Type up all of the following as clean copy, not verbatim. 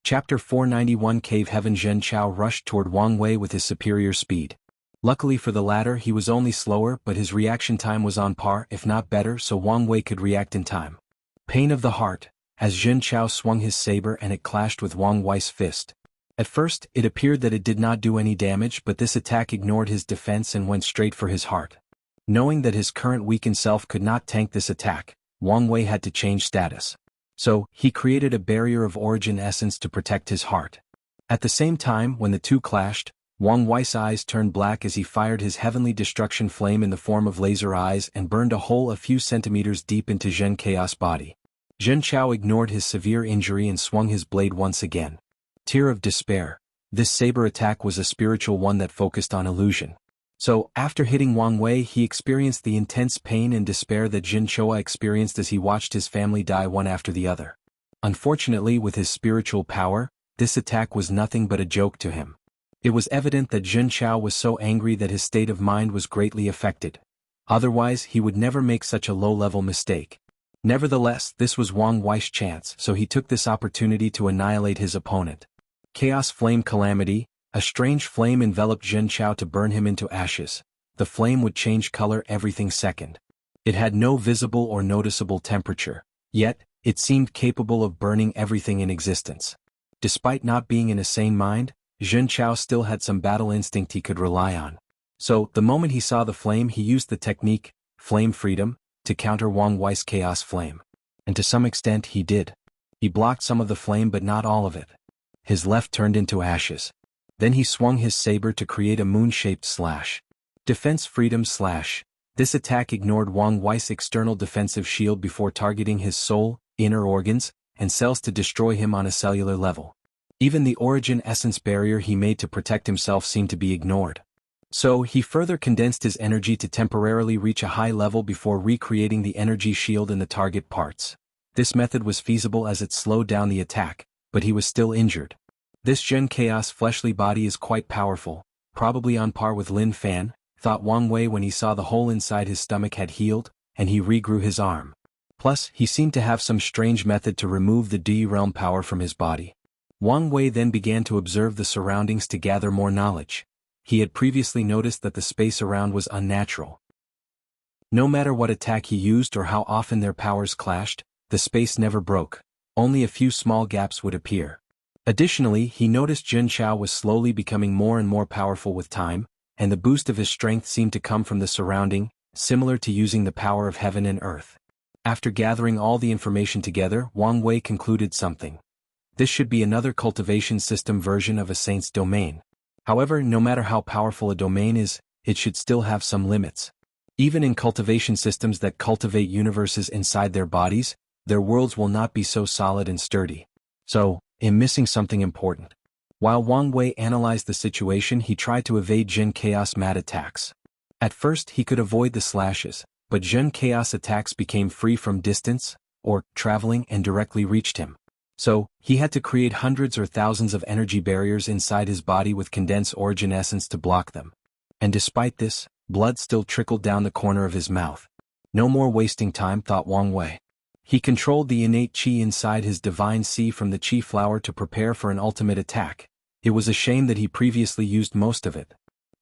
Chapter 491 Cave Heaven. Zhen Chao rushed toward Wang Wei with his superior speed. Luckily for the latter, he was only slower, but his reaction time was on par, if not better, so Wang Wei could react in time. Pain of the heart, as Zhen Chao swung his saber and it clashed with Wang Wei's fist. At first, it appeared that it did not do any damage, but this attack ignored his defense and went straight for his heart. Knowing that his current weakened self could not tank this attack, Wang Wei had to change status. So, he created a barrier of origin essence to protect his heart. At the same time, when the two clashed, Wang Wei's eyes turned black as he fired his heavenly destruction flame in the form of laser eyes and burned a hole a few centimeters deep into Zhen Chaos' body. Zhen Chao ignored his severe injury and swung his blade once again. Tear of despair. This saber attack was a spiritual one that focused on illusion. So, after hitting Wang Wei, he experienced the intense pain and despair that Zhen Chao experienced as he watched his family die one after the other. Unfortunately, with his spiritual power, this attack was nothing but a joke to him. It was evident that Zhen Chao was so angry that his state of mind was greatly affected. Otherwise, he would never make such a low-level mistake. Nevertheless, this was Wang Wei's chance, so he took this opportunity to annihilate his opponent. Chaos Flame Calamity. A strange flame enveloped Zhen Chao to burn him into ashes. The flame would change color every second. It had no visible or noticeable temperature, yet, it seemed capable of burning everything in existence. Despite not being in a sane mind, Zhen Chao still had some battle instinct he could rely on. So, the moment he saw the flame, he used the technique, Flame Freedom, to counter Wang Wei's Chaos Flame. And to some extent he did. He blocked some of the flame but not all of it. His left turned into ashes. Then he swung his saber to create a moon-shaped slash. Defense Freedom Slash. This attack ignored Wang Wei's external defensive shield before targeting his soul, inner organs, and cells to destroy him on a cellular level. Even the origin essence barrier he made to protect himself seemed to be ignored. So, he further condensed his energy to temporarily reach a high level before recreating the energy shield in the target parts. This method was feasible as it slowed down the attack, but he was still injured. This Zhen Chaos fleshly body is quite powerful, probably on par with Lin Fan, thought Wang Wei when he saw the hole inside his stomach had healed, and he regrew his arm. Plus, he seemed to have some strange method to remove the D realm power from his body. Wang Wei then began to observe the surroundings to gather more knowledge. He had previously noticed that the space around was unnatural. No matter what attack he used or how often their powers clashed, the space never broke. Only a few small gaps would appear. Additionally, he noticed Zhen Chao was slowly becoming more and more powerful with time, and the boost of his strength seemed to come from the surrounding, similar to using the power of heaven and earth. After gathering all the information together, Wang Wei concluded something. This should be another cultivation system version of a saint's domain. However, no matter how powerful a domain is, it should still have some limits. Even in cultivation systems that cultivate universes inside their bodies, their worlds will not be so solid and sturdy. So, I'm missing something important. While Wang Wei analyzed the situation, he tried to evade Zhen Chaos mad attacks. At first he could avoid the slashes, but Zhen Chaos attacks became free from distance, or traveling, and directly reached him. So, he had to create hundreds or thousands of energy barriers inside his body with condensed origin essence to block them. And despite this, blood still trickled down the corner of his mouth. No more wasting time, thought Wang Wei. He controlled the innate qi inside his divine sea from the qi flower to prepare for an ultimate attack. It was a shame that he previously used most of it.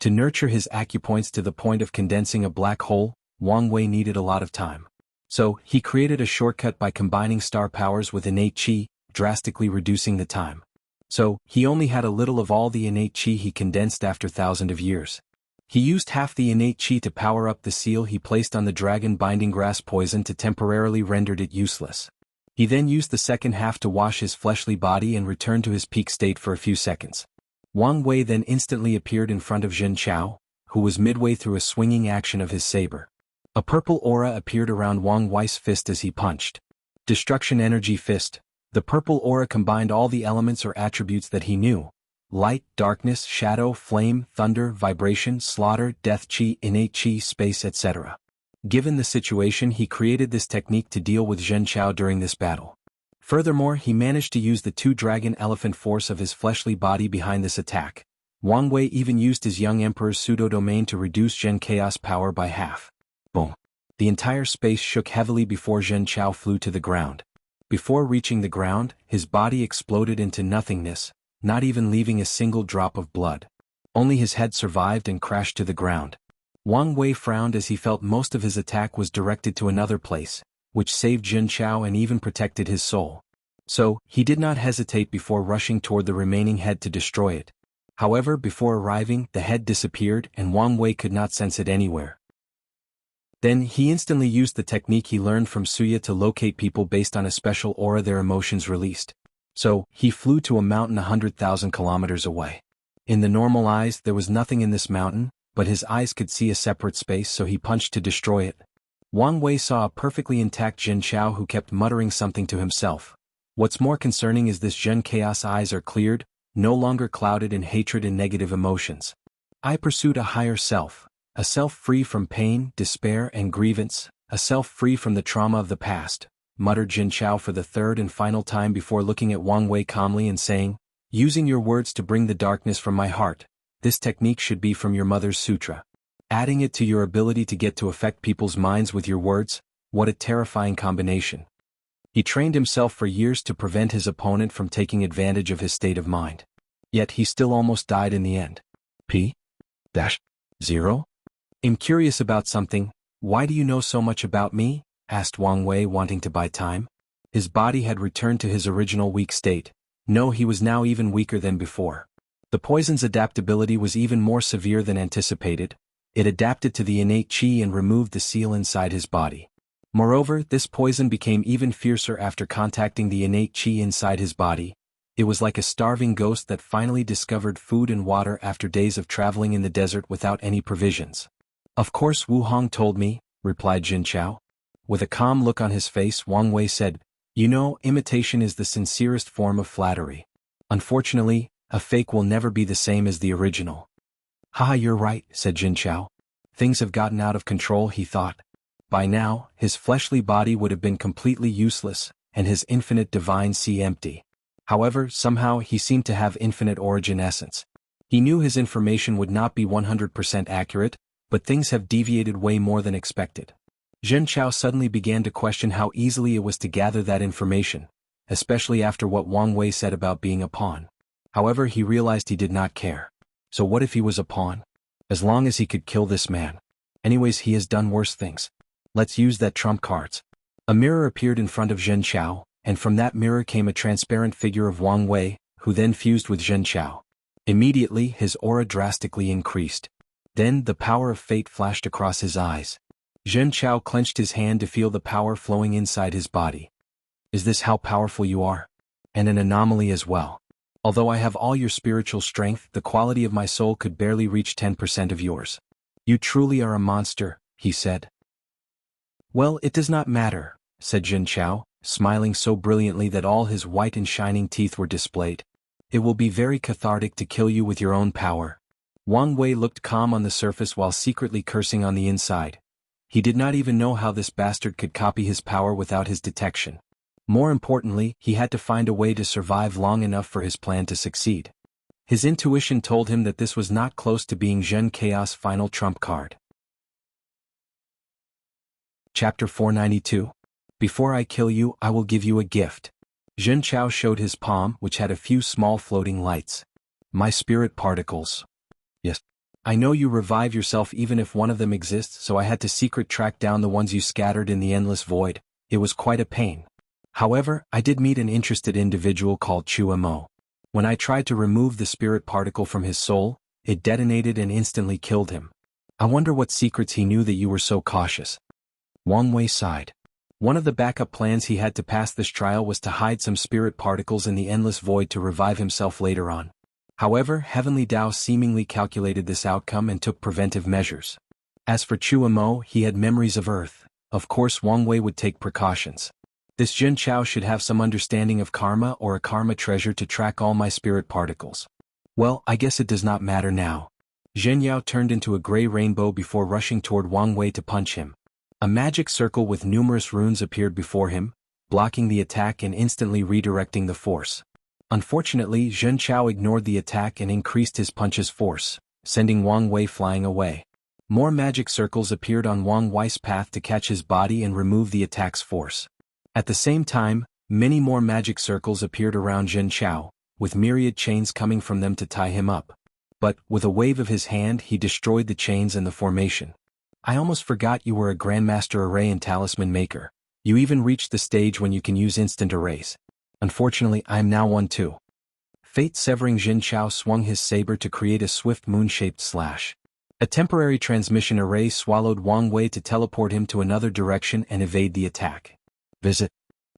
To nurture his acupoints to the point of condensing a black hole, Wang Wei needed a lot of time. So, he created a shortcut by combining star powers with innate qi, drastically reducing the time. So, he only had a little of all the innate qi he condensed after thousands of years. He used half the innate qi to power up the seal he placed on the dragon binding grass poison to temporarily render it useless. He then used the second half to wash his fleshly body and return to his peak state for a few seconds. Wang Wei then instantly appeared in front of Zhen Chao, who was midway through a swinging action of his saber. A purple aura appeared around Wang Wei's fist as he punched. Destruction Energy Fist. The purple aura combined all the elements or attributes that he knew. Light, darkness, shadow, flame, thunder, vibration, slaughter, death qi, innate qi, space, etc. Given the situation, he created this technique to deal with Zhen Chao during this battle. Furthermore, he managed to use the two-dragon elephant force of his fleshly body behind this attack. Wang Wei even used his young emperor's pseudo-domain to reduce Zhen Chaos power by half. Boom. The entire space shook heavily before Zhen Chao flew to the ground. Before reaching the ground, his body exploded into nothingness, not even leaving a single drop of blood. Only his head survived and crashed to the ground. Wang Wei frowned as he felt most of his attack was directed to another place, which saved Jin Chao and even protected his soul. So, he did not hesitate before rushing toward the remaining head to destroy it. However, before arriving, the head disappeared and Wang Wei could not sense it anywhere. Then, he instantly used the technique he learned from Suya to locate people based on a special aura their emotions released. So, he flew to a mountain 100,000 kilometers away. In the normal eyes, there was nothing in this mountain, but his eyes could see a separate space, so he punched to destroy it. Wang Wei saw a perfectly intact Jin Chao who kept muttering something to himself. What's more concerning is this Jin Chaos eyes are cleared, no longer clouded in hatred and negative emotions. I pursued a higher self, a self free from pain, despair and grievance, a self free from the trauma of the past, muttered Jin Chao for the third and final time before looking at Wang Wei calmly and saying, using your words to bring the darkness from my heart, this technique should be from your mother's sutra. Adding it to your ability to get to affect people's minds with your words, what a terrifying combination. He trained himself for years to prevent his opponent from taking advantage of his state of mind. Yet he still almost died in the end. P-0? I'm curious about something. Why do you know so much about me? Asked Wang Wei, wanting to buy time. His body had returned to his original weak state. No, he was now even weaker than before. The poison's adaptability was even more severe than anticipated. It adapted to the innate qi and removed the seal inside his body. Moreover, this poison became even fiercer after contacting the innate qi inside his body. It was like a starving ghost that finally discovered food and water after days of traveling in the desert without any provisions. Of course, Wu Hong told me, replied Jin Chao. With a calm look on his face, Wang Wei said, you know, imitation is the sincerest form of flattery. Unfortunately, a fake will never be the same as the original. Haha, you're right, said Jin Chao. Things have gotten out of control, he thought. By now, his fleshly body would have been completely useless, and his infinite divine sea empty. However, somehow he seemed to have infinite origin essence. He knew his information would not be 100% accurate, but things have deviated way more than expected. Jin Chao suddenly began to question how easily it was to gather that information, especially after what Wang Wei said about being a pawn. However, he realized he did not care. So what if he was a pawn? As long as he could kill this man. Anyways, he has done worse things. Let's use that trump cards. A mirror appeared in front of Jin Chao, and from that mirror came a transparent figure of Wang Wei, who then fused with Jin Chao. Immediately, his aura drastically increased. Then, the power of fate flashed across his eyes. Jin Chao clenched his hand to feel the power flowing inside his body. Is this how powerful you are? And an anomaly as well. Although I have all your spiritual strength, the quality of my soul could barely reach 10% of yours. You truly are a monster, he said. Well, it does not matter, said Jin Chao, smiling so brilliantly that all his white and shining teeth were displayed. It will be very cathartic to kill you with your own power. Wang Wei looked calm on the surface while secretly cursing on the inside. He did not even know how this bastard could copy his power without his detection. More importantly, he had to find a way to survive long enough for his plan to succeed. His intuition told him that this was not close to being Zhen Chaos' final trump card. Chapter 492. Before I kill you, I will give you a gift. Jin Chao showed his palm, which had a few small floating lights. My spirit particles. Yes. I know you revive yourself even if one of them exists, so I had to secret track down the ones you scattered in the endless void. It was quite a pain. However, I did meet an interested individual called Chua Mo. When I tried to remove the spirit particle from his soul, it detonated and instantly killed him. I wonder what secrets he knew that you were so cautious. Wang Wei sighed. One of the backup plans he had to pass this trial was to hide some spirit particles in the endless void to revive himself later on. However, Heavenly Tao seemingly calculated this outcome and took preventive measures. As for Chua Mo, he had memories of Earth. Of course, Wang Wei would take precautions. This Jin Chao should have some understanding of karma or a karma treasure to track all my spirit particles. Well, I guess it does not matter now. Zhen Yao turned into a gray rainbow before rushing toward Wang Wei to punch him. A magic circle with numerous runes appeared before him, blocking the attack and instantly redirecting the force. Unfortunately, Zhen Chao ignored the attack and increased his punch's force, sending Wang Wei flying away. More magic circles appeared on Wang Wei's path to catch his body and remove the attack's force. At the same time, Many more magic circles appeared around Zhen Chao, with myriad chains coming from them to tie him up. But, with a wave of his hand, he destroyed the chains and the formation. I almost forgot you were a Grandmaster Array and Talisman Maker. You even reached the stage when you can use instant arrays. Unfortunately, I am now one too. Fate-severing Zhen Chao swung his saber to create a swift moon-shaped slash. A temporary transmission array swallowed Wang Wei to teleport him to another direction and evade the attack. Visit.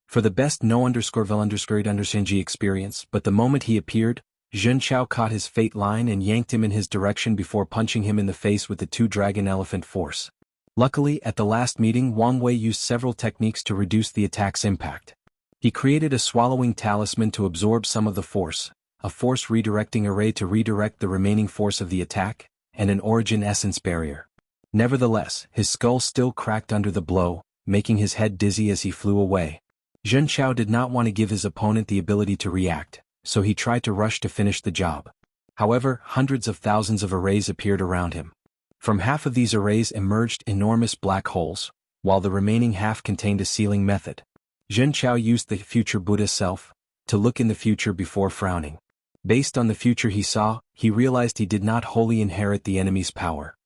For the best no_vel_underscore_G experience, but the moment he appeared, Zhen Chao caught his fate line and yanked him in his direction before punching him in the face with the two-dragon elephant force. Luckily, at the last meeting, Wang Wei used several techniques to reduce the attack's impact. He created a swallowing talisman to absorb some of the force, a force redirecting array to redirect the remaining force of the attack, and an origin essence barrier. Nevertheless, his skull still cracked under the blow, making his head dizzy as he flew away. Zhen Chao did not want to give his opponent the ability to react, so he tried to rush to finish the job. However, hundreds of thousands of arrays appeared around him. From half of these arrays emerged enormous black holes, while the remaining half contained a sealing method. Zhen Chao used the future Buddha self to look in the future before frowning. Based on the future he saw, he realized he did not wholly inherit the enemy's power.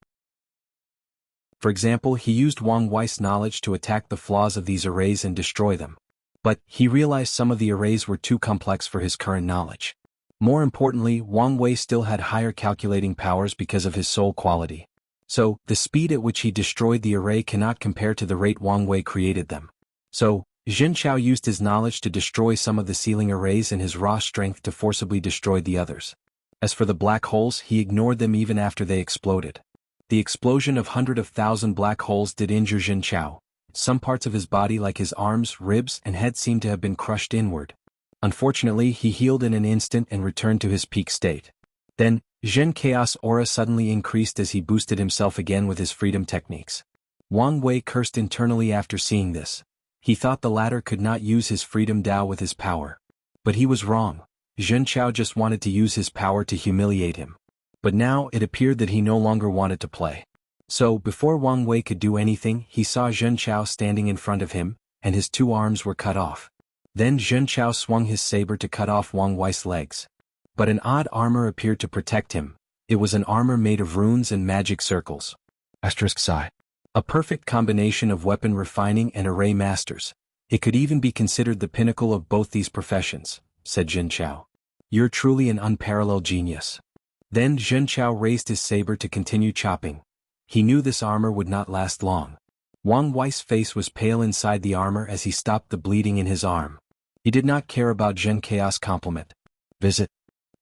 For example, he used Wang Wei's knowledge to attack the flaws of these arrays and destroy them. But, he realized some of the arrays were too complex for his current knowledge. More importantly, Wang Wei still had higher calculating powers because of his soul quality. So, the speed at which he destroyed the array cannot compare to the rate Wang Wei created them. So, Zhen Chao used his knowledge to destroy some of the sealing arrays and his raw strength to forcibly destroy the others. As for the black holes, he ignored them even after they exploded. The explosion of hundreds of thousand black holes did injure Zhen Chao. Some parts of his body like his arms, ribs, and head seemed to have been crushed inward. Unfortunately, he healed in an instant and returned to his peak state. Then, Zhen Chaos' aura suddenly increased as he boosted himself again with his freedom techniques. Wang Wei cursed internally after seeing this. He thought the latter could not use his freedom Dao with his power. But he was wrong. Zhen Chao just wanted to use his power to humiliate him. But now it appeared that he no longer wanted to play. So, before Wang Wei could do anything, he saw Zhen Chao standing in front of him, and his two arms were cut off. Then Zhen Chao swung his saber to cut off Wang Wei's legs. But an odd armor appeared to protect him. It was an armor made of runes and magic circles. *Psi. A perfect combination of weapon refining and array masters. It could even be considered the pinnacle of both these professions, said Zhen Chao. You're truly an unparalleled genius. Then Zhen Chao raised his saber to continue chopping. He knew this armor would not last long. Wang Wei's face was pale inside the armor as he stopped the bleeding in his arm. He did not care about Zhen Chaos' compliment. Visit.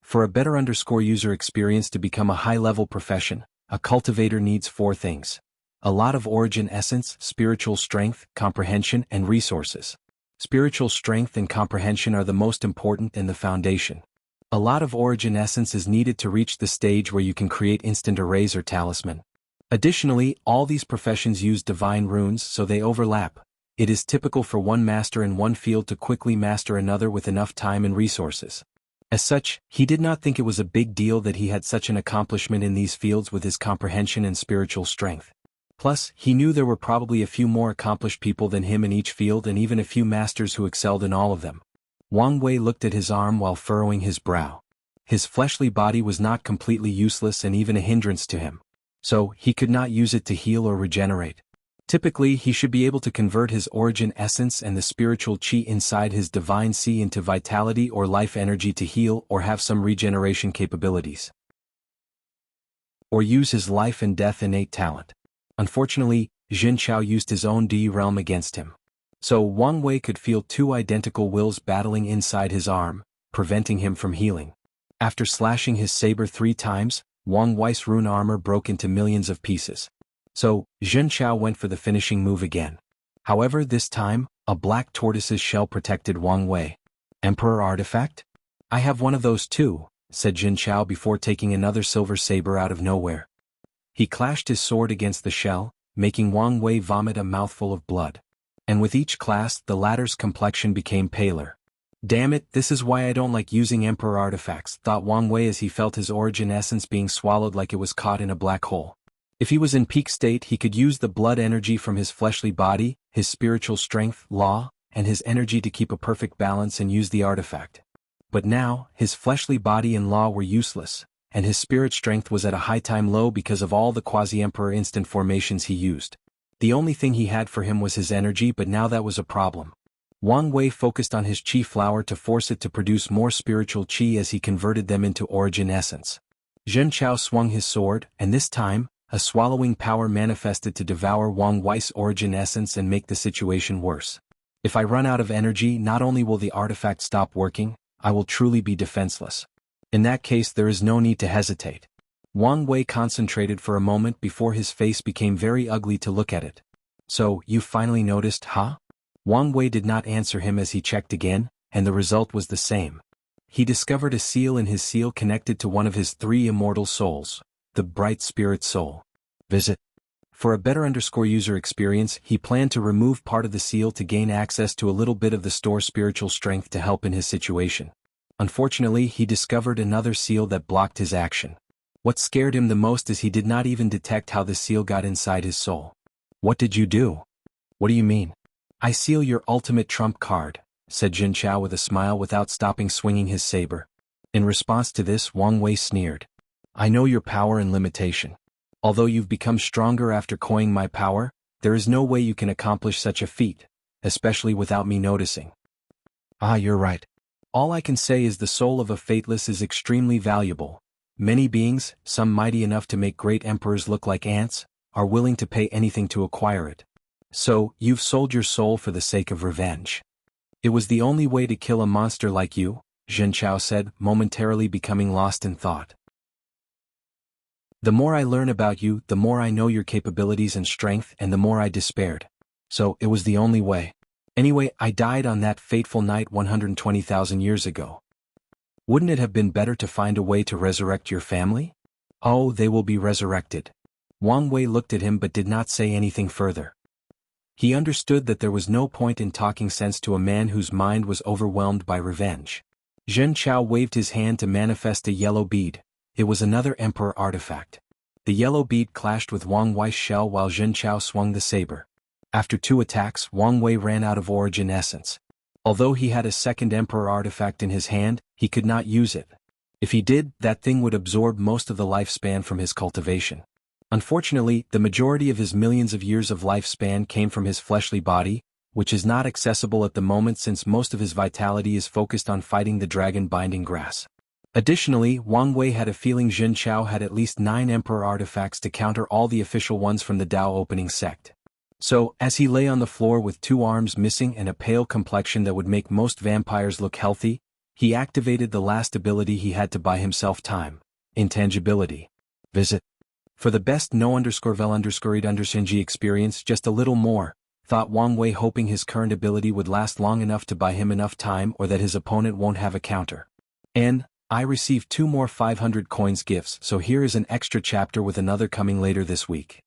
For a better user experience to become a high-level profession, a cultivator needs 4 things. A lot of origin essence, spiritual strength, comprehension, and resources. Spiritual strength and comprehension are the most important and the foundation. A lot of origin essence is needed to reach the stage where you can create instant arrays or talisman. Additionally, all these professions use divine runes so they overlap. It is typical for one master in one field to quickly master another with enough time and resources. As such, he did not think it was a big deal that he had such an accomplishment in these fields with his comprehension and spiritual strength. Plus, he knew there were probably a few more accomplished people than him in each field and even a few masters who excelled in all of them. Wang Wei looked at his arm while furrowing his brow. His fleshly body was not completely useless and even a hindrance to him. So, he could not use it to heal or regenerate. Typically, he should be able to convert his origin essence and the spiritual chi inside his divine C into vitality or life energy to heal or have some regeneration capabilities. Or use his life and death innate talent. Unfortunately, Zhen Chao used his own Di realm against him. So Wang Wei could feel 2 identical wills battling inside his arm, preventing him from healing. After slashing his saber 3 times, Wang Wei's rune armor broke into millions of pieces. So, Zhen Chao went for the finishing move again. However, this time, a black tortoise's shell protected Wang Wei. Emperor artifact? I have one of those too, said Zhen Chao before taking another silver saber out of nowhere. He clashed his sword against the shell, making Wang Wei vomit a mouthful of blood. And with each clash, the latter's complexion became paler. Damn it, this is why I don't like using Emperor artifacts, thought Wang Wei as he felt his origin essence being swallowed like it was caught in a black hole. If he was in peak state, he could use the blood energy from his fleshly body, his spiritual strength, law, and his energy to keep a perfect balance and use the artifact. But now, his fleshly body and law were useless, and his spirit strength was at a high time low because of all the quasi-emperor instant formations he used. The only thing he had for him was his energy, but now that was a problem. Wang Wei focused on his qi flower to force it to produce more spiritual qi as he converted them into origin essence. Zhen Chao swung his sword, and this time, a swallowing power manifested to devour Wang Wei's origin essence and make the situation worse. If I run out of energy, not only will the artifact stop working, I will truly be defenseless. In that case, there is no need to hesitate. Wang Wei concentrated for a moment before his face became very ugly to look at it. So, you finally noticed, huh? Wang Wei did not answer him as he checked again, and the result was the same. He discovered a seal in his seal connected to one of his 3 immortal souls, the bright spirit soul. Visit. For a better user experience, he planned to remove part of the seal to gain access to a little bit of the store spiritual strength to help in his situation. Unfortunately, he discovered another seal that blocked his action. What scared him the most is he did not even detect how the seal got inside his soul. What did you do? What do you mean? I seal your ultimate trump card, said Jin Chao with a smile without stopping swinging his saber. In response to this, Wang Wei sneered. I know your power and limitation. Although you've become stronger after coining my power, there is no way you can accomplish such a feat, especially without me noticing. Ah, you're right. All I can say is the soul of a fateless is extremely valuable. Many beings, some mighty enough to make great emperors look like ants, are willing to pay anything to acquire it. So, you've sold your soul for the sake of revenge. It was the only way to kill a monster like you, Zhen Chao said, momentarily becoming lost in thought. The more I learn about you, the more I know your capabilities and strength, and the more I despaired. So, it was the only way. Anyway, I died on that fateful night 120,000 years ago. Wouldn't it have been better to find a way to resurrect your family? Oh, they will be resurrected. Wang Wei looked at him but did not say anything further. He understood that there was no point in talking sense to a man whose mind was overwhelmed by revenge. Zhen Chao waved his hand to manifest a yellow bead. It was another emperor artifact. The yellow bead clashed with Wang Wei's shell while Zhen Chao swung the saber. After 2 attacks, Wang Wei ran out of origin essence. Although he had a second emperor artifact in his hand, he could not use it. If he did, that thing would absorb most of the lifespan from his cultivation. Unfortunately, the majority of his millions of years of lifespan came from his fleshly body, which is not accessible at the moment since most of his vitality is focused on fighting the dragon binding grass. Additionally, Wang Wei had a feeling Zhen Chao had at least 9 emperor artifacts to counter all the official ones from the Dao opening sect. So, as he lay on the floor with 2 arms missing and a pale complexion that would make most vampires look healthy, he activated the last ability he had to buy himself time: intangibility. Visit. For the best no_vel_ed_ng experience, just a little more, thought Wang Wei, hoping his current ability would last long enough to buy him enough time or that his opponent won't have a counter. And I received 2 more 500 coins gifts, so here is an extra chapter with another coming later this week.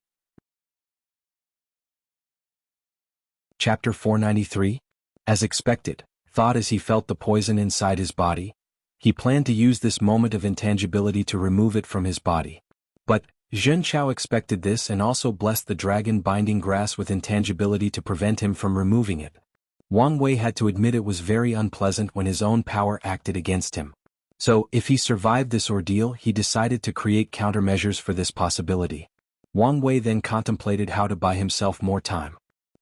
Chapter 493. As expected, thought as he felt the poison inside his body. He planned to use this moment of intangibility to remove it from his body. But Zhen Chao expected this and also blessed the dragon binding grass with intangibility to prevent him from removing it. Wang Wei had to admit it was very unpleasant when his own power acted against him. So, if he survived this ordeal, he decided to create countermeasures for this possibility. Wang Wei then contemplated how to buy himself more time.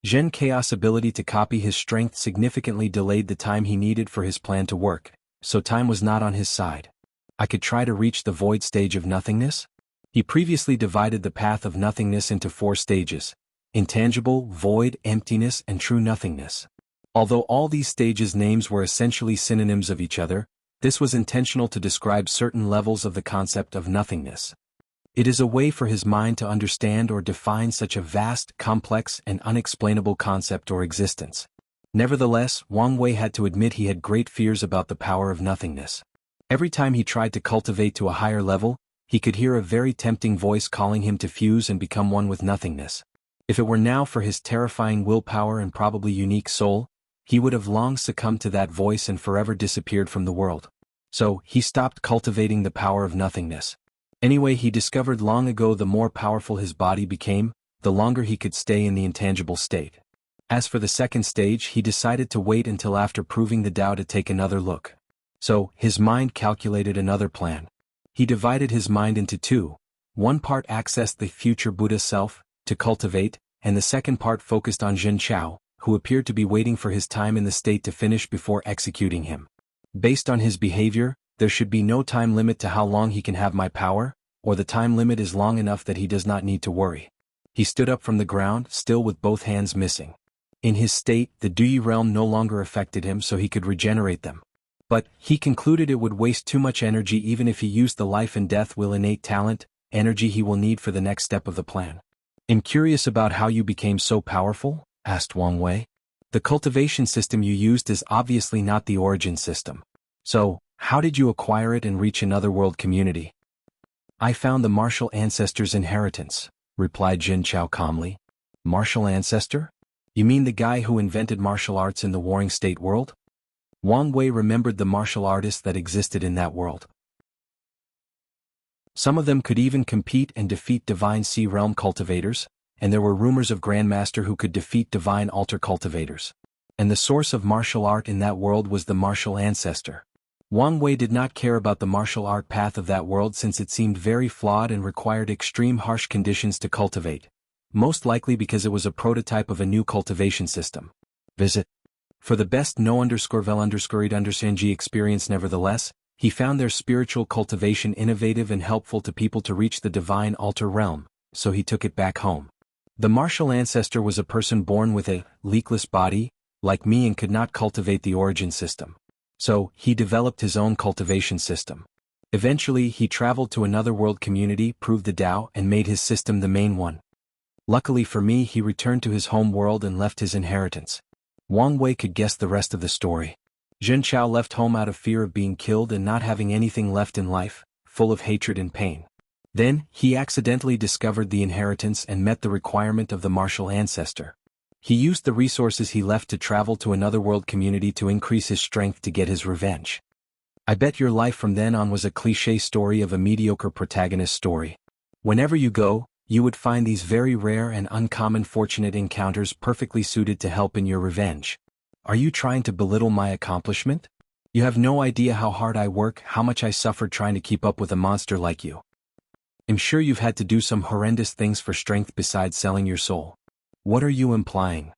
Zhen Chaos' ability to copy his strength significantly delayed the time he needed for his plan to work, so time was not on his side. I could try to reach the void stage of nothingness? He previously divided the path of nothingness into 4 stages: intangible, void, emptiness, and true nothingness. Although all these stages' names were essentially synonyms of each other, this was intentional to describe certain levels of the concept of nothingness. It is a way for his mind to understand or define such a vast, complex, and unexplainable concept or existence. Nevertheless, Wang Wei had to admit he had great fears about the power of nothingness. Every time he tried to cultivate to a higher level, he could hear a very tempting voice calling him to fuse and become one with nothingness. If it were now for his terrifying willpower and probably unique soul, he would have long succumbed to that voice and forever disappeared from the world. So, he stopped cultivating the power of nothingness. Anyway, he discovered long ago the more powerful his body became, the longer he could stay in the intangible state. As for the second stage, he decided to wait until after proving the Tao to take another look. So, his mind calculated another plan. He divided his mind into two. One part accessed the future Buddha self, to cultivate, and the second part focused on Jin Chao, who appeared to be waiting for his time in the state to finish before executing him. Based on his behavior, there should be no time limit to how long he can have my power, or the time limit is long enough that he does not need to worry. He stood up from the ground, still with both hands missing. In his state, the Dui realm no longer affected him, so he could regenerate them. But, he concluded it would waste too much energy even if he used the life and death will innate talent, energy he will need for the next step of the plan. "I'm curious about how you became so powerful?" asked Wang Wei. "The cultivation system you used is obviously not the origin system. So, how did you acquire it and reach another world community?" "I found the martial ancestor's inheritance," replied Jin Chao calmly. "Martial ancestor? You mean the guy who invented martial arts in the warring state world?" Wang Wei remembered the martial artists that existed in that world. Some of them could even compete and defeat divine sea realm cultivators, and there were rumors of Grandmaster who could defeat divine altar cultivators. And the source of martial art in that world was the martial ancestor. Wang Wei did not care about the martial art path of that world since it seemed very flawed and required extreme harsh conditions to cultivate, most likely because it was a prototype of a new cultivation system. Visit. For the best no_vel_read_ng experience. Nevertheless, he found their spiritual cultivation innovative and helpful to people to reach the divine altar realm, so he took it back home. The martial ancestor was a person born with a leakless body, like me, and could not cultivate the origin system. So, he developed his own cultivation system. Eventually, he traveled to another world community, proved the Tao, and made his system the main one. Luckily for me, he returned to his home world and left his inheritance. Wang Wei could guess the rest of the story. Jin Chao left home out of fear of being killed and not having anything left in life, full of hatred and pain. Then, he accidentally discovered the inheritance and met the requirement of the martial ancestor. He used the resources he left to travel to another world community to increase his strength to get his revenge. I bet your life from then on was a cliché story of a mediocre protagonist story. Whenever you go, you would find these very rare and uncommon fortunate encounters perfectly suited to help in your revenge. Are you trying to belittle my accomplishment? You have no idea how hard I work, how much I suffered trying to keep up with a monster like you. I'm sure you've had to do some horrendous things for strength besides selling your soul. What are you implying?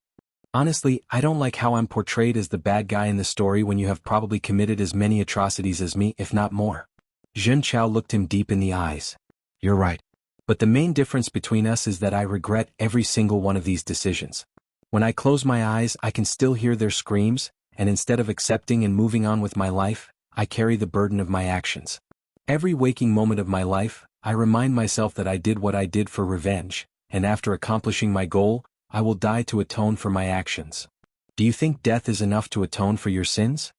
Honestly, I don't like how I'm portrayed as the bad guy in the story when you have probably committed as many atrocities as me, if not more. Jin Chao looked him deep in the eyes. You're right. But the main difference between us is that I regret every single one of these decisions. When I close my eyes, I can still hear their screams, and instead of accepting and moving on with my life, I carry the burden of my actions. Every waking moment of my life, I remind myself that I did what I did for revenge, and after accomplishing my goal, I will die to atone for my actions. Do you think death is enough to atone for your sins?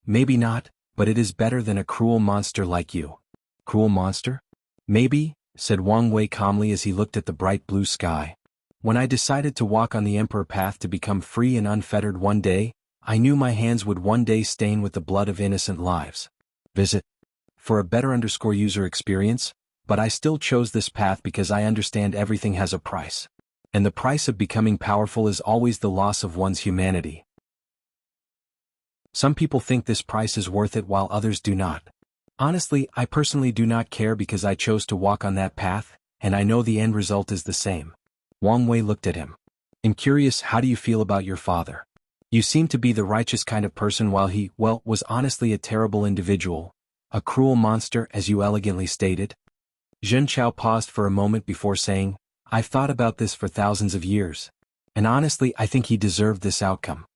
Maybe not, but it is better than a cruel monster like you. Cruel monster? Maybe, said Wang Wei calmly as he looked at the bright blue sky. When I decided to walk on the emperor path to become free and unfettered one day, I knew my hands would one day stain with the blood of innocent lives. Visit. For a better_user experience, but I still chose this path because I understand everything has a price. And the price of becoming powerful is always the loss of one's humanity. Some people think this price is worth it while others do not. Honestly, I personally do not care because I chose to walk on that path, and I know the end result is the same. Wang Wei looked at him. I'm curious, how do you feel about your father? You seem to be the righteous kind of person while he, well, was honestly a terrible individual. A cruel monster, as you elegantly stated. Jin Chao paused for a moment before saying, I've thought about this for thousands of years. And honestly, I think he deserved this outcome.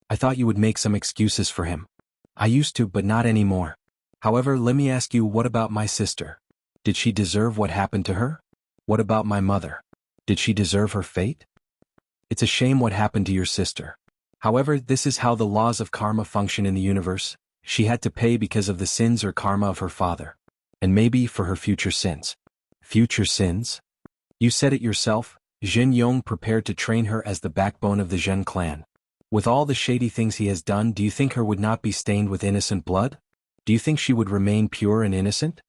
I thought you would make some excuses for him. I used to, but not anymore. However, let me ask you, what about my sister? Did she deserve what happened to her? What about my mother? Did she deserve her fate? It's a shame what happened to your sister. However, this is how the laws of karma function in the universe. She had to pay because of the sins or karma of her father. And maybe for her future sins. Future sins? You said it yourself, Jin Yong prepared to train her as the backbone of the Zhen clan. With all the shady things he has done, do you think her would not be stained with innocent blood? Do you think she would remain pure and innocent?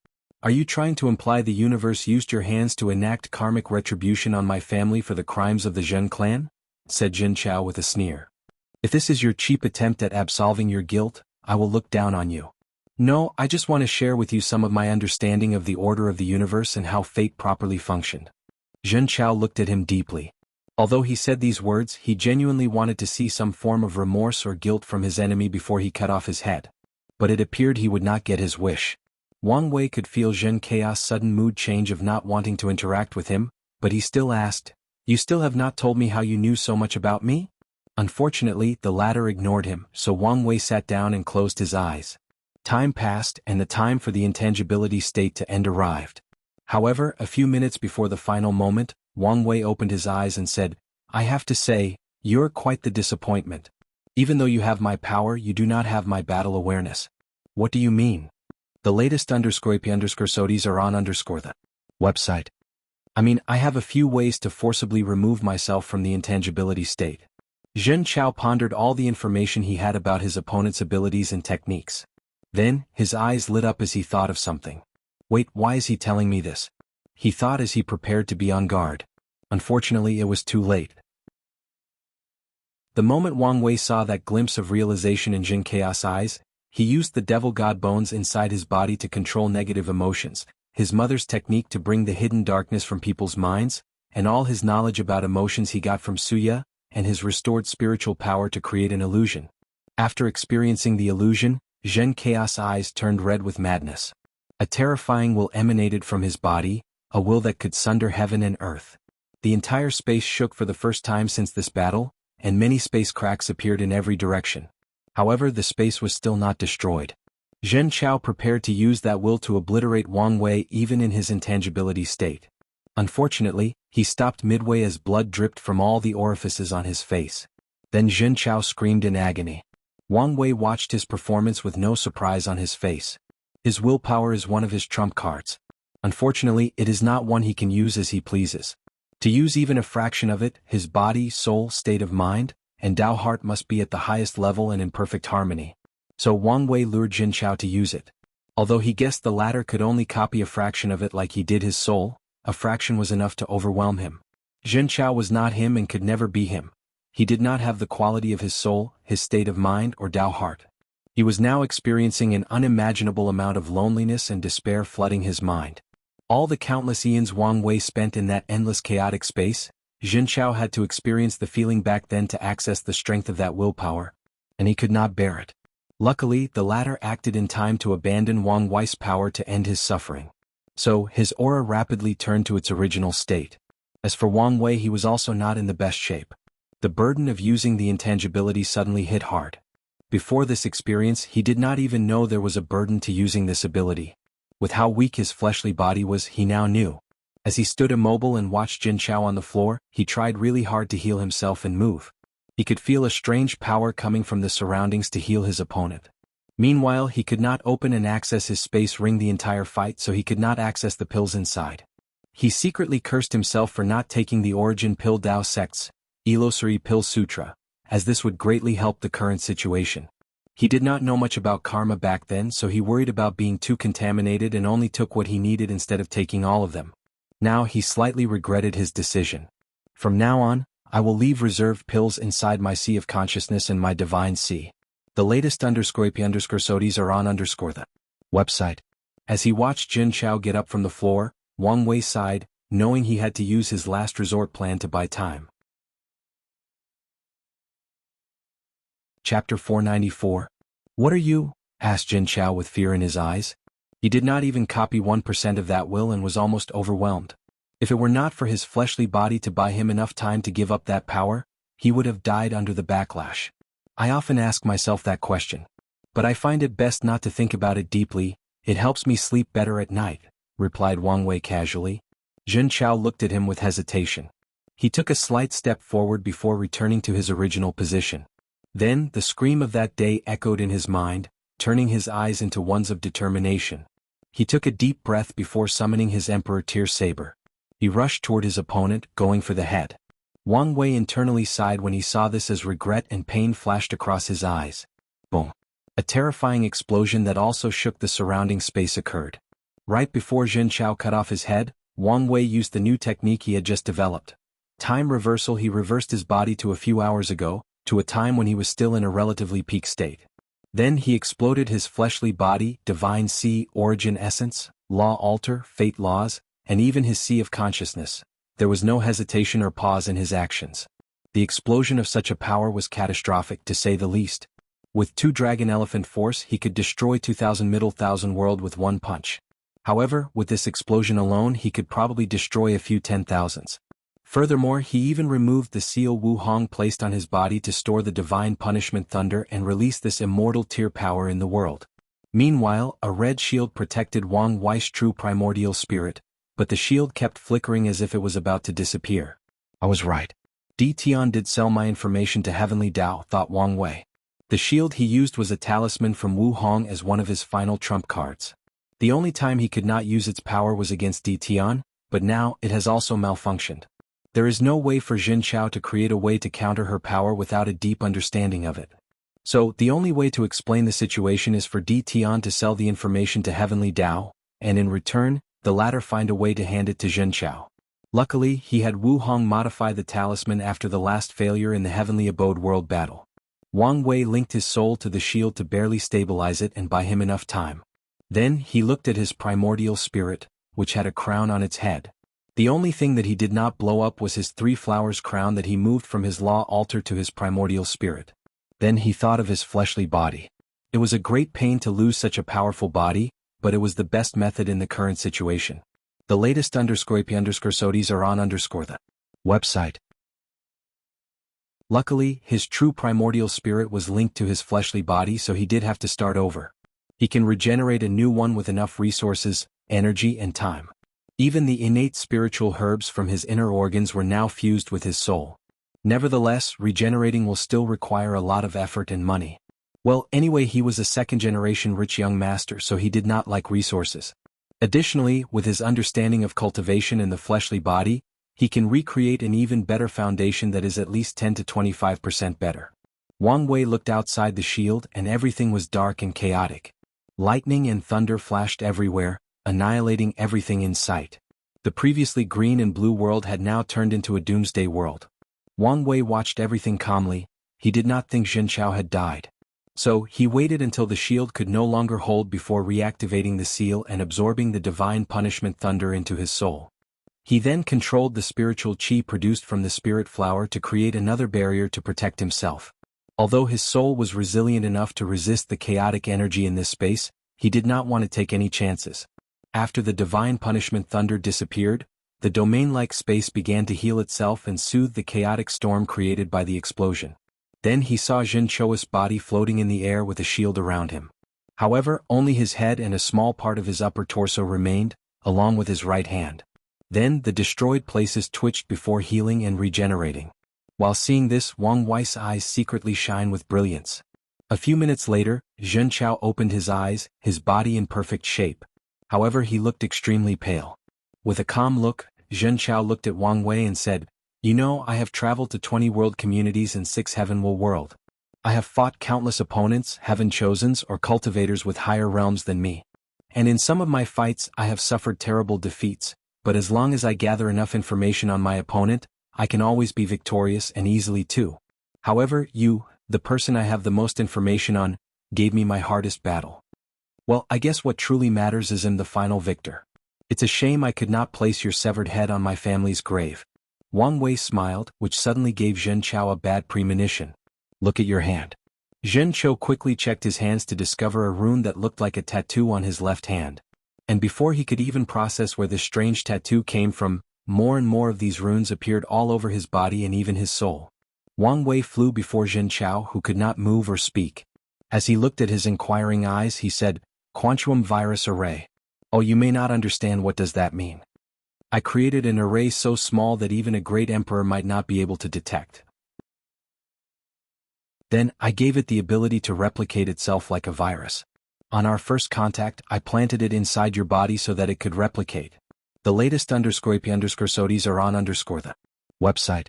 Are you trying to imply the universe used your hands to enact karmic retribution on my family for the crimes of the Zhen clan? said Jin Chao with a sneer. "If this is your cheap attempt at absolving your guilt, I will look down on you. No, I just want to share with you some of my understanding of the order of the universe and how fate properly functioned." Jin Chao looked at him deeply. Although he said these words, he genuinely wanted to see some form of remorse or guilt from his enemy before he cut off his head. But it appeared he would not get his wish. Wang Wei could feel Zhen Chaos' sudden mood change of not wanting to interact with him, but he still asked, "You still have not told me how you knew so much about me?" Unfortunately, the latter ignored him, so Wang Wei sat down and closed his eyes. Time passed, and the time for the intangibility state to end arrived. However, a few minutes before the final moment, Wang Wei opened his eyes and said, "I have to say, you're quite the disappointment. Even though you have my power, you do not have my battle awareness." "What do you mean?" "The latest _p_SODs are on the website. I have a few ways to forcibly remove myself from the intangibility state." Zhen Chao pondered all the information he had about his opponent's abilities and techniques. Then, his eyes lit up as he thought of something. "Wait, why is he telling me this?" he thought as he prepared to be on guard. Unfortunately, it was too late. The moment Wang Wei saw that glimpse of realization in Jin Chaos' eyes, he used the devil god bones inside his body to control negative emotions, his mother's technique to bring the hidden darkness from people's minds, and all his knowledge about emotions he got from Suya, and his restored spiritual power to create an illusion. After experiencing the illusion, Zhen Chaos' eyes turned red with madness. A terrifying will emanated from his body, a will that could sunder heaven and earth. The entire space shook for the first time since this battle, and many space cracks appeared in every direction. However, the space was still not destroyed. Zhen Chao prepared to use that will to obliterate Wang Wei even in his intangibility state. Unfortunately, he stopped midway as blood dripped from all the orifices on his face. Then Zhen Chao screamed in agony. Wang Wei watched his performance with no surprise on his face. His willpower is one of his trump cards. Unfortunately, it is not one he can use as he pleases. To use even a fraction of it, his body, soul, state of mind, and Tao heart must be at the highest level and in perfect harmony. So Wang Wei lured Jin Chao to use it. Although he guessed the latter could only copy a fraction of it like he did his soul, a fraction was enough to overwhelm him. Jin Chao was not him and could never be him. He did not have the quality of his soul, his state of mind, or Tao heart. He was now experiencing an unimaginable amount of loneliness and despair flooding his mind. All the countless eons Wang Wei spent in that endless chaotic space, Jin Chao had to experience the feeling back then to access the strength of that willpower, and he could not bear it. Luckily, the latter acted in time to abandon Wang Wei's power to end his suffering. So, his aura rapidly turned to its original state. As for Wang Wei, he was also not in the best shape. The burden of using the intangibility suddenly hit hard. Before this experience, he did not even know there was a burden to using this ability. With how weak his fleshly body was, he now knew. As he stood immobile and watched Jin Chao on the floor, he tried really hard to heal himself and move. He could feel a strange power coming from the surroundings to heal his opponent. Meanwhile, he could not open and access his space ring the entire fight, so he could not access the pills inside. He secretly cursed himself for not taking the Origin Pill Tao sect's Illusory Pill Sutra, as this would greatly help the current situation. He did not know much about karma back then, so he worried about being too contaminated and only took what he needed instead of taking all of them. Now he slightly regretted his decision. From now on, I will leave reserved pills inside my sea of consciousness and my divine sea. The latest _p_SODs are on the website. As he watched Jin Chao get up from the floor, Wang Wei sighed, knowing he had to use his last resort plan to buy time. Chapter 494. What are you? Asked Jin Chao with fear in his eyes. He did not even copy 1% of that will and was almost overwhelmed. If it were not for his fleshly body to buy him enough time to give up that power, he would have died under the backlash. I often ask myself that question. But I find it best not to think about it deeply, it helps me sleep better at night, replied Wang Wei casually. Jin Chao looked at him with hesitation. He took a slight step forward before returning to his original position. Then, the scream of that day echoed in his mind, turning his eyes into ones of determination. He took a deep breath before summoning his Emperor Tear Saber. He rushed toward his opponent, going for the head. Wang Wei internally sighed when he saw this as regret and pain flashed across his eyes. Boom! A terrifying explosion that also shook the surrounding space occurred. Right before Jin Chao cut off his head, Wang Wei used the new technique he had just developed. Time reversal. He reversed his body to a few hours ago, to a time when he was still in a relatively peak state. Then he exploded his fleshly body, divine sea, origin essence, law altar, fate laws, and even his sea of consciousness. There was no hesitation or pause in his actions. The explosion of such a power was catastrophic, to say the least. With 2 dragon elephant force he could destroy 2,000 middle thousand world with one punch. However, with this explosion alone he could probably destroy a few 10,000s. Furthermore, he even removed the seal Wu Hong placed on his body to store the divine punishment thunder and release this immortal tier power in the world. Meanwhile, a red shield protected Wang Wei's true primordial spirit, but the shield kept flickering as if it was about to disappear. I was right. Di Tian did sell my information to Heavenly Tao, thought Wang Wei. The shield he used was a talisman from Wu Hong as one of his final trump cards. The only time he could not use its power was against Di Tian, but now it has also malfunctioned. There is no way for Jin Chao to create a way to counter her power without a deep understanding of it. So, the only way to explain the situation is for Di Tian to sell the information to Heavenly Tao, and in return, the latter find a way to hand it to Jin Chao. Luckily, he had Wu Hong modify the talisman after the last failure in the Heavenly Abode World battle. Wang Wei linked his soul to the shield to barely stabilize it and buy him enough time. Then, he looked at his primordial spirit, which had a crown on its head. The only thing that he did not blow up was his 3 flowers crown that he moved from his law altar to his primordial spirit. Then he thought of his fleshly body. It was a great pain to lose such a powerful body, but it was the best method in the current situation. The latest _IP_SODs are on the website. Luckily, his true primordial spirit was linked to his fleshly body, so he did have to start over. He can regenerate a new one with enough resources, energy and time. Even the innate spiritual herbs from his inner organs were now fused with his soul. Nevertheless, regenerating will still require a lot of effort and money. Well, anyway, he was a second-generation rich young master, so he did not like resources. Additionally, with his understanding of cultivation in the fleshly body, he can recreate an even better foundation that is at least 10 to 25% better. Wang Wei looked outside the shield and everything was dark and chaotic. Lightning and thunder flashed everywhere, annihilating everything in sight. The previously green and blue world had now turned into a doomsday world. Wang Wei watched everything calmly. He did not think Jin Chao had died. So, he waited until the shield could no longer hold before reactivating the seal and absorbing the divine punishment thunder into his soul. He then controlled the spiritual qi produced from the spirit flower to create another barrier to protect himself. Although his soul was resilient enough to resist the chaotic energy in this space, he did not want to take any chances. After the divine punishment thunder disappeared, the domain-like space began to heal itself and soothe the chaotic storm created by the explosion. Then he saw Jin Chao's body floating in the air with a shield around him. However, only his head and a small part of his upper torso remained, along with his right hand. Then the destroyed places twitched before healing and regenerating. While seeing this, Wang Wei's eyes secretly shine with brilliance. A few minutes later, Jin Chao opened his eyes, his body in perfect shape. However, he looked extremely pale. With a calm look, Jin Chao looked at Wang Wei and said, "You know, I have traveled to 20 world communities and 6 heavenward world. I have fought countless opponents, heaven chosens or cultivators with higher realms than me. And in some of my fights I have suffered terrible defeats, but as long as I gather enough information on my opponent, I can always be victorious and easily too. However, you, the person I have the most information on, gave me my hardest battle. Well, I guess what truly matters is I'm the final victor. It's a shame I could not place your severed head on my family's grave." Wang Wei smiled, which suddenly gave Jin Chao a bad premonition. "Look at your hand." Jin Chao quickly checked his hands to discover a rune that looked like a tattoo on his left hand. And before he could even process where this strange tattoo came from, more and more of these runes appeared all over his body and even his soul. Wang Wei flew before Jin Chao, who could not move or speak. As he looked at his inquiring eyes, he said, "Quantum virus array. Oh, you may not understand what does that mean. I created an array so small that even a great emperor might not be able to detect. Then, I gave it the ability to replicate itself like a virus. On our first contact, I planted it inside your body so that it could replicate. The latest _IP_SODs are on the website.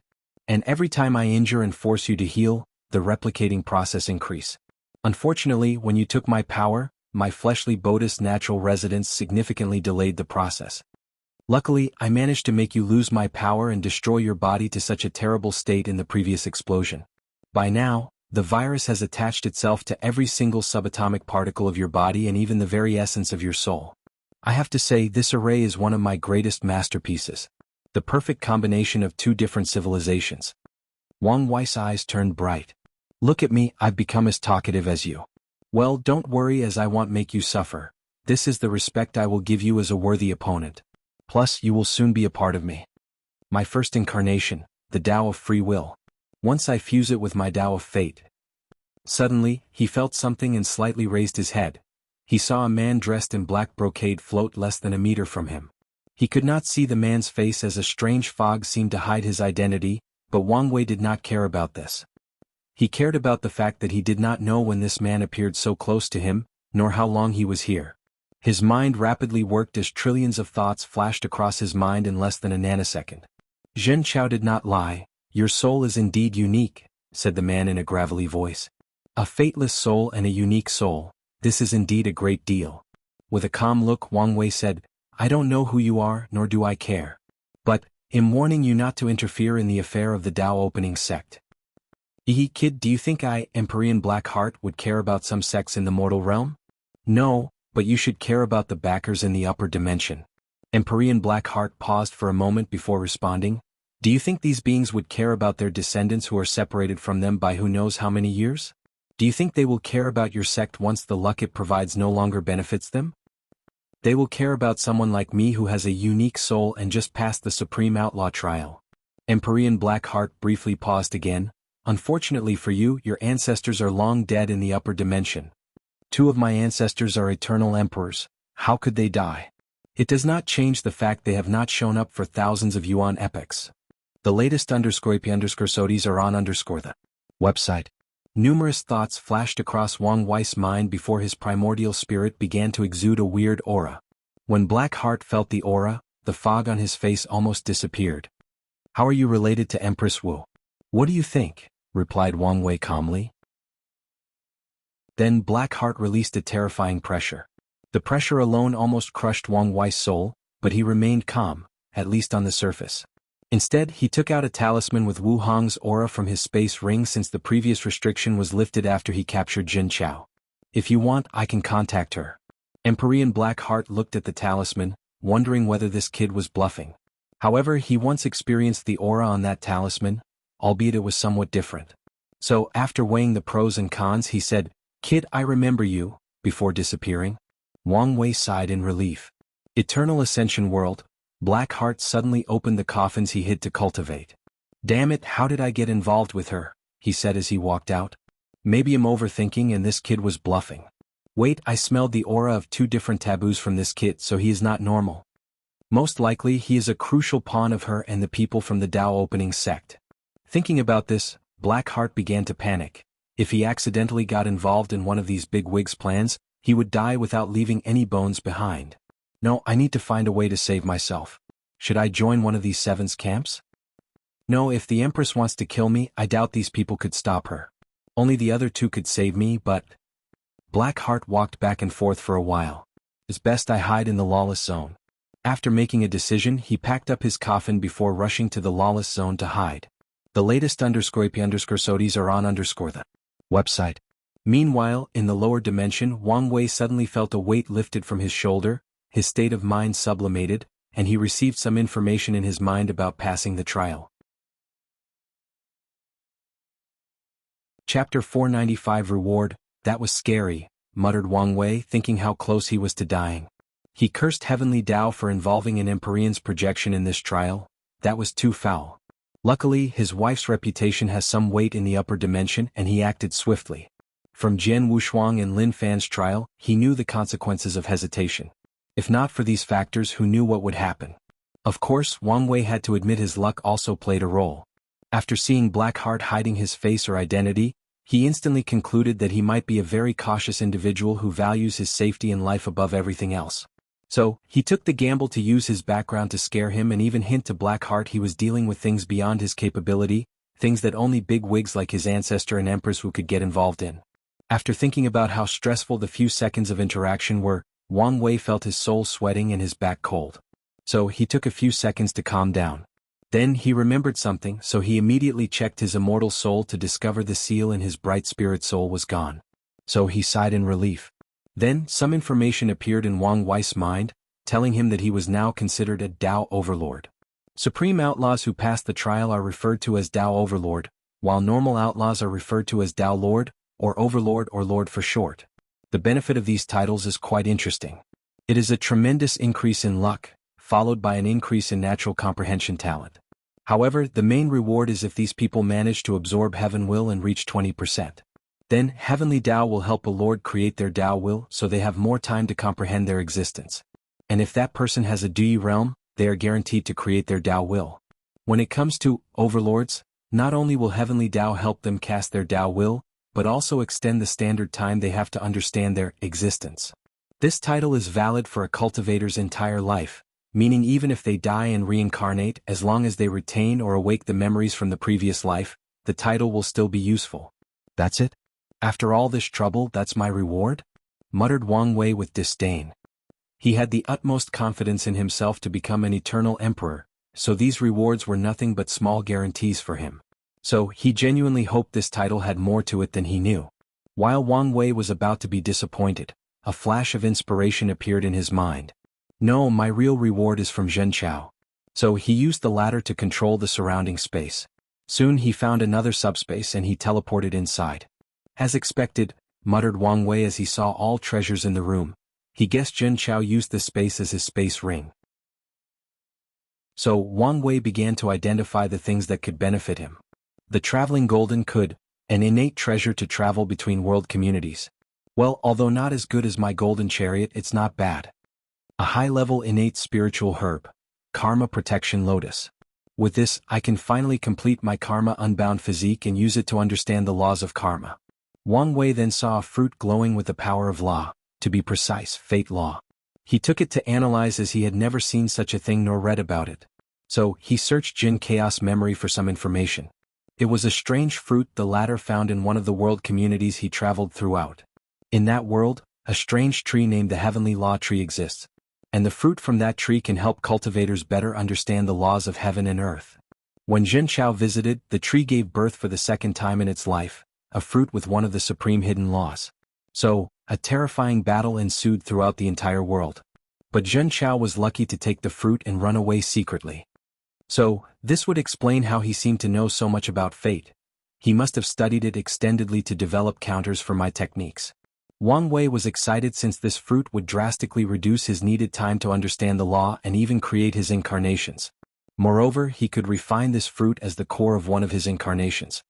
And every time I injure and force you to heal, the replicating process increase. Unfortunately, when you took my power, my fleshly bodhi's natural residence significantly delayed the process. Luckily, I managed to make you lose my power and destroy your body to such a terrible state in the previous explosion. By now, the virus has attached itself to every single subatomic particle of your body and even the very essence of your soul. I have to say, this array is one of my greatest masterpieces. The perfect combination of two different civilizations. Wang Wei's eyes turned bright. Look at me, I've become as talkative as you. Well, don't worry, as I won't make you suffer. This is the respect I will give you as a worthy opponent. Plus, you will soon be a part of me. My first incarnation, the Tao of free will. Once I fuse it with my Tao of fate. Suddenly, he felt something and slightly raised his head. He saw a man dressed in black brocade float less than a meter from him. He could not see the man's face as a strange fog seemed to hide his identity, but Wang Wei did not care about this. He cared about the fact that he did not know when this man appeared so close to him, nor how long he was here. His mind rapidly worked as trillions of thoughts flashed across his mind in less than a nanosecond. Zhen Chao did not lie. Your soul is indeed unique, said the man in a gravelly voice. A fateless soul and a unique soul, this is indeed a great deal. With a calm look, Wang Wei said, I don't know who you are, nor do I care. But, I'm warning you not to interfere in the affair of the Tao opening sect. Kid, do you think I, Empyrean Blackheart, would care about some sects in the mortal realm? No, but you should care about the backers in the upper dimension. Empyrean Blackheart paused for a moment before responding. Do you think these beings would care about their descendants who are separated from them by who knows how many years? Do you think they will care about your sect once the luck it provides no longer benefits them? They will care about someone like me who has a unique soul and just passed the Supreme Outlaw trial. Empyrean Blackheart briefly paused again. Unfortunately for you, your ancestors are long dead in the upper dimension. 2 of my ancestors are eternal emperors. How could they die? It does not change the fact they have not shown up for thousands of yuan epochs. The latest _sodies are on the website. Numerous thoughts flashed across Wang Wei's mind before his primordial spirit began to exude a weird aura. When Blackheart felt the aura, the fog on his face almost disappeared. How are you related to Empress Wu? What do you think? Replied Wang Wei calmly. Then Blackheart released a terrifying pressure. The pressure alone almost crushed Wang Wei's soul, but he remained calm, at least on the surface. Instead, he took out a talisman with Wu Hong's aura from his space ring since the previous restriction was lifted after he captured Zhen Chao. If you want, I can contact her. Empyrean Blackheart looked at the talisman, wondering whether this kid was bluffing. However, he once experienced the aura on that talisman, albeit it was somewhat different. So, after weighing the pros and cons, he said, Kid, I remember you, before disappearing. Wang Wei sighed in relief. Eternal Ascension World. Blackheart suddenly opened the coffins he hid to cultivate. Damn it, how did I get involved with her? He said as he walked out. Maybe I'm overthinking and this kid was bluffing. Wait, I smelled the aura of 2 different taboos from this kid, so he is not normal. Most likely he is a crucial pawn of her and the people from the Tao opening sect. Thinking about this, Blackheart began to panic. If he accidentally got involved in one of these bigwigs' plans, he would die without leaving any bones behind. No, I need to find a way to save myself. Should I join one of these 7's camps? No, if the Empress wants to kill me, I doubt these people could stop her. Only the other 2 could save me, but... Blackheart walked back and forth for a while. It's best I hide in the lawless zone. After making a decision, he packed up his coffin before rushing to the lawless zone to hide. The latest _sodies are on the website. Meanwhile, in the lower dimension, Wang Wei suddenly felt a weight lifted from his shoulder, his state of mind sublimated, and he received some information in his mind about passing the trial. Chapter 495 Reward. That was scary, muttered Wang Wei, thinking how close he was to dying. He cursed Heavenly Tao for involving an Empyrean's projection in this trial. That was too foul. Luckily, his wife's reputation has some weight in the upper dimension and he acted swiftly. From Jian Wushuang and Lin Fan's trial, he knew the consequences of hesitation. If not for these factors, who knew what would happen? Of course, Wang Wei had to admit his luck also played a role. After seeing Blackheart hiding his face or identity, he instantly concluded that he might be a very cautious individual who values his safety and life above everything else. So, he took the gamble to use his background to scare him and even hint to Blackheart he was dealing with things beyond his capability, things that only big wigs like his ancestor and Empress Wu could get involved in. After thinking about how stressful the few seconds of interaction were, Wang Wei felt his soul sweating and his back cold. So he took a few seconds to calm down. Then he remembered something, so he immediately checked his immortal soul to discover the seal in his bright spirit soul was gone. So he sighed in relief. Then some information appeared in Wang Wei's mind, telling him that he was now considered a Dao overlord. Supreme outlaws who pass the trial are referred to as Dao overlord, while normal outlaws are referred to as Dao lord, or overlord or lord for short. The benefit of these titles is quite interesting. It is a tremendous increase in luck, followed by an increase in natural comprehension talent. However, the main reward is if these people manage to absorb heaven will and reach 20%. Then, heavenly Dao will help a lord create their Dao will so they have more time to comprehend their existence. And if that person has a Dui realm, they are guaranteed to create their Dao will. When it comes to overlords, not only will heavenly Dao help them cast their Dao will, but also extend the standard time they have to understand their existence. This title is valid for a cultivator's entire life, meaning even if they die and reincarnate, as long as they retain or awake the memories from the previous life, the title will still be useful. That's it? After all this trouble, that's my reward? Muttered Wang Wei with disdain. He had the utmost confidence in himself to become an eternal emperor, so these rewards were nothing but small guarantees for him. So he genuinely hoped this title had more to it than he knew. While Wang Wei was about to be disappointed, a flash of inspiration appeared in his mind. No, my real reward is from Zhen Chao. So he used the latter to control the surrounding space. Soon he found another subspace and he teleported inside. As expected, muttered Wang Wei as he saw all treasures in the room. He guessed Zhen Chao used this space as his space ring. So Wang Wei began to identify the things that could benefit him. The traveling golden could, an innate treasure to travel between world communities. Well, although not as good as my golden chariot, it's not bad. A high-level innate spiritual herb, Karma Protection Lotus. With this, I can finally complete my karma unbound physique and use it to understand the laws of karma. Wang Wei then saw a fruit glowing with the power of law, to be precise, fate law. He took it to analyze as he had never seen such a thing nor read about it. So, he searched Jin Chaos memory for some information. It was a strange fruit, the latter found in one of the world communities he traveled throughout. In that world, a strange tree named the Heavenly Law Tree exists. And the fruit from that tree can help cultivators better understand the laws of heaven and earth. When Zhen Chao visited, the tree gave birth for the second time in its life, a fruit with one of the supreme hidden laws. So, a terrifying battle ensued throughout the entire world. But Zhen Chao was lucky to take the fruit and run away secretly. So, this would explain how he seemed to know so much about fate. He must have studied it extendedly to develop counters for my techniques. Wang Wei was excited since this fruit would drastically reduce his needed time to understand the law and even create his incarnations. Moreover, he could refine this fruit as the core of one of his incarnations.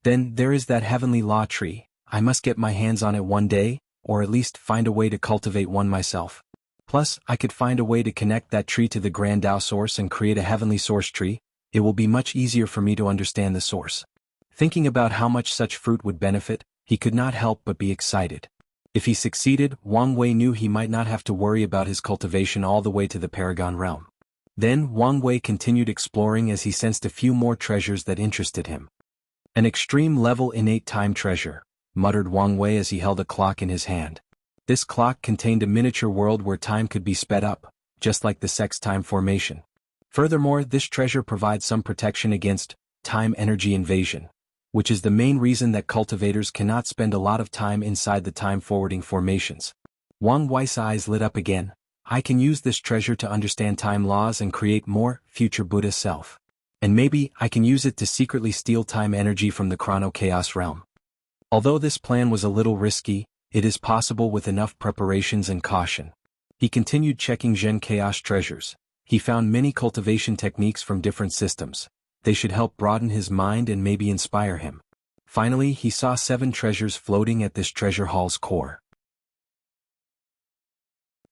Then there is that heavenly law tree. I must get my hands on it one day, or at least find a way to cultivate one myself. Plus, I could find a way to connect that tree to the Grand Tao source and create a heavenly source tree. It will be much easier for me to understand the source. Thinking about how much such fruit would benefit, he could not help but be excited. If he succeeded, Wang Wei knew he might not have to worry about his cultivation all the way to the Paragon realm. Then Wang Wei continued exploring as he sensed a few more treasures that interested him. An extreme level innate time treasure, muttered Wang Wei as he held a clock in his hand. This clock contained a miniature world where time could be sped up, just like the sex time formation. Furthermore, this treasure provides some protection against time energy invasion, which is the main reason that cultivators cannot spend a lot of time inside the time-forwarding formations. Wang Wei's eyes lit up again. I can use this treasure to understand time laws and create more future Buddha self. And maybe I can use it to secretly steal time energy from the chrono-chaos realm. Although this plan was a little risky, it is possible with enough preparations and caution. He continued checking Zhen Chaos treasures. He found many cultivation techniques from different systems. They should help broaden his mind and maybe inspire him. Finally, he saw 7 treasures floating at this treasure hall's core.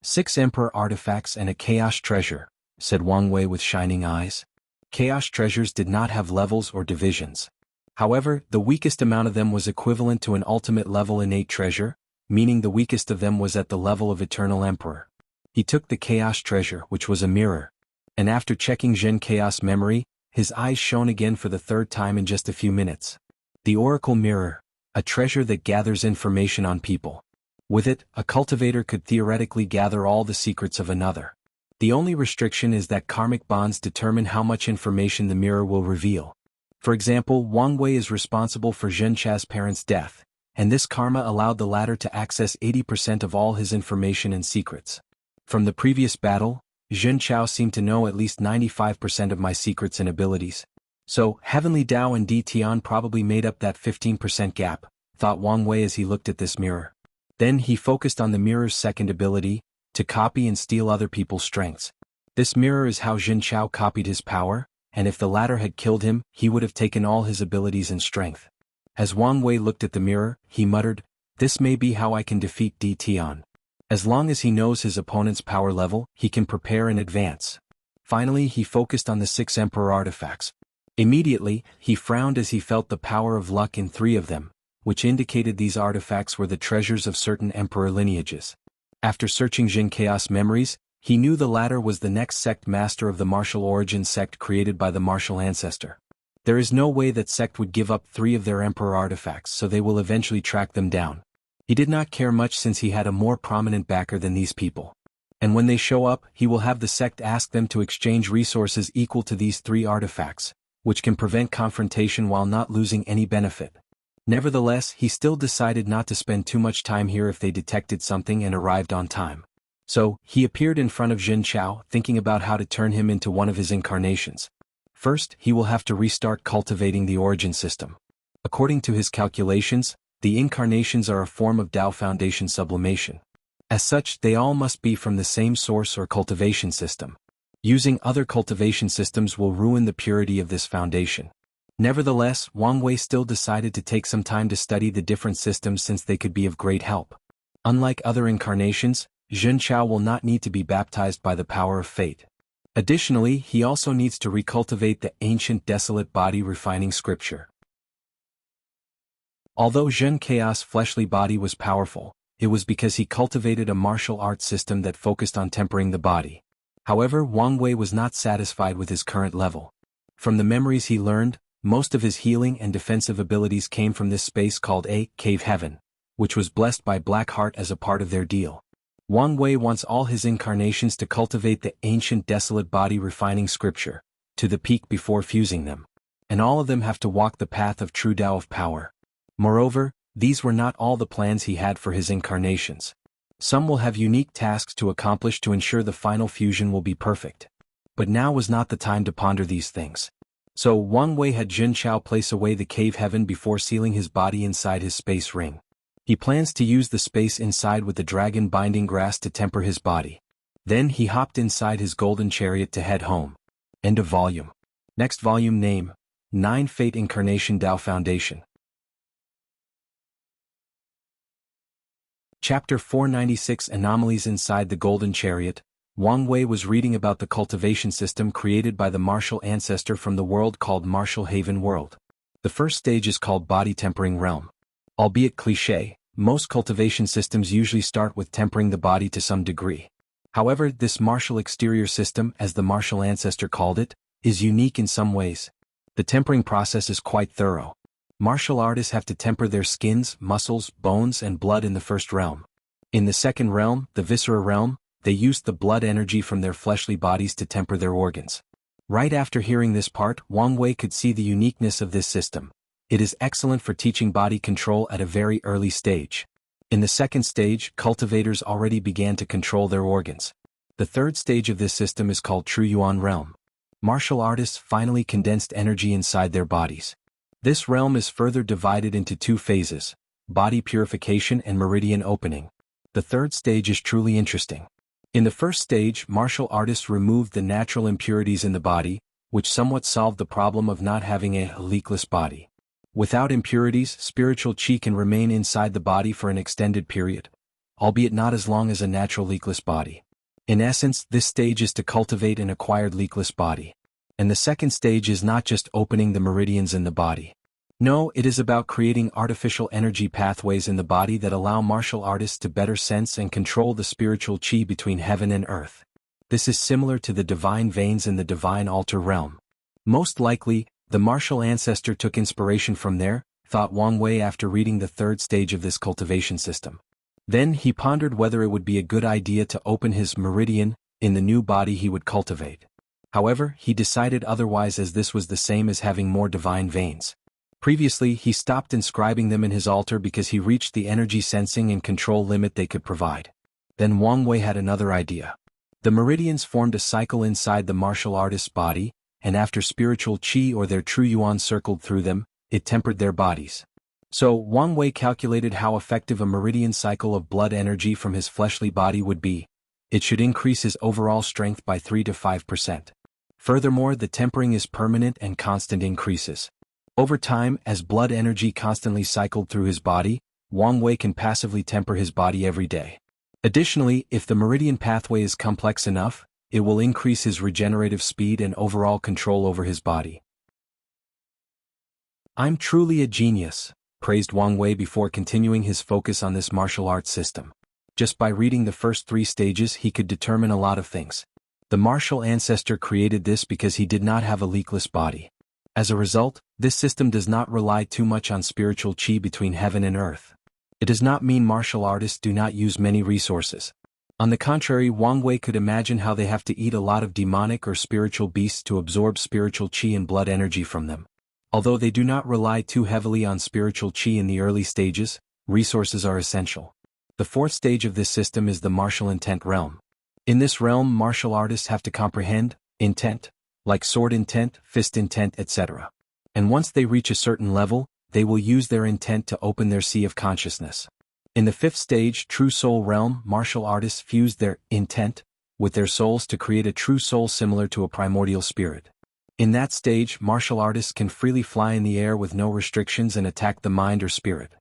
6 Emperor artifacts and a Chaos treasure, said Wang Wei with shining eyes. Chaos treasures did not have levels or divisions. However, the weakest amount of them was equivalent to an ultimate level innate treasure, meaning the weakest of them was at the level of Eternal Emperor. He took the Chaos treasure, which was a mirror. And after checking Zhen Chaos memory, his eyes shone again for the 3rd time in just a few minutes. The Oracle Mirror, a treasure that gathers information on people. With it, a cultivator could theoretically gather all the secrets of another. The only restriction is that karmic bonds determine how much information the mirror will reveal. For example, Wang Wei is responsible for Zhen Chao's parents' death, and this karma allowed the latter to access 80% of all his information and secrets. From the previous battle, Zhen Chao seemed to know at least 95% of my secrets and abilities. So, Heavenly Dao and Di Tian probably made up that 15% gap, thought Wang Wei as he looked at this mirror. Then he focused on the mirror's second ability, to copy and steal other people's strengths. This mirror is how Zhen Chao copied his power, and if the latter had killed him, he would have taken all his abilities and strength. As Wang Wei looked at the mirror, he muttered, "This may be how I can defeat Di Tian." As long as he knows his opponent's power level, he can prepare in advance. Finally, he focused on the 6 Emperor artifacts. Immediately, he frowned as he felt the power of luck in 3 of them, which indicated these artifacts were the treasures of certain emperor lineages. After searching Jin Chaos memories, he knew the latter was the next sect master of the martial origin sect created by the martial ancestor. There is no way that sect would give up 3 of their emperor artifacts, so they will eventually track them down. He did not care much since he had a more prominent backer than these people. And when they show up, he will have the sect ask them to exchange resources equal to these 3 artifacts, which can prevent confrontation while not losing any benefit. Nevertheless, he still decided not to spend too much time here if they detected something and arrived on time. So, he appeared in front of Zhen Chao, thinking about how to turn him into one of his incarnations. First, he will have to restart cultivating the origin system. According to his calculations, the incarnations are a form of Tao Foundation sublimation. As such, they all must be from the same source or cultivation system. Using other cultivation systems will ruin the purity of this foundation. Nevertheless, Wang Wei still decided to take some time to study the different systems since they could be of great help. Unlike other incarnations, Zhen Chao will not need to be baptized by the power of fate. Additionally, he also needs to recultivate the ancient desolate body refining scripture. Although Zhen Chaos' fleshly body was powerful, it was because he cultivated a martial arts system that focused on tempering the body. However, Wang Wei was not satisfied with his current level. From the memories he learned, most of his healing and defensive abilities came from this space called a cave heaven, which was blessed by Blackheart as a part of their deal. Wang Wei wants all his incarnations to cultivate the ancient desolate body refining scripture, to the peak before fusing them. And all of them have to walk the path of true Tao of power. Moreover, these were not all the plans he had for his incarnations. Some will have unique tasks to accomplish to ensure the final fusion will be perfect. But now was not the time to ponder these things. So Wang Wei had Zhen Chao place away the cave heaven before sealing his body inside his space ring. He plans to use the space inside with the dragon binding grass to temper his body. Then he hopped inside his golden chariot to head home. End of volume. Next volume name, 9 Fate Incarnation Tao Foundation. Chapter 496 Anomalies Inside the Golden Chariot. Wang Wei was reading about the cultivation system created by the martial ancestor from the world called Martial Haven World. The first stage is called Body Tempering Realm. Albeit cliché, most cultivation systems usually start with tempering the body to some degree. However, this martial exterior system, as the martial ancestor called it, is unique in some ways. The tempering process is quite thorough. Martial artists have to temper their skins, muscles, bones, and blood in the first realm. In the second realm, the viscera realm, they use the blood energy from their fleshly bodies to temper their organs. Right after hearing this part, Wang Wei could see the uniqueness of this system. It is excellent for teaching body control at a very early stage. In the second stage, cultivators already began to control their organs. The third stage of this system is called True Yuan Realm. Martial artists finally condensed energy inside their bodies. This realm is further divided into 2 phases, body purification and meridian opening. The third stage is truly interesting. In the first stage, martial artists removed the natural impurities in the body, which somewhat solved the problem of not having a leakless body. Without impurities, spiritual chi can remain inside the body for an extended period, albeit not as long as a natural leakless body. In essence, this stage is to cultivate an acquired leakless body. And the second stage is not just opening the meridians in the body. No, it is about creating artificial energy pathways in the body that allow martial artists to better sense and control the spiritual chi between heaven and earth. This is similar to the divine veins in the divine altar realm. Most likely, the martial ancestor took inspiration from there, thought Wang Wei after reading the third stage of this cultivation system. Then he pondered whether it would be a good idea to open his meridian, in the new body he would cultivate. However, he decided otherwise as this was the same as having more divine veins. Previously, he stopped inscribing them in his altar because he reached the energy sensing and control limit they could provide. Then Wang Wei had another idea. The meridians formed a cycle inside the martial artist's body, and after spiritual qi or their true yuan circled through them, it tempered their bodies. So, Wang Wei calculated how effective a meridian cycle of blood energy from his fleshly body would be. It should increase his overall strength by 3 to 5%. Furthermore, the tempering is permanent and constant increases. Over time, as blood energy constantly cycled through his body, Wang Wei can passively temper his body every day. Additionally, if the meridian pathway is complex enough, it will increase his regenerative speed and overall control over his body. "I'm truly a genius," praised Wang Wei before continuing his focus on this martial arts system. Just by reading the first 3 stages he could determine a lot of things. The martial ancestor created this because he did not have a leakless body. As a result, this system does not rely too much on spiritual qi between heaven and earth. It does not mean martial artists do not use many resources. On the contrary, Wang Wei could imagine how they have to eat a lot of demonic or spiritual beasts to absorb spiritual qi and blood energy from them. Although they do not rely too heavily on spiritual qi in the early stages, resources are essential. The 4th stage of this system is the martial intent realm. In this realm, martial artists have to comprehend intent, like sword intent, fist intent, etc. And once they reach a certain level, they will use their intent to open their sea of consciousness. In the 5th stage, true soul realm, martial artists fuse their intent with their souls to create a true soul similar to a primordial spirit. In that stage, martial artists can freely fly in the air with no restrictions and attack the mind or spirit.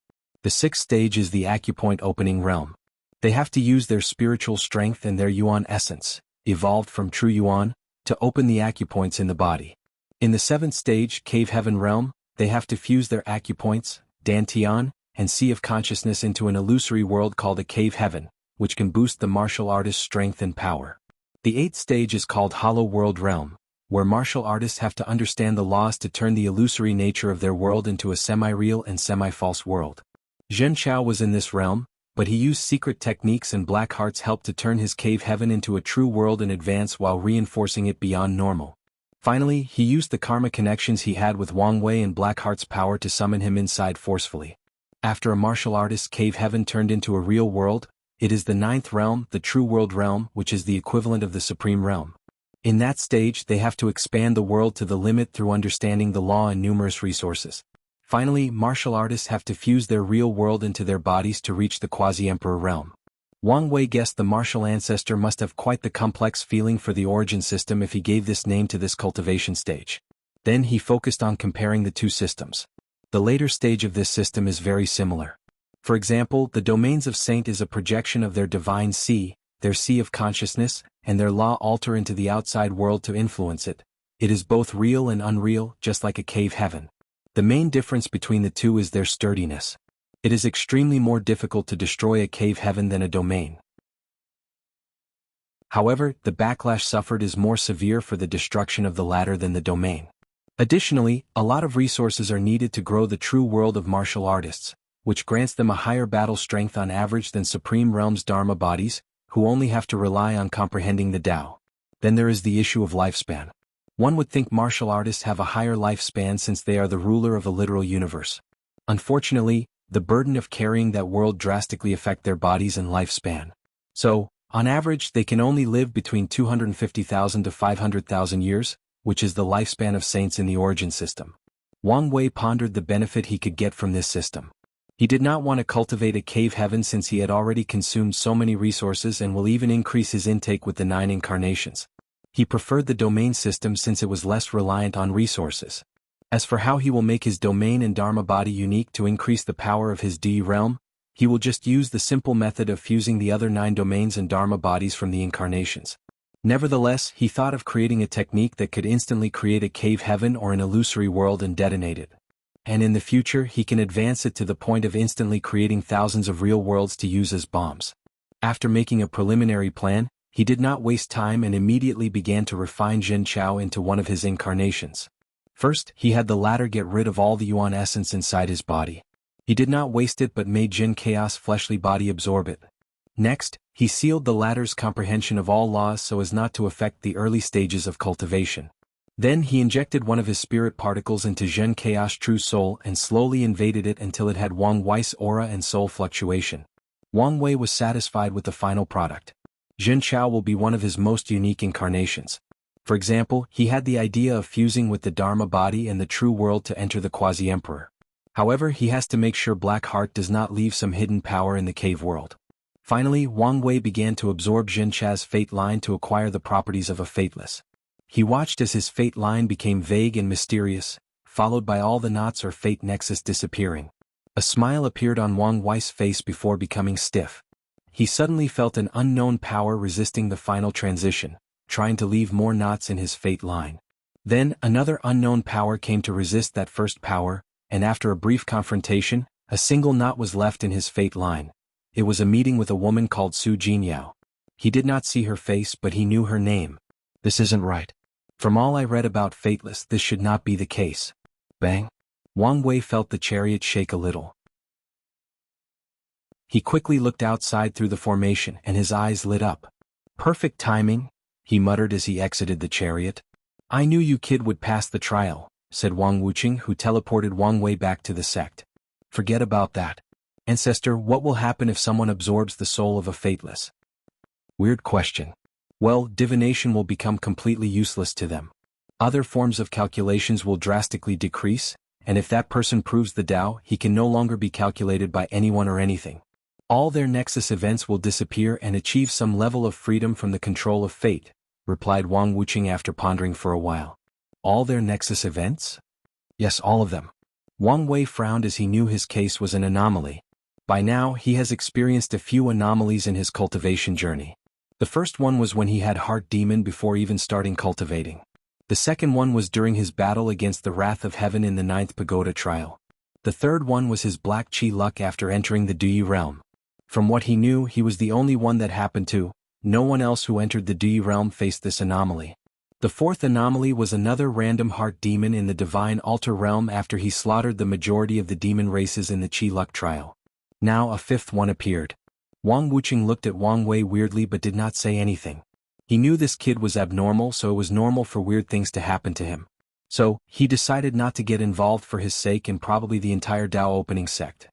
The 6th stage is the acupoint opening realm. They have to use their spiritual strength and their yuan essence, evolved from true yuan, to open the acupoints in the body. In the 7th stage, cave heaven realm, they have to fuse their acupoints, dantian, and sea of consciousness into an illusory world called a cave heaven, which can boost the martial artist's strength and power. The 8th stage is called hollow world realm, where martial artists have to understand the laws to turn the illusory nature of their world into a semi-real and semi-false world. Zhen Chao was in this realm, but he used secret techniques and Blackheart's help to turn his cave heaven into a true world in advance while reinforcing it beyond normal. Finally, he used the karma connections he had with Wang Wei and Blackheart's power to summon him inside forcefully. After a martial artist's cave heaven turned into a real world, it is the 9th realm, the true world realm, which is the equivalent of the supreme realm. In that stage, they have to expand the world to the limit through understanding the law and numerous resources. Finally, martial artists have to fuse their real world into their bodies to reach the quasi-emperor realm. Wang Wei guessed the martial ancestor must have quite the complex feeling for the origin system if he gave this name to this cultivation stage. Then he focused on comparing the 2 systems. The later stage of this system is very similar. For example, the domains of saint is a projection of their divine sea, their sea of consciousness, and their law alter into the outside world to influence it. It is both real and unreal, just like a cave heaven. The main difference between the 2 is their sturdiness. It is extremely more difficult to destroy a cave heaven than a domain. However, the backlash suffered is more severe for the destruction of the latter than the domain. Additionally, a lot of resources are needed to grow the true world of martial artists, which grants them a higher battle strength on average than Supreme Realm's Dharma bodies, who only have to rely on comprehending the Tao. Then there is the issue of lifespan. One would think martial artists have a higher lifespan since they are the ruler of a literal universe. Unfortunately, the burden of carrying that world drastically affect their bodies and lifespan. So, on average they can only live between 250,000 to 500,000 years, which is the lifespan of saints in the origin system. Wang Wei pondered the benefit he could get from this system. He did not want to cultivate a cave heaven since he had already consumed so many resources and will even increase his intake with the 9 incarnations. He preferred the domain system since it was less reliant on resources. As for how he will make his domain and Dharma body unique to increase the power of his D realm, he will just use the simple method of fusing the other 9 domains and Dharma bodies from the incarnations. Nevertheless, he thought of creating a technique that could instantly create a cave heaven or an illusory world and detonate it. And in the future he can advance it to the point of instantly creating thousands of real worlds to use as bombs. After making a preliminary plan, he did not waste time and immediately began to refine Zhen Chao into one of his incarnations. First, he had the latter get rid of all the Yuan essence inside his body. He did not waste it but made Jin Chaos fleshly body absorb it. Next, he sealed the latter's comprehension of all laws so as not to affect the early stages of cultivation. Then he injected one of his spirit particles into Zhen Chaos True Soul and slowly invaded it until it had Wang Wei's aura and soul fluctuation. Wang Wei was satisfied with the final product. Zhen Chao will be one of his most unique incarnations. For example, he had the idea of fusing with the Dharma body and the true world to enter the Quasi-Emperor. However, he has to make sure Black Heart does not leave some hidden power in the cave world. Finally, Wang Wei began to absorb Zhen Cha's fate line to acquire the properties of a fateless. He watched as his fate line became vague and mysterious, followed by all the knots or fate nexus disappearing. A smile appeared on Wang Wei's face before becoming stiff. He suddenly felt an unknown power resisting the final transition, trying to leave more knots in his fate line. Then, another unknown power came to resist that first power, and after a brief confrontation, a single knot was left in his fate line. It was a meeting with a woman called Su Jinyao. He did not see her face but he knew her name. This isn't right. From all I read about Fateless, this should not be the case. Bang! Wang Wei felt the chariot shake a little. He quickly looked outside through the formation and his eyes lit up. Perfect timing, he muttered as he exited the chariot. I knew you kid would pass the trial, said Wang Wuqing, who teleported Wang Wei back to the sect. Forget about that. Ancestor, what will happen if someone absorbs the soul of a Fateless? Weird question. Well, divination will become completely useless to them. Other forms of calculations will drastically decrease, and if that person proves the Tao, he can no longer be calculated by anyone or anything. All their nexus events will disappear and achieve some level of freedom from the control of fate, replied Wang Wuqing after pondering for a while. All their nexus events? Yes, all of them. Wang Wei frowned as he knew his case was an anomaly. By now, he has experienced a few anomalies in his cultivation journey. The first one was when he had Heart Demon before even starting cultivating. The second one was during his battle against the Wrath of Heaven in the 9th Pagoda trial. The third one was his Black Chi luck after entering the Duyi realm. From what he knew, he was the only one that happened to. No one else who entered the Duyi realm faced this anomaly. The fourth anomaly was another random Heart Demon in the Divine Altar realm after he slaughtered the majority of the demon races in the Chi luck trial. Now a fifth one appeared. Wang Wuqing looked at Wang Wei weirdly but did not say anything. He knew this kid was abnormal, so it was normal for weird things to happen to him. So, he decided not to get involved for his sake and probably the entire Tao opening sect.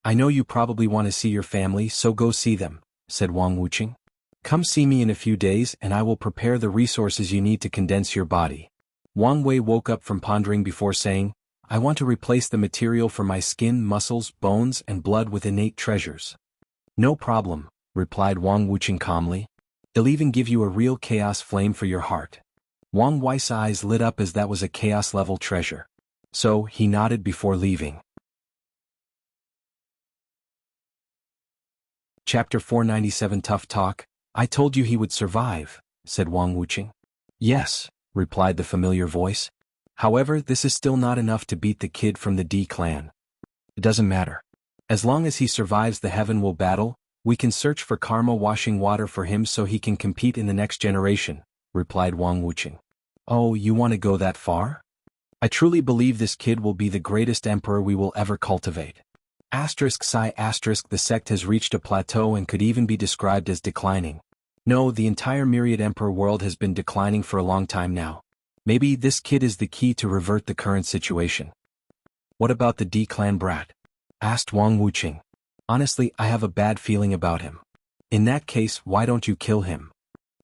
I know you probably want to see your family, so go see them, said Wang Wuqing. Come see me in a few days and I will prepare the resources you need to condense your body. Wang Wei woke up from pondering before saying, I want to replace the material for my skin, muscles, bones, and blood with innate treasures. No problem, replied Wang Wuqing calmly. They'll even give you a real chaos flame for your heart. Wang Wei's eyes lit up as that was a chaos-level treasure. So, he nodded before leaving. Chapter 497 Tough Talk. I told you he would survive, said Wang Wuqing. Yes, replied the familiar voice. However, this is still not enough to beat the kid from the D clan. It doesn't matter. As long as he survives the Heaven Will battle, we can search for karma washing water for him so he can compete in the next generation, replied Wang Wuqing. Oh, you want to go that far? I truly believe this kid will be the greatest emperor we will ever cultivate. The sect has reached a plateau and could even be described as declining. No, the entire Myriad Emperor world has been declining for a long time now. Maybe this kid is the key to revert the current situation. What about the D clan brat? Asked Wang Wuqing. Honestly, I have a bad feeling about him. In that case, why don't you kill him?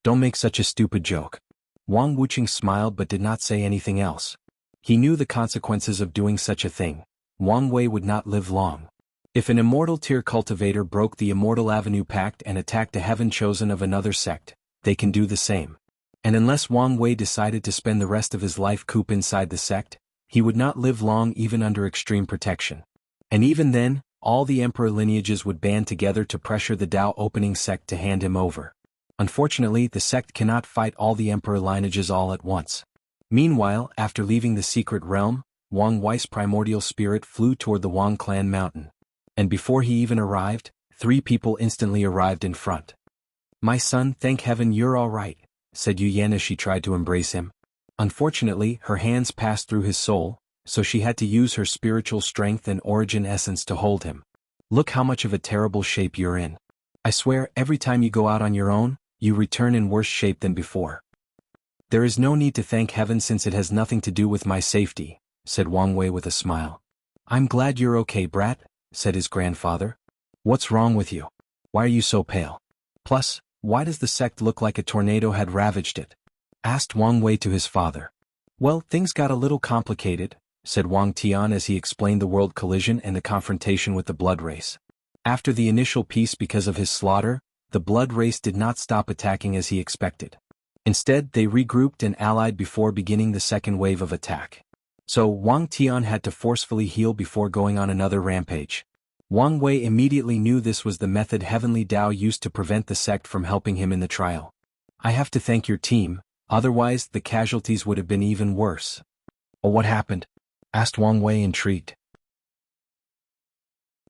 Don't make such a stupid joke. Wang Wuqing smiled but did not say anything else. He knew the consequences of doing such a thing. Wang Wei would not live long. If an immortal tier cultivator broke the Immortal Avenue Pact and attacked a heaven chosen of another sect, they can do the same. And unless Wang Wei decided to spend the rest of his life cooped inside the sect, he would not live long even under extreme protection. And even then, all the emperor lineages would band together to pressure the Tao opening sect to hand him over. Unfortunately, the sect cannot fight all the emperor lineages all at once. Meanwhile, after leaving the secret realm, Wang Wei's primordial spirit flew toward the Wang clan mountain. And before he even arrived, 3 people instantly arrived in front. My son, thank heaven you're all right, said Yu Yan as she tried to embrace him. Unfortunately, her hands passed through his soul, so she had to use her spiritual strength and origin essence to hold him. Look how much of a terrible shape you're in. I swear every time you go out on your own, you return in worse shape than before. There is no need to thank heaven since it has nothing to do with my safety, said Wang Wei with a smile. I'm glad you're okay, brat, said his grandfather. What's wrong with you? Why are you so pale? Plus, why does the sect look like a tornado had ravaged it? Asked Wang Wei to his father. Well, things got a little complicated, said Wang Tian as he explained the world collision and the confrontation with the blood race. After the initial peace because of his slaughter, the blood race did not stop attacking as he expected. Instead, they regrouped and allied before beginning the second wave of attack. So Wang Tian had to forcefully heal before going on another rampage. Wang Wei immediately knew this was the method Heavenly Dao used to prevent the sect from helping him in the trial. I have to thank your team, otherwise the casualties would have been even worse. Oh, what happened? Asked Wang Wei intrigued.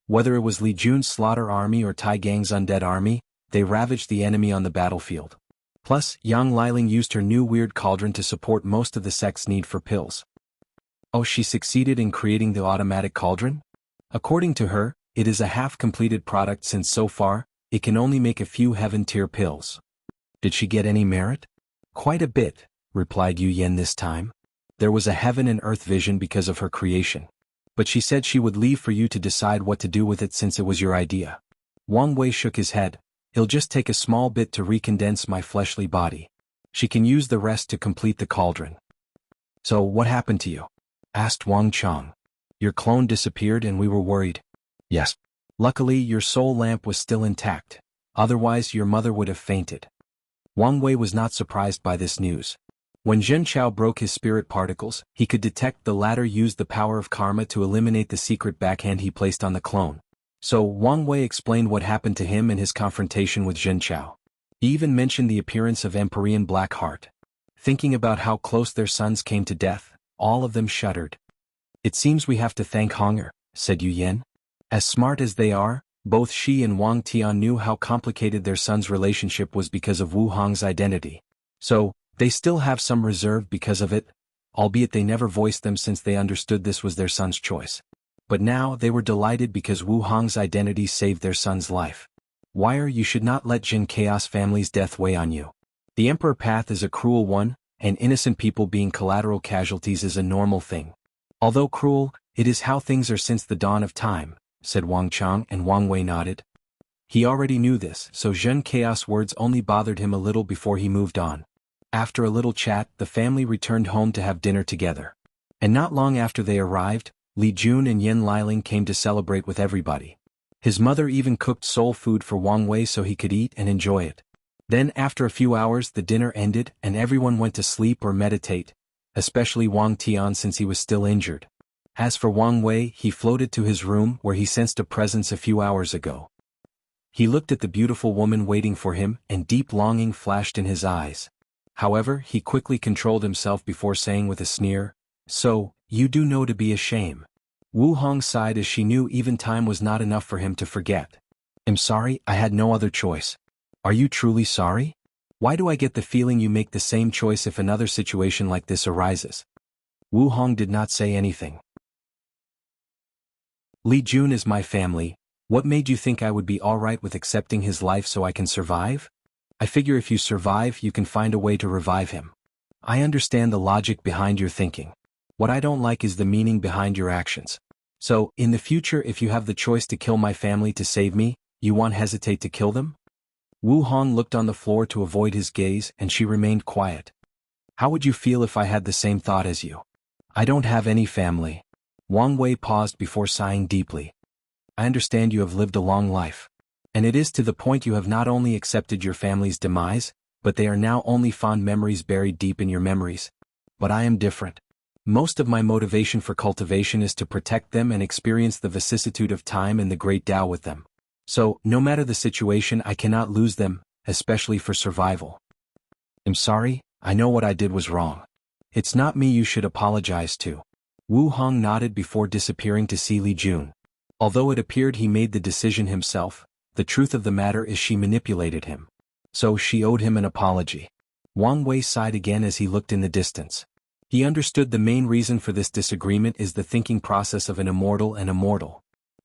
Whether it was Li Jun's slaughter army or Tai Gang's undead army, they ravaged the enemy on the battlefield. Plus, Yang Liling used her new weird cauldron to support most of the sect's need for pills. Oh, she succeeded in creating the automatic cauldron? According to her, it is a half-completed product since so far, it can only make a few heaven-tier pills. Did she get any merit? Quite a bit, replied Yu Yen this time. There was a heaven and earth vision because of her creation. But she said she would leave for you to decide what to do with it since it was your idea. Wang Wei shook his head. It'll just take a small bit to recondense my fleshly body. She can use the rest to complete the cauldron. So what happened to you? Asked Wang Chang. Your clone disappeared and we were worried. Yes. Luckily your soul lamp was still intact. Otherwise your mother would have fainted. Wang Wei was not surprised by this news. When Zhen Chao broke his spirit particles, he could detect the latter used the power of karma to eliminate the secret backhand he placed on the clone. So Wang Wei explained what happened to him in his confrontation with Zhen Chao. He even mentioned the appearance of Empyrean Blackheart. Thinking about how close their sons came to death, all of them shuddered. It seems we have to thank Honger, said Yu Yen. As smart as they are, both she and Wang Tian knew how complicated their son's relationship was because of Wu Hong's identity. So, they still have some reserve because of it, albeit they never voiced them since they understood this was their son's choice. But now they were delighted because Wu Hong's identity saved their son's life. Wire, you should not let Jin Chaos family's death weigh on you. The Emperor path is a cruel one, and innocent people being collateral casualties is a normal thing. Although cruel, it is how things are since the dawn of time, said Wang Chang, and Wang Wei nodded. He already knew this, so Jin Chaos words only bothered him a little before he moved on. After a little chat, the family returned home to have dinner together. And not long after they arrived, Li Jun and Yen Liling came to celebrate with everybody. His mother even cooked soul food for Wang Wei so he could eat and enjoy it. Then after a few hours the dinner ended and everyone went to sleep or meditate, especially Wang Tian since he was still injured. As for Wang Wei, he floated to his room where he sensed a presence a few hours ago. He looked at the beautiful woman waiting for him and deep longing flashed in his eyes. However, he quickly controlled himself before saying with a sneer, "So, you do know to be a shame." Wu Hong sighed as she knew even time was not enough for him to forget. "I'm sorry, I had no other choice." "Are you truly sorry? Why do I get the feeling you make the same choice if another situation like this arises?" Wu Hong did not say anything. "Li Jun is my family. What made you think I would be alright with accepting his life so I can survive? I figure if you survive you can find a way to revive him. I understand the logic behind your thinking. What I don't like is the meaning behind your actions. So, in the future if you have the choice to kill my family to save me, you won't hesitate to kill them?" Wu Hong looked on the floor to avoid his gaze and she remained quiet. "How would you feel if I had the same thought as you?" "I don't have any family." Wang Wei paused before sighing deeply. "I understand you have lived a long life. And it is to the point you have not only accepted your family's demise, but they are now only fond memories buried deep in your memories. But I am different. Most of my motivation for cultivation is to protect them and experience the vicissitude of time and the great Tao with them. So, no matter the situation I cannot lose them, especially for survival. I'm sorry, I know what I did was wrong. It's not me you should apologize to." Wu Hong nodded before disappearing to see Li Jun. Although it appeared he made the decision himself, the truth of the matter is she manipulated him. So she owed him an apology. Wang Wei sighed again as he looked in the distance. He understood the main reason for this disagreement is the thinking process of an immortal and immortal.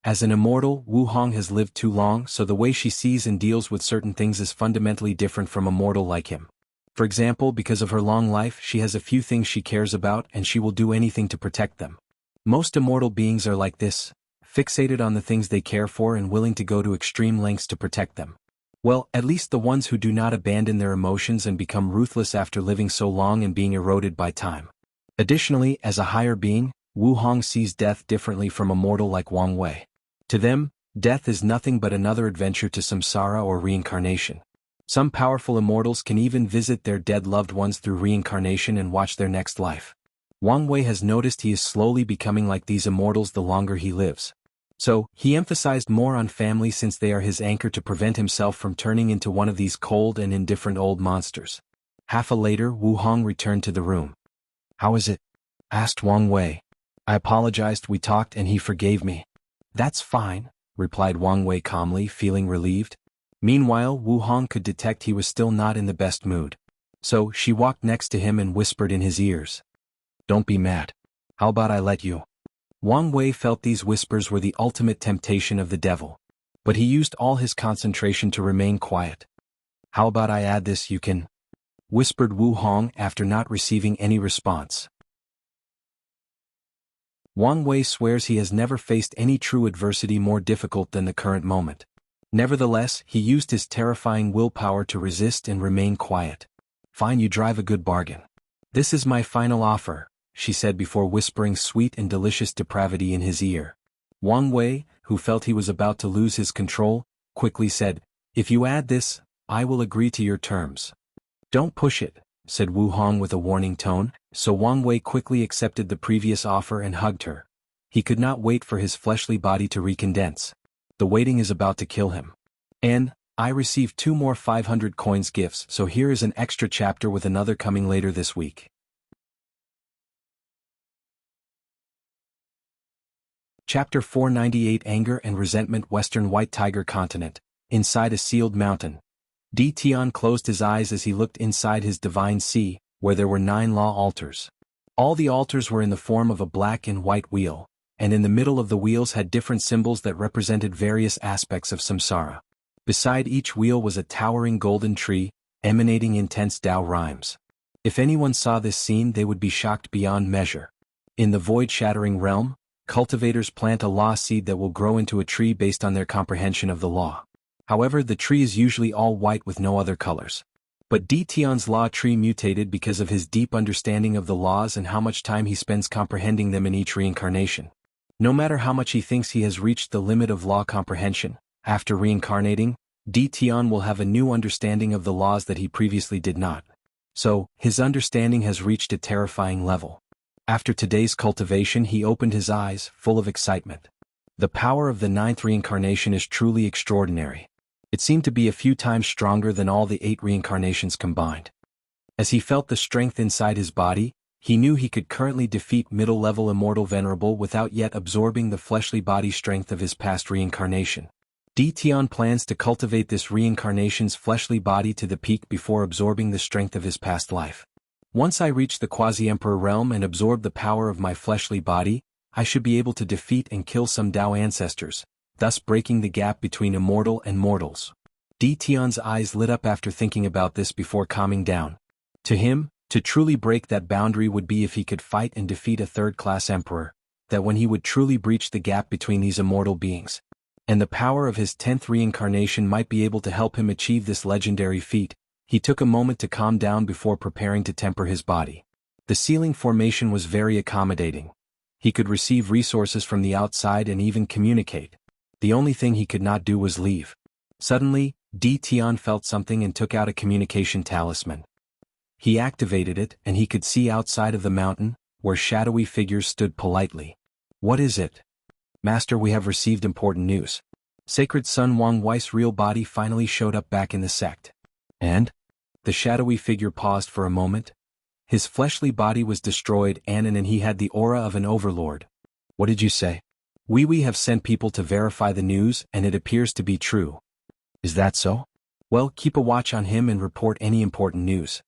As an immortal, Wu Hong has lived too long, so the way she sees and deals with certain things is fundamentally different from a mortal like him. For example, because of her long life, she has a few things she cares about and she will do anything to protect them. Most immortal beings are like this, fixated on the things they care for and willing to go to extreme lengths to protect them. Well, at least the ones who do not abandon their emotions and become ruthless after living so long and being eroded by time. Additionally, as a higher being, Wu Hong sees death differently from a mortal like Wang Wei. To them, death is nothing but another adventure to samsara or reincarnation. Some powerful immortals can even visit their dead loved ones through reincarnation and watch their next life. Wang Wei has noticed he is slowly becoming like these immortals the longer he lives. So, he emphasized more on family since they are his anchor to prevent himself from turning into one of these cold and indifferent old monsters. Half a later, Wu Hong returned to the room. "How is it?" asked Wang Wei. "I apologized, we talked and he forgave me." "That's fine," replied Wang Wei calmly, feeling relieved. Meanwhile, Wu Hong could detect he was still not in the best mood. So, she walked next to him and whispered in his ears. "Don't be mad. How about I let you?" Wang Wei felt these whispers were the ultimate temptation of the devil. But he used all his concentration to remain quiet. "How about I add this, you can?" whispered Wu Hong after not receiving any response. Wang Wei swears he has never faced any true adversity more difficult than the current moment. Nevertheless, he used his terrifying willpower to resist and remain quiet. "Fine, you drive a good bargain. This is my final offer," she said before whispering sweet and delicious depravity in his ear. Wang Wei, who felt he was about to lose his control, quickly said, "If you add this, I will agree to your terms." "Don't push it," said Wu Hong with a warning tone, so Wang Wei quickly accepted the previous offer and hugged her. He could not wait for his fleshly body to recondense. The waiting is about to kill him. And, I received 2 more 500 coins gifts, so here is an extra chapter with another coming later this week. Chapter 498 Anger and Resentment Western White Tiger Continent. Inside a sealed mountain. Di Tian closed his eyes as he looked inside his divine sea, where there were 9 law altars. All the altars were in the form of a black and white wheel, and in the middle of the wheels had different symbols that represented various aspects of samsara. Beside each wheel was a towering golden tree, emanating intense Tao rhymes. If anyone saw this scene, they would be shocked beyond measure. In the void-shattering realm, cultivators plant a law seed that will grow into a tree based on their comprehension of the law. However, the tree is usually all white with no other colors. But Di Tian's law tree mutated because of his deep understanding of the laws and how much time he spends comprehending them in each reincarnation. No matter how much he thinks he has reached the limit of law comprehension, after reincarnating, Di Tian will have a new understanding of the laws that he previously did not. So, his understanding has reached a terrifying level. After today's cultivation, he opened his eyes, full of excitement. The power of the 9th reincarnation is truly extraordinary. It seemed to be a few times stronger than all the 8 reincarnations combined. As he felt the strength inside his body, he knew he could currently defeat middle-level immortal venerable without yet absorbing the fleshly body strength of his past reincarnation. Di Tian plans to cultivate this reincarnation's fleshly body to the peak before absorbing the strength of his past life. Once I reach the quasi-emperor realm and absorb the power of my fleshly body, I should be able to defeat and kill some Tao ancestors, thus breaking the gap between immortal and mortals. Di Tian's eyes lit up after thinking about this before calming down. To him, to truly break that boundary would be if he could fight and defeat a third-class emperor, that when he would truly breach the gap between these immortal beings. And the power of his 10th reincarnation might be able to help him achieve this legendary feat. He took a moment to calm down before preparing to temper his body. The ceiling formation was very accommodating. He could receive resources from the outside and even communicate. The only thing he could not do was leave. Suddenly, Di Tian felt something and took out a communication talisman. He activated it and he could see outside of the mountain, where shadowy figures stood politely. "What is it?" "Master, we have received important news. Sacred Son Wang Wei's real body finally showed up back in the sect." "And?" The shadowy figure paused for a moment. His fleshly body was destroyed and he had the aura of an overlord. "What did you say?" We have sent people to verify the news and it appears to be true." "Is that so?" "Well, keep a watch on him and report any important news."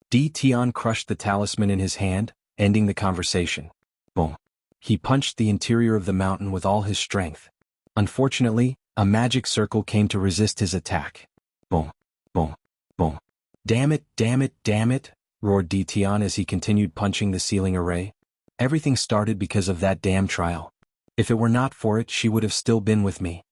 Di Tian crushed the talisman in his hand, ending the conversation. Boom. He punched the interior of the mountain with all his strength. Unfortunately, a magic circle came to resist his attack. Boom, boom, boom. Damn it, damn it, damn it, roared Tian as he continued punching the ceiling array. Everything started because of that damn trial. If it were not for it, she would have still been with me.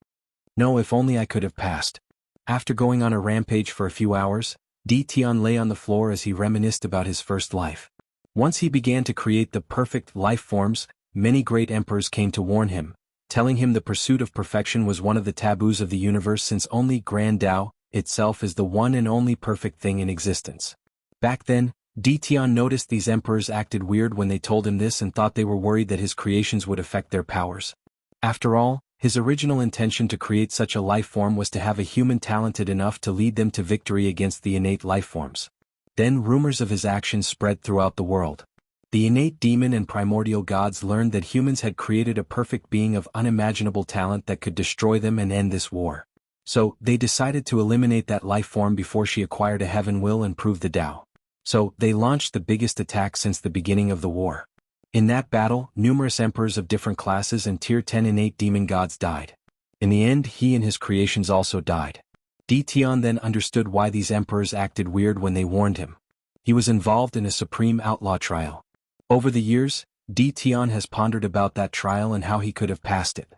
No, if only I could have passed. After going on a rampage for a few hours, Tian lay on the floor as he reminisced about his first life. Once he began to create the perfect life forms, many great emperors came to warn him, telling him the pursuit of perfection was one of the taboos of the universe since only Grand Tao itself is the one and only perfect thing in existence. Back then, Tian noticed these emperors acted weird when they told him this and thought they were worried that his creations would affect their powers. After all, his original intention to create such a life form was to have a human talented enough to lead them to victory against the innate life forms. Then rumors of his actions spread throughout the world. The innate demon and primordial gods learned that humans had created a perfect being of unimaginable talent that could destroy them and end this war. So, they decided to eliminate that life form before she acquired a heaven will and prove the Tao. So, they launched the biggest attack since the beginning of the war. In that battle, numerous emperors of different classes and tier 10 innate demon gods died. In the end, he and his creations also died. Tian then understood why these emperors acted weird when they warned him. He was involved in a supreme outlaw trial. Over the years, Tian has pondered about that trial and how he could have passed it.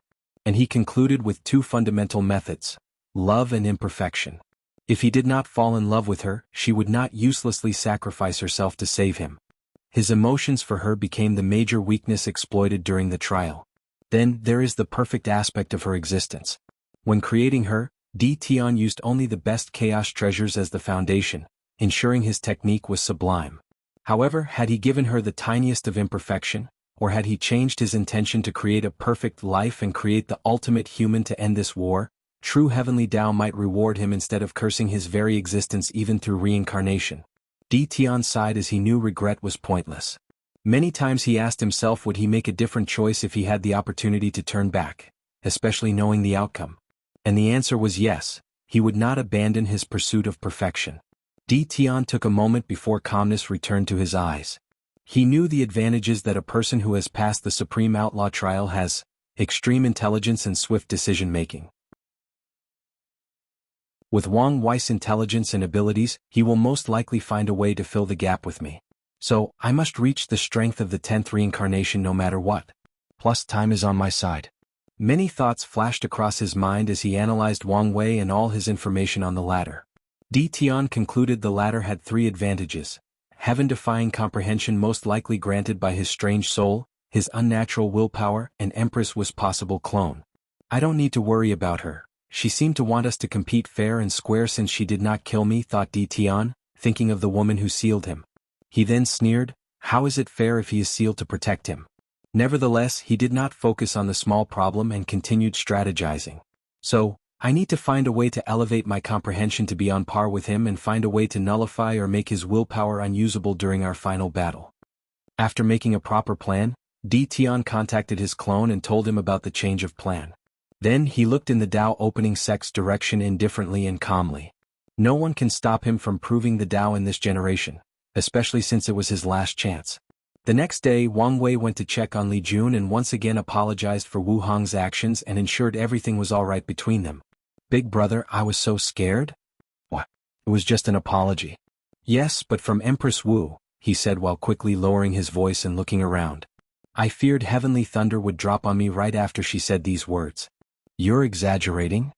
And he concluded with two fundamental methods: love and imperfection. If he did not fall in love with her, she would not uselessly sacrifice herself to save him. His emotions for her became the major weakness exploited during the trial. Then there is the perfect aspect of her existence. When creating her, Tian used only the best chaos treasures as the foundation, ensuring his technique was sublime. However, had he given her the tiniest of imperfection, or had he changed his intention to create a perfect life and create the ultimate human to end this war, true heavenly Tao might reward him instead of cursing his very existence even through reincarnation. Tian sighed as he knew regret was pointless. Many times he asked himself would he make a different choice if he had the opportunity to turn back, especially knowing the outcome. And the answer was yes, he would not abandon his pursuit of perfection. Tian took a moment before calmness returned to his eyes. He knew the advantages that a person who has passed the Supreme Outlaw trial has: extreme intelligence and swift decision-making. With Wang Wei's intelligence and abilities, he will most likely find a way to fill the gap with me. So, I must reach the strength of the 10th reincarnation no matter what. Plus, time is on my side. Many thoughts flashed across his mind as he analyzed Wang Wei and all his information on the latter. Tian concluded the latter had three advantages: heaven-defying comprehension most likely granted by his strange soul, his unnatural willpower, and Empress was possible clone. I don't need to worry about her. She seemed to want us to compete fair and square since she did not kill me, thought Tian, thinking of the woman who sealed him. He then sneered, how is it fair if he is sealed to protect him? Nevertheless, he did not focus on the small problem and continued strategizing. So, I need to find a way to elevate my comprehension to be on par with him and find a way to nullify or make his willpower unusable during our final battle. After making a proper plan, Tian contacted his clone and told him about the change of plan. Then he looked in the Tao opening sect's direction indifferently and calmly. No one can stop him from proving the Tao in this generation, especially since it was his last chance. The next day, Wang Wei went to check on Li Jun and once again apologized for Wu Hong's actions and ensured everything was all right between them. Big brother, I was so scared? What? It was just an apology. Yes, but from Empress Wu, he said while quickly lowering his voice and looking around. I feared heavenly thunder would drop on me right after she said these words. You're exaggerating?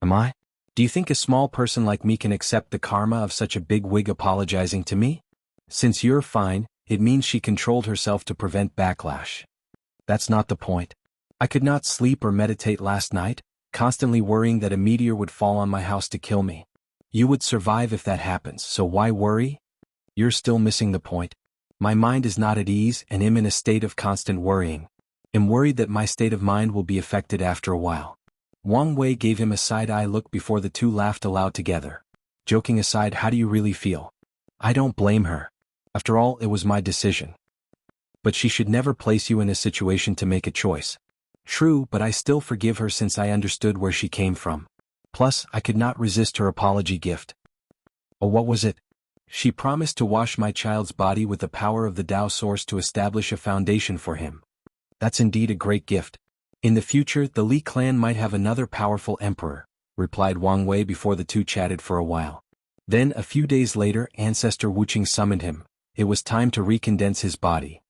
Am I? Do you think a small person like me can accept the karma of such a big wig apologizing to me? Since you're fine, it means she controlled herself to prevent backlash. That's not the point. I could not sleep or meditate last night, constantly worrying that a meteor would fall on my house to kill me. You would survive if that happens, so why worry? You're still missing the point. My mind is not at ease and am in a state of constant worrying. I'm worried that my state of mind will be affected after a while. Wang Wei gave him a side-eye look before the two laughed aloud together. Joking aside, how do you really feel? I don't blame her. After all, it was my decision. But she should never place you in a situation to make a choice. True, but I still forgive her since I understood where she came from. Plus, I could not resist her apology gift. Oh, what was it? She promised to wash my child's body with the power of the Tao source to establish a foundation for him. That's indeed a great gift. In the future, the Li clan might have another powerful emperor, replied Wang Wei before the two chatted for a while. Then, a few days later, Ancestor Wuqing summoned him. It was time to recondense his body.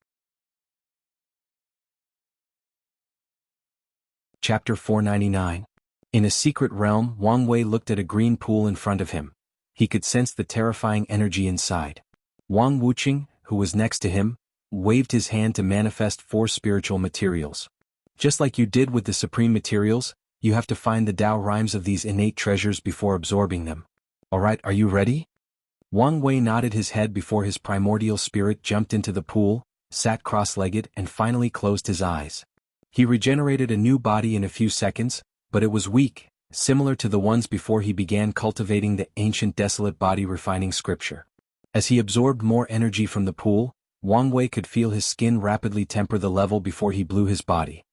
Chapter 499. In a secret realm, Wang Wei looked at a green pool in front of him. He could sense the terrifying energy inside. Wang Wuqing, who was next to him, waved his hand to manifest 4 spiritual materials. Just like you did with the supreme materials, you have to find the Tao rhymes of these innate treasures before absorbing them. Alright, are you ready? Wang Wei nodded his head before his primordial spirit jumped into the pool, sat cross-legged and finally closed his eyes. He regenerated a new body in a few seconds, but it was weak, similar to the ones before he began cultivating the ancient desolate body refining scripture. As he absorbed more energy from the pool, Wang Wei could feel his skin rapidly temper the level before he blew his body.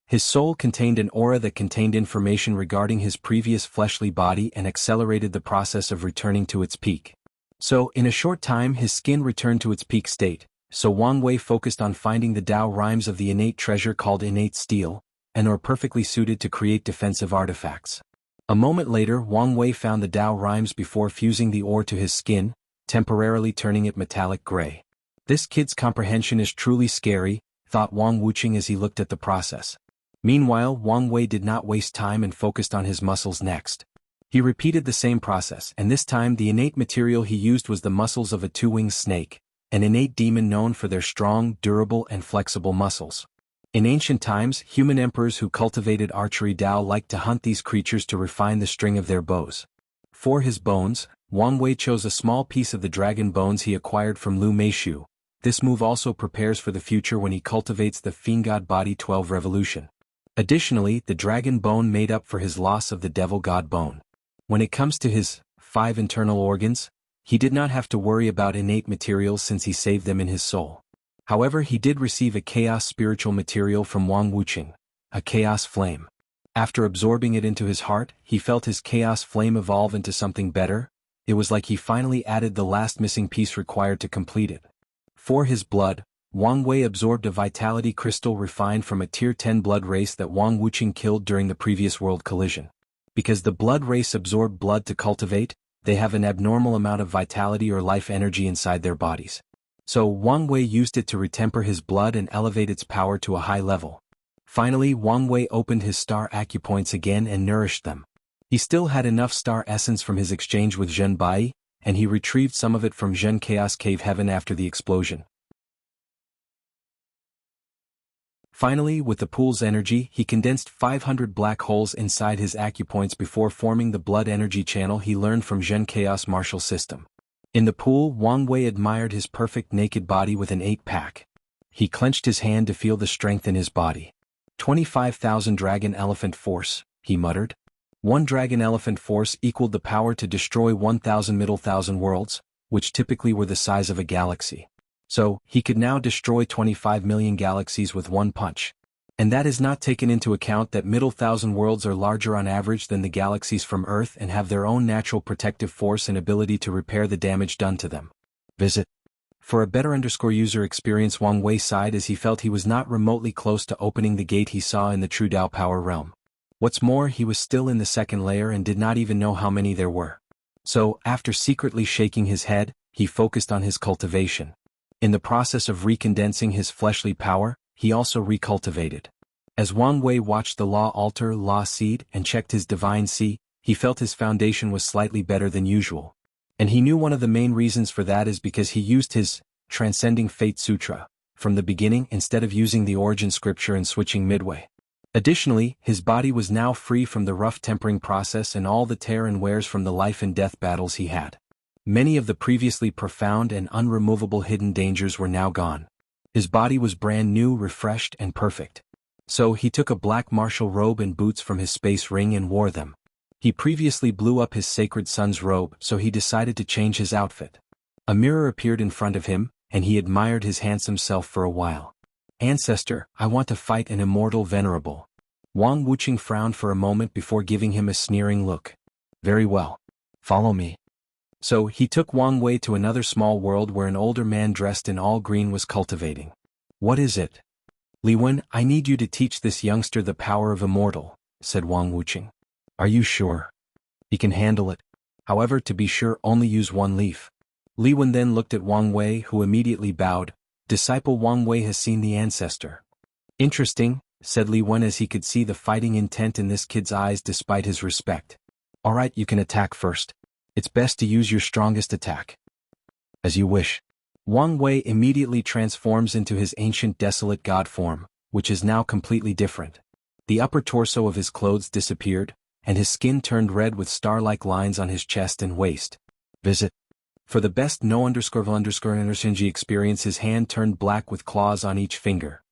His soul contained an aura that contained information regarding his previous fleshly body and accelerated the process of returning to its peak. So, in a short time his skin returned to its peak state, so Wang Wei focused on finding the Tao rhymes of the innate treasure called innate steel, an ore perfectly suited to create defensive artifacts. A moment later Wang Wei found the Tao rhymes before fusing the ore to his skin, temporarily turning it metallic gray. This kid's comprehension is truly scary, thought Wang Wuqing as he looked at the process. Meanwhile, Wang Wei did not waste time and focused on his muscles next. He repeated the same process, and this time the innate material he used was the muscles of a 2-winged snake, an innate demon known for their strong, durable and flexible muscles. In ancient times, human emperors who cultivated archery Tao liked to hunt these creatures to refine the string of their bows. For his bones, Wang Wei chose a small piece of the dragon bones he acquired from Lu Meishu. This move also prepares for the future when he cultivates the Fiend God Body 12 Revolution. Additionally, the dragon bone made up for his loss of the devil god bone. When it comes to his 5 internal organs, he did not have to worry about innate materials since he saved them in his soul. However, he did receive a chaos spiritual material from Wang Wuqing, a chaos flame. After absorbing it into his heart, he felt his chaos flame evolve into something better. It was like he finally added the last missing piece required to complete it. For his blood, Wang Wei absorbed a vitality crystal refined from a tier 10 blood race that Wang Wuqing killed during the previous world collision. Because the blood race absorbed blood to cultivate, they have an abnormal amount of vitality or life energy inside their bodies. So Wang Wei used it to retemper his blood and elevate its power to a high level. Finally, Wang Wei opened his star acupoints again and nourished them. He still had enough star essence from his exchange with Zhen Bai, and he retrieved some of it from Zhen Chaos Cave Heaven after the explosion. Finally, with the pool's energy, he condensed 500 black holes inside his acupoints before forming the blood energy channel he learned from Zhen Chaos Martial System. In the pool, Wang Wei admired his perfect naked body with an 8-pack. He clenched his hand to feel the strength in his body. 25,000 dragon elephant force, he muttered. 1 dragon elephant force equaled the power to destroy 1,000 middle thousand worlds, which typically were the size of a galaxy. So, he could now destroy 25 million galaxies with 1 punch. And that is not taken into account that middle thousand worlds are larger on average than the galaxies from Earth and have their own natural protective force and ability to repair the damage done to them. Visit. For a better user experience, Wang Wei sighed as he felt he was not remotely close to opening the gate he saw in the true Tao power realm. What's more, he was still in the second layer and did not even know how many there were. So, after secretly shaking his head, he focused on his cultivation. In the process of recondensing his fleshly power, he also recultivated. As Wang Wei watched the law altar law seed and checked his divine sea, he felt his foundation was slightly better than usual. And he knew one of the main reasons for that is because he used his Transcending Fate Sutra from the beginning instead of using the origin scripture and switching midway. Additionally, his body was now free from the rough tempering process and all the tear and wears from the life and death battles he had. Many of the previously profound and unremovable hidden dangers were now gone. His body was brand new, refreshed, and perfect. So he took a black martial robe and boots from his space ring and wore them. He previously blew up his sacred son's robe, so he decided to change his outfit. A mirror appeared in front of him, and he admired his handsome self for a while. Ancestor, I want to fight an immortal venerable. Wang Wuqing frowned for a moment before giving him a sneering look. Very well. Follow me. So he took Wang Wei to another small world where an older man dressed in all green was cultivating. What is it? Li Wen, I need you to teach this youngster the power of immortal, said Wang Wuqing. Are you sure? He can handle it. However, to be sure, only use one leaf. Li Wen then looked at Wang Wei, who immediately bowed. Disciple Wang Wei has seen the ancestor. Interesting, said Li Wen as he could see the fighting intent in this kid's eyes despite his respect. Alright, you can attack first. It's best to use your strongest attack. As you wish. Wang Wei immediately transforms into his ancient desolate god form, which is now completely different. The upper torso of his clothes disappeared, and his skin turned red with star-like lines on his chest and waist. Visit. For the best no____ experience, his hand turned black with claws on each finger.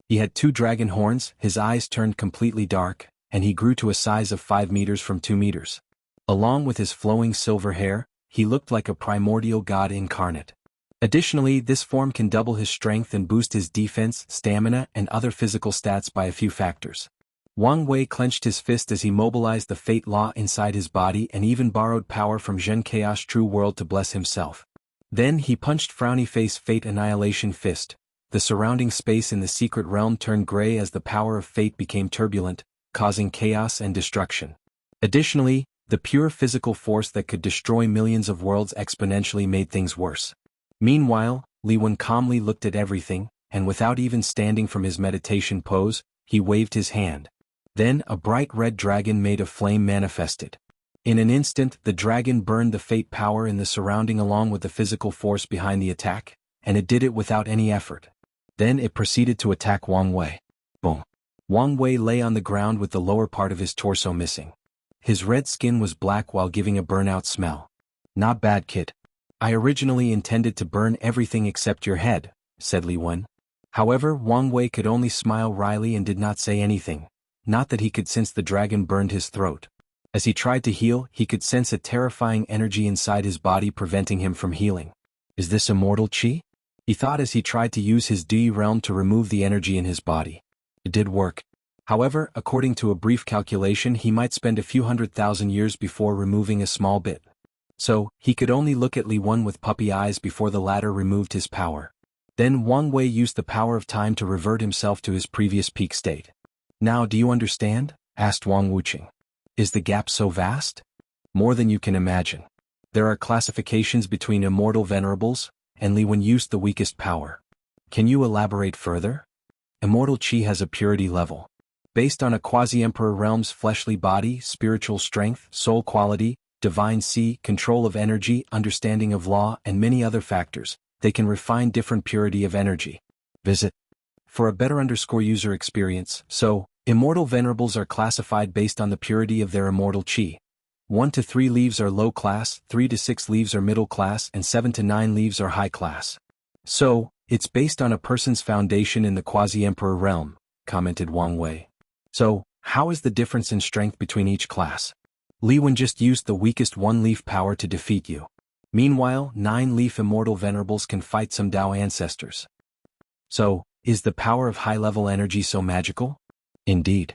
He had 2 dragon horns, his eyes turned completely dark, and he grew to a size of 5 meters from 2 meters. Along with his flowing silver hair, he looked like a primordial god incarnate. Additionally, this form can double his strength and boost his defense, stamina, and other physical stats by a few factors. Wang Wei clenched his fist as he mobilized the fate law inside his body and even borrowed power from Zhen Chaos True World to bless himself. Then he punched frowny face Fate Annihilation Fist. The surrounding space in the secret realm turned gray as the power of fate became turbulent, causing chaos and destruction. Additionally, the pure physical force that could destroy millions of worlds exponentially made things worse. Meanwhile, Li Wen calmly looked at everything, and without even standing from his meditation pose, he waved his hand. Then a bright red dragon made of flame manifested. In an instant, the dragon burned the fate power in the surrounding along with the physical force behind the attack, and it did it without any effort. Then it proceeded to attack Wang Wei. Boom. Wang Wei lay on the ground with the lower part of his torso missing. His red skin was black while giving a burnout smell. Not bad, kid. I originally intended to burn everything except your head, said Li Wen. However, Wang Wei could only smile wryly and did not say anything. Not that he could sense the dragon burned his throat. As he tried to heal, he could sense a terrifying energy inside his body preventing him from healing. Is this immortal chi? He thought as he tried to use his Di realm to remove the energy in his body. It did work. However, according to a brief calculation, he might spend a few 100,000 years before removing a small bit. So, he could only look at Li Wen with puppy eyes before the latter removed his power. Then Wang Wei used the power of time to revert himself to his previous peak state. Now do you understand? Asked Wang Wuqing. Is the gap so vast? More than you can imagine. There are classifications between immortal venerables, and Li Wen used the weakest power. Can you elaborate further? Immortal chi has a purity level. Based on a quasi-emperor realm's fleshly body, spiritual strength, soul quality, divine C, control of energy, understanding of law, and many other factors, they can refine different purity of energy. Visit. For a better user experience, so, immortal venerables are classified based on the purity of their immortal chi. 1 to 3 leaves are low class, 3 to 6 leaves are middle class, and 7 to 9 leaves are high class. So, it's based on a person's foundation in the quasi-emperor realm, commented Wang Wei. So, how is the difference in strength between each class? Li Wen just used the weakest 1-leaf power to defeat you. Meanwhile, 9-leaf immortal venerables can fight some Dao ancestors. So, is the power of high-level energy so magical? Indeed.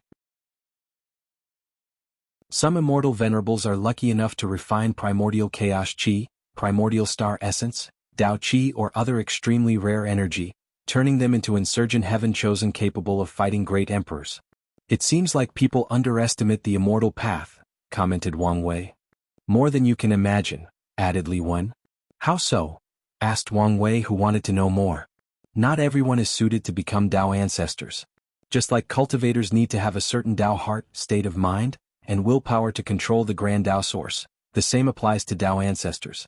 Some immortal venerables are lucky enough to refine primordial chaos chi, primordial star essence, Dao chi or other extremely rare energy, turning them into insurgent heaven chosen capable of fighting great emperors. It seems like people underestimate the immortal path, commented Wang Wei. More than you can imagine, added Li Wen. How so? Asked Wang Wei, who wanted to know more. Not everyone is suited to become Dao ancestors. Just like cultivators need to have a certain Dao heart, state of mind, and willpower to control the grand Dao source, the same applies to Dao ancestors.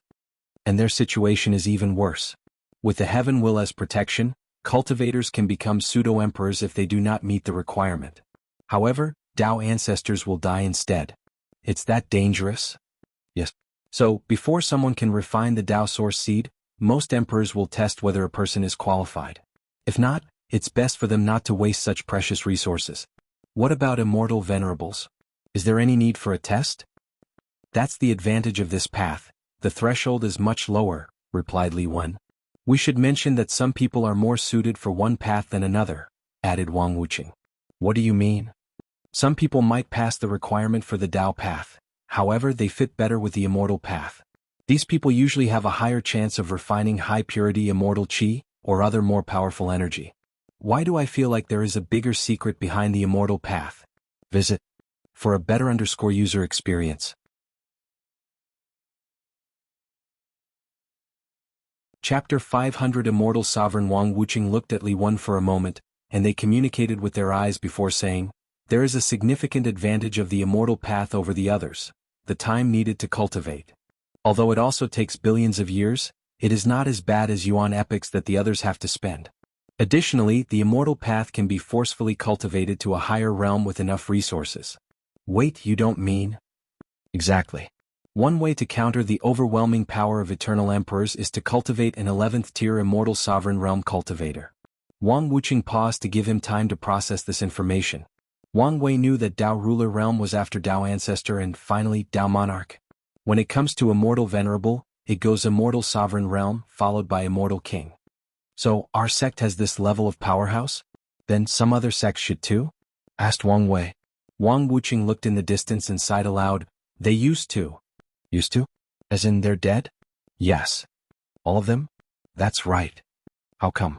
And their situation is even worse. With the heaven will as protection, cultivators can become pseudo-emperors if they do not meet the requirement. However, Dao ancestors will die instead. It's that dangerous? Yes. So, before someone can refine the Dao source seed, most emperors will test whether a person is qualified. If not, it's best for them not to waste such precious resources. What about immortal venerables? Is there any need for a test? That's the advantage of this path. The threshold is much lower, replied Li Wen. We should mention that some people are more suited for one path than another, added Wang Wuqing. What do you mean? Some people might pass the requirement for the Dao path, however they fit better with the immortal path. These people usually have a higher chance of refining high-purity immortal chi, or other more powerful energy. Why do I feel like there is a bigger secret behind the immortal path? Visit for a better user experience. Chapter 500 Immortal Sovereign Wang Wuqing looked at Li Wen for a moment, and they communicated with their eyes before saying, "There is a significant advantage of the immortal path over the others, the time needed to cultivate. Although it also takes billions of years, it is not as bad as yuan epochs that the others have to spend. Additionally, the immortal path can be forcefully cultivated to a higher realm with enough resources." Wait, you don't mean? Exactly. One way to counter the overwhelming power of eternal emperors is to cultivate an 11th tier immortal sovereign realm cultivator. Wang Wuqing paused to give him time to process this information. Wang Wei knew that Dao ruler realm was after Dao ancestor and finally Dao monarch. When it comes to immortal venerable, it goes immortal sovereign realm followed by immortal king. So, our sect has this level of powerhouse? Then some other sects should too? Asked Wang Wei. Wang Wuqing looked in the distance and sighed aloud. They used to. Used to? As in they're dead? Yes. All of them? That's right. How come?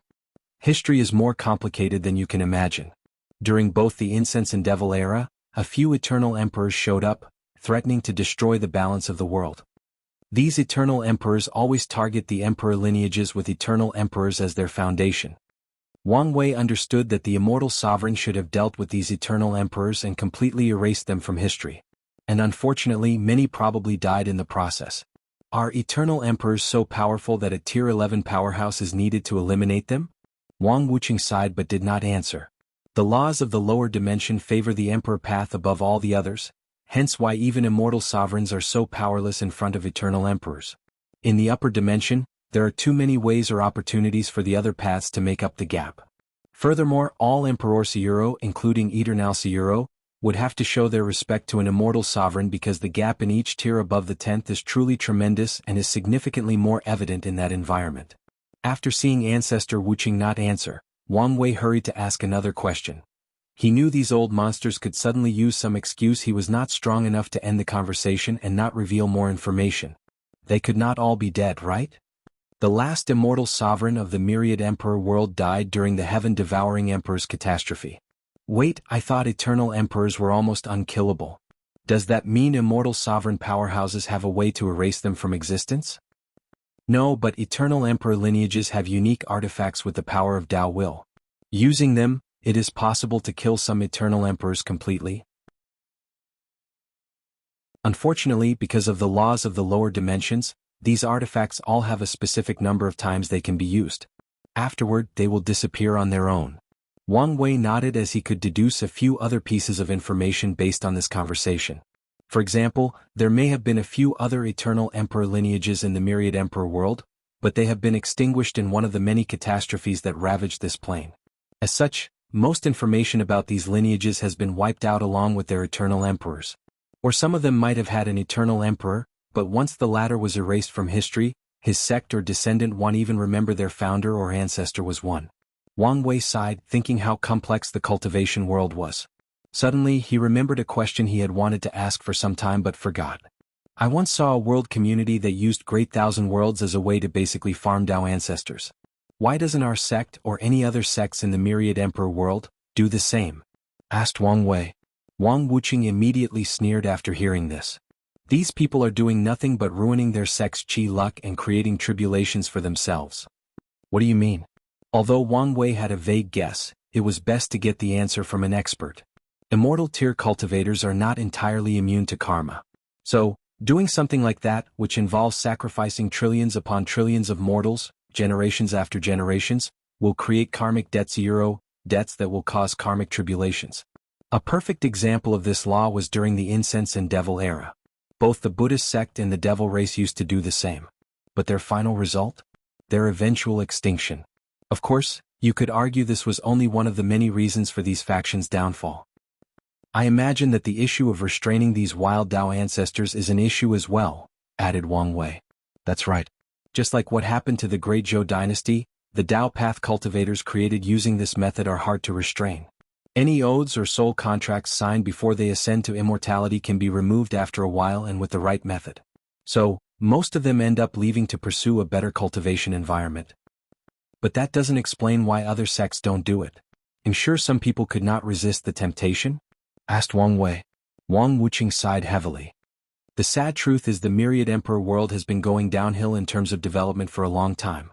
History is more complicated than you can imagine. During both the Incense and Devil era, a few eternal emperors showed up, threatening to destroy the balance of the world. These eternal emperors always target the emperor lineages with eternal emperors as their foundation. Wang Wei understood that the immortal sovereign should have dealt with these eternal emperors and completely erased them from history. And unfortunately, many probably died in the process. Are eternal emperors so powerful that a tier 11 powerhouse is needed to eliminate them? Wang Wuqing sighed but did not answer. The laws of the lower dimension favor the emperor path above all the others, hence why even immortal sovereigns are so powerless in front of eternal emperors. In the upper dimension, there are too many ways or opportunities for the other paths to make up the gap. Furthermore, all Emperor Sayuro, including Eternal Sayuro, would have to show their respect to an immortal sovereign because the gap in each tier above the 10th is truly tremendous and is significantly more evident in that environment. After seeing Ancestor Wuqing not answer, Wang Wei hurried to ask another question. He knew these old monsters could suddenly use some excuse he was not strong enough to end the conversation and not reveal more information. They could not all be dead, right? The last immortal sovereign of the myriad emperor world died during the heaven-devouring emperor's catastrophe. Wait, I thought eternal emperors were almost unkillable. Does that mean immortal sovereign powerhouses have a way to erase them from existence? No, but eternal emperor lineages have unique artifacts with the power of Dao will. Using them, it is possible to kill some eternal emperors completely. Unfortunately, because of the laws of the lower dimensions, these artifacts all have a specific number of times they can be used. Afterward, they will disappear on their own. Wang Wei nodded as he could deduce a few other pieces of information based on this conversation. For example, there may have been a few other eternal emperor lineages in the myriad emperor world, but they have been extinguished in one of the many catastrophes that ravaged this plane. As such, most information about these lineages has been wiped out along with their eternal emperors. Or some of them might have had an eternal emperor, but once the latter was erased from history, his sect or descendant won't even remember their founder or ancestor was one. Wang Wei sighed, thinking how complex the cultivation world was. Suddenly, he remembered a question he had wanted to ask for some time but forgot. I once saw a world community that used Great Thousand Worlds as a way to basically farm Dao ancestors. Why doesn't our sect or any other sects in the myriad emperor world do the same? Asked Wang Wei. Wang Wuqing immediately sneered after hearing this. These people are doing nothing but ruining their sect's chi luck and creating tribulations for themselves. What do you mean? Although Wang Wei had a vague guess, it was best to get the answer from an expert. Immortal tier cultivators are not entirely immune to karma. So, doing something like that, which involves sacrificing trillions upon trillions of mortals, generations after generations, will create karmic debts, debts that will cause karmic tribulations. A perfect example of this law was during the Incense and Devil era. Both the Buddhist sect and the Devil race used to do the same. But their final result? Their eventual extinction. Of course, you could argue this was only one of the many reasons for these factions' downfall. I imagine that the issue of restraining these wild Dao ancestors is an issue as well, added Wang Wei. That's right. Just like what happened to the Great Zhou dynasty, the Dao path cultivators created using this method are hard to restrain. Any oaths or soul contracts signed before they ascend to immortality can be removed after a while and with the right method. So, most of them end up leaving to pursue a better cultivation environment. But that doesn't explain why other sects don't do it. I'm sure some people could not resist the temptation? Asked Wang Wei. Wang Wuqing sighed heavily. The sad truth is the myriad emperor world has been going downhill in terms of development for a long time.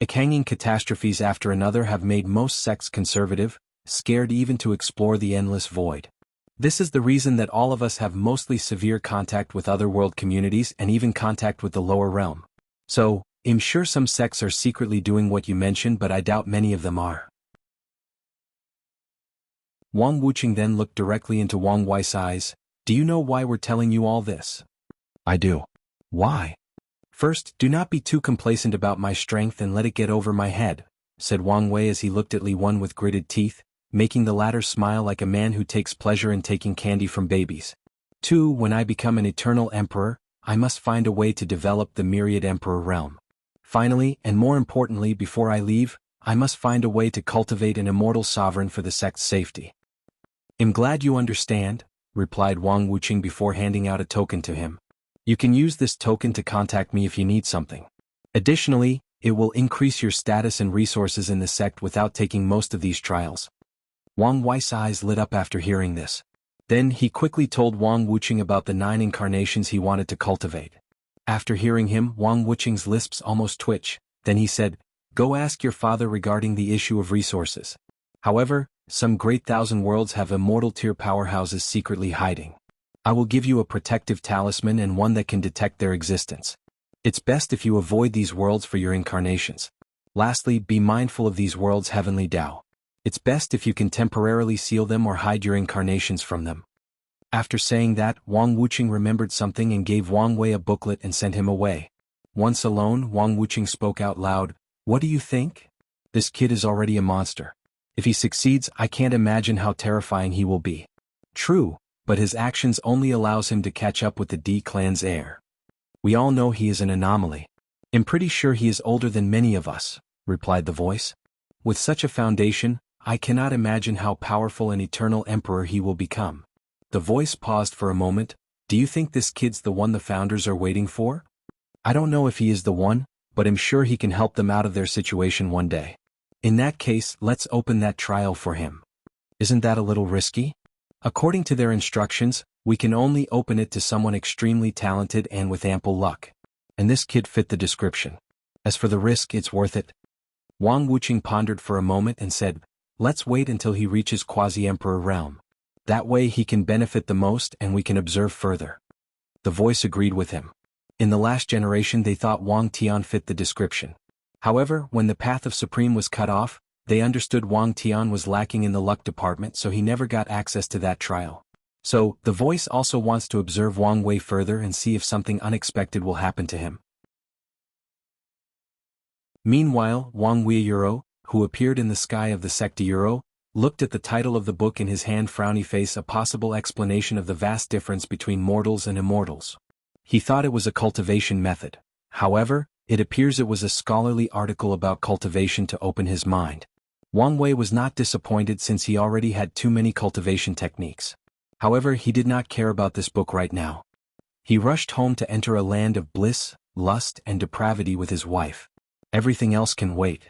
Hanging catastrophes after another have made most sects conservative, scared even to explore the endless void. This is the reason that all of us have mostly severe contact with other world communities and even contact with the lower realm. So, I'm sure some sects are secretly doing what you mentioned, but I doubt many of them are. Wang Wuqing then looked directly into Wang Wei's eyes. Do you know why we're telling you all this? I do. Why? First, do not be too complacent about my strength and let it get over my head, said Wang Wei as he looked at Li Wen with gritted teeth, making the latter smile like a man who takes pleasure in taking candy from babies. 2. When I become an eternal emperor, I must find a way to develop the myriad emperor realm. Finally, and more importantly before I leave, I must find a way to cultivate an immortal sovereign for the sect's safety. I'm glad you understand, replied Wang Wuqing before handing out a token to him. You can use this token to contact me if you need something. Additionally, it will increase your status and resources in the sect without taking most of these trials. Wang Wei's eyes lit up after hearing this. Then he quickly told Wang Wuqing about the 9 incarnations he wanted to cultivate. After hearing him, Wang Wuqing's lips almost twitched. Then he said, Go ask your father regarding the issue of resources. However, some great thousand worlds have immortal tier powerhouses secretly hiding. I will give you a protective talisman and one that can detect their existence. It's best if you avoid these worlds for your incarnations. Lastly, be mindful of these worlds' heavenly Tao. It's best if you can temporarily seal them or hide your incarnations from them. After saying that, Wang Wuqing remembered something and gave Wang Wei a booklet and sent him away. Once alone, Wang Wuqing spoke out loud, What do you think? This kid is already a monster. If he succeeds, I can't imagine how terrifying he will be. True, but his actions only allows him to catch up with the D clan's heir. We all know he is an anomaly. I'm pretty sure he is older than many of us, replied the voice. With such a foundation, I cannot imagine how powerful an eternal emperor he will become. The voice paused for a moment. Do you think this kid's the one the founders are waiting for? I don't know if he is the one, but I'm sure he can help them out of their situation one day. In that case, let's open that trial for him. Isn't that a little risky? According to their instructions, we can only open it to someone extremely talented and with ample luck. And this kid fit the description. As for the risk, it's worth it. Wang Wuqing pondered for a moment and said, Let's wait until he reaches Quasi-Emperor realm. That way he can benefit the most and we can observe further. The voice agreed with him. In the last generation they thought Wang Tian fit the description. However, when the path of Supreme was cut off, they understood Wang Tian was lacking in the luck department, so he never got access to that trial. So, the voice also wants to observe Wang Wei further and see if something unexpected will happen to him. Meanwhile, Wang Wei, who appeared in the sky of the sect Euro, looked at the title of the book in his hand, frowny face, a possible explanation of the vast difference between mortals and immortals. He thought it was a cultivation method. However, it appears it was a scholarly article about cultivation to open his mind. Wang Wei was not disappointed since he already had too many cultivation techniques. However, he did not care about this book right now. He rushed home to enter a land of bliss, lust, and depravity with his wife. Everything else can wait.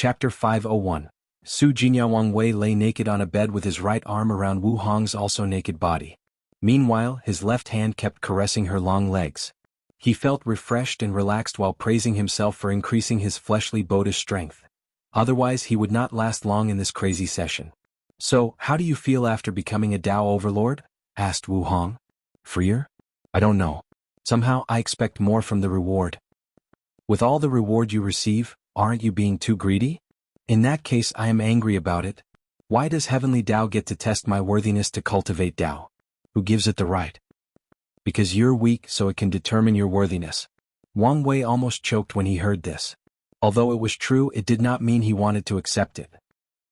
Chapter 501. Su Jinya. Wang Wei lay naked on a bed with his right arm around Wu Hong's also naked body. Meanwhile, his left hand kept caressing her long legs. He felt refreshed and relaxed while praising himself for increasing his fleshly Buddha strength. Otherwise he would not last long in this crazy session. So, how do you feel after becoming a Tao overlord? Asked Wu Hong. Freer? I don't know. Somehow I expect more from the reward. With all the reward you receive, aren't you being too greedy? In that case I am angry about it. Why does Heavenly Tao get to test my worthiness to cultivate Tao? Who gives it the right? Because you're weak, so it can determine your worthiness. Wang Wei almost choked when he heard this. Although it was true, it did not mean he wanted to accept it.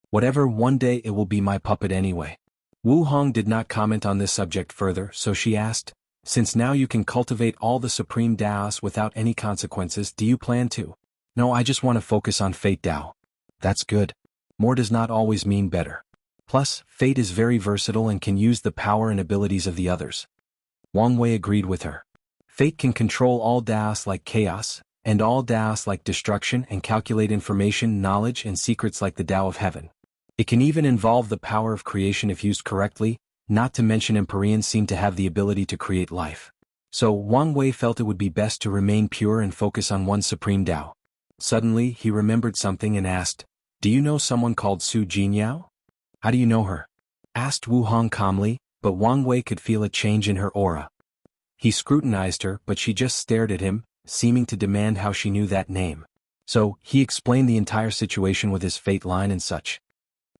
Whatever, one day it will be my puppet anyway. Wu Hong did not comment on this subject further, so she asked, Since now you can cultivate all the supreme Taos without any consequences, do you plan to? No, I just want to focus on Fate Tao. That's good. More does not always mean better. Plus, Fate is very versatile and can use the power and abilities of the others. Wang Wei agreed with her. Fate can control all Daos like chaos, and all Daos like destruction, and calculate information, knowledge, and secrets like the Tao of Heaven. It can even involve the power of creation if used correctly, not to mention Empyreans seem to have the ability to create life. So Wang Wei felt it would be best to remain pure and focus on one supreme Tao. Suddenly, he remembered something and asked, "Do you know someone called Su Jinyao?" "How do you know her?" asked Wu Hong calmly, but Wang Wei could feel a change in her aura. He scrutinized her, but she just stared at him, seeming to demand how she knew that name. So, he explained the entire situation with his fate line and such.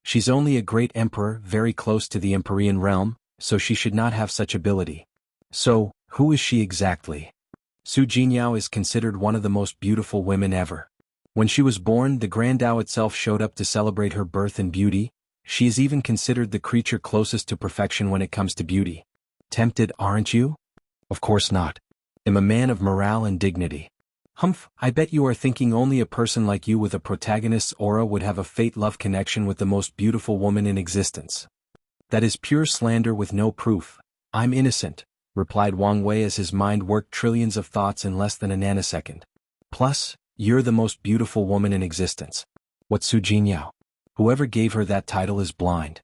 "She's only a great emperor very close to the Empyrean realm, so she should not have such ability." "So, who is she exactly?" "Su Jinyao is considered one of the most beautiful women ever. When she was born, the Grand Tao itself showed up to celebrate her birth and beauty. She is even considered the creature closest to perfection when it comes to beauty." "Tempted, aren't you?" "Of course not. I'm a man of morale and dignity." "Humph, I bet you are thinking only a person like you with a protagonist's aura would have a fate-love connection with the most beautiful woman in existence." "That is pure slander with no proof. I'm innocent," replied Wang Wei as his mind worked trillions of thoughts in less than a nanosecond. "Plus, you're the most beautiful woman in existence. What's Su Jinyao? Whoever gave her that title is blind."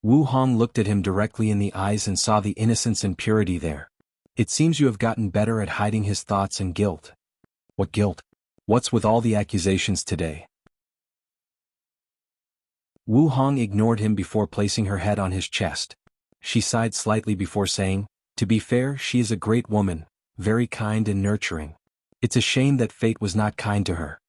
Wu Hong looked at him directly in the eyes and saw the innocence and purity there. "It seems you have gotten better at hiding his thoughts and guilt." "What guilt? What's with all the accusations today?" Wu Hong ignored him before placing her head on his chest. She sighed slightly before saying, "To be fair, she is a great woman, very kind and nurturing. It's a shame that fate was not kind to her."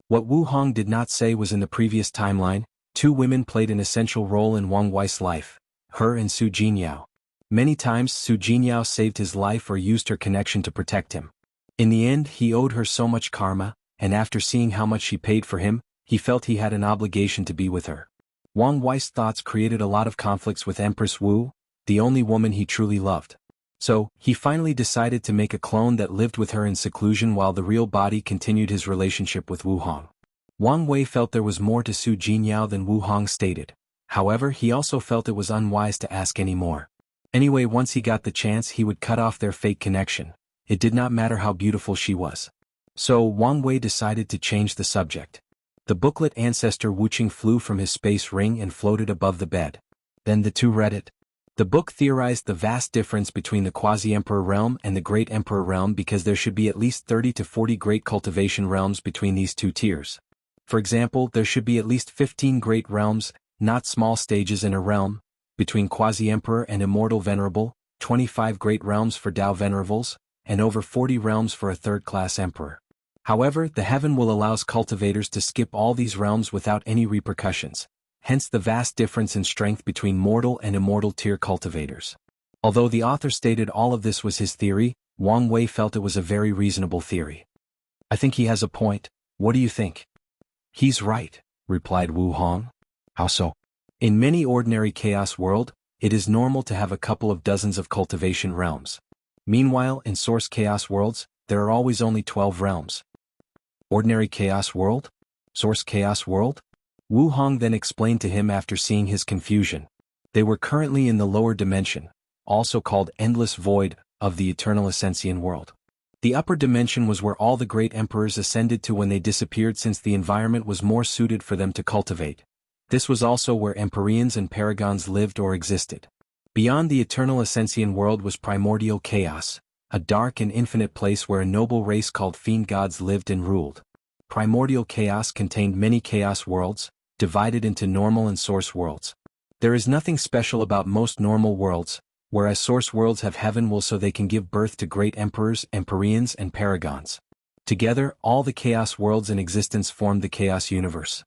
What Wu Hong did not say was in the previous timeline, two women played an essential role in Wang Wei's life, her and Su Jinyao. Many times Su Jinyao saved his life or used her connection to protect him. In the end, he owed her so much karma, and after seeing how much she paid for him, he felt he had an obligation to be with her. Wang Wei's thoughts created a lot of conflicts with Empress Wu, the only woman he truly loved. So, he finally decided to make a clone that lived with her in seclusion while the real body continued his relationship with Wu Hong. Wang Wei felt there was more to Su Jinyao than Wu Hong stated. However, he also felt it was unwise to ask any more. Anyway, once he got the chance, he would cut off their fake connection. It did not matter how beautiful she was. So, Wang Wei decided to change the subject. The booklet Ancestor Wuqing flew from his space ring and floated above the bed. Then the two read it. The book theorized the vast difference between the Quasi-Emperor realm and the Great Emperor realm because there should be at least 30 to 40 great cultivation realms between these two tiers. For example, there should be at least 15 great realms, not small stages in a realm, between Quasi-Emperor and Immortal Venerable, 25 great realms for Tao Venerables, and over 40 realms for a third-class emperor. However, the heaven will allow cultivators to skip all these realms without any repercussions, hence the vast difference in strength between mortal and immortal tier cultivators. Although the author stated all of this was his theory, Wang Wei felt it was a very reasonable theory. "I think he has a point. What do you think?" "He's right," replied Wu Hong. "How so?" "In many ordinary chaos world, it is normal to have a couple of dozens of cultivation realms. Meanwhile, in source chaos worlds, there are always only 12 realms." "Ordinary chaos world? Source chaos world?" Wu Hong then explained to him after seeing his confusion. They were currently in the lower dimension, also called Endless Void, of the Eternal Ascension world. The upper dimension was where all the great emperors ascended to when they disappeared since the environment was more suited for them to cultivate. This was also where Empyreans and Paragons lived or existed. Beyond the Eternal Ascension world was Primordial Chaos, a dark and infinite place where a noble race called Fiend Gods lived and ruled. Primordial Chaos contained many chaos worlds, divided into normal and source worlds. There is nothing special about most normal worlds, whereas source worlds have heaven will so they can give birth to great emperors, Empyreans, and Paragons. Together, all the chaos worlds in existence formed the chaos universe.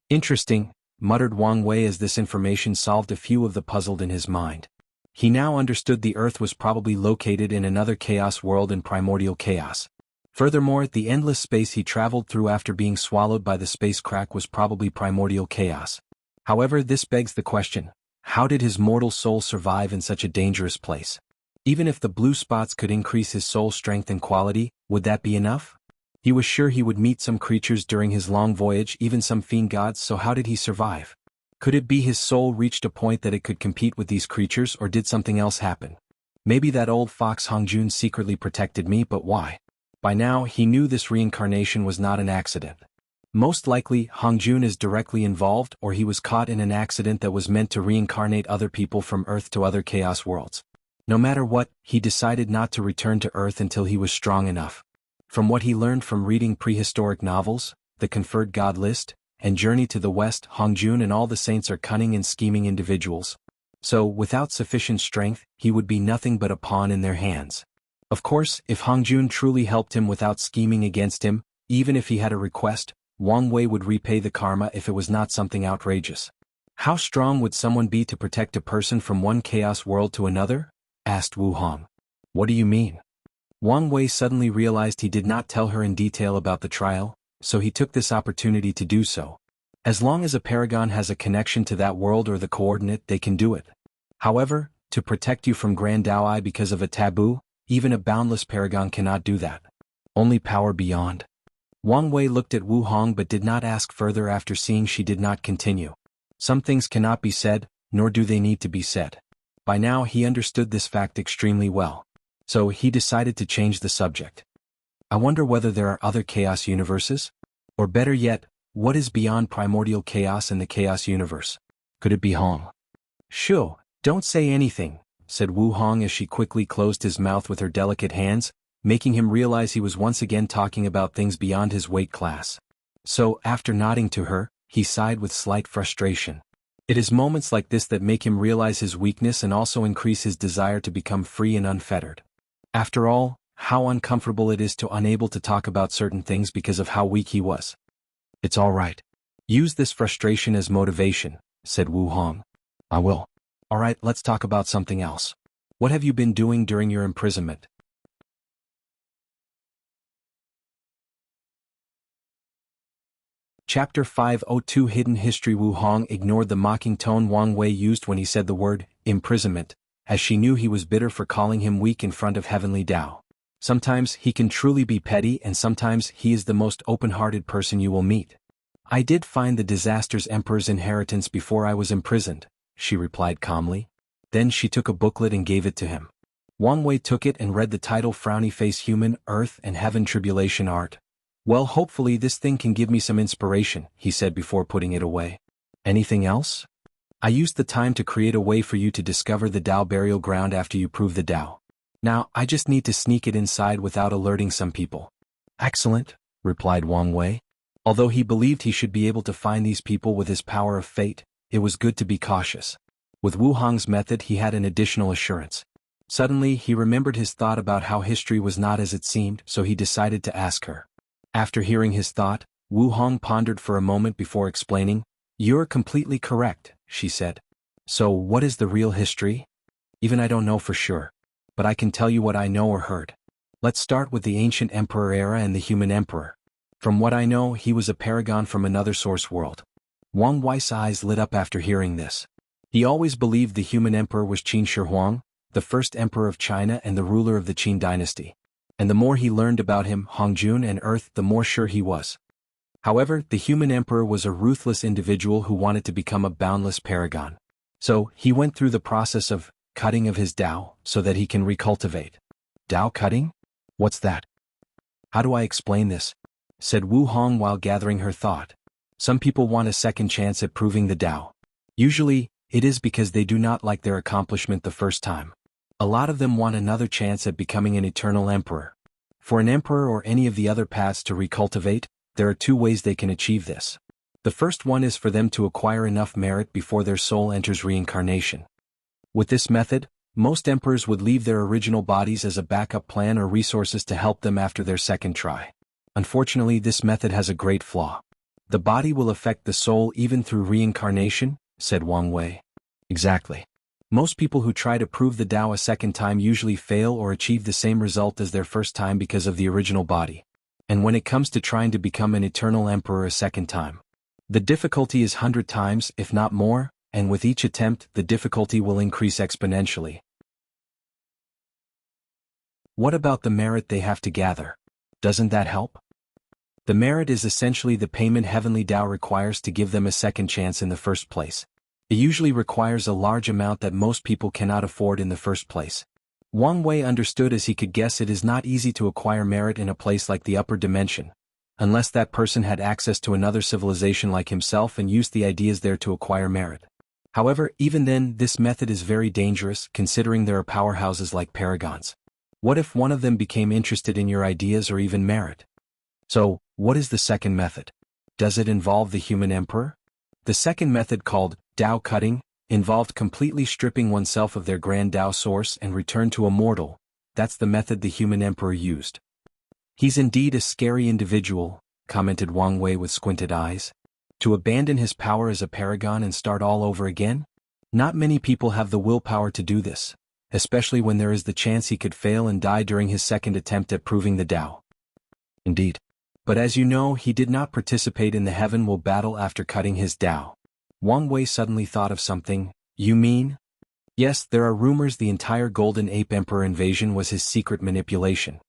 "Interesting," muttered Wang Wei as this information solved a few of the puzzles in his mind. He now understood the Earth was probably located in another chaos world in primordial chaos. Furthermore, the endless space he traveled through after being swallowed by the space crack was probably primordial chaos. However, this begs the question, how did his mortal soul survive in such a dangerous place? Even if the blue spots could increase his soul strength and quality, would that be enough? He was sure he would meet some creatures during his long voyage, even some fiend gods, so how did he survive? Could it be his soul reached a point that it could compete with these creatures, or did something else happen? Maybe that old fox Hongjun secretly protected me, but why? By now he knew this reincarnation was not an accident. Most likely, Hongjun is directly involved, or he was caught in an accident that was meant to reincarnate other people from Earth to other chaos worlds. No matter what, he decided not to return to Earth until he was strong enough. From what he learned from reading prehistoric novels, The Conferred God List, and Journey to the West, Hongjun and all the saints are cunning and scheming individuals. So, without sufficient strength, he would be nothing but a pawn in their hands. Of course, if Hongjun truly helped him without scheming against him, even if he had a request, Wang Wei would repay the karma if it was not something outrageous. How strong would someone be to protect a person from one chaos world to another? Asked Wu Hong. What do you mean? Wang Wei suddenly realized he did not tell her in detail about the trial, so he took this opportunity to do so. As long as a paragon has a connection to that world or the coordinate, they can do it. However, to protect you from Grand Daoi because of a taboo, even a boundless paragon cannot do that. Only power beyond. Wang Wei looked at Wu Hong but did not ask further after seeing she did not continue. Some things cannot be said, nor do they need to be said. By now he understood this fact extremely well. So he decided to change the subject. I wonder whether there are other chaos universes? Or better yet, what is beyond primordial chaos and the chaos universe? Could it be Hong? Shoo, don't say anything, said Wu Hong as she quickly closed his mouth with her delicate hands, making him realize he was once again talking about things beyond his weight class. So, after nodding to her, he sighed with slight frustration. It is moments like this that make him realize his weakness and also increase his desire to become free and unfettered. After all, how uncomfortable it is to unable to talk about certain things because of how weak he was. It's all right. Use this frustration as motivation, said Wu Hong. I will. All right, let's talk about something else. What have you been doing during your imprisonment? Chapter 502 Hidden History. Wu Hong ignored the mocking tone Wang Wei used when he said the word imprisonment, as she knew he was bitter for calling him weak in front of Heavenly Tao. Sometimes he can truly be petty, and sometimes he is the most open-hearted person you will meet. I did find the disaster's emperor's inheritance before I was imprisoned, she replied calmly. Then she took a booklet and gave it to him. Wang Wei took it and read the title Frowny Face Human, Earth and Heaven Tribulation Art. Well, hopefully this thing can give me some inspiration, he said before putting it away. Anything else? I used the time to create a way for you to discover the Tao burial ground after you prove the Tao. Now, I just need to sneak it inside without alerting some people. Excellent, replied Wang Wei. Although he believed he should be able to find these people with his power of fate, it was good to be cautious. With Wu Hong's method he had an additional assurance. Suddenly he remembered his thought about how history was not as it seemed, so he decided to ask her. After hearing his thought, Wu Hong pondered for a moment before explaining. You're completely correct, she said. So what is the real history? Even I don't know for sure. But I can tell you what I know or heard. Let's start with the ancient emperor era and the human emperor. From what I know, he was a paragon from another source world. Wang Wei's eyes lit up after hearing this. He always believed the human emperor was Qin Shi Huang, the first emperor of China and the ruler of the Qin dynasty. And the more he learned about him, Hongjun and Earth, the more sure he was. However, the human emperor was a ruthless individual who wanted to become a boundless paragon. So, he went through the process of cutting of his Tao so that he can recultivate. Tao cutting? What's that? How do I explain this? Said Wu Hong while gathering her thought. Some people want a second chance at proving the Tao. Usually, it is because they do not like their accomplishment the first time. A lot of them want another chance at becoming an eternal emperor. For an emperor or any of the other paths to recultivate, there are two ways they can achieve this. The first one is for them to acquire enough merit before their soul enters reincarnation. With this method, most emperors would leave their original bodies as a backup plan or resources to help them after their second try. Unfortunately, this method has a great flaw. The body will affect the soul even through reincarnation, said Wang Wei. Exactly. Most people who try to prove the Tao a second time usually fail or achieve the same result as their first time because of the original body. And when it comes to trying to become an eternal emperor a second time, the difficulty is 100 times, if not more, and with each attempt, the difficulty will increase exponentially. What about the merit they have to gather? Doesn't that help? The merit is essentially the payment Heavenly Tao requires to give them a second chance in the first place. It usually requires a large amount that most people cannot afford in the first place. Wang Wei understood as he could guess it is not easy to acquire merit in a place like the upper dimension, unless that person had access to another civilization like himself and used the ideas there to acquire merit. However, even then, this method is very dangerous, considering there are powerhouses like paragons. What if one of them became interested in your ideas or even merit? So, what is the second method? Does it involve the human emperor? The second method, called Dao cutting, involved completely stripping oneself of their grand Dao source and return to a mortal. That's the method the human emperor used. He's indeed a scary individual, commented Wang Wei with squinted eyes. To abandon his power as a paragon and start all over again? Not many people have the willpower to do this, especially when there is the chance he could fail and die during his second attempt at proving the Dao. Indeed. But as you know, he did not participate in the Heaven Will battle after cutting his Dao. Wang Wei suddenly thought of something. You mean? Yes, there are rumors the entire Golden Ape Emperor invasion was his secret manipulation.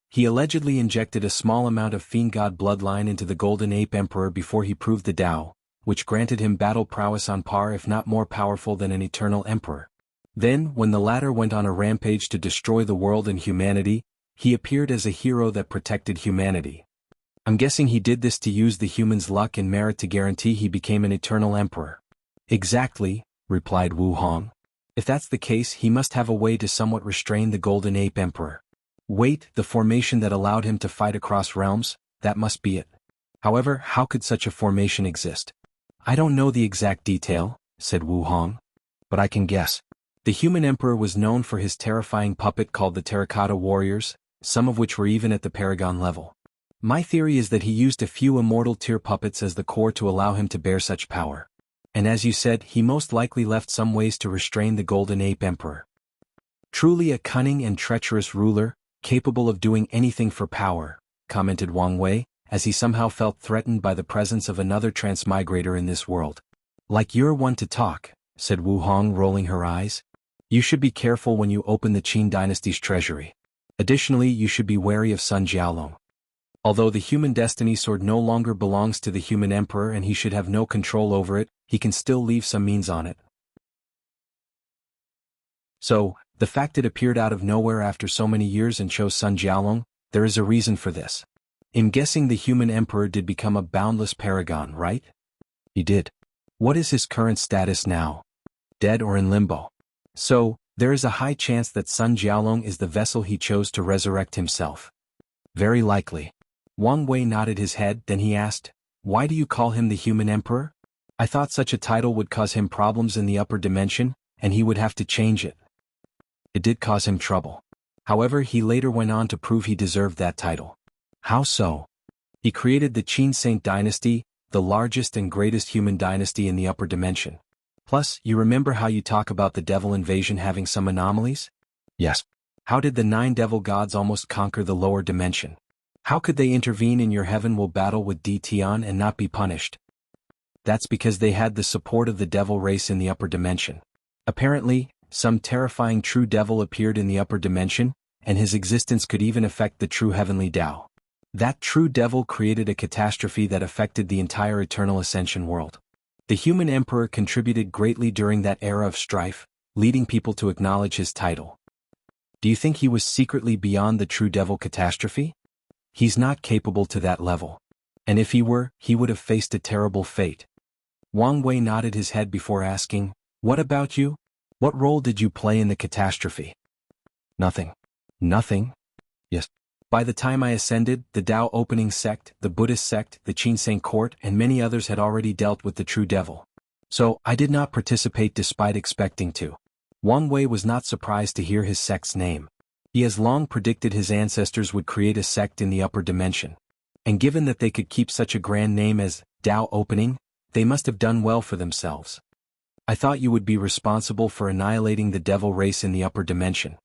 He allegedly injected a small amount of Fiend God bloodline into the Golden Ape Emperor before he proved the Dao, which granted him battle prowess on par if not more powerful than an eternal emperor. Then, when the latter went on a rampage to destroy the world and humanity, he appeared as a hero that protected humanity. I'm guessing he did this to use the humans' luck and merit to guarantee he became an eternal emperor. Exactly, replied Wu Hong. If that's the case, he must have a way to somewhat restrain the Golden Ape Emperor. Wait, the formation that allowed him to fight across realms, that must be it. However, how could such a formation exist? I don't know the exact detail, said Wu Hong. But I can guess. The human emperor was known for his terrifying puppet called the Terracotta Warriors, some of which were even at the Paragon level. My theory is that he used a few immortal tier puppets as the core to allow him to bear such power. And as you said, he most likely left some ways to restrain the Golden Ape Emperor. Truly a cunning and treacherous ruler, capable of doing anything for power, commented Wang Wei, as he somehow felt threatened by the presence of another transmigrator in this world. Like you're one to talk, said Wu Hong, rolling her eyes. You should be careful when you open the Qin dynasty's treasury. Additionally, you should be wary of Sun Jiaolong. Although the human destiny sword no longer belongs to the human emperor and he should have no control over it, he can still leave some means on it. So, the fact it appeared out of nowhere after so many years and chose Sun Jiaolong, there is a reason for this. I'm guessing the human emperor did become a boundless paragon, right? He did. What is his current status now? Dead or in limbo? So, there is a high chance that Sun Jiaolong is the vessel he chose to resurrect himself. Very likely. Wang Wei nodded his head, then he asked, why do you call him the human emperor? I thought such a title would cause him problems in the upper dimension, and he would have to change it. It did cause him trouble. However, he later went on to prove he deserved that title. How so? He created the Qin Saint dynasty, the largest and greatest human dynasty in the upper dimension. Plus, you remember how you talk about the devil invasion having some anomalies? Yes. How did the 9 devil gods almost conquer the lower dimension? How could they intervene in your Heaven Will battle with Di Tian and not be punished? That's because they had the support of the devil race in the upper dimension. Apparently, some terrifying true devil appeared in the upper dimension, and his existence could even affect the true heavenly Tao. That true devil created a catastrophe that affected the entire Eternal Ascension world. The human emperor contributed greatly during that era of strife, leading people to acknowledge his title. Do you think he was secretly beyond the true devil catastrophe? He's not capable to that level. And if he were, he would have faced a terrible fate. Wang Wei nodded his head before asking, what about you? What role did you play in the catastrophe? Nothing. Nothing? Yes. By the time I ascended, the Tao opening sect, the Buddhist sect, the Qin Saint court, and many others had already dealt with the true devil. So, I did not participate despite expecting to. Wang Wei was not surprised to hear his sect's name. He has long predicted his ancestors would create a sect in the upper dimension. And given that they could keep such a grand name as Tao Opening, they must have done well for themselves. I thought you would be responsible for annihilating the devil race in the upper dimension.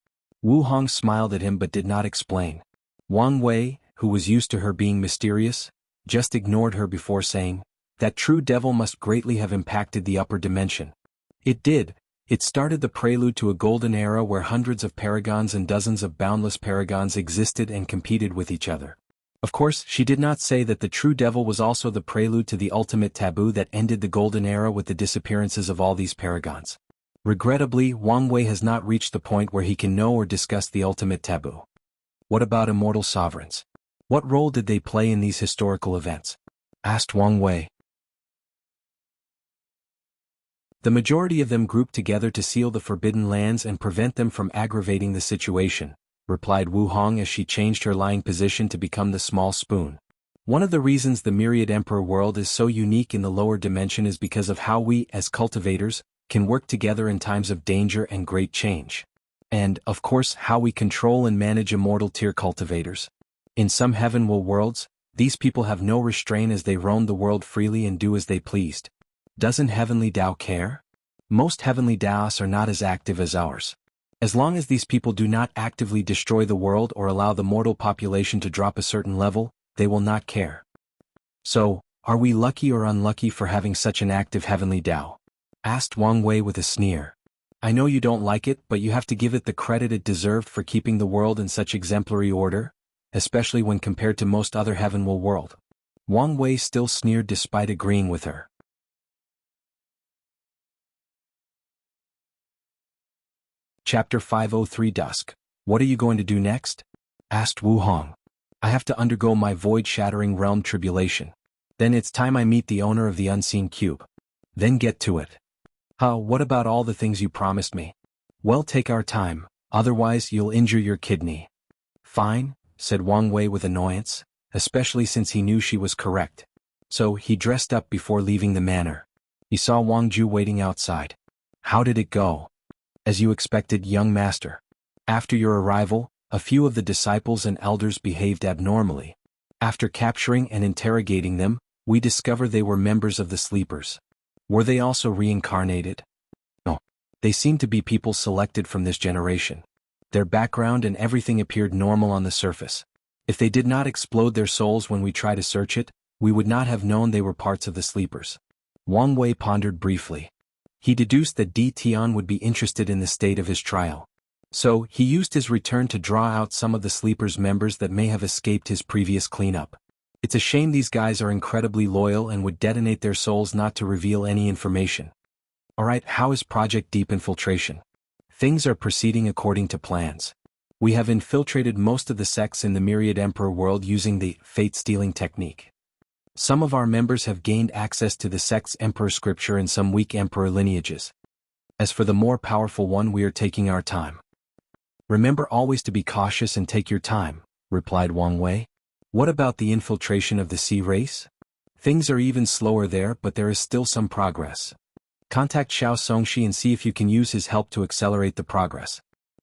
Wu Hong smiled at him but did not explain. Wang Wei, who was used to her being mysterious, just ignored her before saying, that true devil must greatly have impacted the upper dimension. It did. It started the prelude to a golden era where hundreds of paragons and dozens of boundless paragons existed and competed with each other. Of course, she did not say that the true devil was also the prelude to the ultimate taboo that ended the golden era with the disappearances of all these paragons. Regrettably, Wang Wei has not reached the point where he can know or discuss the ultimate taboo. What about immortal sovereigns? What role did they play in these historical events? Asked Wang Wei. The majority of them grouped together to seal the forbidden lands and prevent them from aggravating the situation, replied Wu Hong as she changed her lying position to become the small spoon. One of the reasons the Myriad Emperor world is so unique in the lower dimension is because of how we, as cultivators, can work together in times of danger and great change. And, of course, how we control and manage immortal tier cultivators. In some heavenworld worlds, these people have no restraint as they roam the world freely and do as they pleased. Doesn't Heavenly Tao care? Most Heavenly Taoists are not as active as ours. As long as these people do not actively destroy the world or allow the mortal population to drop a certain level, they will not care. So, are we lucky or unlucky for having such an active Heavenly Tao? Asked Wang Wei with a sneer. I know you don't like it, but you have to give it the credit it deserved for keeping the world in such exemplary order, especially when compared to most other heavenworld world. Wang Wei still sneered despite agreeing with her. Chapter 503 Dusk. What are you going to do next? Asked Wu Hong. I have to undergo my void-shattering realm tribulation. Then it's time I meet the owner of the unseen cube. Then get to it. What about all the things you promised me? Well, take our time, otherwise you'll injure your kidney. Fine, said Wang Wei with annoyance, especially since he knew she was correct. So he dressed up before leaving the manor. He saw Wang Ju waiting outside. How did it go? As you expected, young master. After your arrival, a few of the disciples and elders behaved abnormally. After capturing and interrogating them, we discovered they were members of the sleepers. Were they also reincarnated? No. They seemed to be people selected from this generation. Their background and everything appeared normal on the surface. If they did not explode their souls when we tried to search it, we would not have known they were parts of the sleepers. Wang Wei pondered briefly. He deduced that Di Tian would be interested in the state of his trial. So, he used his return to draw out some of the sleepers' members that may have escaped his previous cleanup. It's a shame these guys are incredibly loyal and would detonate their souls not to reveal any information. Alright, how is Project Deep Infiltration? Things are proceeding according to plans. We have infiltrated most of the sects in the Myriad Emperor world using the fate-stealing technique. Some of our members have gained access to the sect's emperor scripture and some weak emperor lineages. As for the more powerful one, we are taking our time. Remember always to be cautious and take your time, replied Wang Wei. What about the infiltration of the sea race? Things are even slower there, but there is still some progress. Contact Xiao Songxi and see if you can use his help to accelerate the progress.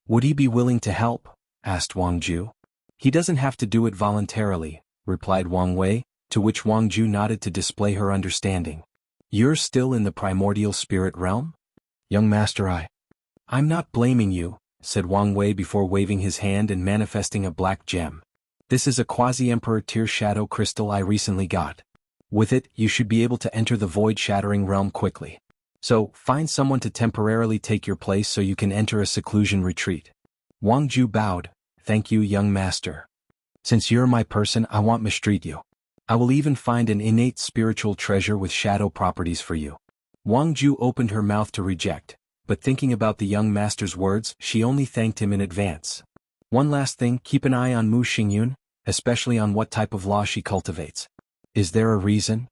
Would he be willing to help? Asked Wang Ju. He doesn't have to do it voluntarily, replied Wang Wei, to which Wang Ju nodded to display her understanding. You're still in the primordial spirit realm? Young master, I'm not blaming you, said Wang Wei before waving his hand and manifesting a black gem. This is a quasi-emperor tier shadow crystal I recently got. With it, you should be able to enter the void-shattering realm quickly. So, find someone to temporarily take your place so you can enter a seclusion retreat. Wang Ju bowed. Thank you, young master. Since you're my person, I won't mistreat you. I will even find an innate spiritual treasure with shadow properties for you. Wang Ju opened her mouth to reject, but thinking about the young master's words, she only thanked him in advance. One last thing, keep an eye on Mu Xingyun, especially on what type of law she cultivates. Is there a reason?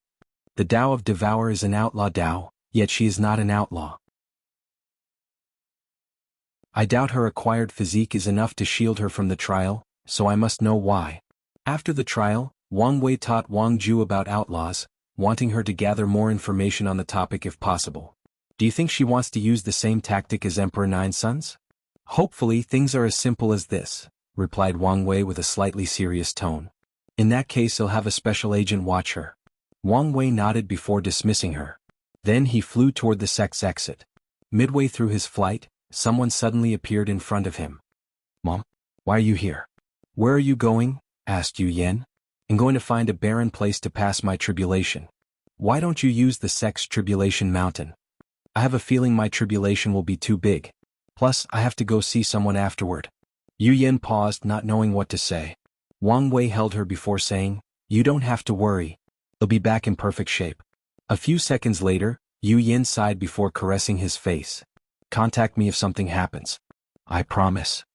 The Tao of Devour is an outlaw Tao, yet she is not an outlaw. I doubt her acquired physique is enough to shield her from the trial, so I must know why. After the trial, Wang Wei taught Wang Ju about outlaws, wanting her to gather more information on the topic if possible. Do you think she wants to use the same tactic as Emperor Nine Sons? Hopefully things are as simple as this, replied Wang Wei with a slightly serious tone. In that case he'll have a special agent watch her. Wang Wei nodded before dismissing her. Then he flew toward the sect's exit. Midway through his flight, someone suddenly appeared in front of him. Mom? Why are you here? Where are you going? Asked Yu Yen. I'm going to find a barren place to pass my tribulation. Why don't you use the sect's tribulation mountain? I have a feeling my tribulation will be too big. Plus, I have to go see someone afterward. Yu Yen paused, not knowing what to say. Wang Wei held her before saying, You don't have to worry. He'll be back in perfect shape. A few seconds later, Yu Yen sighed before caressing his face. Contact me if something happens. I promise.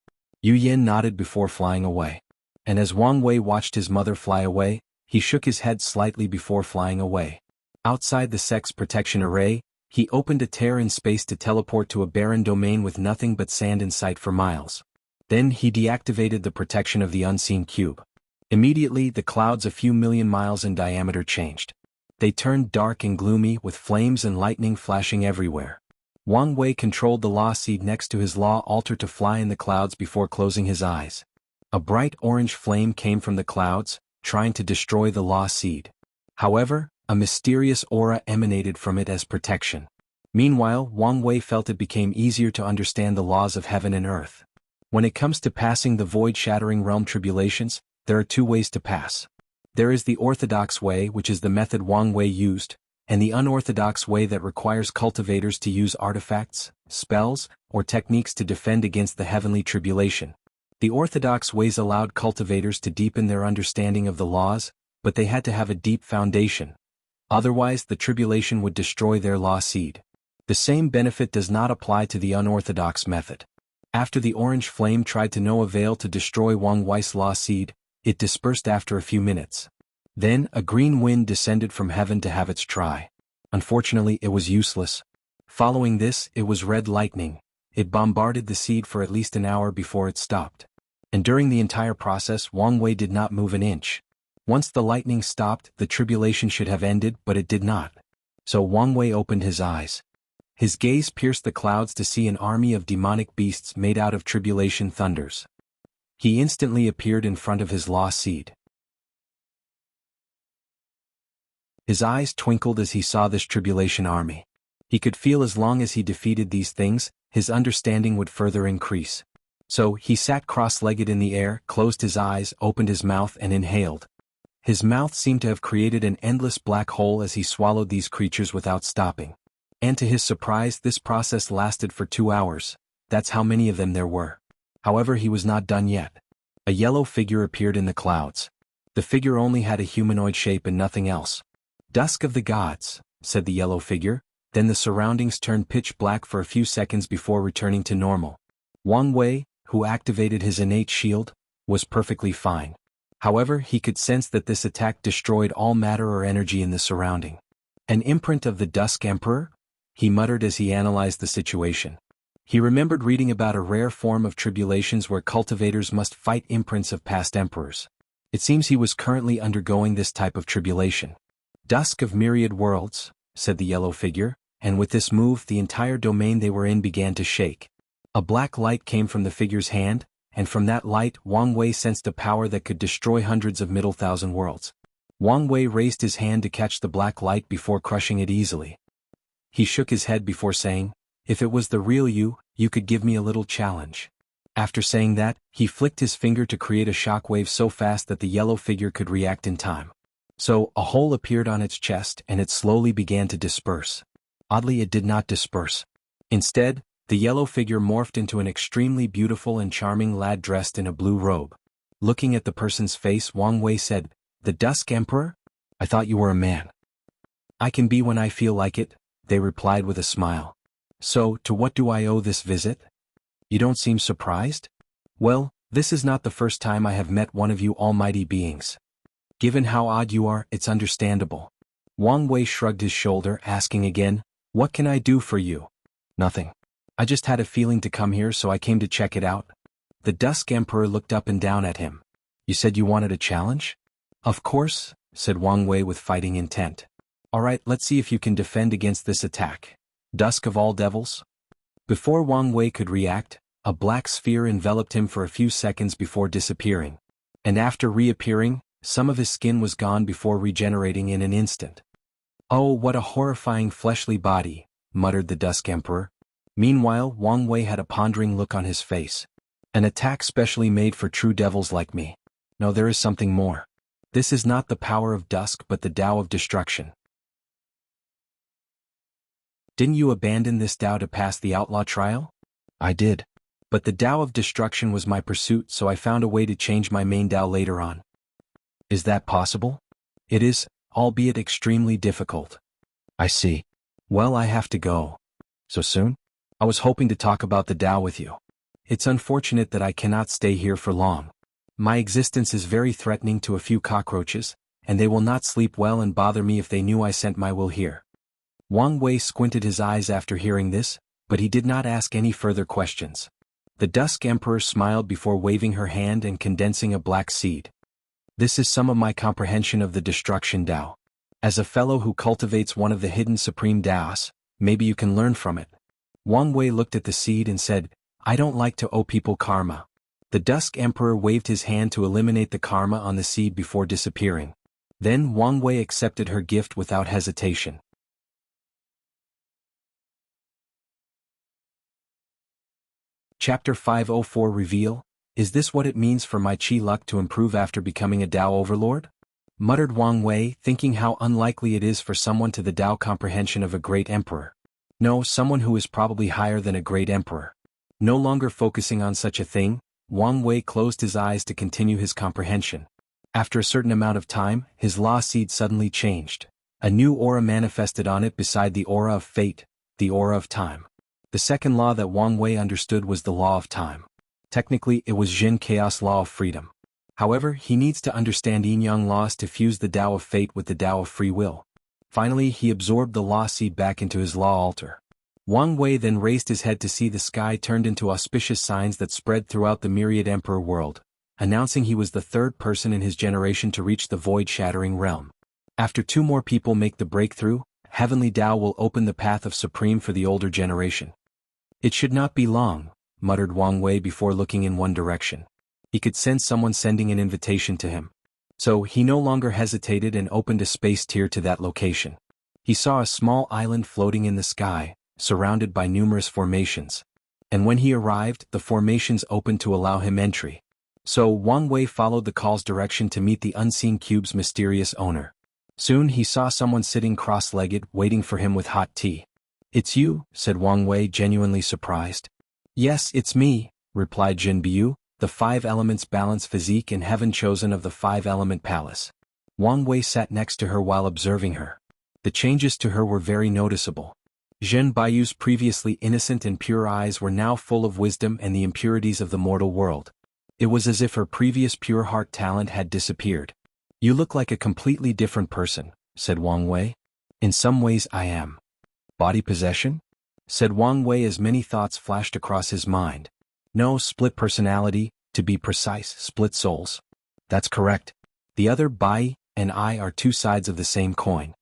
Yu Yin nodded before flying away. And as Wang Wei watched his mother fly away, he shook his head slightly before flying away. Outside the sex protection array, he opened a tear in space to teleport to a barren domain with nothing but sand in sight for miles. Then he deactivated the protection of the unseen cube. Immediately, the clouds a few million miles in diameter changed. They turned dark and gloomy with flames and lightning flashing everywhere. Wang Wei controlled the law seed next to his law altar to fly in the clouds before closing his eyes. A bright orange flame came from the clouds, trying to destroy the law seed. However, a mysterious aura emanated from it as protection. Meanwhile, Wang Wei felt it became easier to understand the laws of heaven and earth. When it comes to passing the void-shattering realm tribulations, there are two ways to pass. There is the orthodox way, which is the method Wang Wei used, and the unorthodox way that requires cultivators to use artifacts, spells, or techniques to defend against the heavenly tribulation. The orthodox ways allowed cultivators to deepen their understanding of the laws, but they had to have a deep foundation. Otherwise, the tribulation would destroy their law seed. The same benefit does not apply to the unorthodox method. After the orange flame tried to no avail to destroy Wang Wei's law seed, it dispersed after a few minutes. Then, a green wind descended from heaven to have its try. Unfortunately, it was useless. Following this, it was red lightning. It bombarded the seed for at least an hour before it stopped. And during the entire process, Wang Wei did not move an inch. Once the lightning stopped, the tribulation should have ended, but it did not. So Wang Wei opened his eyes. His gaze pierced the clouds to see an army of demonic beasts made out of tribulation thunders. He instantly appeared in front of his law seed. His eyes twinkled as he saw this tribulation army. He could feel as long as he defeated these things, his understanding would further increase. So, he sat cross-legged in the air, closed his eyes, opened his mouth and inhaled. His mouth seemed to have created an endless black hole as he swallowed these creatures without stopping. And to his surprise, this process lasted for 2 hours. That's how many of them there were. However, he was not done yet. A yellow figure appeared in the clouds. The figure only had a humanoid shape and nothing else. "Dusk of the gods," said the yellow figure, then the surroundings turned pitch black for a few seconds before returning to normal. Wang Wei, who activated his innate shield, was perfectly fine. However, he could sense that this attack destroyed all matter or energy in the surrounding. "An imprint of the Dusk Emperor?" he muttered as he analyzed the situation. He remembered reading about a rare form of tribulations where cultivators must fight imprints of past emperors. It seems he was currently undergoing this type of tribulation. "Dusk of myriad worlds," said the yellow figure, and with this move the entire domain they were in began to shake. A black light came from the figure's hand, and from that light Wang Wei sensed a power that could destroy hundreds of middle thousand worlds. Wang Wei raised his hand to catch the black light before crushing it easily. He shook his head before saying, "If it was the real you, you could give me a little challenge." After saying that, he flicked his finger to create a shockwave so fast that the yellow figure could react in time. So, a hole appeared on its chest and it slowly began to disperse. Oddly, it did not disperse. Instead, the yellow figure morphed into an extremely beautiful and charming lad dressed in a blue robe. Looking at the person's face, Wang Wei said, "The Dusk Emperor? I thought you were a man." "I can be when I feel like it," they replied with a smile. "So, to what do I owe this visit? You don't seem surprised?" "Well, this is not the first time I have met one of you almighty beings. Given how odd you are, it's understandable." Wang Wei shrugged his shoulder, asking again, "What can I do for you?" "Nothing. I just had a feeling to come here, so I came to check it out." The Dusk Emperor looked up and down at him. "You said you wanted a challenge?" "Of course," said Wang Wei with fighting intent. "Alright, let's see if you can defend against this attack. Dusk of all devils?" Before Wang Wei could react, a black sphere enveloped him for a few seconds before disappearing. And after reappearing, some of his skin was gone before regenerating in an instant. "Oh, what a horrifying fleshly body," muttered the Dusk Emperor. Meanwhile, Wang Wei had a pondering look on his face. "An attack specially made for true devils like me. No, there is something more. This is not the power of dusk but the Tao of destruction." "Didn't you abandon this Tao to pass the outlaw trial?" "I did. But the Tao of destruction was my pursuit, so I found a way to change my main Tao later on." "Is that possible?" "It is, albeit extremely difficult." "I see. Well, I have to go." "So soon?" I was hoping to talk about the Tao with you. It's unfortunate that I cannot stay here for long. My existence is very threatening to a few cockroaches, and they will not sleep well and bother me if they knew I sent my will here. Wang Wei squinted his eyes after hearing this, but he did not ask any further questions. The Dusk Emperor smiled before waving her hand and condensing a black seed. This is some of my comprehension of the destruction Tao. As a fellow who cultivates one of the hidden supreme Taos, maybe you can learn from it. Wang Wei looked at the seed and said, I don't like to owe people karma. The Dusk Emperor waved his hand to eliminate the karma on the seed before disappearing. Then Wang Wei accepted her gift without hesitation. Chapter 504 Reveal, Is this what it means for my chi luck to improve after becoming a Tao overlord? Muttered Wang Wei, thinking how unlikely it is for someone to the Tao comprehension of a great emperor. No, someone who is probably higher than a great emperor. No longer focusing on such a thing, Wang Wei closed his eyes to continue his comprehension. After a certain amount of time, his law seed suddenly changed. A new aura manifested on it beside the aura of fate, the aura of time. The second law that Wang Wei understood was the law of time. Technically, it was Jin Chaos law of freedom. However, he needs to understand yin-yang laws to fuse the Tao of fate with the Tao of free will. Finally, he absorbed the law seed back into his law altar. Wang Wei then raised his head to see the sky turned into auspicious signs that spread throughout the myriad emperor world, announcing he was the third person in his generation to reach the void-shattering realm. After 2 more people make the breakthrough, heavenly Tao will open the path of supreme for the older generation. It should not be long, muttered Wang Wei before looking in one direction. He could sense someone sending an invitation to him. So he no longer hesitated and opened a space tier to that location. He saw a small island floating in the sky, surrounded by numerous formations. And when he arrived, the formations opened to allow him entry. So Wang Wei followed the call's direction to meet the unseen cube's mysterious owner. Soon he saw someone sitting cross-legged, waiting for him with hot tea. It's you, said Wang Wei, genuinely surprised. Yes, it's me, replied Jin Biu, the 5 elements balance physique and heaven chosen of the 5-element palace. Wang Wei sat next to her while observing her. The changes to her were very noticeable. Zhen Baiyu's previously innocent and pure eyes were now full of wisdom and the impurities of the mortal world. It was as if her previous pure heart talent had disappeared. You look like a completely different person, said Wang Wei. In some ways I am. Body possession? Said Wang Wei as many thoughts flashed across his mind. No, split personality, to be precise, split souls. That's correct. The other Bai and I are 2 sides of the same coin.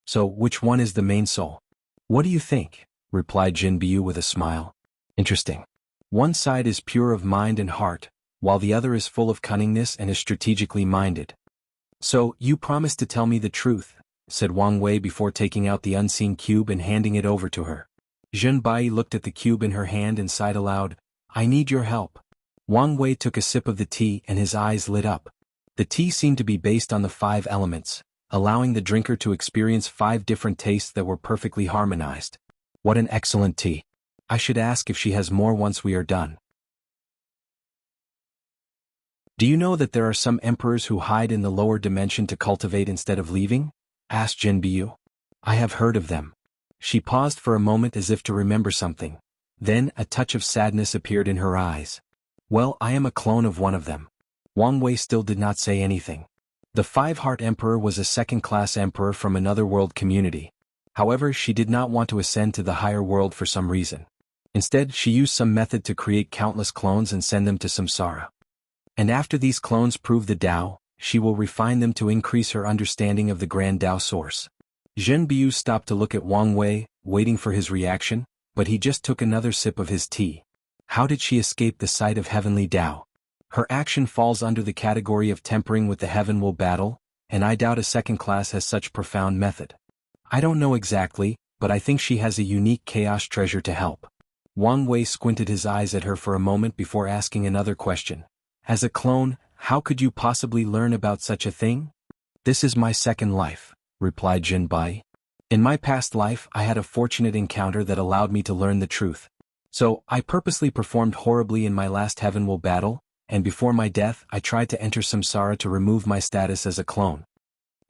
So, which one is the main soul? What do you think? Replied Jin Biu with a smile. Interesting. One side is pure of mind and heart, while the other is full of cunningness and is strategically minded. So, you promised to tell me the truth, said Wang Wei before taking out the unseen cube and handing it over to her. Zhen Bai looked at the cube in her hand and sighed aloud, I need your help. Wang Wei took a sip of the tea and his eyes lit up. The tea seemed to be based on the 5 elements, allowing the drinker to experience 5 different tastes that were perfectly harmonized. What an excellent tea. I should ask if she has more once we are done. Do you know that there are some emperors who hide in the lower dimension to cultivate instead of leaving? Asked Jin Biu. I have heard of them. She paused for a moment as if to remember something. Then a touch of sadness appeared in her eyes. Well, I am a clone of one of them. Wang Wei still did not say anything. The 5-heart emperor was a second-class emperor from another world community. However, she did not want to ascend to the higher world for some reason. Instead, she used some method to create countless clones and send them to samsara. And after these clones prove the Tao, she will refine them to increase her understanding of the grand Tao source. Zhen Biu stopped to look at Wang Wei, waiting for his reaction, but he just took another sip of his tea. How did she escape the sight of heavenly Tao? Her action falls under the category of tempering with the heaven will battle, and I doubt a second class has such profound method. I don't know exactly, but I think she has a unique chaos treasure to help. Wang Wei squinted his eyes at her for a moment before asking another question. As a clone, how could you possibly learn about such a thing? This is my second life, replied Jin Bai. In my past life I had a fortunate encounter that allowed me to learn the truth. So, I purposely performed horribly in my last heaven will battle, and before my death I tried to enter samsara to remove my status as a clone.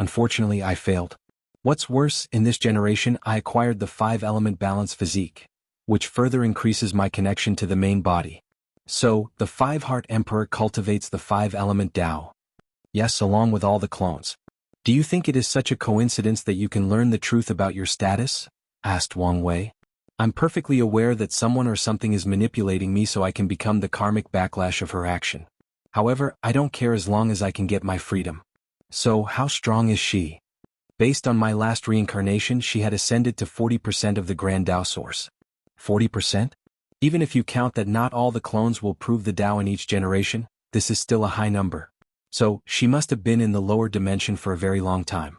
Unfortunately I failed. What's worse, in this generation I acquired the 5-element balance physique. which further increases my connection to the main body. So, the 5-Heart Emperor cultivates the 5-element Tao. Yes, along with all the clones. Do you think it is such a coincidence that you can learn the truth about your status? Asked Wang Wei. I'm perfectly aware that someone or something is manipulating me so I can become the karmic backlash of her action. However, I don't care as long as I can get my freedom. So, how strong is she? Based on my last reincarnation, she had ascended to 40% of the Grand Tao Source. 40%? Even if you count that not all the clones will prove the Tao in each generation, this is still a high number. So, she must have been in the lower dimension for a very long time.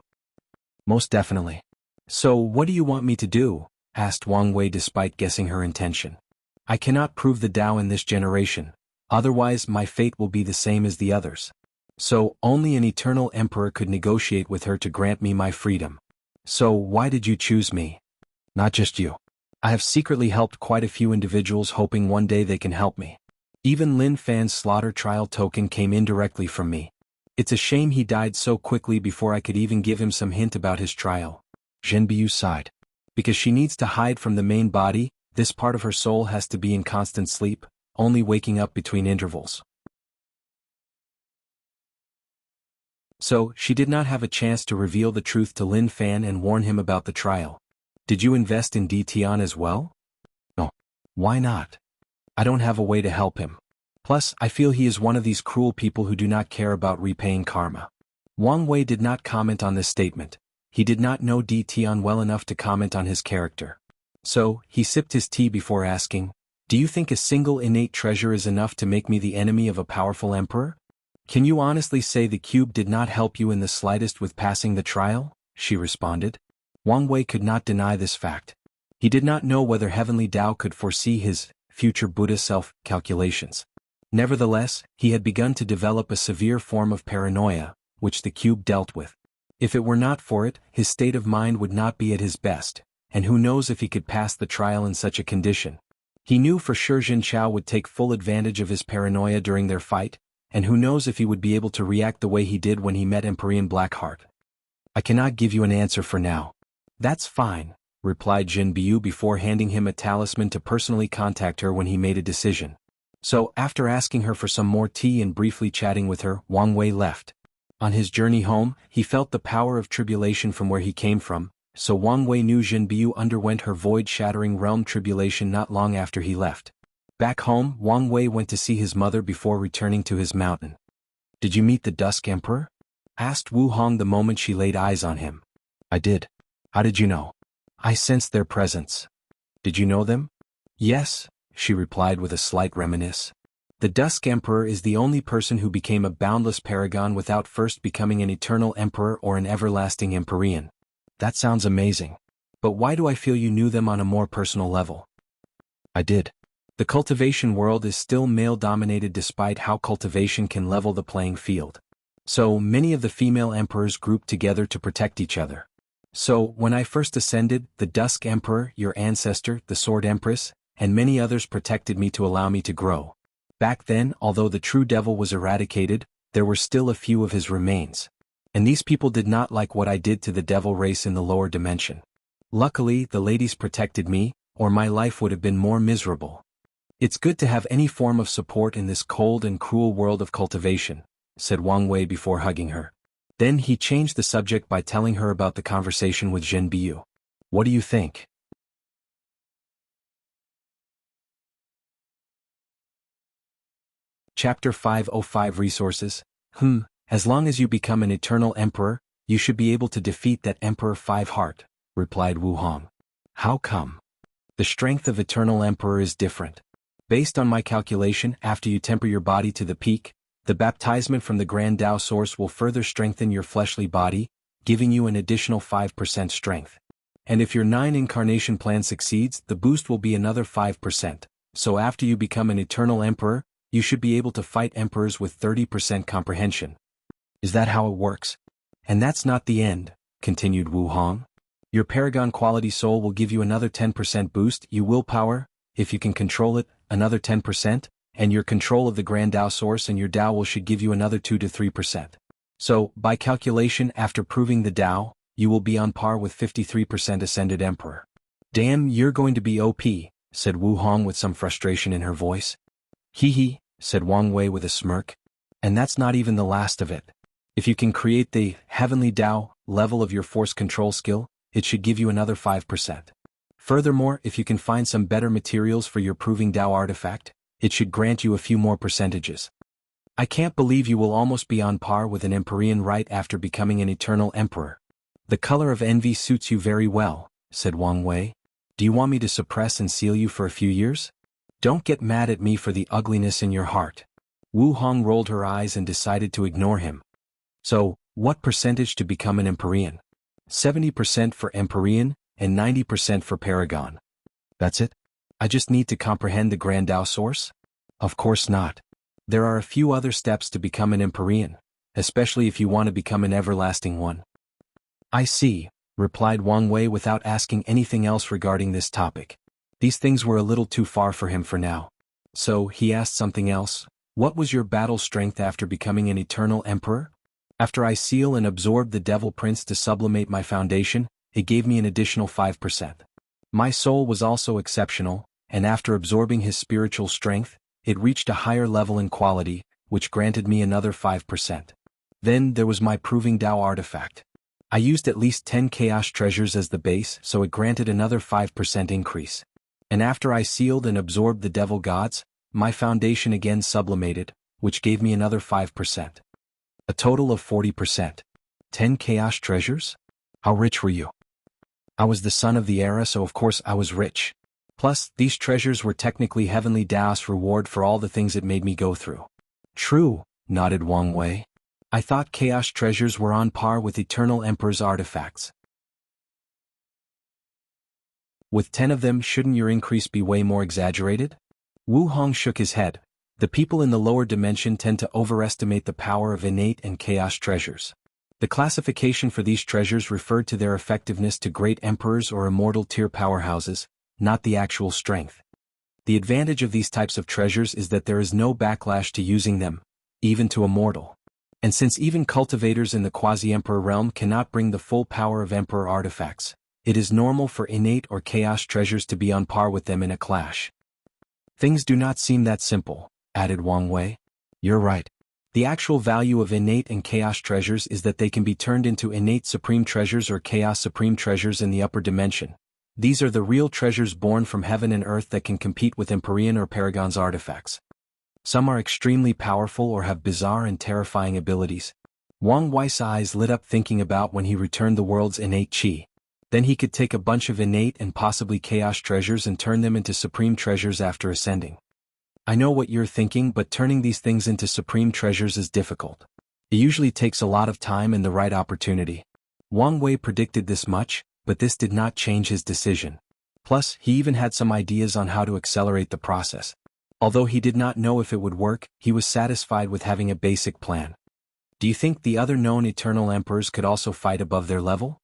Most definitely. So, what do you want me to do? Asked Wang Wei despite guessing her intention. I cannot prove the Tao in this generation, otherwise my fate will be the same as the others. So, only an eternal emperor could negotiate with her to grant me my freedom. So, why did you choose me? Not just you. I have secretly helped quite a few individuals hoping one day they can help me. Even Lin Fan's slaughter trial token came indirectly from me. It's a shame he died so quickly before I could even give him some hint about his trial. Zhenbiu sighed. Because she needs to hide from the main body, this part of her soul has to be in constant sleep, only waking up between intervals. So, she did not have a chance to reveal the truth to Lin Fan and warn him about the trial. Did you invest in Tian as well? No. Why not? I don't have a way to help him. Plus, I feel he is one of these cruel people who do not care about repaying karma. Wang Wei did not comment on this statement. He did not know Tian well enough to comment on his character. So, he sipped his tea before asking, do you think a single innate treasure is enough to make me the enemy of a powerful emperor? Can you honestly say the cube did not help you in the slightest with passing the trial? She responded. Wang Wei could not deny this fact. He did not know whether Heavenly Tao could foresee his future Buddha self-calculations. Nevertheless, he had begun to develop a severe form of paranoia, which the cube dealt with. If it were not for it, his state of mind would not be at his best, and who knows if he could pass the trial in such a condition. He knew for sure Jin Chao would take full advantage of his paranoia during their fight, and who knows if he would be able to react the way he did when he met Empyrean Blackheart. I cannot give you an answer for now. That's fine, replied Jin Biu before handing him a talisman to personally contact her when he made a decision. So, after asking her for some more tea and briefly chatting with her, Wang Wei left. On his journey home, he felt the power of tribulation from where he came from, so Wang Wei knew Jin Biu underwent her void-shattering realm tribulation not long after he left. Back home, Wang Wei went to see his mother before returning to his mountain. Did you meet the Dusk Emperor? Asked Wu Hong the moment she laid eyes on him. I did. How did you know? I sensed their presence. Did you know them? Yes, she replied with a slight reminiscence. The Dusk Emperor is the only person who became a boundless paragon without first becoming an eternal emperor or an everlasting Empyrean. That sounds amazing. But why do I feel you knew them on a more personal level? I did. The cultivation world is still male-dominated despite how cultivation can level the playing field. So, many of the female emperors grouped together to protect each other. So, when I first ascended, the Dusk Emperor, your ancestor, the Sword Empress, and many others protected me to allow me to grow. Back then, although the true devil was eradicated, there were still a few of his remains. And these people did not like what I did to the devil race in the lower dimension. Luckily, the ladies protected me, or my life would have been more miserable. It's good to have any form of support in this cold and cruel world of cultivation, said Wang Wei before hugging her. Then he changed the subject by telling her about the conversation with Zhen Biu. What do you think? Chapter 505 Resources. As long as you become an eternal emperor, you should be able to defeat that Emperor 5-Heart, replied Wu Hong. How come? The strength of eternal emperor is different. Based on my calculation, after you temper your body to the peak, the baptisement from the Grand Tao Source will further strengthen your fleshly body, giving you an additional 5% strength. And if your 9 incarnation plan succeeds, the boost will be another 5%. So after you become an eternal emperor, you should be able to fight emperors with 30% comprehension. Is that how it works? And that's not the end, continued Wu Hong. Your Paragon Quality Soul will give you another 10% boost, you willpower, if you can control it, another 10%, and your control of the Grand Tao Source and your Tao will should give you another 2 to 3%. So, by calculation, after proving the Tao, you will be on par with 53% Ascended Emperor. Damn, you're going to be OP, said Wu Hong with some frustration in her voice. Hee hee, said Wang Wei with a smirk. And that's not even the last of it. If you can create the Heavenly Dao level of your force control skill, it should give you another 5%. Furthermore, if you can find some better materials for your Proving Dao artifact, it should grant you a few more percentages. I can't believe you will almost be on par with an Empyrean right after becoming an Eternal Emperor. The color of envy suits you very well, said Wang Wei. Do you want me to suppress and seal you for a few years? Don't get mad at me for the ugliness in your heart. Wu Hong rolled her eyes and decided to ignore him. So, what percentage to become an Empyrean? 70% for Empyrean, and 90% for Paragon. That's it? I just need to comprehend the Grand Dao source? Of course not. There are a few other steps to become an Empyrean, especially if you want to become an everlasting one. I see, replied Wang Wei without asking anything else regarding this topic. These things were a little too far for him for now. So, he asked something else. What was your battle strength after becoming an Eternal Emperor? After I seal and absorb the Devil Prince to sublimate my foundation, it gave me an additional 5%. My soul was also exceptional, and after absorbing his spiritual strength, it reached a higher level in quality, which granted me another 5%. Then there was my Proving Dao artifact. I used at least 10 Chaos Treasures as the base, so it granted another 5% increase. And after I sealed and absorbed the Devil Gods, my foundation again sublimated, which gave me another 5%. A total of 40%. 10 Chaos Treasures? How rich were you? I was the son of the era, so of course I was rich. Plus, these treasures were technically Heavenly Dao's reward for all the things it made me go through. True, nodded Wang Wei. I thought Chaos Treasures were on par with Eternal Emperor's artifacts. With 10 of them, shouldn't your increase be way more exaggerated? Wu Hong shook his head. The people in the lower dimension tend to overestimate the power of innate and Chaos Treasures. The classification for these treasures referred to their effectiveness to great emperors or immortal tier powerhouses, not the actual strength. The advantage of these types of treasures is that there is no backlash to using them, even to a mortal. And since even cultivators in the quasi-emperor realm cannot bring the full power of emperor artifacts, it is normal for innate or chaos treasures to be on par with them in a clash. Things do not seem that simple, added Wang Wei. You're right. The actual value of innate and chaos treasures is that they can be turned into innate supreme treasures or chaos supreme treasures in the upper dimension. These are the real treasures born from heaven and earth that can compete with Empyrean or Paragon's artifacts. Some are extremely powerful or have bizarre and terrifying abilities. Wang Wei's eyes lit up thinking about when he returned the world's innate chi. Then he could take a bunch of innate and possibly chaos treasures and turn them into supreme treasures after ascending. I know what you're thinking, but turning these things into supreme treasures is difficult. It usually takes a lot of time and the right opportunity. Wang Wei predicted this much, but this did not change his decision. Plus, he even had some ideas on how to accelerate the process. Although he did not know if it would work, he was satisfied with having a basic plan. Do you think the other known eternal emperors could also fight above their level?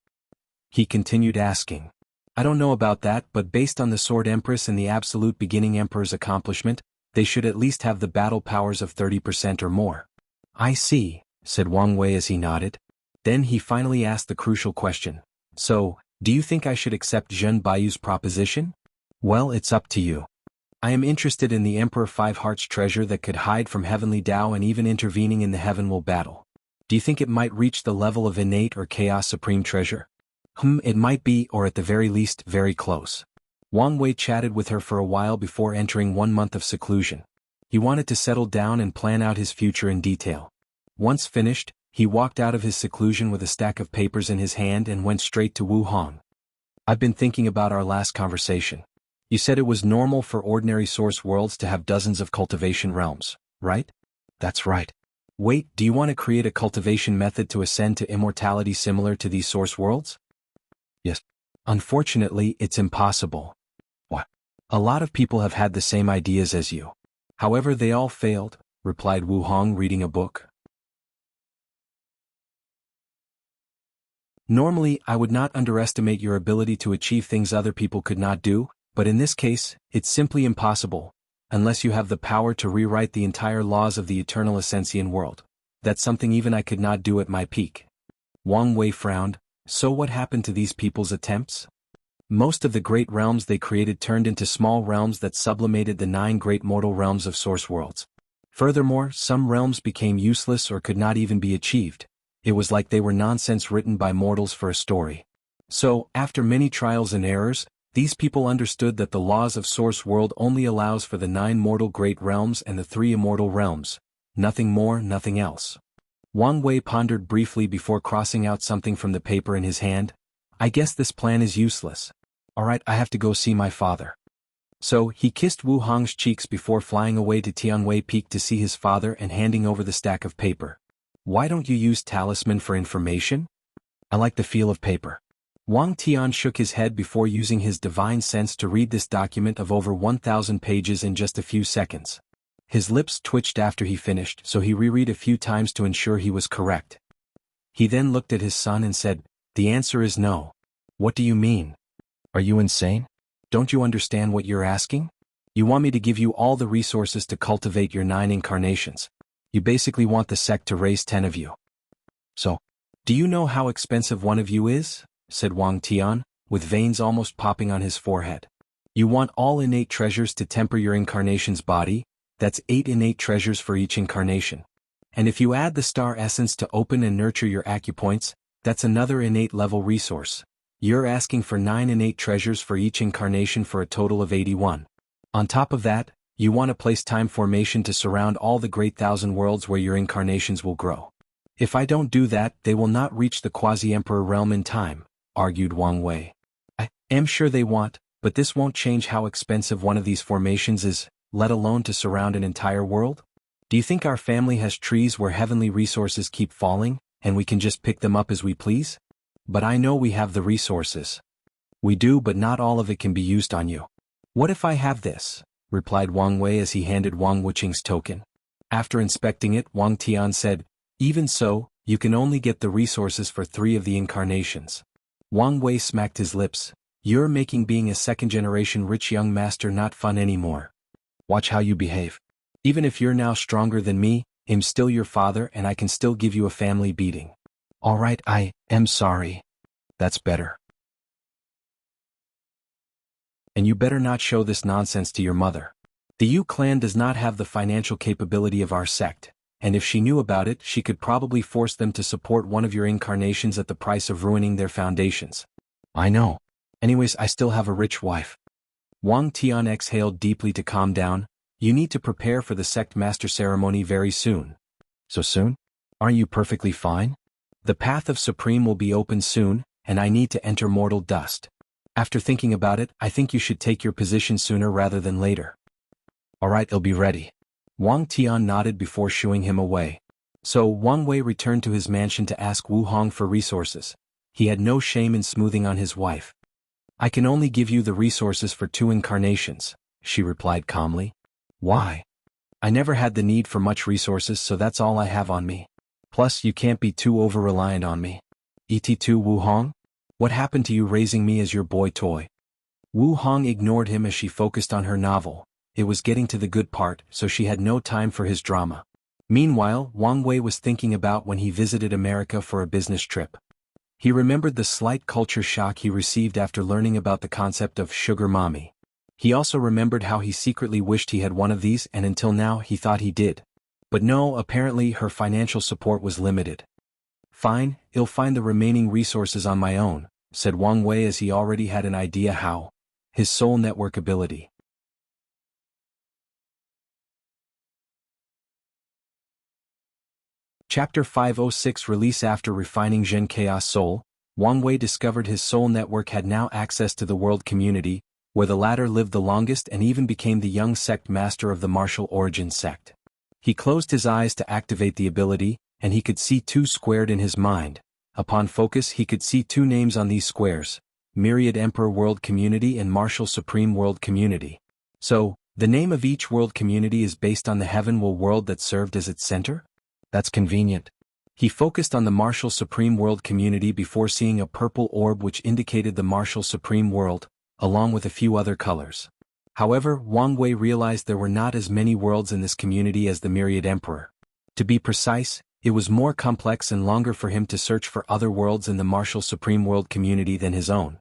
He continued asking. I don't know about that, but based on the Sword Empress and the absolute beginning emperor's accomplishment, they should at least have the battle powers of 30% or more. I see, said Wang Wei as he nodded. Then he finally asked the crucial question. So, do you think I should accept Zhen Baiyu's proposition? Well, it's up to you. I am interested in the Emperor Five Hearts treasure that could hide from Heavenly Dao and even intervening in the Heavenwell battle. Do you think it might reach the level of innate or chaos supreme treasure? It might be, or at the very least, very close. Wang Wei chatted with her for a while before entering 1 month of seclusion. He wanted to settle down and plan out his future in detail. Once finished, he walked out of his seclusion with a stack of papers in his hand and went straight to Wu Hong. I've been thinking about our last conversation. You said it was normal for ordinary source worlds to have dozens of cultivation realms, right? That's right. Wait, do you want to create a cultivation method to ascend to immortality similar to these source worlds? Yes. Unfortunately, it's impossible. What? A lot of people have had the same ideas as you. However, they all failed, replied Wu Hong, reading a book. Normally, I would not underestimate your ability to achieve things other people could not do, but in this case, it's simply impossible, unless you have the power to rewrite the entire laws of the eternal Ascensian world. That's something even I could not do at my peak. Wang Wei frowned. So what happened to these people's attempts? Most of the great realms they created turned into small realms that sublimated the 9 great mortal realms of source worlds. Furthermore, some realms became useless or could not even be achieved. It was like they were nonsense written by mortals for a story. So, after many trials and errors, these people understood that the laws of source world only allows for the 9 mortal great realms and the 3 immortal realms. Nothing more, nothing else. Wang Wei pondered briefly before crossing out something from the paper in his hand. I guess this plan is useless. Alright, I have to go see my father. So, he kissed Wu Hong's cheeks before flying away to Tianwei Peak to see his father and handing over the stack of paper. Why don't you use talisman for information? I like the feel of paper. Wang Tian shook his head before using his divine sense to read this document of over 1,000 pages in just a few seconds. His lips twitched after he finished, so he reread a few times to ensure he was correct. He then looked at his son and said, "The answer is no." "What do you mean? Are you insane? Don't you understand what you're asking? You want me to give you all the resources to cultivate your 9 incarnations. You basically want the sect to raise 10 of you. So, do you know how expensive one of you is?" said Wang Tian, with veins almost popping on his forehead. "You want all innate treasures to temper your incarnation's body? That's 8 innate treasures for each incarnation. And if you add the star essence to open and nurture your acupoints, that's another innate level resource. You're asking for 9 innate treasures for each incarnation for a total of 81. On top of that, you want to place time formation to surround all the great 1,000 worlds where your incarnations will grow. If I don't do that, they will not reach the quasi-emperor realm in time," argued Wang Wei. "I am sure they want, but this won't change how expensive one of these formations is, let alone to surround an entire world. Do you think our family has trees where heavenly resources keep falling, and we can just pick them up as we please? But I know we have the resources." "We do, but not all of it can be used on you." "What if I have this?" replied Wang Wei as he handed Wang Wuqing's token. After inspecting it, Wang Tian said, "Even so, you can only get the resources for 3 of the incarnations." Wang Wei smacked his lips. "You're making being a second-generation rich young master not fun anymore. Watch how you behave. Even if you're now stronger than me, I'm still your father and I can still give you a family beating." "Alright, I am sorry. That's better. And you better not show this nonsense to your mother. The Yu clan does not have the financial capability of our sect, and if she knew about it she could probably force them to support one of your incarnations at the price of ruining their foundations." "I know. Anyways, I still have a rich wife." Wang Tian exhaled deeply to calm down. "You need to prepare for the sect master ceremony very soon." "So soon? Aren't you perfectly fine? The path of Supreme will be open soon, and I need to enter mortal dust. After thinking about it, I think you should take your position sooner rather than later." "Alright, I'll be ready." Wang Tian nodded before shooing him away. So Wang Wei returned to his mansion to ask Wu Hong for resources. He had no shame in smoothing on his wife. "I can only give you the resources for 2 incarnations," she replied calmly. "Why?" "I never had the need for much resources, so that's all I have on me. Plus, you can't be too over-reliant on me." "Et2 Wu Hong? What happened to you raising me as your boy toy?" Wu Hong ignored him as she focused on her novel. It was getting to the good part, so she had no time for his drama. Meanwhile, Wang Wei was thinking about when he visited America for a business trip. He remembered the slight culture shock he received after learning about the concept of sugar mommy. He also remembered how he secretly wished he had one of these, and until now he thought he did. But no, apparently her financial support was limited. "Fine, I'll find the remaining resources on my own," said Wang Wei as he already had an idea how. His soul network ability. Chapter 506 Release. After refining Zhen Chaos Soul, Wang Wei discovered his soul network had now access to the world community, where the latter lived the longest and even became the young sect master of the martial origin sect. He closed his eyes to activate the ability, and he could see 2 squared in his mind. Upon focus he could see 2 names on these squares: Myriad Emperor World Community and Martial Supreme World Community. So, the name of each world community is based on the Heavenwell world that served as its center? That's convenient. He focused on the Martial Supreme World Community before seeing a purple orb which indicated the Martial Supreme World, along with a few other colors. However, Wang Wei realized there were not as many worlds in this community as the Myriad Emperor. To be precise, it was more complex and longer for him to search for other worlds in the Martial Supreme World Community than his own.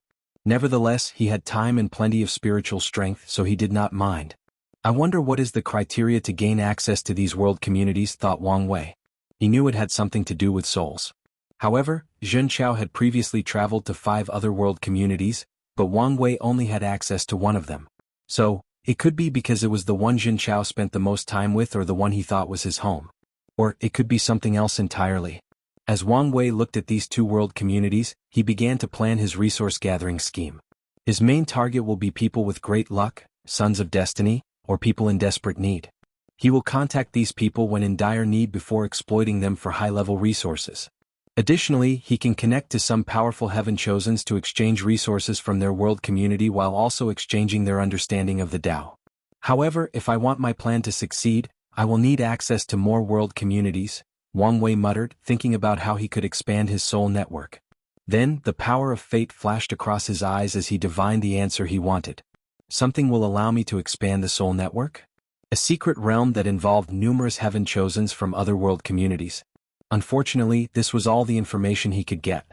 Nevertheless, he had time and plenty of spiritual strength, so he did not mind. I wonder what is the criteria to gain access to these world communities, thought Wang Wei. He knew it had something to do with souls. However, Zhen Chao had previously traveled to 5 other world communities, but Wang Wei only had access to one of them. So, it could be because it was the one Zhen Chao spent the most time with or the one he thought was his home. Or it could be something else entirely. As Wang Wei looked at these 2 world communities, he began to plan his resource-gathering scheme. His main target will be people with great luck, sons of destiny, or people in desperate need. He will contact these people when in dire need before exploiting them for high-level resources. Additionally, he can connect to some powerful heaven chosens to exchange resources from their world community while also exchanging their understanding of the Tao. However, if I want my plan to succeed, I will need access to more world communities, Wang Wei muttered, thinking about how he could expand his soul network. Then, the power of fate flashed across his eyes as he divined the answer he wanted. Something will allow me to expand the soul network? A secret realm that involved numerous heaven chosens from other world communities. Unfortunately, this was all the information he could get.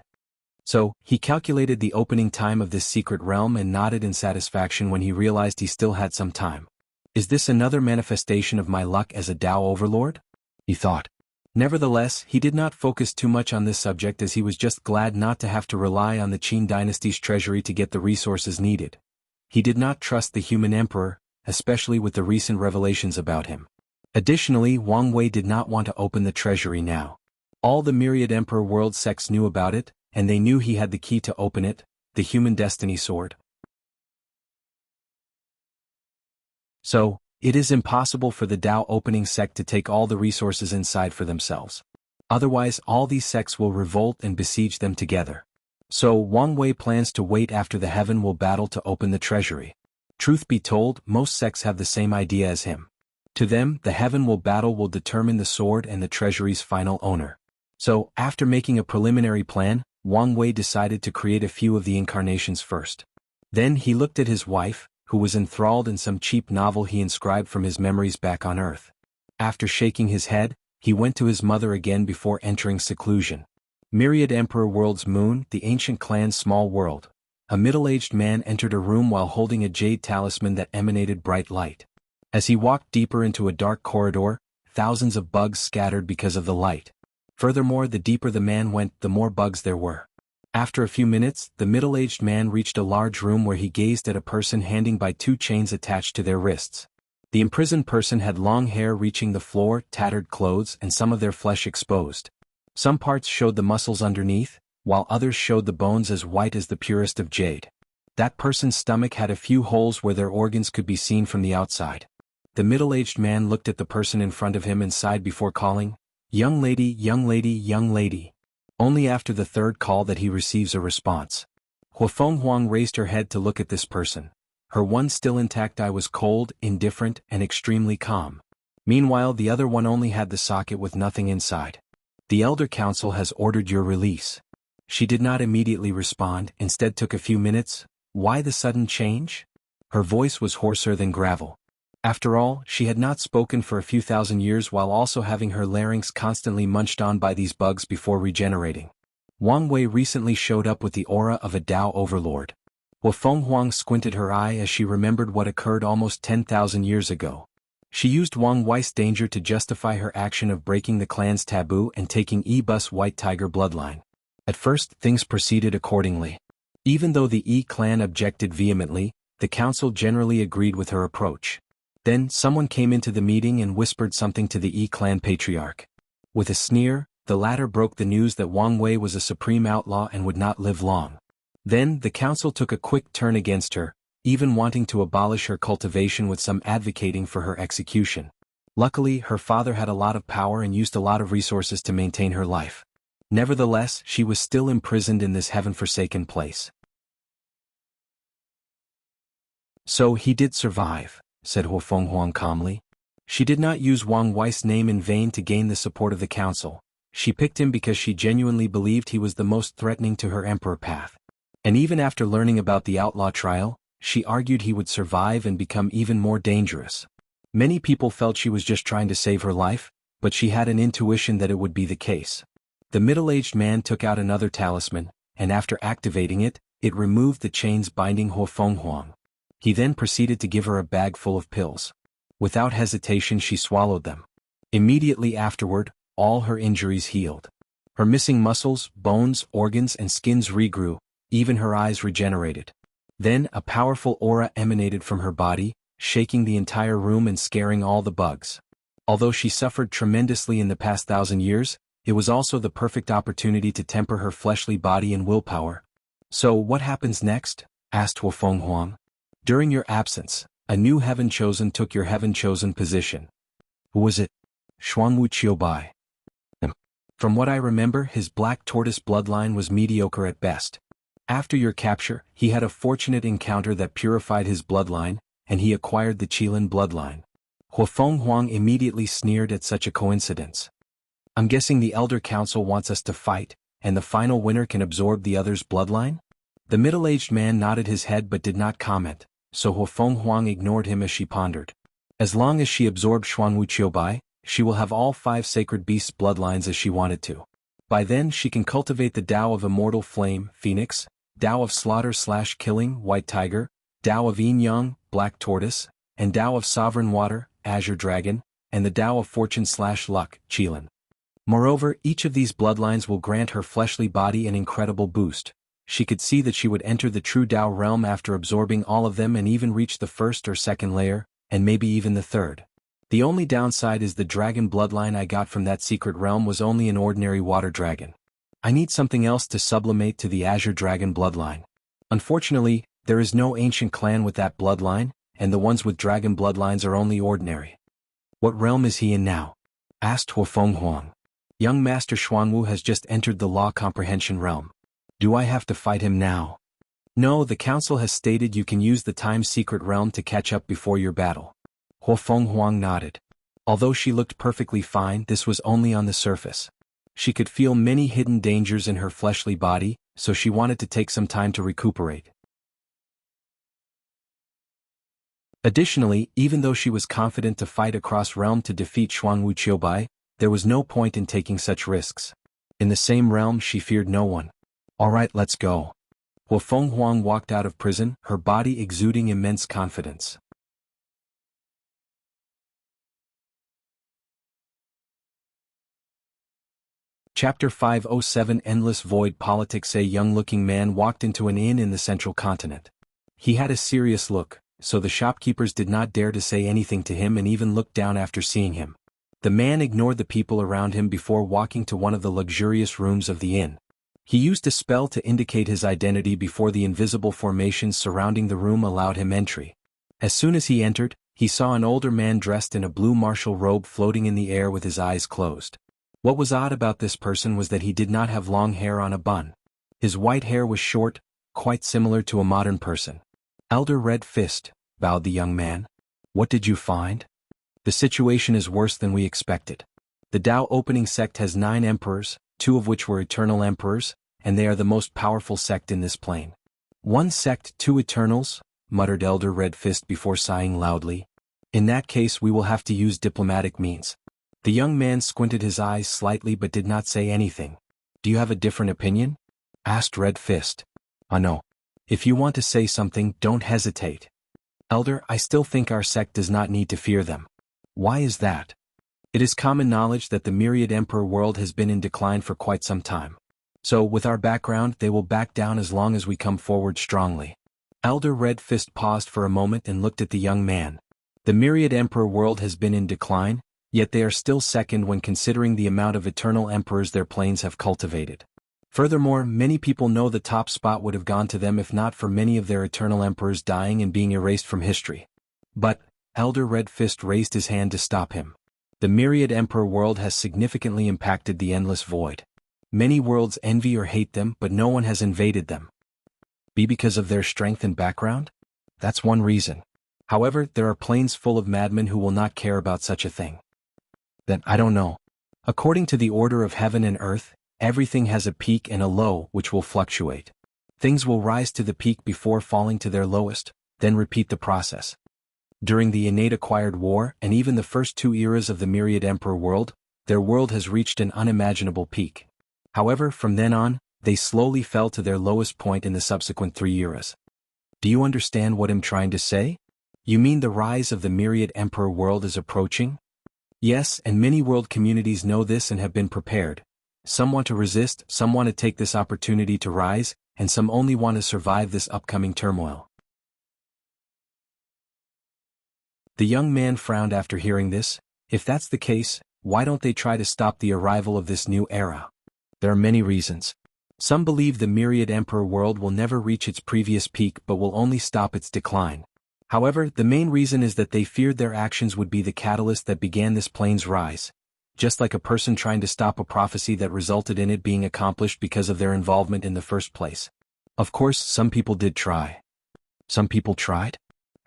So, he calculated the opening time of this secret realm and nodded in satisfaction when he realized he still had some time. Is this another manifestation of my luck as a Tao overlord? He thought. Nevertheless, he did not focus too much on this subject as he was just glad not to have to rely on the Qin dynasty's treasury to get the resources needed. He did not trust the human emperor, especially with the recent revelations about him. Additionally, Wang Wei did not want to open the treasury now. All the myriad emperor world sects knew about it, and they knew he had the key to open it, the human destiny sword. So, it is impossible for the Tao opening sect to take all the resources inside for themselves. Otherwise, all these sects will revolt and besiege them together. So, Wang Wei plans to wait after the heaven will battle to open the treasury. Truth be told, most sects have the same idea as him. To them, the heaven will battle will determine the sword and the treasury's final owner. So, after making a preliminary plan, Wang Wei decided to create a few of the incarnations first. Then he looked at his wife, who was enthralled in some cheap novel he inscribed from his memories back on Earth. After shaking his head, he went to his mother again before entering seclusion. Myriad Emperor World's Moon, the ancient clan's small world. A middle-aged man entered a room while holding a jade talisman that emanated bright light. As he walked deeper into a dark corridor, thousands of bugs scattered because of the light. Furthermore, the deeper the man went, the more bugs there were. After a few minutes, the middle-aged man reached a large room where he gazed at a person hanging by 2 chains attached to their wrists. The imprisoned person had long hair reaching the floor, tattered clothes, and some of their flesh exposed. Some parts showed the muscles underneath, while others showed the bones as white as the purest of jade. That person's stomach had a few holes where their organs could be seen from the outside. The middle-aged man looked at the person in front of him and sighed before calling, "Young lady, young lady, young lady." Only after the 3rd call that he receives a response. Huafeng Huang raised her head to look at this person. Her one still intact eye was cold, indifferent, and extremely calm. Meanwhile, the other one only had the socket with nothing inside. "The Elder Council has ordered your release." She did not immediately respond, instead took a few minutes. Why the sudden change? Her voice was hoarser than gravel. After all, she had not spoken for a few thousand years while also having her larynx constantly munched on by these bugs before regenerating. Wang Wei recently showed up with the aura of a Tao overlord. Huafeng Huang squinted her eye as she remembered what occurred almost 10,000 years ago. She used Wang Wei's danger to justify her action of breaking the clan's taboo and taking E-Bus White Tiger bloodline. At first, things proceeded accordingly. Even though the E clan objected vehemently, the council generally agreed with her approach. Then, someone came into the meeting and whispered something to the E clan patriarch. With a sneer, the latter broke the news that Wang Wei was a supreme outlaw and would not live long. Then, the council took a quick turn against her, even wanting to abolish her cultivation with some advocating for her execution. Luckily, her father had a lot of power and used a lot of resources to maintain her life. Nevertheless, she was still imprisoned in this heaven-forsaken place. "So he did survive," said Huafeng Huang calmly. She did not use Wang Wei's name in vain to gain the support of the council. She picked him because she genuinely believed he was the most threatening to her emperor path. And even after learning about the outlaw trial, she argued he would survive and become even more dangerous. Many people felt she was just trying to save her life, but she had an intuition that it would be the case. The middle-aged man took out another talisman, and after activating it, It removed the chains binding Huang. He then proceeded to give her a bag full of pills. Without hesitation she swallowed them. Immediately afterward, all her injuries healed. Her missing muscles, bones, organs and skins regrew, even her eyes regenerated. Then a powerful aura emanated from her body, shaking the entire room and scaring all the bugs. Although she suffered tremendously in the past 1,000 years, it was also the perfect opportunity to temper her fleshly body and willpower. "So what happens next?" asked Huang. "During your absence, a new heaven chosen took your heaven chosen position." "Who was it?" "Wuxia." "From what I remember, his black tortoise bloodline was mediocre at best. After your capture, he had a fortunate encounter that purified his bloodline, and he acquired the Qilin bloodline." Huang immediately sneered at such a coincidence. "I'm guessing the Elder Council wants us to fight, and the final winner can absorb the other's bloodline?" The middle-aged man nodded his head but did not comment, so Huang ignored him as she pondered. As long as she absorbed Wuxia, she will have all 5 sacred beasts' bloodlines as she wanted to. By then she can cultivate the Tao of Immortal Flame, Phoenix, Tao of Slaughter/Killing, White Tiger, Tao of Yin-Yang, Black Tortoise, and Tao of Sovereign Water, Azure Dragon, and the Tao of Fortune/Luck, Qilin. Moreover, each of these bloodlines will grant her fleshly body an incredible boost. She could see that she would enter the true Tao realm after absorbing all of them and even reach the 1st or 2nd layer, and maybe even the 3rd. The only downside is the dragon bloodline I got from that secret realm was only an ordinary water dragon. I need something else to sublimate to the Azure Dragon bloodline. Unfortunately, there is no ancient clan with that bloodline, and the ones with dragon bloodlines are only ordinary." "What realm is he in now?" asked Huang. "Young Master Xuanwu has just entered the law comprehension realm. Do I have to fight him now?" "No, the council has stated you can use the time secret realm to catch up before your battle." Huang nodded. Although she looked perfectly fine, this was only on the surface. She could feel many hidden dangers in her fleshly body, so she wanted to take some time to recuperate. Additionally, even though she was confident to fight across realm to defeat Wuxia, there was no point in taking such risks. In the same realm she feared no one. "Alright, let's go." Huang walked out of prison, her body exuding immense confidence. Chapter 507 Endless Void Politics. A young-looking man walked into an inn in the central continent. He had a serious look, so the shopkeepers did not dare to say anything to him and even looked down after seeing him. The man ignored the people around him before walking to one of the luxurious rooms of the inn. He used a spell to indicate his identity before the invisible formations surrounding the room allowed him entry. As soon as he entered, he saw an older man dressed in a blue martial robe floating in the air with his eyes closed. What was odd about this person was that he did not have long hair on a bun. His white hair was short, quite similar to a modern person. "Elder Red Fist," bowed the young man. "What did you find?" "The situation is worse than we expected. The Tao opening sect has 9 emperors, 2 of which were eternal emperors, and they are the most powerful sect in this plane." "One sect, 2 eternals?" muttered Elder Red Fist before sighing loudly. "In that case we will have to use diplomatic means." The young man squinted his eyes slightly but did not say anything. "Do you have a different opinion?" asked Red Fist. "No. If you want to say something, don't hesitate." "Elder, I still think our sect does not need to fear them." "Why is that?" "It is common knowledge that the Myriad Emperor world has been in decline for quite some time. So, with our background, they will back down as long as we come forward strongly." Elder Red Fist paused for a moment and looked at the young man. The Myriad Emperor world has been in decline, yet they are still second when considering the amount of eternal emperors their planes have cultivated. Furthermore, many people know the top spot would have gone to them if not for many of their eternal emperors dying and being erased from history. "But," Elder Red Fist raised his hand to stop him. "The Myriad Emperor world has significantly impacted the Endless Void. Many worlds envy or hate them, but no one has invaded them. Be because of their strength and background? That's one reason. However, there are planes full of madmen who will not care about such a thing." "Then I don't know. According to the order of heaven and earth, everything has a peak and a low which will fluctuate. Things will rise to the peak before falling to their lowest, then repeat the process. During the innate acquired war and even the first 2 eras of the Myriad Emperor world, their world has reached an unimaginable peak. However, from then on, they slowly fell to their lowest point in the subsequent 3 eras. Do you understand what I'm trying to say? You mean the rise of the myriad emperor world is approaching? Yes, and many world communities know this and have been prepared. Some want to resist, some want to take this opportunity to rise, and some only want to survive this upcoming turmoil. The young man frowned after hearing this. If that's the case, why don't they try to stop the arrival of this new era? There are many reasons. Some believe the myriad emperor world will never reach its previous peak but will only stop its decline. However, the main reason is that they feared their actions would be the catalyst that began this plane's rise, just like a person trying to stop a prophecy that resulted in it being accomplished because of their involvement in the first place. Of course, some people did try. Some people tried?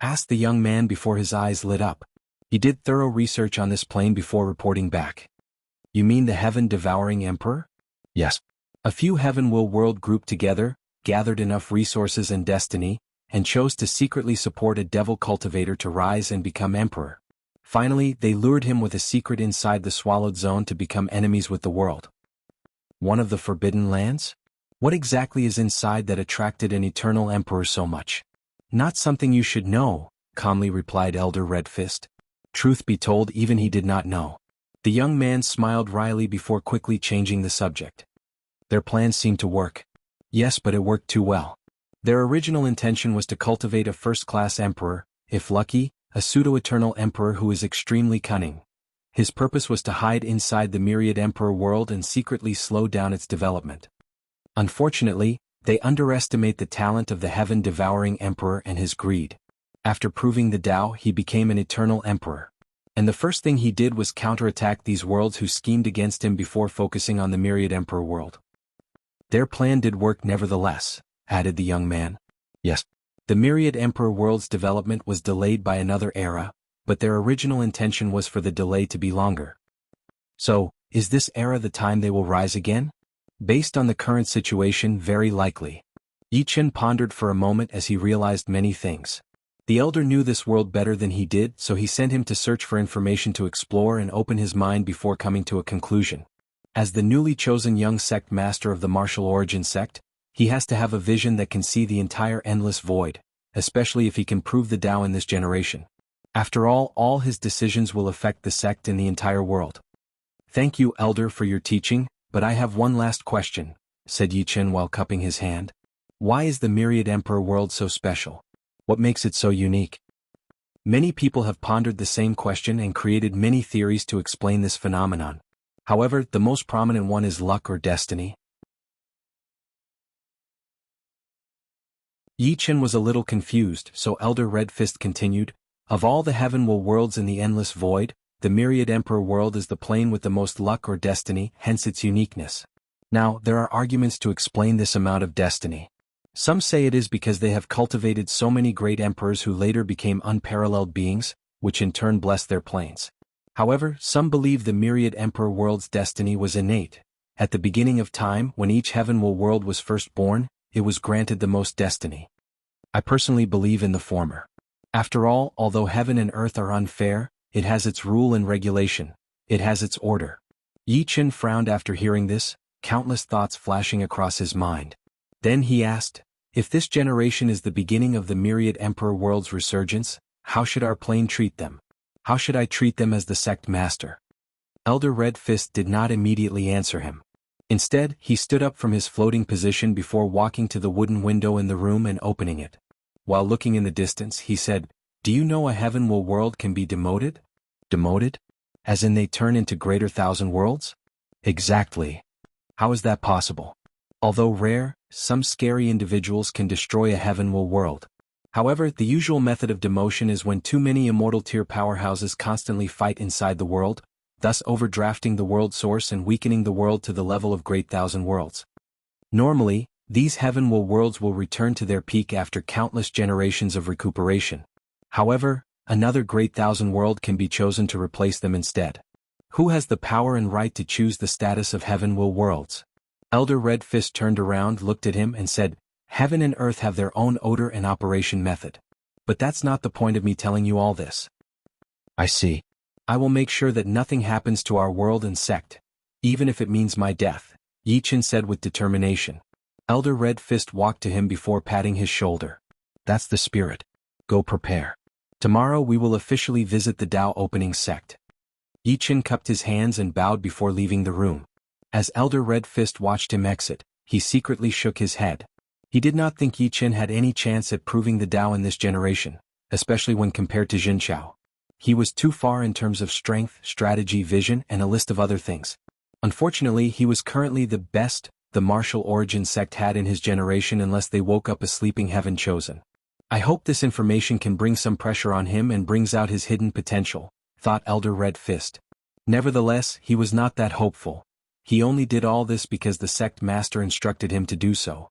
Asked the young man before his eyes lit up. He did thorough research on this plane before reporting back. You mean the heaven-devouring emperor? Yes. A few heaven will world grouped together, gathered enough resources and destiny, and chose to secretly support a devil cultivator to rise and become emperor. Finally, they lured him with a secret inside the swallowed zone to become enemies with the world. One of the forbidden lands? What exactly is inside that attracted an eternal emperor so much? Not something you should know, calmly replied Elder Red Fist. Truth be told, even he did not know. The young man smiled wryly before quickly changing the subject. Their plans seemed to work. Yes, but it worked too well. Their original intention was to cultivate a first-class emperor, if lucky, a pseudo-eternal emperor who is extremely cunning. His purpose was to hide inside the myriad emperor world and secretly slow down its development. Unfortunately, they underestimate the talent of the heaven-devouring emperor and his greed. After proving the Tao, he became an eternal emperor. And the first thing he did was counterattack these worlds who schemed against him before focusing on the myriad emperor world. Their plan did work nevertheless, added the young man. Yes. The myriad emperor world's development was delayed by another era, but their original intention was for the delay to be longer. So, is this era the time they will rise again? Based on the current situation, very likely. Yi Chen pondered for a moment as he realized many things. The elder knew this world better than he did, so he sent him to search for information to explore and open his mind before coming to a conclusion. As the newly chosen young sect master of the martial origin sect, he has to have a vision that can see the entire endless void, especially if he can prove the Tao in this generation. After all his decisions will affect the sect and the entire world. Thank you, Elder, for your teaching, but I have one last question, said Yi Chen while cupping his hand. Why is the myriad emperor world so special? What makes it so unique? Many people have pondered the same question and created many theories to explain this phenomenon. However, the most prominent one is luck or destiny. Yi Chen was a little confused, so Elder Red Fist continued, of all the heavenward worlds in the endless void, the myriad emperor world is the plane with the most luck or destiny, hence its uniqueness. Now, there are arguments to explain this amount of destiny. Some say it is because they have cultivated so many great emperors who later became unparalleled beings, which in turn blessed their planes. However, some believe the myriad emperor world's destiny was innate. At the beginning of time, when each heavenward world was first born, it was granted the most destiny. I personally believe in the former. After all, although heaven and earth are unfair, it has its rule and regulation. It has its order. Yi Chen frowned after hearing this, countless thoughts flashing across his mind. Then he asked, if this generation is the beginning of the myriad emperor world's resurgence, how should our plane treat them? How should I treat them as the sect master? Elder Red Fist did not immediately answer him. Instead, he stood up from his floating position before walking to the wooden window in the room and opening it. While looking in the distance, he said, do you know a heavenward world can be demoted? Demoted? As in they turn into greater thousand worlds? Exactly. How is that possible? Although rare, some scary individuals can destroy a heavenward world. However, the usual method of demotion is when too many immortal tier powerhouses constantly fight inside the world, thus overdrafting the world source and weakening the world to the level of great thousand worlds. Normally, these heavenward worlds will return to their peak after countless generations of recuperation. However, another great thousand world can be chosen to replace them instead. Who has the power and right to choose the status of heavenward worlds? Elder Red Fist turned around, looked at him, and said, heaven and earth have their own order and operation method. But that's not the point of me telling you all this. I see. I will make sure that nothing happens to our world and sect, even if it means my death, Yi Chen said with determination. Elder Red Fist walked to him before patting his shoulder. That's the spirit. Go prepare. Tomorrow we will officially visit the Dao opening sect. Yi Chen cupped his hands and bowed before leaving the room. As Elder Red Fist watched him exit, he secretly shook his head. He did not think Yi Chen had any chance at proving the Dao in this generation, especially when compared to Jin Chao. He was too far in terms of strength, strategy, vision, and a list of other things. Unfortunately, he was currently the best the martial origin sect had in his generation unless they woke up a sleeping heaven chosen. I hope this information can bring some pressure on him and brings out his hidden potential, thought Elder Red Fist. Nevertheless, he was not that hopeful. He only did all this because the sect master instructed him to do so.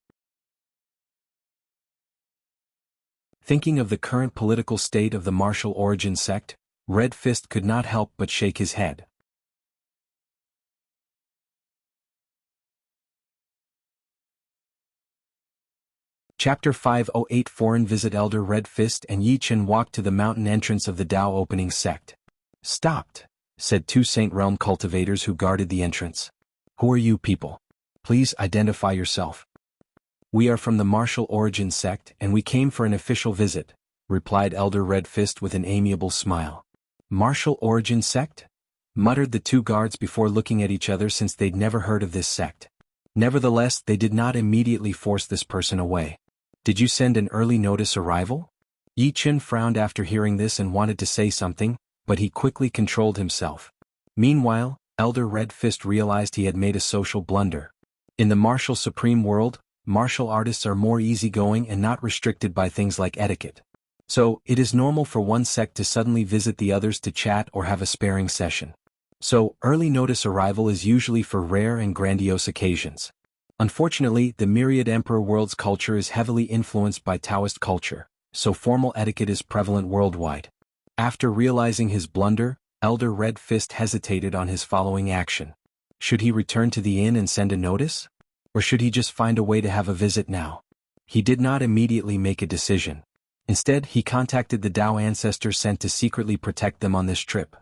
Thinking of the current political state of the martial origin sect, Red Fist could not help but shake his head. Chapter 508 Foreign Visit Elder Red Fist and Yi Chen walked to the mountain entrance of the Dao opening sect. Stopped, said two Saint Realm cultivators who guarded the entrance. Who are you people? Please identify yourself. We are from the martial origin sect and we came for an official visit, replied Elder Red Fist with an amiable smile. Martial origin sect? Muttered the two guards before looking at each other since they'd never heard of this sect. Nevertheless, they did not immediately force this person away. Did you send an early notice arrival? Yi Chen frowned after hearing this and wanted to say something, but he quickly controlled himself. Meanwhile, Elder Red Fist realized he had made a social blunder. In the martial supreme world, martial artists are more easygoing and not restricted by things like etiquette. So, it is normal for one sect to suddenly visit the others to chat or have a sparring session. So, early notice arrival is usually for rare and grandiose occasions. Unfortunately, the Myriad Emperor world's culture is heavily influenced by Taoist culture, so formal etiquette is prevalent worldwide. After realizing his blunder, Elder Red Fist hesitated on his following action. Should he return to the inn and send a notice? Or should he just find a way to have a visit now? He did not immediately make a decision. Instead, he contacted the Dao ancestors sent to secretly protect them on this trip.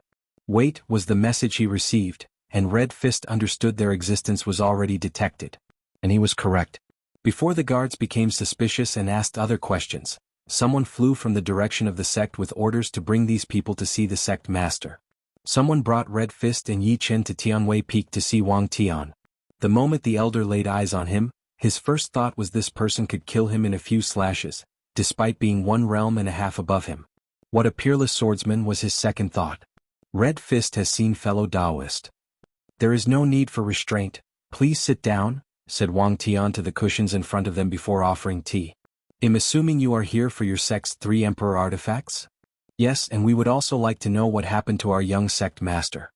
Wait was the message he received, and Red Fist understood their existence was already detected. And he was correct. Before the guards became suspicious and asked other questions, someone flew from the direction of the sect with orders to bring these people to see the sect master. Someone brought Red Fist and Yi Chen to Tianwei Peak to see Wang Tian. The moment the elder laid eyes on him, his first thought was this person could kill him in a few slashes, despite being 1 realm and a half above him. What a peerless swordsman was his second thought. Red Fist has seen fellow Taoist. There is no need for restraint. Please sit down, said Wang Tian to the cushions in front of them before offering tea. I'm assuming you are here for your sect's 3 emperor artifacts? Yes, and we would also like to know what happened to our young sect master.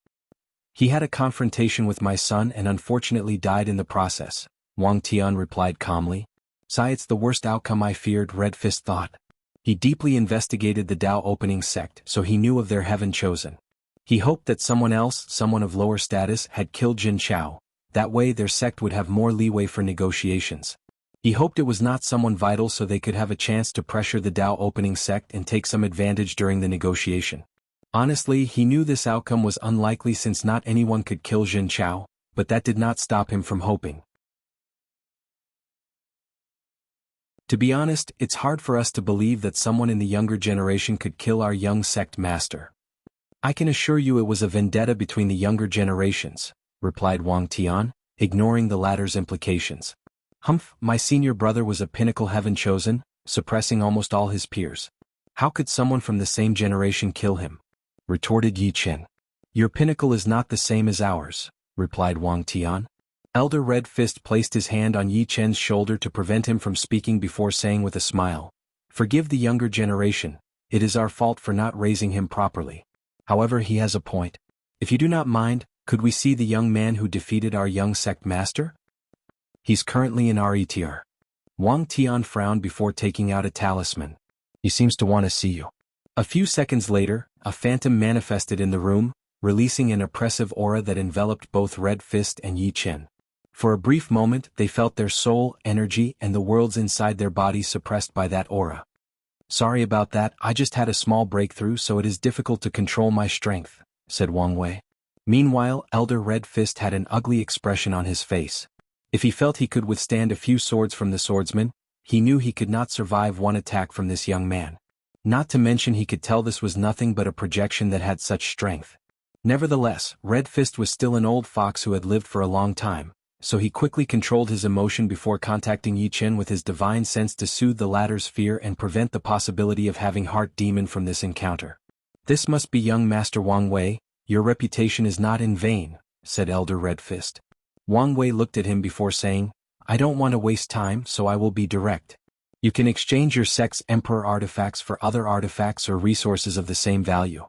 He had a confrontation with my son and unfortunately died in the process, Wang Tian replied calmly. Sigh, it's the worst outcome I feared, Red Fist thought. He deeply investigated the Dao opening sect, so he knew of their heaven chosen. He hoped that someone else, someone of lower status, had killed Jin Chao. That way their sect would have more leeway for negotiations. He hoped it was not someone vital so they could have a chance to pressure the Dao opening sect and take some advantage during the negotiation. Honestly, he knew this outcome was unlikely since not anyone could kill Jin Chao, but that did not stop him from hoping. To be honest, it's hard for us to believe that someone in the younger generation could kill our young sect master. I can assure you it was a vendetta between the younger generations, replied Wang Tian, ignoring the latter's implications. Humph, my senior brother was a pinnacle heaven chosen, suppressing almost all his peers. How could someone from the same generation kill him? Retorted Yi Chen. Your pinnacle is not the same as ours, replied Wang Tian. Elder Red Fist placed his hand on Yi Chen's shoulder to prevent him from speaking before saying with a smile, Forgive the younger generation, it is our fault for not raising him properly. However, he has a point. If you do not mind, could we see the young man who defeated our young sect master? He's currently in RETR. Wang Tian frowned before taking out a talisman. He seems to want to see you. A few seconds later, a phantom manifested in the room, releasing an oppressive aura that enveloped both Red Fist and Yi Chen. For a brief moment, they felt their soul, energy, and the worlds inside their bodies suppressed by that aura. Sorry about that, I just had a small breakthrough so it is difficult to control my strength, said Wang Wei. Meanwhile, Elder Red Fist had an ugly expression on his face. If he felt he could withstand a few swords from the swordsman, he knew he could not survive one attack from this young man. Not to mention he could tell this was nothing but a projection that had such strength. Nevertheless, Red Fist was still an old fox who had lived for a long time, so he quickly controlled his emotion before contacting Yi Chen with his divine sense to soothe the latter's fear and prevent the possibility of having Heart Demon from this encounter. "This must be young Master Wang Wei, your reputation is not in vain," said Elder Red Fist. Wang Wei looked at him before saying, "I don't want to waste time, so I will be direct. You can exchange your sect's Emperor artifacts for other artifacts or resources of the same value."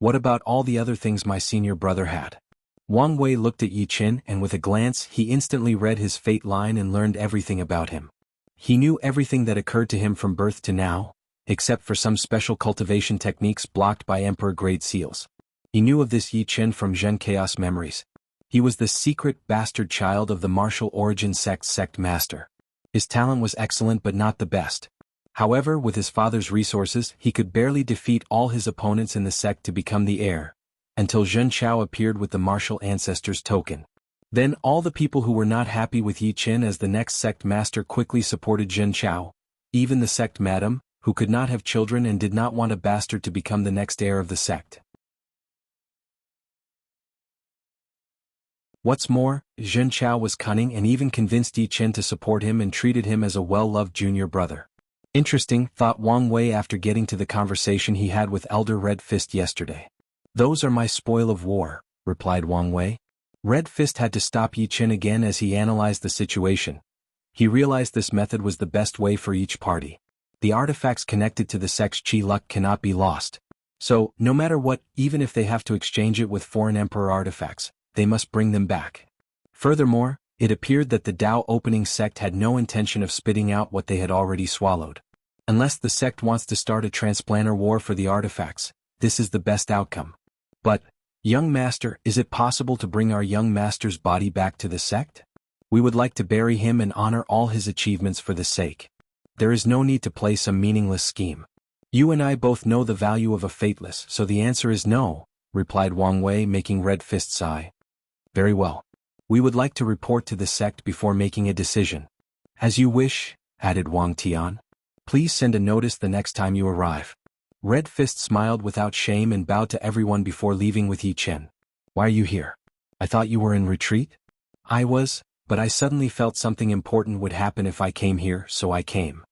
What about all the other things my senior brother had?" Wang Wei looked at Yi Chen and with a glance he instantly read his fate line and learned everything about him. He knew everything that occurred to him from birth to now, except for some special cultivation techniques blocked by Emperor-grade seals. He knew of this Yi Chen from Zhen Chaos Memories. He was the secret bastard child of the martial origin sect's sect master. His talent was excellent but not the best. However, with his father's resources, he could barely defeat all his opponents in the sect to become the heir, until Zhen Chao appeared with the martial ancestors token. Then all the people who were not happy with Yi Chen as the next sect master quickly supported Zhen Chao, even the sect madam, who could not have children and did not want a bastard to become the next heir of the sect. What's more, Zhen Chao was cunning and even convinced Yi Chen to support him and treated him as a well-loved junior brother. Interesting, thought Wang Wei after getting to the conversation he had with Elder Red Fist yesterday. "Those are my spoil of war," replied Wang Wei. Red Fist had to stop Yi Chen again as he analyzed the situation. He realized this method was the best way for each party. The artifacts connected to the sect's Qi luck cannot be lost. So, no matter what, even if they have to exchange it with foreign emperor artifacts, they must bring them back. Furthermore, it appeared that the Dao opening sect had no intention of spitting out what they had already swallowed. Unless the sect wants to start a transplanter war for the artifacts, this is the best outcome. But, young master, is it possible to bring our young master's body back to the sect? We would like to bury him and honor all his achievements for the sake. There is no need to play some meaningless scheme. You and I both know the value of a fateless, so the answer is no, replied Wang Wei, making Red Fist sigh. Very well. We would like to report to the sect before making a decision. As you wish, added Wang Tian. Please send a notice the next time you arrive. Red Fist smiled without shame and bowed to everyone before leaving with Yi Chen. Why are you here? I thought you were in retreat? I was, but I suddenly felt something important would happen if I came here, so I came.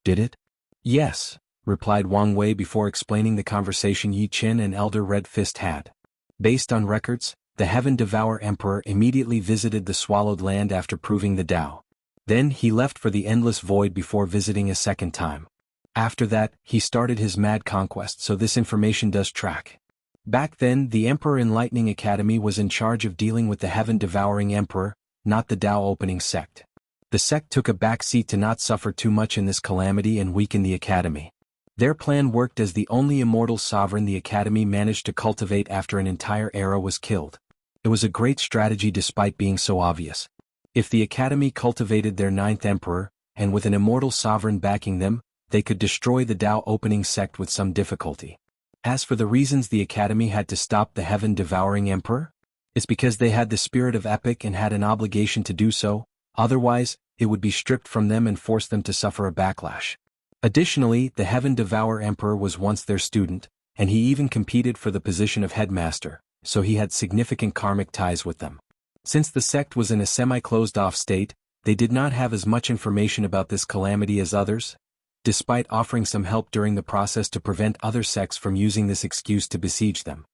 Did it? Yes, replied Wang Wei before explaining the conversation Yi Chen and Elder Red Fist had. Based on records, the Heaven Devourer Emperor immediately visited the Swallowed Land after proving the Tao. Then he left for the Endless Void before visiting a second time. After that, he started his mad conquest, so this information does track. Back then, the Emperor Enlightening Academy was in charge of dealing with the Heaven Devouring Emperor, not the Tao Opening Sect. The sect took a back seat to not suffer too much in this calamity and weaken the academy. Their plan worked as the only immortal sovereign the academy managed to cultivate after an entire era was killed. It was a great strategy despite being so obvious. If the academy cultivated their ninth emperor, and with an immortal sovereign backing them, they could destroy the Tao Opening Sect with some difficulty. As for the reasons the academy had to stop the Heaven Devouring Emperor, it's because they had the spirit of epic and had an obligation to do so, otherwise, it would be stripped from them and force them to suffer a backlash. Additionally, the Heaven Devourer Emperor was once their student, and he even competed for the position of headmaster, so he had significant karmic ties with them. Since the sect was in a semi-closed-off state, they did not have as much information about this calamity as others, despite offering some help during the process to prevent other sects from using this excuse to besiege them.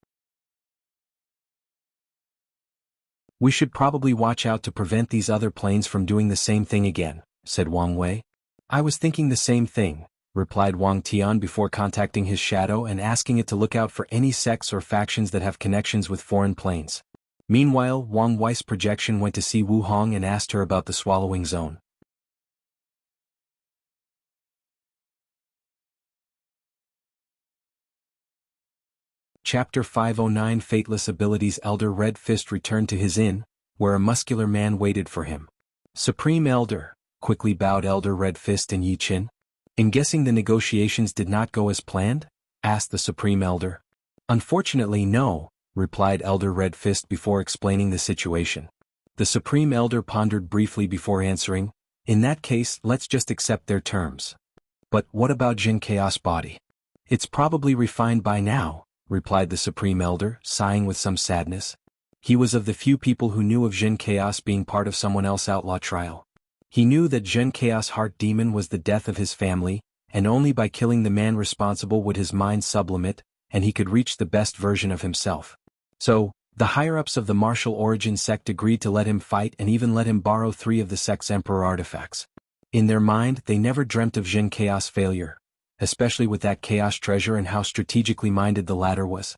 We should probably watch out to prevent these other planes from doing the same thing again, said Wang Wei. I was thinking the same thing, replied Wang Tian before contacting his shadow and asking it to look out for any sects or factions that have connections with foreign planes. Meanwhile, Wang Wei's projection went to see Wu Hong and asked her about the swallowing zone. Chapter 509 Fateless Abilities. Elder Red Fist returned to his inn, where a muscular man waited for him. Supreme Elder, quickly bowed Elder Red Fist and Yi Chen. In guessing the negotiations did not go as planned? Asked the Supreme Elder. Unfortunately no, replied Elder Red Fist before explaining the situation. The Supreme Elder pondered briefly before answering, "In that case, let's just accept their terms. But what about Jin Chaos body? It's probably refined by now," replied the Supreme Elder, sighing with some sadness. He was of the few people who knew of Jin Chaos being part of someone else's outlaw trial. He knew that Jin Chaos Heart Demon was the death of his family, and only by killing the man responsible would his mind sublimate, and he could reach the best version of himself. So, the higher-ups of the martial origin sect agreed to let him fight and even let him borrow 3 of the sect's Emperor artifacts. In their mind, they never dreamt of Jin Chaos' failure, especially with that Chaos treasure and how strategically minded the latter was.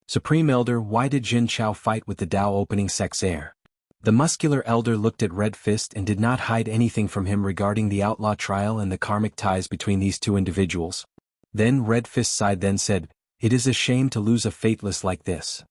"Supreme Elder, why did Jin Chao fight with the Dao opening sect's heir?" The muscular elder looked at Red Fist and did not hide anything from him regarding the outlaw trial and the karmic ties between these 2 individuals. Then Red Fist sighed, then said, "It is a shame to lose a Fateless like this."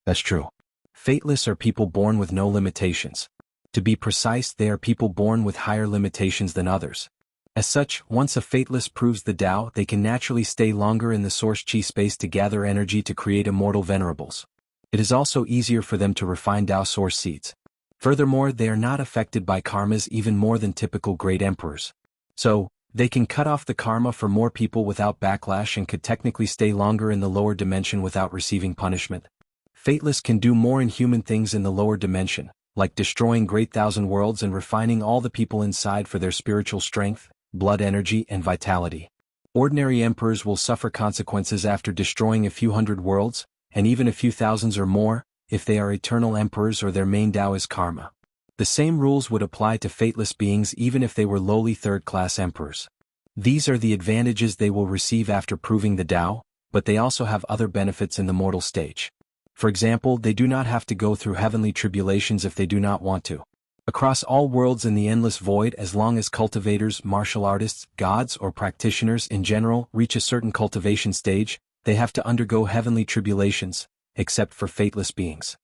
"That's true. Fateless are people born with no limitations. To be precise, they are people born with higher limitations than others. As such, once a Fateless proves the Tao, they can naturally stay longer in the Source Chi space to gather energy to create immortal venerables. It is also easier for them to refine Tao Source seeds. Furthermore, they are not affected by karmas even more than typical Great Emperors. So, they can cut off the karma for more people without backlash and could technically stay longer in the lower dimension without receiving punishment. Fateless can do more inhuman things in the lower dimension, like destroying great thousand worlds and refining all the people inside for their spiritual strength, blood energy and vitality. Ordinary emperors will suffer consequences after destroying a few hundred worlds, and even a few thousands or more, if they are eternal emperors or their main Tao is karma. The same rules would apply to fateless beings even if they were lowly third-class emperors. These are the advantages they will receive after proving the Tao, but they also have other benefits in the mortal stage. For example, they do not have to go through heavenly tribulations if they do not want to. Across all worlds in the endless void, as long as cultivators, martial artists, gods or practitioners in general reach a certain cultivation stage, they have to undergo heavenly tribulations, except for fateless beings.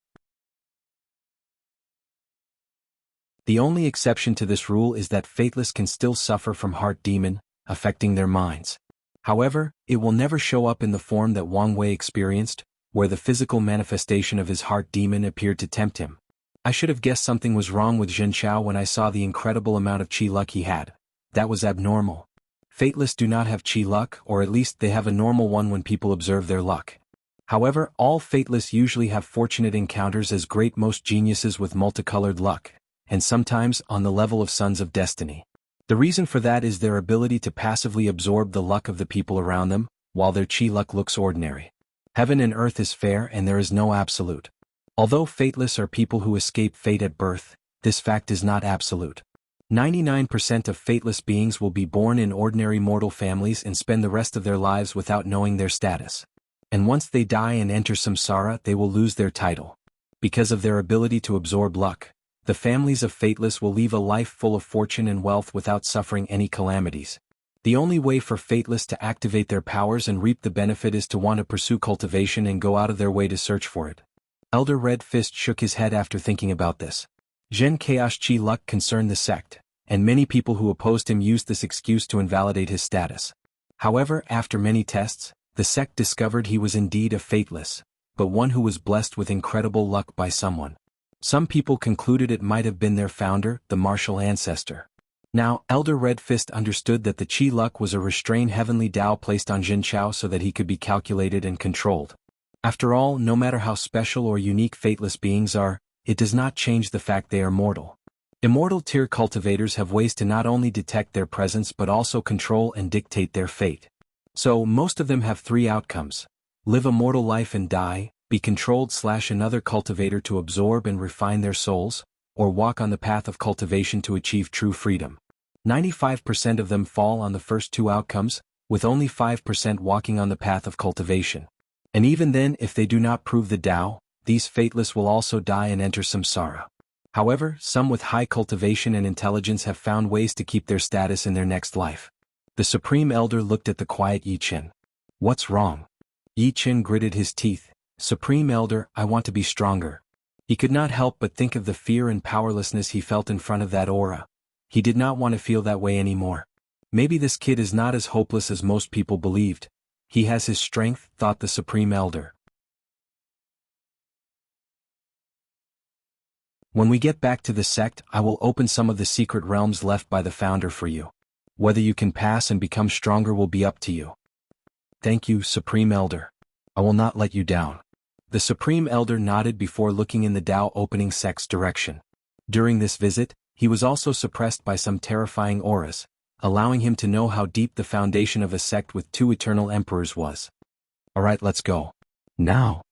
The only exception to this rule is that fateless can still suffer from heart demon, affecting their minds. However, it will never show up in the form that Wang Wei experienced, where the physical manifestation of his heart demon appeared to tempt him. I should have guessed something was wrong with Jin Chao when I saw the incredible amount of chi luck he had. That was abnormal. Fateless do not have chi luck, or at least they have a normal one when people observe their luck. However, all fateless usually have fortunate encounters as great most geniuses with multicolored luck, and sometimes on the level of sons of destiny. The reason for that is their ability to passively absorb the luck of the people around them, while their chi luck looks ordinary. Heaven and earth is fair and there is no absolute. Although fateless are people who escape fate at birth, this fact is not absolute. 99% of fateless beings will be born in ordinary mortal families and spend the rest of their lives without knowing their status. And once they die and enter samsara, they will lose their title. Because of their ability to absorb luck, the families of fateless will live a life full of fortune and wealth without suffering any calamities. The only way for fateless to activate their powers and reap the benefit is to want to pursue cultivation and go out of their way to search for it. Elder Red Fist shook his head after thinking about this. Jin Chaos Chi luck concerned the sect, and many people who opposed him used this excuse to invalidate his status. However, after many tests, the sect discovered he was indeed a fateless, but one who was blessed with incredible luck by someone. Some people concluded it might have been their founder, the martial ancestor. Now, Elder Red Fist understood that the chi luck was a restrained heavenly Tao placed on Jin Chao so that he could be calculated and controlled. After all, no matter how special or unique fateless beings are, it does not change the fact they are mortal. Immortal tier cultivators have ways to not only detect their presence but also control and dictate their fate. So, most of them have 3 outcomes: live a mortal life and die, be controlled/another cultivator to absorb and refine their souls, or walk on the path of cultivation to achieve true freedom. 95% of them fall on the first 2 outcomes, with only 5% walking on the path of cultivation. And even then, if they do not prove the Tao, these fateless will also die and enter samsara. However, some with high cultivation and intelligence have found ways to keep their status in their next life. The Supreme Elder looked at the quiet Yi Qin. "What's wrong?" Yi Qin gritted his teeth. "Supreme Elder, I want to be stronger." He could not help but think of the fear and powerlessness he felt in front of that aura. He did not want to feel that way anymore. Maybe this kid is not as hopeless as most people believed. He has his strength, thought the Supreme Elder. When we get back to the sect, I will open some of the secret realms left by the founder for you. Whether you can pass and become stronger will be up to you. Thank you, Supreme Elder. I will not let you down. The Supreme Elder nodded before looking in the Tao opening sect's direction. During this visit, he was also suppressed by some terrifying auras, allowing him to know how deep the foundation of a sect with 2 eternal emperors was. Alright, let's go. Now.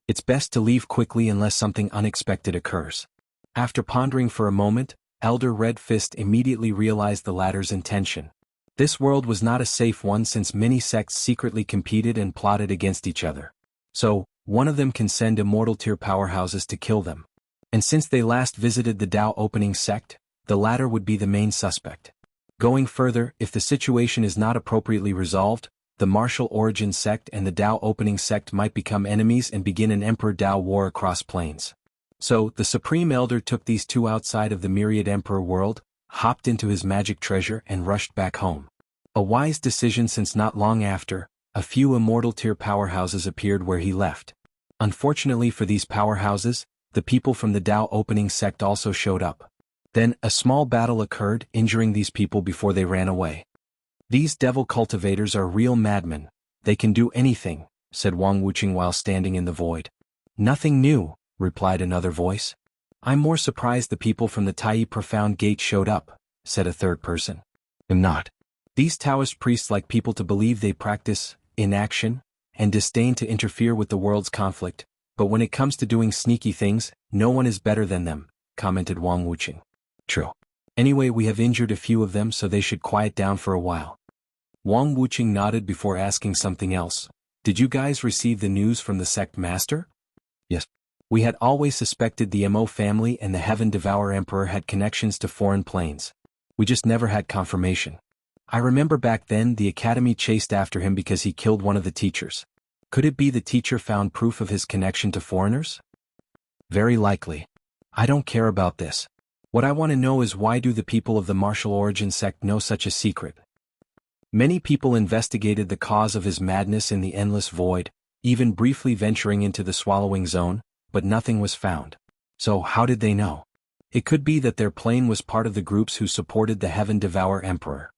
It's best to leave quickly unless something unexpected occurs. After pondering for a moment, Elder Red Fist immediately realized the latter's intention. This world was not a safe one since many sects secretly competed and plotted against each other. So, one of them can send immortal tier powerhouses to kill them. And since they last visited the Tao opening sect, the latter would be the main suspect. Going further, if the situation is not appropriately resolved, the martial origin sect and the Tao opening sect might become enemies and begin an Emperor Tao war across planes. So, the Supreme Elder took these 2 outside of the myriad Emperor world, hopped into his magic treasure and rushed back home. A wise decision since not long after, a few immortal tier powerhouses appeared where he left. Unfortunately for these powerhouses, the people from the Tao opening sect also showed up. Then, a small battle occurred, injuring these people before they ran away. These devil cultivators are real madmen. They can do anything, said Wang Wuqing while standing in the void. Nothing new, replied another voice. I'm more surprised the people from the Tai Profound Gate showed up, said a third person. I'm not. These Taoist priests like people to believe they practice inaction and disdain to interfere with the world's conflict, but when it comes to doing sneaky things, no one is better than them, commented Wang Wuqing. True. Anyway, we have injured a few of them, so they should quiet down for a while. Wang Wuqing nodded before asking something else. Did you guys receive the news from the sect master? Yes. We had always suspected the Mo family and the Heaven Devourer Emperor had connections to foreign planes. We just never had confirmation. I remember back then the academy chased after him because he killed one of the teachers. Could it be the teacher found proof of his connection to foreigners? Very likely. I don't care about this. What I want to know is why do the people of the martial origin sect know such a secret? Many people investigated the cause of his madness in the endless void, even briefly venturing into the swallowing zone, but nothing was found. So how did they know? It could be that their plane was part of the groups who supported the Heaven Devourer Emperor.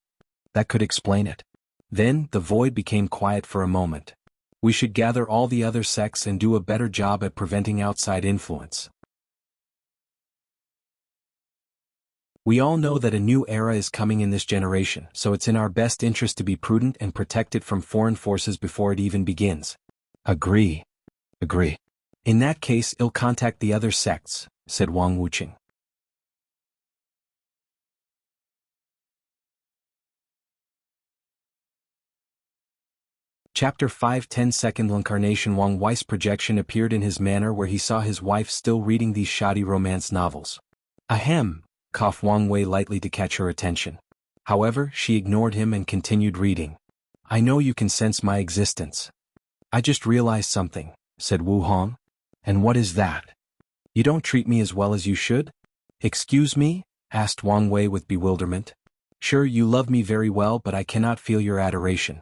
That could explain it. Then, the void became quiet for a moment. We should gather all the other sects and do a better job at preventing outside influence. We all know that a new era is coming in this generation, so it's in our best interest to be prudent and protect it from foreign forces before it even begins. Agree. In that case, I'll contact the other sects, said Wang Wuqing. Chapter 5 10-second incarnation. Wang Wei's projection appeared in his manner where he saw his wife still reading these shoddy romance novels. Ahem, coughed Wang Wei lightly to catch her attention. However, she ignored him and continued reading. I know you can sense my existence. I just realized something, said Wu Hong. And what is that? You don't treat me as well as you should? Excuse me? Asked Wang Wei with bewilderment. Sure, you love me very well, but I cannot feel your adoration.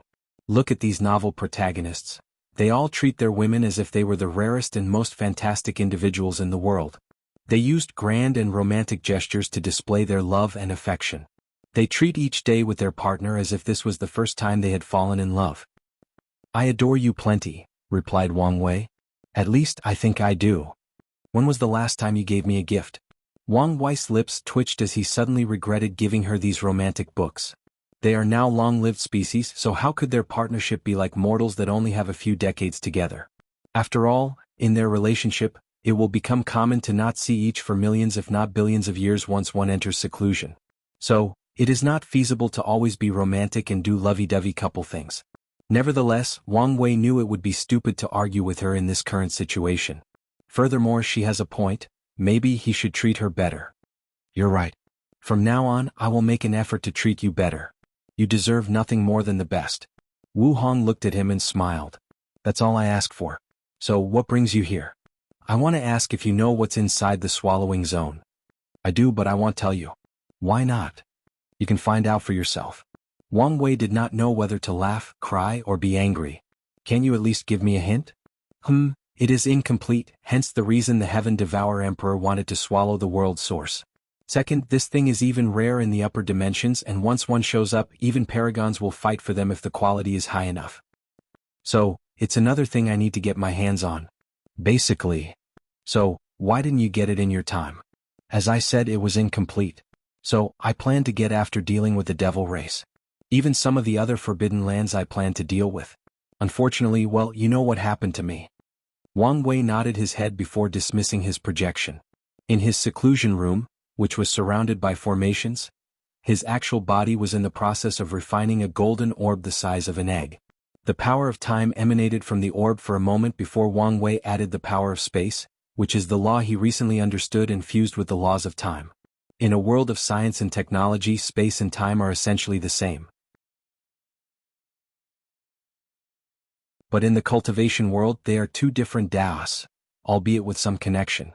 Look at these novel protagonists. They all treat their women as if they were the rarest and most fantastic individuals in the world. They used grand and romantic gestures to display their love and affection. They treat each day with their partner as if this was the first time they had fallen in love. I adore you plenty, replied Wang Wei. At least I think I do. When was the last time you gave me a gift? Wang Wei's lips twitched as he suddenly regretted giving her these romantic books. They are now long-lived species, so how could their partnership be like mortals that only have a few decades together? After all, in their relationship, it will become common to not see each for millions if not billions of years once one enters seclusion. So, it is not feasible to always be romantic and do lovey-dovey couple things. Nevertheless, Wang Wei knew it would be stupid to argue with her in this current situation. Furthermore, she has a point. Maybe he should treat her better. You're right. From now on, I will make an effort to treat you better. You deserve nothing more than the best. Wu Hong looked at him and smiled. That's all I ask for. So what brings you here? I want to ask if you know what's inside the swallowing zone. I do, but I won't tell you. Why not? You can find out for yourself. Wang Wei did not know whether to laugh, cry, or be angry. Can you at least give me a hint? It is incomplete, hence the reason the Heaven Devourer Emperor wanted to swallow the world's source. Second, this thing is even rare in the upper dimensions, and once one shows up, even paragons will fight for them if the quality is high enough. So, it's another thing I need to get my hands on. Basically. So, why didn't you get it in your time? As I said, it was incomplete. So, I plan to get after dealing with the devil race. Even some of the other forbidden lands I plan to deal with. Unfortunately, well, you know what happened to me. Wang Wei nodded his head before dismissing his projection. In his seclusion room, which was surrounded by formations, his actual body was in the process of refining a golden orb the size of an egg. The power of time emanated from the orb for a moment before Wang Wei added the power of space, which is the law he recently understood and fused with the laws of time. In a world of science and technology, space and time are essentially the same. But in the cultivation world, they are two different Daos, albeit with some connection.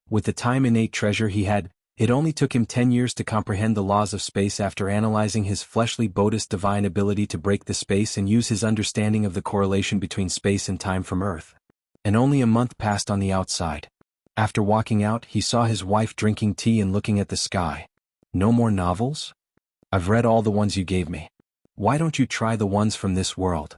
With the time innate treasure he had, it only took him 10 years to comprehend the laws of space after analyzing his fleshly Bodhi's divine ability to break the space and use his understanding of the correlation between space and time from Earth. And only a month passed on the outside. After walking out, he saw his wife drinking tea and looking at the sky. No more novels? I've read all the ones you gave me. Why don't you try the ones from this world?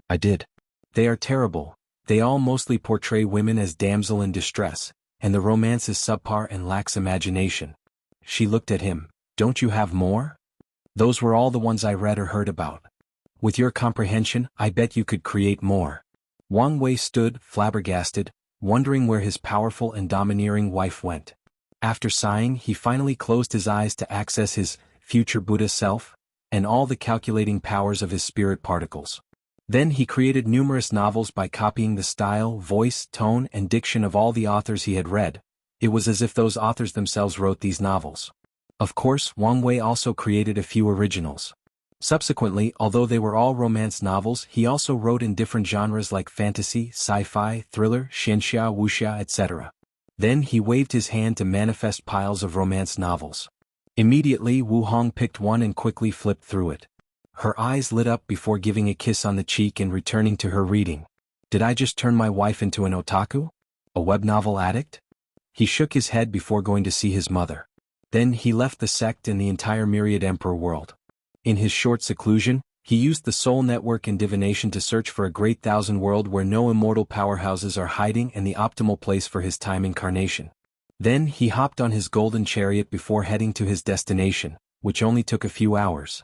I did. They are terrible. They all mostly portray women as damsel in distress, and the romance is subpar and lacks imagination. She looked at him. Don't you have more? Those were all the ones I read or heard about. With your comprehension, I bet you could create more. Wang Wei stood, flabbergasted, wondering where his powerful and domineering wife went. After sighing, he finally closed his eyes to access his future Buddha self, and all the calculating powers of his spirit particles. Then he created numerous novels by copying the style, voice, tone, and diction of all the authors he had read. It was as if those authors themselves wrote these novels. Of course, Wang Wei also created a few originals. Subsequently, although they were all romance novels, he also wrote in different genres like fantasy, sci-fi, thriller, xianxia, wuxia, etc. Then he waved his hand to manifest piles of romance novels. Immediately, Wu Hong picked one and quickly flipped through it. Her eyes lit up before giving a kiss on the cheek and returning to her reading. Did I just turn my wife into an otaku? A web novel addict? He shook his head before going to see his mother. Then he left the sect and the entire Myriad Emperor world. In his short seclusion, he used the soul network and divination to search for a great thousand world where no immortal powerhouses are hiding and the optimal place for his time incarnation. Then he hopped on his golden chariot before heading to his destination, which only took a few hours.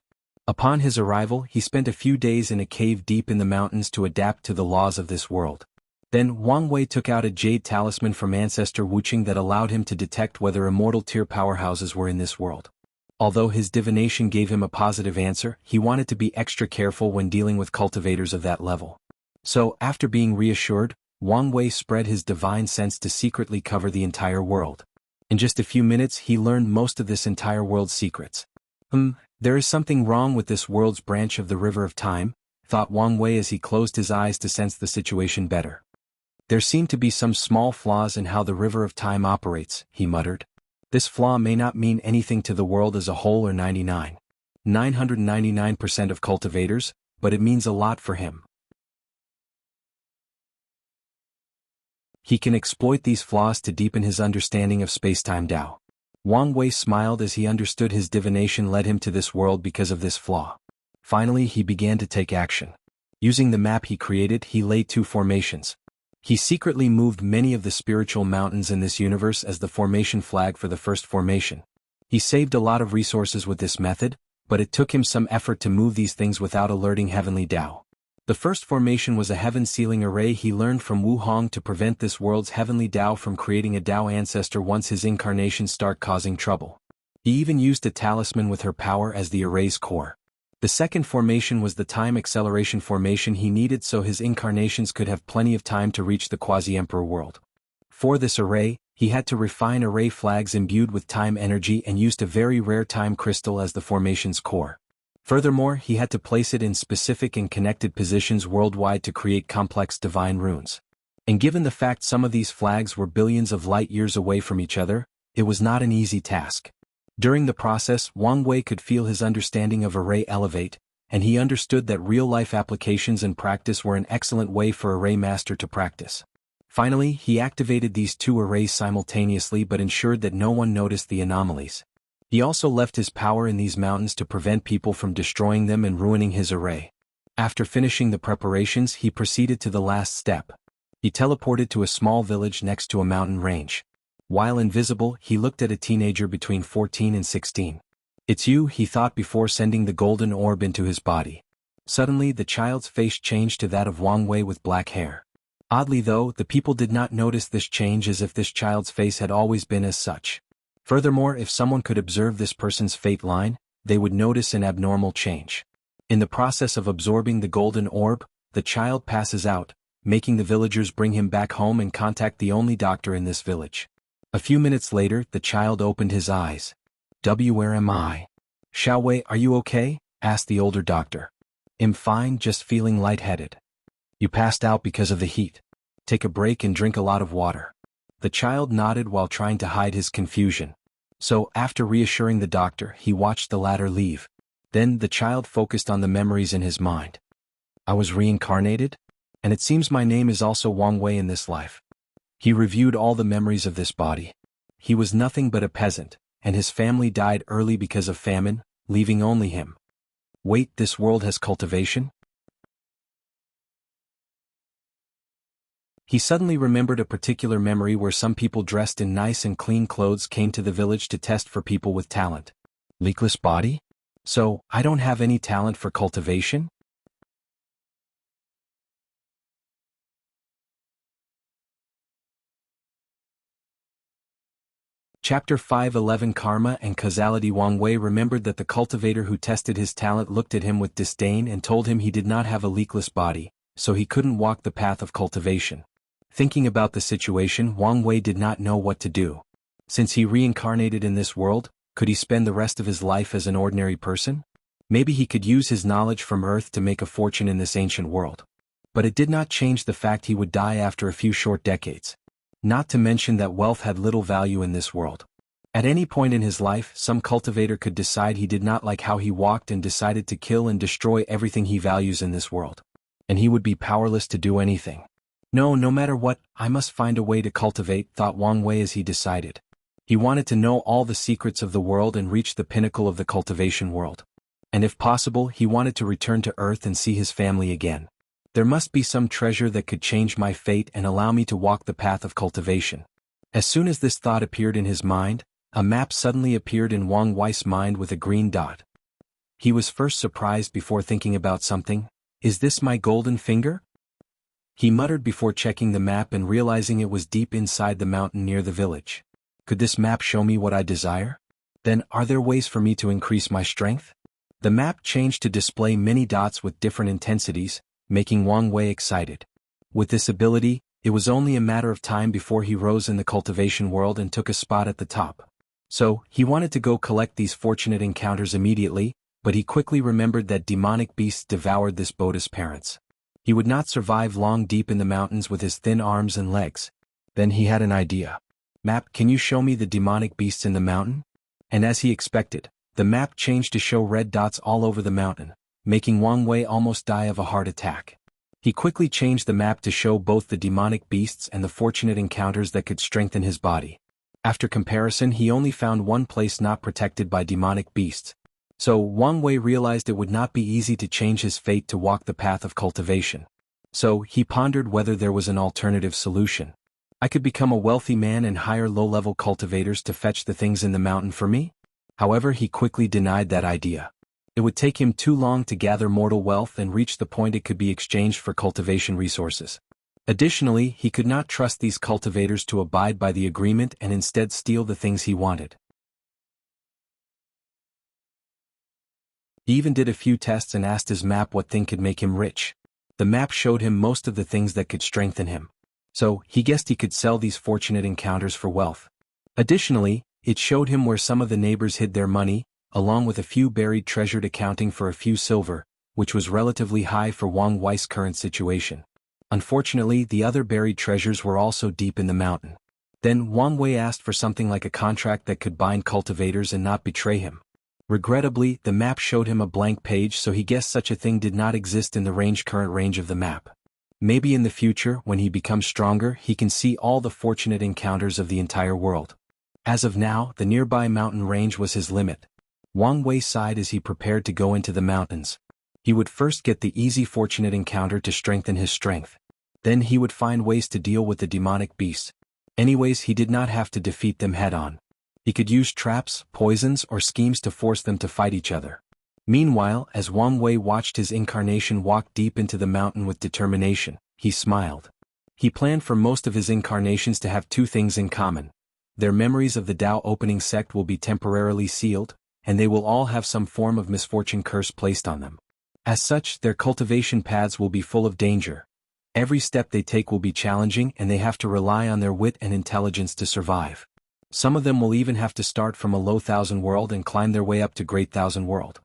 Upon his arrival, he spent a few days in a cave deep in the mountains to adapt to the laws of this world. Then Wang Wei took out a jade talisman from ancestor Wuxia that allowed him to detect whether immortal tier powerhouses were in this world. Although his divination gave him a positive answer, he wanted to be extra careful when dealing with cultivators of that level. So, after being reassured, Wang Wei spread his divine sense to secretly cover the entire world. In just a few minutes he learned most of this entire world's secrets. There is something wrong with this world's branch of the River of Time, thought Wang Wei as he closed his eyes to sense the situation better. There seem to be some small flaws in how the River of Time operates, he muttered. This flaw may not mean anything to the world as a whole or 999% of cultivators, but it means a lot for him. He can exploit these flaws to deepen his understanding of space-time Tao. Wang Wei smiled as he understood his divination led him to this world because of this flaw. Finally, he began to take action. Using the map he created, he laid 2 formations. He secretly moved many of the spiritual mountains in this universe as the formation flag for the first formation. He saved a lot of resources with this method, but it took him some effort to move these things without alerting Heavenly Tao. The first formation was a heaven-sealing array he learned from Wu Hong to prevent this world's Heavenly Tao from creating a Tao ancestor once his incarnations start causing trouble. He even used a talisman with her power as the array's core. The second formation was the time acceleration formation he needed so his incarnations could have plenty of time to reach the quasi-emperor world. For this array, he had to refine array flags imbued with time energy and used a very rare time crystal as the formation's core. Furthermore, he had to place it in specific and connected positions worldwide to create complex divine runes. And given the fact some of these flags were billions of light years away from each other, it was not an easy task. During the process, Wang Wei could feel his understanding of array elevate, and he understood that real-life applications and practice were an excellent way for Array Master to practice. Finally, he activated these two arrays simultaneously but ensured that no one noticed the anomalies. He also left his power in these mountains to prevent people from destroying them and ruining his array. After finishing the preparations, he proceeded to the last step. He teleported to a small village next to a mountain range. While invisible, he looked at a teenager between 14 and 16. "It's you," he thought before sending the golden orb into his body. Suddenly, the child's face changed to that of Wang Wei with black hair. Oddly though, the people did not notice this change, as if this child's face had always been as such. Furthermore, if someone could observe this person's fate line, they would notice an abnormal change. In the process of absorbing the golden orb, the child passes out, making the villagers bring him back home and contact the only doctor in this village. A few minutes later, the child opened his eyes. "Where am I?" "Xiao Wei, are you okay?" asked the older doctor. "I'm fine, just feeling lightheaded." "You passed out because of the heat. Take a break and drink a lot of water." The child nodded while trying to hide his confusion. So, after reassuring the doctor, he watched the latter leave. Then the child focused on the memories in his mind. "I was reincarnated? And it seems my name is also Wang Wei in this life." He reviewed all the memories of this body. He was nothing but a peasant, and his family died early because of famine, leaving only him. Wait, this world has cultivation? He suddenly remembered a particular memory where some people dressed in nice and clean clothes came to the village to test for people with talent. Leakless body? So, I don't have any talent for cultivation? Chapter 5:11 Karma and Causality. Wang Wei remembered that the cultivator who tested his talent looked at him with disdain and told him he did not have a leakless body, so he couldn't walk the path of cultivation. Thinking about the situation, Wang Wei did not know what to do. Since he reincarnated in this world, could he spend the rest of his life as an ordinary person? Maybe he could use his knowledge from Earth to make a fortune in this ancient world. But it did not change the fact he would die after a few short decades. Not to mention that wealth had little value in this world. At any point in his life, some cultivator could decide he did not like how he walked and decided to kill and destroy everything he values in this world. And he would be powerless to do anything. No matter what, I must find a way to cultivate, thought Wang Wei as he decided. He wanted to know all the secrets of the world and reach the pinnacle of the cultivation world. And if possible, he wanted to return to Earth and see his family again. There must be some treasure that could change my fate and allow me to walk the path of cultivation. As soon as this thought appeared in his mind, a map suddenly appeared in Wang Wei's mind with a green dot. He was first surprised before thinking about something. Is this my golden finger? He muttered before checking the map and realizing it was deep inside the mountain near the village. Could this map show me what I desire? Then, are there ways for me to increase my strength? The map changed to display many dots with different intensities, making Wang Wei excited. With this ability, it was only a matter of time before he rose in the cultivation world and took a spot at the top. So, he wanted to go collect these fortunate encounters immediately, but he quickly remembered that demonic beasts devoured this Buddha's parents. He would not survive long deep in the mountains with his thin arms and legs. Then he had an idea. Map, can you show me the demonic beasts in the mountain? And as he expected, the map changed to show red dots all over the mountain, making Wang Wei almost die of a heart attack. He quickly changed the map to show both the demonic beasts and the fortunate encounters that could strengthen his body. After comparison, he only found one place not protected by demonic beasts. So, Wang Wei realized it would not be easy to change his fate to walk the path of cultivation. So, he pondered whether there was an alternative solution. I could become a wealthy man and hire low-level cultivators to fetch the things in the mountain for me? However, he quickly denied that idea. It would take him too long to gather mortal wealth and reach the point it could be exchanged for cultivation resources. Additionally, he could not trust these cultivators to abide by the agreement and instead steal the things he wanted. He even did a few tests and asked his map what thing could make him rich. The map showed him most of the things that could strengthen him. So, he guessed he could sell these fortunate encounters for wealth. Additionally, it showed him where some of the neighbors hid their money, along with a few buried treasure accounting for a few silver, which was relatively high for Wang Wei's current situation. Unfortunately, the other buried treasures were also deep in the mountain. Then Wang Wei asked for something like a contract that could bind cultivators and not betray him. Regrettably, the map showed him a blank page, so he guessed such a thing did not exist in the current range of the map. Maybe in the future, when he becomes stronger, he can see all the fortunate encounters of the entire world. As of now, the nearby mountain range was his limit. Wang Wei sighed as he prepared to go into the mountains. He would first get the easy fortunate encounter to strengthen his strength. Then he would find ways to deal with the demonic beasts. Anyways, he did not have to defeat them head-on. He could use traps, poisons, or schemes to force them to fight each other. Meanwhile, as Wang Wei watched his incarnation walk deep into the mountain with determination, he smiled. He planned for most of his incarnations to have two things in common. Their memories of the Tao opening sect will be temporarily sealed, and they will all have some form of misfortune curse placed on them. As such, their cultivation paths will be full of danger. Every step they take will be challenging, and they have to rely on their wit and intelligence to survive. Some of them will even have to start from a low thousand world and climb their way up to great thousand world.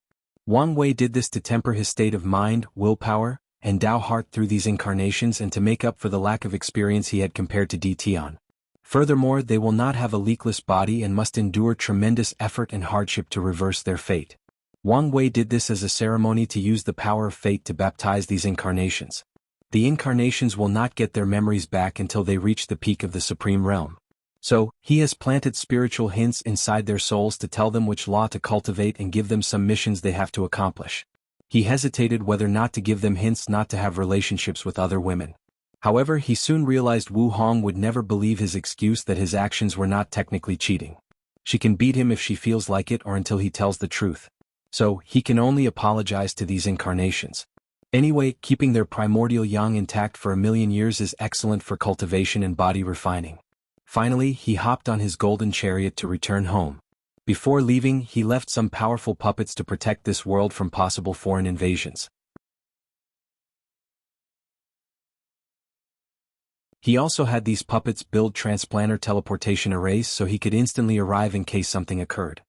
Wang Wei did this to temper his state of mind, willpower, and Tao heart through these incarnations and to make up for the lack of experience he had compared to Di Tian. Furthermore, they will not have a leakless body and must endure tremendous effort and hardship to reverse their fate. Wang Wei did this as a ceremony to use the power of fate to baptize these incarnations. The incarnations will not get their memories back until they reach the peak of the Supreme Realm. So, he has planted spiritual hints inside their souls to tell them which law to cultivate and give them some missions they have to accomplish. He hesitated whether not to give them hints not to have relationships with other women. However, he soon realized Wu Hong would never believe his excuse that his actions were not technically cheating. She can beat him if she feels like it or until he tells the truth. So, he can only apologize to these incarnations. Anyway, keeping their primordial yang intact for 1,000,000 years is excellent for cultivation and body refining. Finally, he hopped on his golden chariot to return home. Before leaving, he left some powerful puppets to protect this world from possible foreign invasions. He also had these puppets build transplanter teleportation arrays so he could instantly arrive in case something occurred.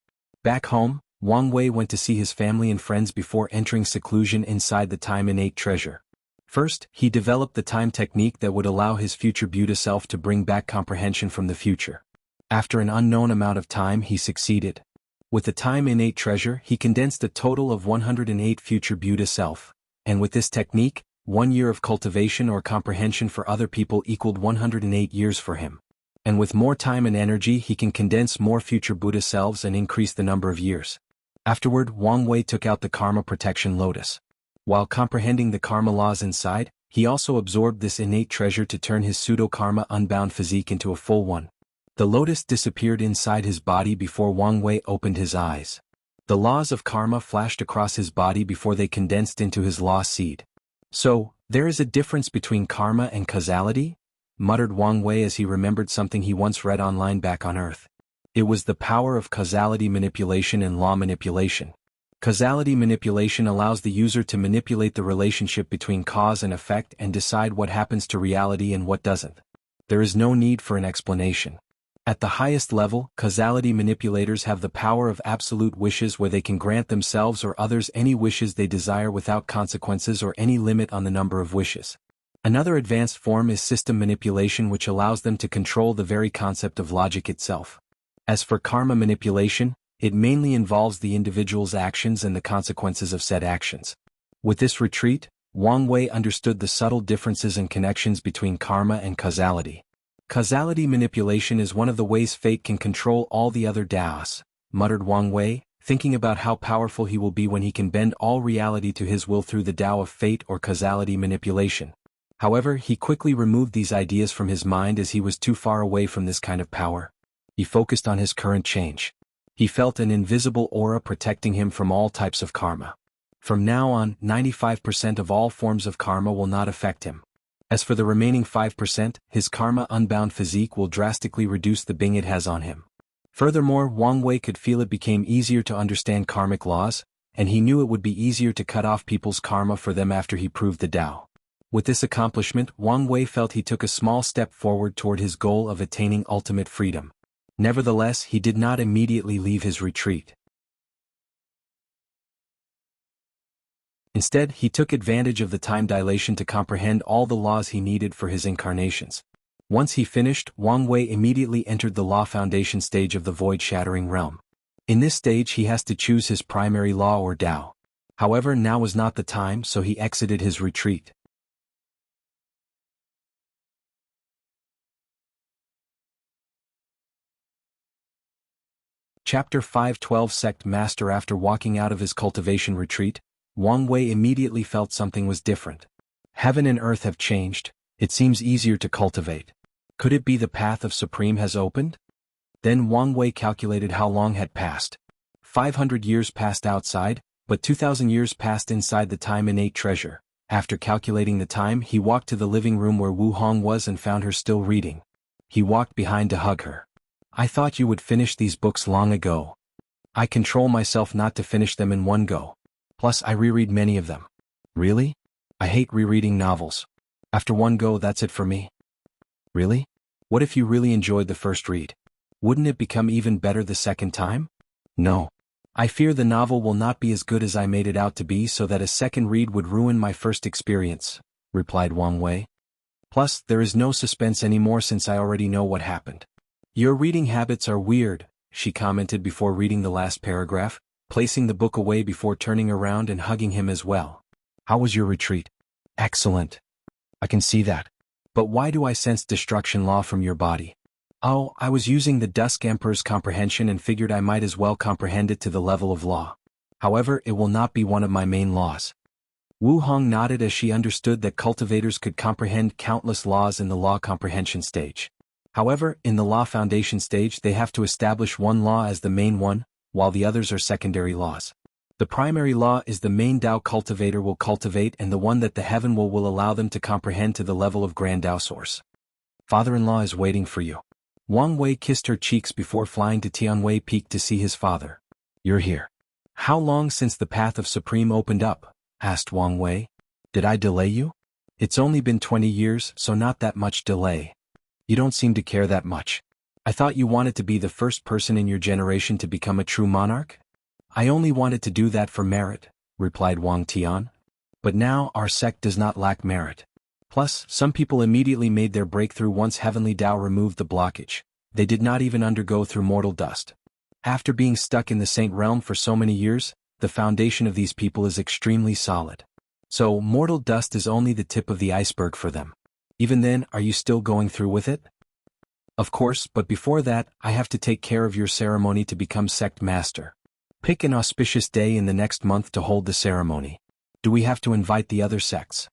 Back home, Wang Wei went to see his family and friends before entering seclusion inside the time innate treasure. First, he developed the time technique that would allow his future Buddha self to bring back comprehension from the future. After an unknown amount of time, he succeeded. With the time innate treasure, he condensed a total of 108 future Buddha self, and with this technique, 1 year of cultivation or comprehension for other people equaled 108 years for him. And with more time and energy, he can condense more future Buddha selves and increase the number of years. Afterward, Wang Wei took out the Karma Protection Lotus. While comprehending the karma laws inside, he also absorbed this innate treasure to turn his pseudo-karma unbound physique into a full one. The lotus disappeared inside his body before Wang Wei opened his eyes. The laws of karma flashed across his body before they condensed into his law seed. So, there is a difference between karma and causality? Muttered Wang Wei as he remembered something he once read online back on Earth. It was the power of causality manipulation and law manipulation. Causality manipulation allows the user to manipulate the relationship between cause and effect and decide what happens to reality and what doesn't. There is no need for an explanation. At the highest level, causality manipulators have the power of absolute wishes where they can grant themselves or others any wishes they desire without consequences or any limit on the number of wishes. Another advanced form is system manipulation, which allows them to control the very concept of logic itself. As for karma manipulation, it mainly involves the individual's actions and the consequences of said actions. With this retreat, Wang Wei understood the subtle differences and connections between karma and causality. Causality manipulation is one of the ways fate can control all the other Daos, muttered Wang Wei, thinking about how powerful he will be when he can bend all reality to his will through the Tao of fate or causality manipulation. However, he quickly removed these ideas from his mind as he was too far away from this kind of power. He focused on his current change. He felt an invisible aura protecting him from all types of karma. From now on, 95% of all forms of karma will not affect him. As for the remaining 5%, his karma unbound physique will drastically reduce the bing it has on him. Furthermore, Wang Wei could feel it became easier to understand karmic laws, and he knew it would be easier to cut off people's karma for them after he proved the Tao. With this accomplishment, Wang Wei felt he took a small step forward toward his goal of attaining ultimate freedom. Nevertheless, he did not immediately leave his retreat. Instead, he took advantage of the time dilation to comprehend all the laws he needed for his incarnations. Once he finished, Wang Wei immediately entered the law foundation stage of the void-shattering realm. In this stage he has to choose his primary law or Tao. However, now was not the time, so he exited his retreat. Chapter 512 Sect Master. After walking out of his cultivation retreat, Wang Wei immediately felt something was different. Heaven and earth have changed, it seems easier to cultivate. Could it be the path of Supreme has opened? Then Wang Wei calculated how long had passed. 500 years passed outside, but 2,000 years passed inside the time innate treasure. After calculating the time, he walked to the living room where Wu Hong was and found her still reading. He walked behind to hug her. I thought you would finish these books long ago. I control myself not to finish them in one go. Plus I reread many of them. Really? I hate rereading novels. After one go, that's it for me. Really? What if you really enjoyed the first read? Wouldn't it become even better the second time? No. I fear the novel will not be as good as I made it out to be, so that a second read would ruin my first experience, replied Wang Wei. Plus, there is no suspense anymore since I already know what happened. Your reading habits are weird, she commented before reading the last paragraph, placing the book away before turning around and hugging him as well. How was your retreat? Excellent. I can see that. But why do I sense destruction law from your body? Oh, I was using the Dusk Emperor's comprehension and figured I might as well comprehend it to the level of law. However, it will not be one of my main laws. Wu Hong nodded as she understood that cultivators could comprehend countless laws in the law comprehension stage. However, in the law foundation stage they have to establish one law as the main one, while the others are secondary laws. The primary law is the main Dao cultivator will cultivate, and the one that the heaven will allow them to comprehend to the level of Grand Dao Source. Father-in-law is waiting for you. Wang Wei kissed her cheeks before flying to Tianwei Peak to see his father. You're here. How long since the path of Supreme opened up? Asked Wang Wei. Did I delay you? It's only been 20 years, so not that much delay. You don't seem to care that much. I thought you wanted to be the first person in your generation to become a true monarch? I only wanted to do that for merit, replied Wang Tian. But now our sect does not lack merit. Plus, some people immediately made their breakthrough once Heavenly Tao removed the blockage. They did not even undergo through mortal dust. After being stuck in the Saint Realm for so many years, the foundation of these people is extremely solid. So, mortal dust is only the tip of the iceberg for them. Even then, are you still going through with it? Of course, but before that, I have to take care of your ceremony to become sect master. Pick an auspicious day in the next month to hold the ceremony. Do we have to invite the other sects?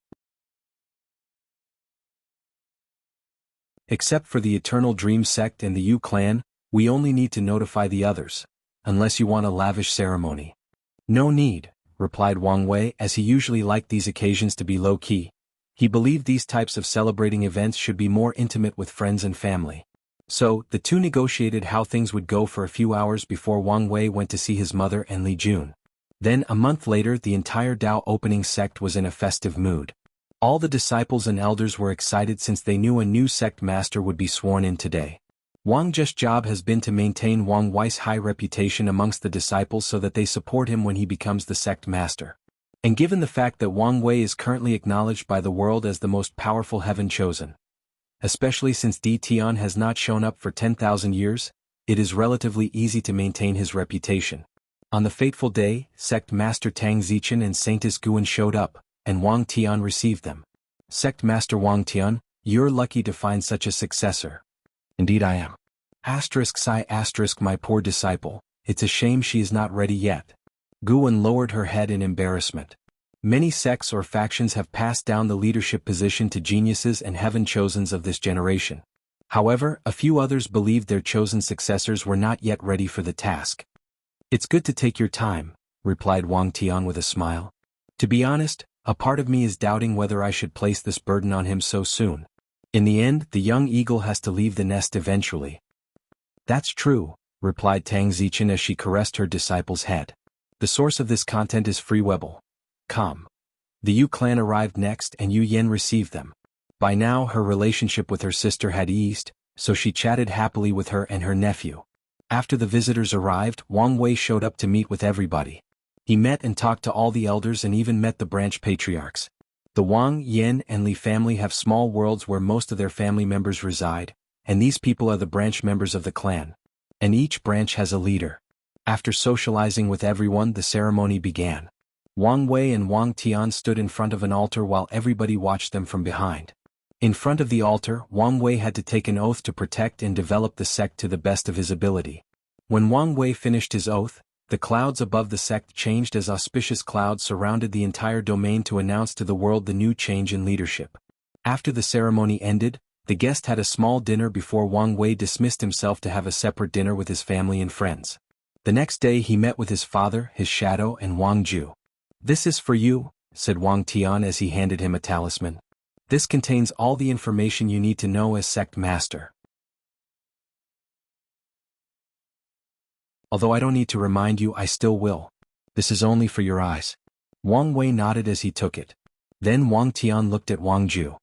Except for the Eternal Dream sect and the Yu clan, we only need to notify the others, unless you want a lavish ceremony. No need, replied Wang Wei, as he usually liked these occasions to be low-key. He believed these types of celebrating events should be more intimate with friends and family. So, the two negotiated how things would go for a few hours before Wang Wei went to see his mother and Li Jun. Then, a month later, the entire Dao opening sect was in a festive mood. All the disciples and elders were excited since they knew a new sect master would be sworn in today. Wang Zhe's job has been to maintain Wang Wei's high reputation amongst the disciples so that they support him when he becomes the sect master. And given the fact that Wang Wei is currently acknowledged by the world as the most powerful heaven chosen, especially since Di Tian has not shown up for 10,000 years, it is relatively easy to maintain his reputation. On the fateful day, Sect Master Tang Zichen and Saintess Guan showed up, and Wang Tian received them. Sect Master Wang Tian, you're lucky to find such a successor. Indeed I am. Sigh my poor disciple, it's a shame she is not ready yet. Guan lowered her head in embarrassment. Many sects or factions have passed down the leadership position to geniuses and heaven-chosens of this generation. However, a few others believed their chosen successors were not yet ready for the task. It's good to take your time, replied Wang Tian with a smile. To be honest, a part of me is doubting whether I should place this burden on him so soon. In the end, the young eagle has to leave the nest eventually. That's true, replied Tang Zichen as she caressed her disciple's head. The source of this content is freewebble.com. The Yu clan arrived next and Yu Yen received them. By now her relationship with her sister had eased, so she chatted happily with her and her nephew. After the visitors arrived, Wang Wei showed up to meet with everybody. He met and talked to all the elders and even met the branch patriarchs. The Wang, Yen, and Li family have small worlds where most of their family members reside, and these people are the branch members of the clan. And each branch has a leader. After socializing with everyone, the ceremony began. Wang Wei and Wang Tian stood in front of an altar while everybody watched them from behind. In front of the altar, Wang Wei had to take an oath to protect and develop the sect to the best of his ability. When Wang Wei finished his oath, the clouds above the sect changed as auspicious clouds surrounded the entire domain to announce to the world the new change in leadership. After the ceremony ended, the guest had a small dinner before Wang Wei dismissed himself to have a separate dinner with his family and friends. The next day he met with his father, his shadow, and Wang Ju. "This is for you," said Wang Tian as he handed him a talisman. "This contains all the information you need to know as sect master. Although I don't need to remind you, I still will. This is only for your eyes." Wang Wei nodded as he took it. Then Wang Tian looked at Wang Ju.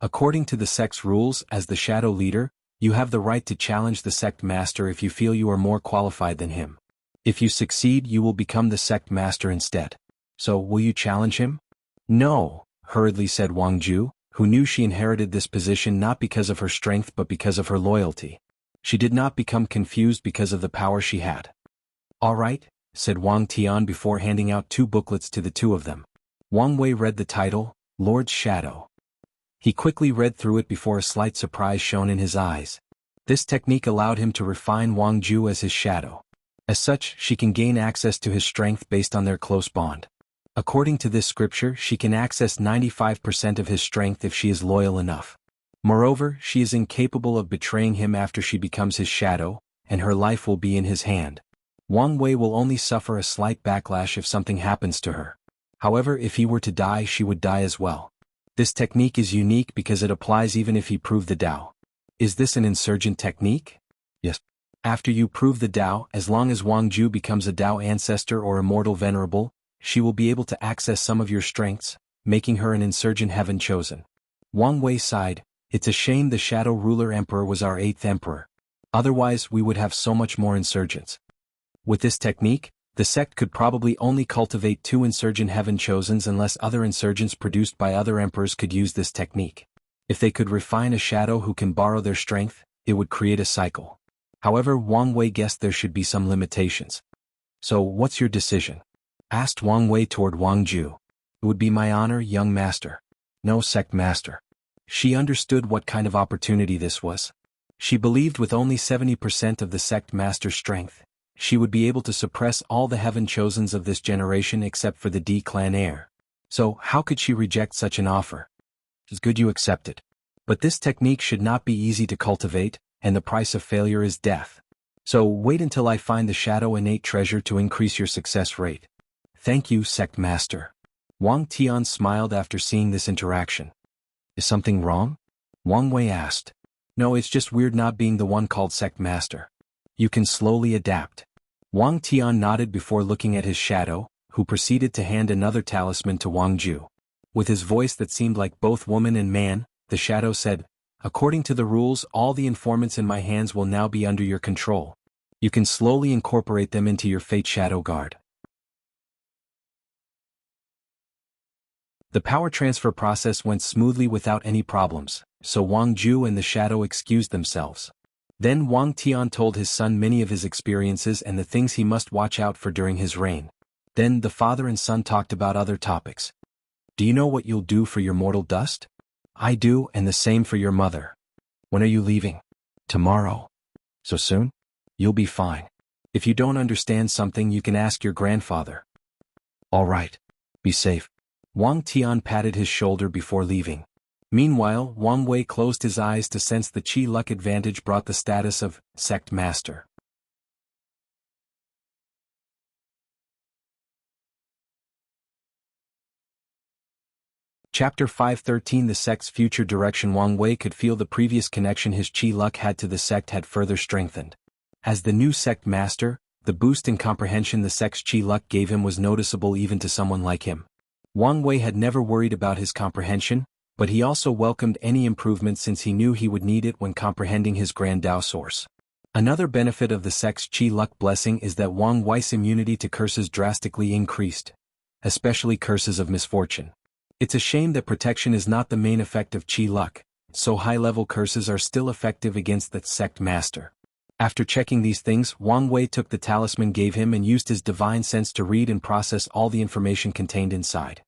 "According to the sect's rules, as the shadow leader, you have the right to challenge the sect master if you feel you are more qualified than him. If you succeed, you will become the sect master instead. So, will you challenge him?" "No," hurriedly said Wang Ju, who knew she inherited this position not because of her strength but because of her loyalty. She did not become confused because of the power she had. "All right," said Wang Tian before handing out 2 booklets to the 2 of them. Wang Wei read the title, Lord's Shadow. He quickly read through it before a slight surprise shone in his eyes. This technique allowed him to refine Wang Ju as his shadow. As such, she can gain access to his strength based on their close bond. According to this scripture, she can access 95% of his strength if she is loyal enough. Moreover, she is incapable of betraying him after she becomes his shadow, and her life will be in his hand. Wang Wei will only suffer a slight backlash if something happens to her. However, if he were to die, she would die as well. This technique is unique because it applies even if he proved the Tao. Is this an insurgent technique? Yes. After you prove the Tao, as long as Wang Ju becomes a Tao ancestor or immortal venerable, she will be able to access some of your strengths, making her an insurgent heaven chosen. Wang Wei sighed. "It's a shame the Shadow Ruler Emperor was our 8th emperor. Otherwise we would have so much more insurgents." With this technique, the sect could probably only cultivate 2 insurgent heaven chosens unless other insurgents produced by other emperors could use this technique. If they could refine a shadow who can borrow their strength, it would create a cycle. However, Wang Wei guessed there should be some limitations. "So, what's your decision?" asked Wang Wei toward Wang Ju. "It would be my honor, young master." "No, sect master." She understood what kind of opportunity this was. She believed with only 70% of the sect master's strength, she would be able to suppress all the heaven chosens of this generation except for the D clan heir. So, how could she reject such an offer? "It's good you accept it. But this technique should not be easy to cultivate, and the price of failure is death. So wait until I find the shadow innate treasure to increase your success rate." "Thank you, sect master." Wang Tian smiled after seeing this interaction. "Is something wrong?" Wang Wei asked. "No, it's just weird not being the one called sect master. You can slowly adapt." Wang Tian nodded before looking at his shadow, who proceeded to hand another talisman to Wang Ju. With his voice that seemed like both woman and man, the shadow said, "According to the rules, all the informants in my hands will now be under your control. You can slowly incorporate them into your fate shadow guard." The power transfer process went smoothly without any problems, so Wang Ju and the shadow excused themselves. Then Wang Tian told his son many of his experiences and the things he must watch out for during his reign. Then the father and son talked about other topics. "Do you know what you'll do for your mortal dust?" "I do, and the same for your mother." "When are you leaving?" "Tomorrow." "So soon?" "You'll be fine. If you don't understand something, you can ask your grandfather." "All right. Be safe." Wang Tian patted his shoulder before leaving. Meanwhile, Wang Wei closed his eyes to sense the Qi luck advantage brought the status of sect master. Chapter 513 The sect's future direction. Wang Wei could feel the previous connection his Qi luck had to the sect had further strengthened. As the new sect master, the boost in comprehension the sect's Qi luck gave him was noticeable even to someone like him. Wang Wei had never worried about his comprehension, but he also welcomed any improvement since he knew he would need it when comprehending his Grand Tao source. Another benefit of the sect's Qi luck blessing is that Wang Wei's immunity to curses drastically increased, especially curses of misfortune. It's a shame that protection is not the main effect of Qi luck, so high-level curses are still effective against the sect master. After checking these things, Wang Wei took the talisman gave him and used his divine sense to read and process all the information contained inside.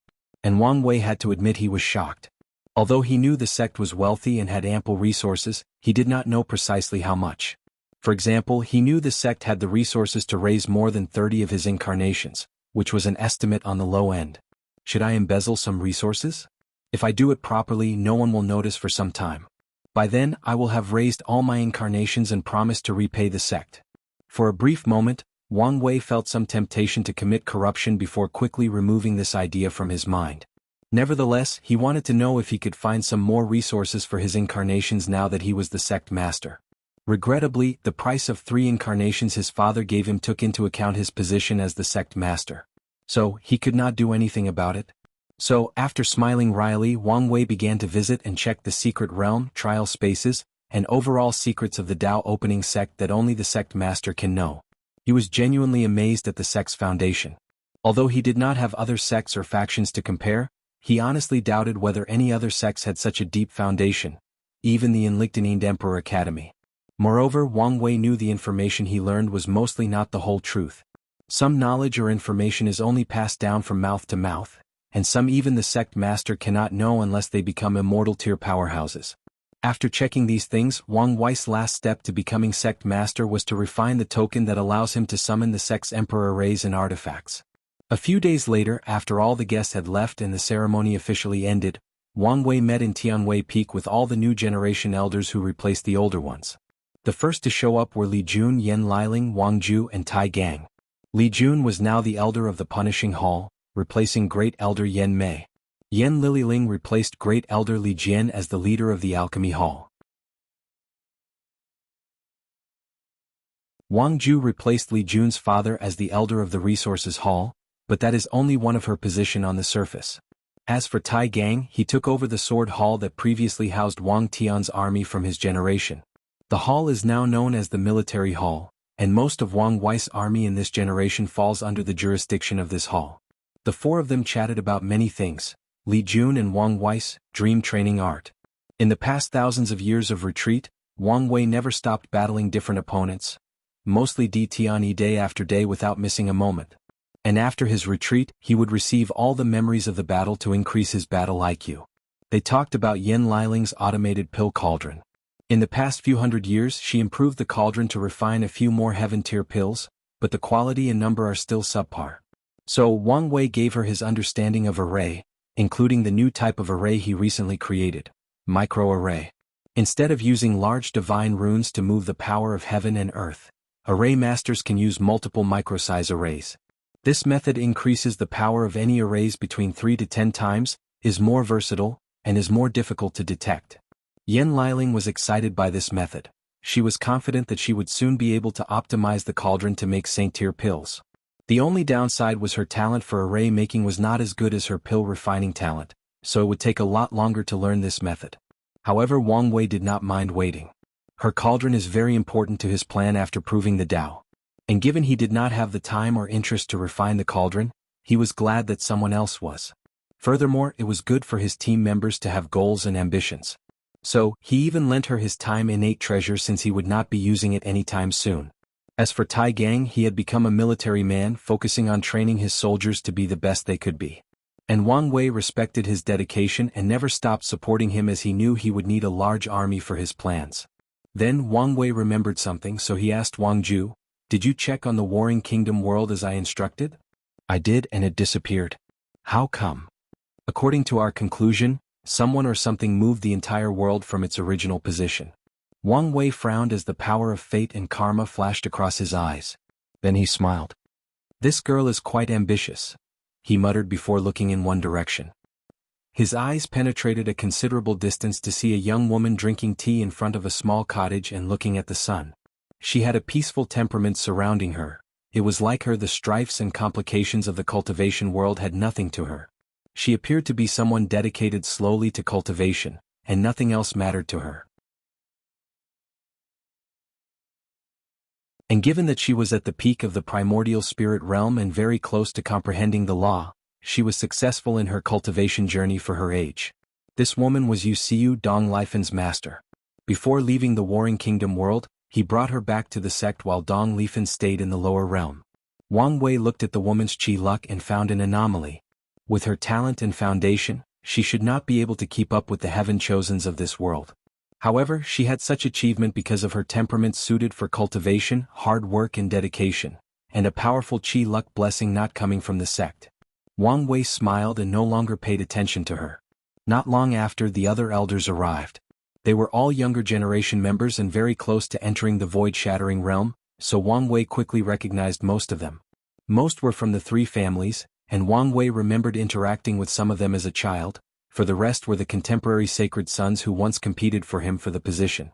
And Wang Wei had to admit he was shocked. Although he knew the sect was wealthy and had ample resources, he did not know precisely how much. For example, he knew the sect had the resources to raise more than 30 of his incarnations, which was an estimate on the low end. Should I embezzle some resources? If I do it properly, no one will notice for some time. By then, I will have raised all my incarnations and promised to repay the sect. For a brief moment, Wang Wei felt some temptation to commit corruption before quickly removing this idea from his mind. Nevertheless, he wanted to know if he could find some more resources for his incarnations now that he was the sect master. Regrettably, the price of 3 incarnations his father gave him took into account his position as the sect master. So, he could not do anything about it. So, after smiling wryly, Wang Wei began to visit and check the secret realm, trial spaces, and overall secrets of the Tao opening sect that only the sect master can know. He was genuinely amazed at the sect's foundation. Although he did not have other sects or factions to compare, he honestly doubted whether any other sects had such a deep foundation, even the Enlightened Emperor Academy. Moreover, Wang Wei knew the information he learned was mostly not the whole truth. Some knowledge or information is only passed down from mouth to mouth, and some even the sect master cannot know unless they become immortal tier powerhouses. After checking these things, Wang Wei's last step to becoming sect master was to refine the token that allows him to summon the sect's emperor arrays and artifacts. A few days later, after all the guests had left and the ceremony officially ended, Wang Wei met in Tianwei Peak with all the new generation elders who replaced the older ones. The first to show up were Li Jun, Yan Liling, Wang Ju, and Tai Gang. Li Jun was now the elder of the Punishing Hall, replacing Great Elder Yan Mei. Yan Liling replaced Great Elder Li Jian as the leader of the Alchemy Hall. Wang Ju replaced Li Jun's father as the elder of the Resources Hall, but that is only one of her position on the surface. As for Tai Gang, he took over the Sword Hall that previously housed Wang Tian's army from his generation. The hall is now known as the Military Hall, and most of Wang Wei's army in this generation falls under the jurisdiction of this hall. The 4 of them chatted about many things, Li Jun and Wang Wei's dream training art. In the past thousands of years of retreat, Wang Wei never stopped battling different opponents, mostly Tianyi day after day without missing a moment. And after his retreat, he would receive all the memories of the battle to increase his battle IQ. They talked about Yan Liling's automated pill cauldron. In the past few hundred years, she improved the cauldron to refine a few more heaven-tier pills, but the quality and number are still subpar. So Wang Wei gave her his understanding of array, including the new type of array he recently created, microarray. Instead of using large divine runes to move the power of heaven and earth, array masters can use multiple micro-size arrays. This method increases the power of any arrays between 3 to 10 times, is more versatile, and is more difficult to detect. Yan Liling was excited by this method. She was confident that she would soon be able to optimize the cauldron to make saint-tier pills. The only downside was her talent for array making was not as good as her pill refining talent, so it would take a lot longer to learn this method. However, Wang Wei did not mind waiting. Her cauldron is very important to his plan after proving the Tao. And given he did not have the time or interest to refine the cauldron, he was glad that someone else was. Furthermore, it was good for his team members to have goals and ambitions. So, he even lent her his time innate treasure since he would not be using it anytime soon. As for Tai Gang, he had become a military man focusing on training his soldiers to be the best they could be. And Wang Wei respected his dedication and never stopped supporting him as he knew he would need a large army for his plans. Then Wang Wei remembered something, so he asked Wang Ju, "Did you check on the Warring Kingdom world as I instructed?" "I did, and it disappeared." "How come?" "According to our conclusion, someone or something moved the entire world from its original position." Wang Wei frowned as the power of fate and karma flashed across his eyes. Then he smiled. "This girl is quite ambitious," he muttered before looking in one direction. His eyes penetrated a considerable distance to see a young woman drinking tea in front of a small cottage and looking at the sun. She had a peaceful temperament surrounding her. It was like her the strifes and complications of the cultivation world had nothing to her. She appeared to be someone dedicated slowly to cultivation, and nothing else mattered to her. And given that she was at the peak of the primordial spirit realm and very close to comprehending the law, she was successful in her cultivation journey for her age. This woman was Wuxia Dong Lifen's master. Before leaving the Warring Kingdom world, he brought her back to the sect while Dong Lifen stayed in the lower realm. Wang Wei looked at the woman's chi luck and found an anomaly. With her talent and foundation, she should not be able to keep up with the heaven chosens of this world. However, she had such achievement because of her temperament suited for cultivation, hard work and dedication, and a powerful chi luck blessing not coming from the sect. Wang Wei smiled and no longer paid attention to her. Not long after, the other elders arrived. They were all younger generation members and very close to entering the void-shattering realm, so Wang Wei quickly recognized most of them. Most were from the three families, and Wang Wei remembered interacting with some of them as a child. For the rest were the contemporary sacred sons who once competed for him for the position.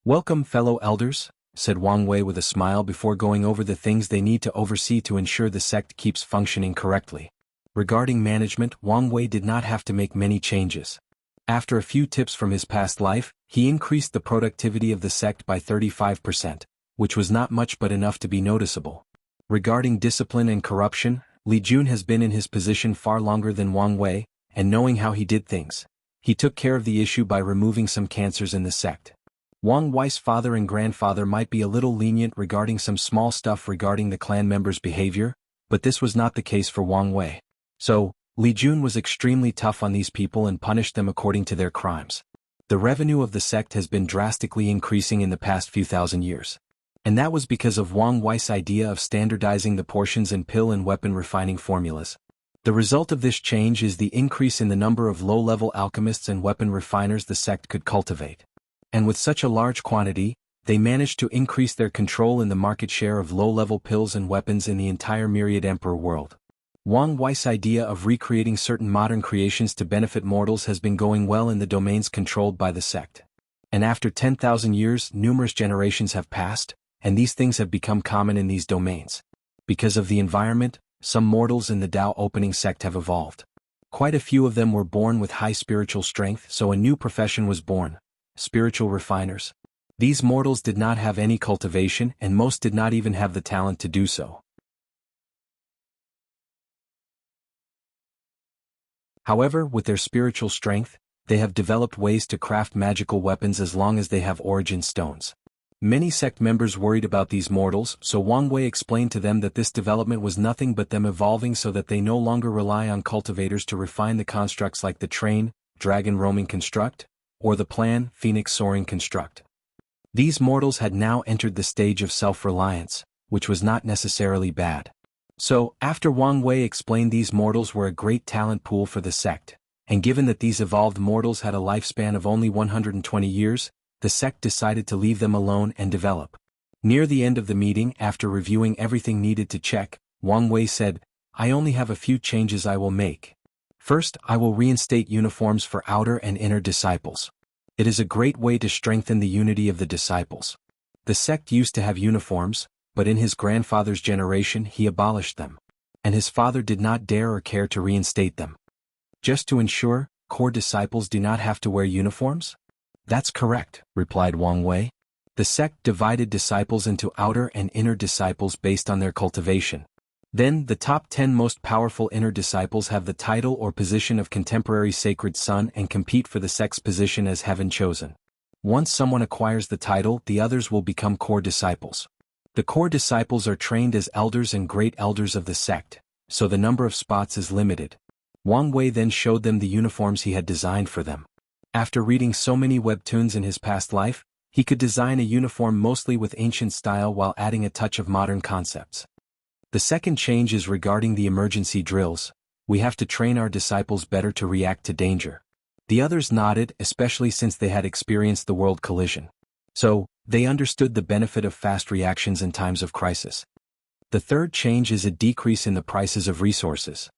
"Welcome, fellow elders," said Wang Wei with a smile before going over the things they need to oversee to ensure the sect keeps functioning correctly. Regarding management, Wang Wei did not have to make many changes. After a few tips from his past life, he increased the productivity of the sect by 35%, which was not much but enough to be noticeable. Regarding discipline and corruption, Li Jun has been in his position far longer than Wang Wei, and knowing how he did things, he took care of the issue by removing some cancers in the sect. Wang Wei's father and grandfather might be a little lenient regarding some small stuff regarding the clan members' behavior, but this was not the case for Wang Wei. So, Li Jun was extremely tough on these people and punished them according to their crimes. The revenue of the sect has been drastically increasing in the past few thousand years. And that was because of Wang Wei's idea of standardizing the portions and pill and weapon refining formulas. The result of this change is the increase in the number of low-level alchemists and weapon refiners the sect could cultivate. And with such a large quantity, they managed to increase their control in the market share of low-level pills and weapons in the entire Myriad Emperor world. Wang Wei's idea of recreating certain modern creations to benefit mortals has been going well in the domains controlled by the sect. And after 10,000 years, numerous generations have passed, and these things have become common in these domains. Because of the environment, some mortals in the Tao opening sect have evolved. Quite a few of them were born with high spiritual strength, so a new profession was born: spiritual refiners. These mortals did not have any cultivation, and most did not even have the talent to do so. However, with their spiritual strength, they have developed ways to craft magical weapons as long as they have origin stones. Many sect members worried about these mortals, so Wang Wei explained to them that this development was nothing but them evolving so that they no longer rely on cultivators to refine the constructs like the train, dragon roaming construct, or the plan, phoenix soaring construct. These mortals had now entered the stage of self-reliance, which was not necessarily bad. So, after Wang Wei explained these mortals were a great talent pool for the sect, and given that these evolved mortals had a lifespan of only 120 years, the sect decided to leave them alone and develop. Near the end of the meeting, after reviewing everything needed to check, Wang Wei said, "I only have a few changes I will make. First, I will reinstate uniforms for outer and inner disciples. It is a great way to strengthen the unity of the disciples. The sect used to have uniforms, but in his grandfather's generation he abolished them. And his father did not dare or care to reinstate them. Just to ensure, core disciples do not have to wear uniforms?" "That's correct," replied Wang Wei. The sect divided disciples into outer and inner disciples based on their cultivation. Then, the top 10 most powerful inner disciples have the title or position of contemporary sacred son and compete for the sect's position as heaven chosen. Once someone acquires the title, the others will become core disciples. The core disciples are trained as elders and great elders of the sect, so the number of spots is limited. Wang Wei then showed them the uniforms he had designed for them. After reading so many webtoons in his past life, he could design a uniform mostly with ancient style while adding a touch of modern concepts. The second change is regarding the emergency drills. We have to train our disciples better to react to danger. The others nodded, especially since they had experienced the world collision. So, they understood the benefit of fast reactions in times of crisis. The third change is a decrease in the prices of resources.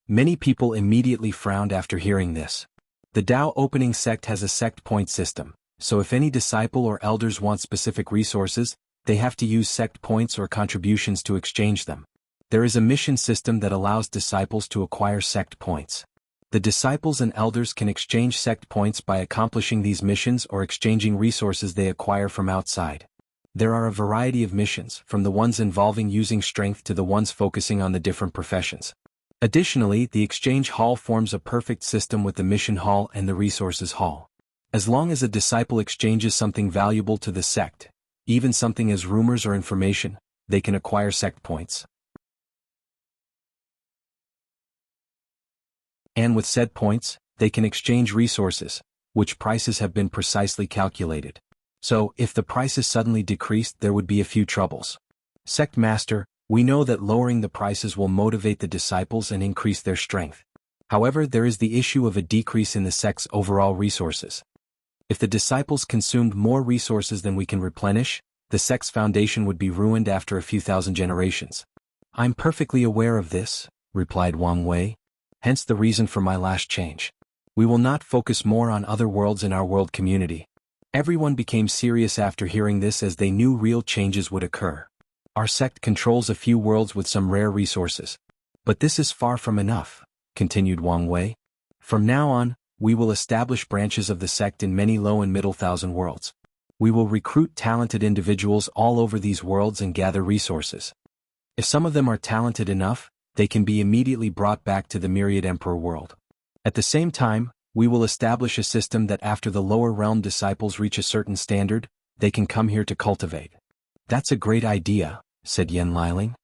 Many people immediately frowned after hearing this. The Tao opening sect has a sect point system, so if any disciple or elders want specific resources, they have to use sect points or contributions to exchange them. There is a mission system that allows disciples to acquire sect points. The disciples and elders can exchange sect points by accomplishing these missions or exchanging resources they acquire from outside. There are a variety of missions, from the ones involving using strength to the ones focusing on the different professions. Additionally, the exchange hall forms a perfect system with the mission hall and the resources hall. As long as a disciple exchanges something valuable to the sect, even something as rumors or information, they can acquire sect points. And with said points, they can exchange resources, which prices have been precisely calculated. So, if the prices suddenly decreased, there would be a few troubles. Sect Master, we know that lowering the prices will motivate the disciples and increase their strength. However, there is the issue of a decrease in the sect's overall resources. If the disciples consumed more resources than we can replenish, the sect's foundation would be ruined after a few thousand generations. I'm perfectly aware of this, replied Wang Wei. Hence the reason for my last change. We will not focus more on other worlds in our world community. Everyone became serious after hearing this, as they knew real changes would occur. Our sect controls a few worlds with some rare resources. But this is far from enough, continued Wang Wei. From now on, we will establish branches of the sect in many low and middle thousand worlds. We will recruit talented individuals all over these worlds and gather resources. If some of them are talented enough, they can be immediately brought back to the Myriad Emperor world. At the same time, we will establish a system that after the lower realm disciples reach a certain standard, they can come here to cultivate. That's a great idea, said Yen Liling.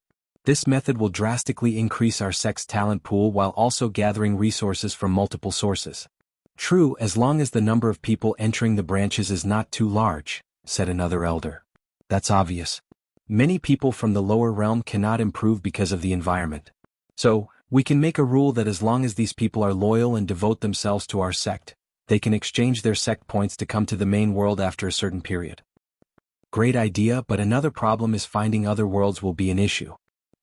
This method will drastically increase our sect's talent pool while also gathering resources from multiple sources. True, as long as the number of people entering the branches is not too large, said another elder. That's obvious. Many people from the lower realm cannot improve because of the environment. So, we can make a rule that as long as these people are loyal and devote themselves to our sect, they can exchange their sect points to come to the main world after a certain period. Great idea, but another problem is finding other worlds will be an issue.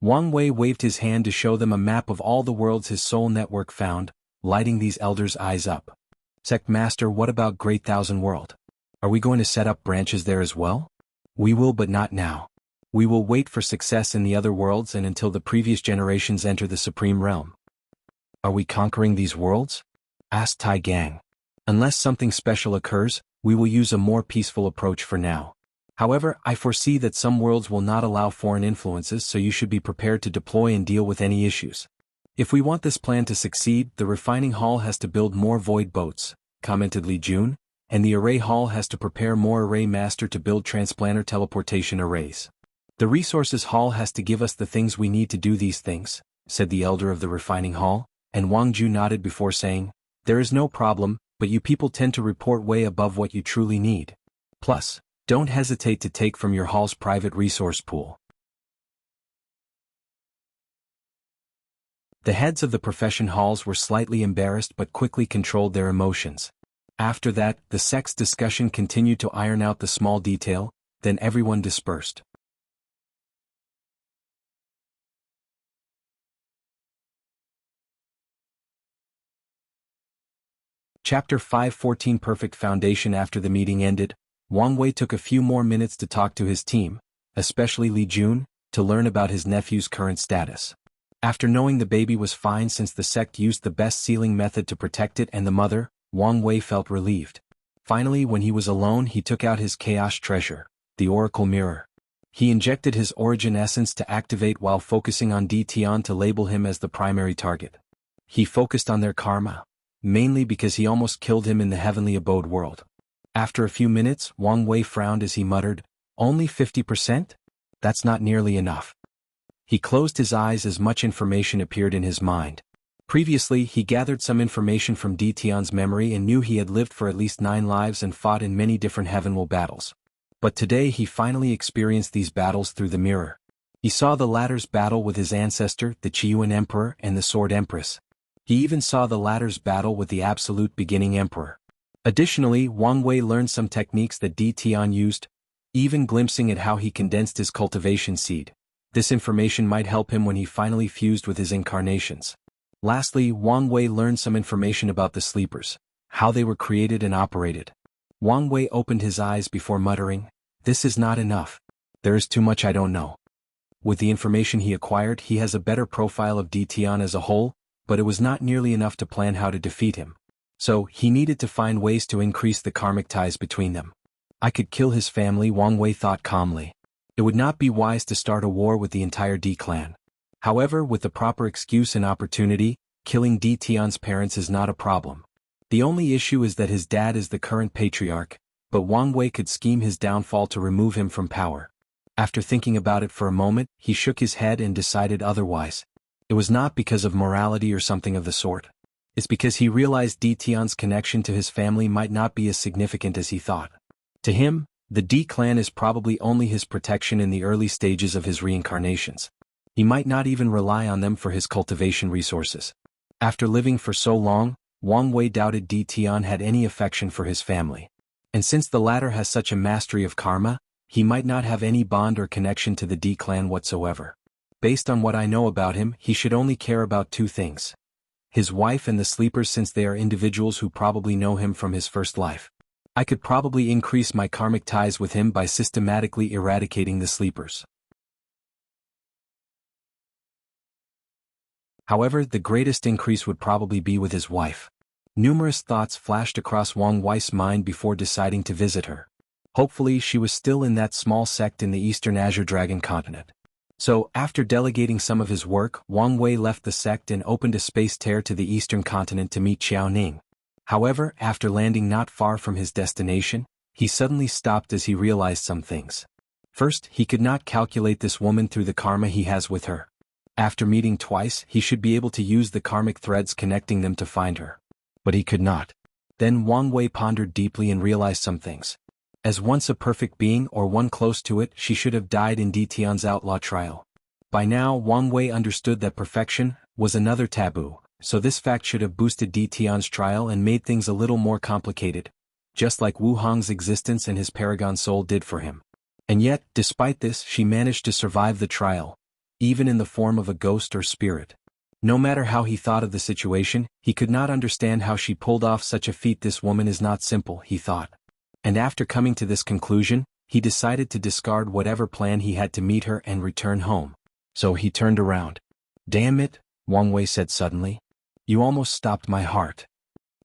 Wang Wei waved his hand to show them a map of all the worlds his soul network found, lighting these elders' eyes up. Sect Master, what about Great Thousand World? Are we going to set up branches there as well? We will, but not now. We will wait for success in the other worlds and until the previous generations enter the Supreme Realm. Are we conquering these worlds? Asked Tai Gang. Unless something special occurs, we will use a more peaceful approach for now. However, I foresee that some worlds will not allow foreign influences, so you should be prepared to deploy and deal with any issues. If we want this plan to succeed, the refining hall has to build more void boats, commented Li Jun, and the array hall has to prepare more array master to build transplanter teleportation arrays. The resources hall has to give us the things we need to do these things, said the elder of the refining hall, and Wang Ju nodded before saying, there is no problem, but you people tend to report way above what you truly need. Plus, don't hesitate to take from your hall's private resource pool. The heads of the profession halls were slightly embarrassed but quickly controlled their emotions. After that, the sect's discussion continued to iron out the small detail, then everyone dispersed. Chapter 5:14 Perfect Foundation. After the meeting ended, Wang Wei took a few more minutes to talk to his team, especially Li Jun, to learn about his nephew's current status. After knowing the baby was fine since the sect used the best sealing method to protect it and the mother, Wang Wei felt relieved. Finally, when he was alone, he took out his chaos treasure, the Oracle Mirror. He injected his origin essence to activate while focusing on Di Tian to label him as the primary target. He focused on their karma, mainly because he almost killed him in the heavenly abode world. After a few minutes, Wang Wei frowned as he muttered, only 50%? That's not nearly enough. He closed his eyes as much information appeared in his mind. Previously, he gathered some information from Di Tian's memory and knew he had lived for at least 9 lives and fought in many different heavenworld battles. But today he finally experienced these battles through the mirror. He saw the latter's battle with his ancestor, the Qiyuan Emperor and the Sword Empress. He even saw the latter's battle with the Absolute Beginning Emperor. Additionally, Wang Wei learned some techniques that Di Tian used, even glimpsing at how he condensed his cultivation seed. This information might help him when he finally fused with his incarnations. Lastly, Wang Wei learned some information about the sleepers, how they were created and operated. Wang Wei opened his eyes before muttering, this is not enough. There is too much I don't know. With the information he acquired, he has a better profile of Di Tian as a whole, but it was not nearly enough to plan how to defeat him. So, he needed to find ways to increase the karmic ties between them. I could kill his family, Wang Wei thought calmly. It would not be wise to start a war with the entire Di clan. However, with the proper excuse and opportunity, killing Di Tian's parents is not a problem. The only issue is that his dad is the current patriarch, but Wang Wei could scheme his downfall to remove him from power. After thinking about it for a moment, he shook his head and decided otherwise. It was not because of morality or something of the sort. It's because he realized D Tian's connection to his family might not be as significant as he thought. To him, the D clan is probably only his protection in the early stages of his reincarnations. He might not even rely on them for his cultivation resources. After living for so long, Wang Wei doubted D Tian had any affection for his family. And since the latter has such a mastery of karma, he might not have any bond or connection to the D clan whatsoever. Based on what I know about him, he should only care about two things: his wife and the sleepers, since they are individuals who probably know him from his first life. I could probably increase my karmic ties with him by systematically eradicating the sleepers. However, the greatest increase would probably be with his wife. Numerous thoughts flashed across Wang Wei's mind before deciding to visit her. Hopefully she was still in that small sect in the eastern Azure Dragon continent. So, after delegating some of his work, Wang Wei left the sect and opened a space tear to the eastern continent to meet Xiao Ning. However, after landing not far from his destination, he suddenly stopped as he realized some things. First, he could not calculate this woman through the karma he has with her. After meeting twice, he should be able to use the karmic threads connecting them to find her. But he could not. Then Wang Wei pondered deeply and realized some things. As once a perfect being or one close to it, she should have died in D Tian's outlaw trial. By now, Wang Wei understood that perfection was another taboo, so this fact should have boosted D Tian's trial and made things a little more complicated, just like Wu Hong's existence and his paragon soul did for him. And yet, despite this, she managed to survive the trial, even in the form of a ghost or spirit. No matter how he thought of the situation, he could not understand how she pulled off such a feat. This woman is not simple, he thought. And after coming to this conclusion, he decided to discard whatever plan he had to meet her and return home. So he turned around. "Damn it," Wang Wei said suddenly. "You almost stopped my heart."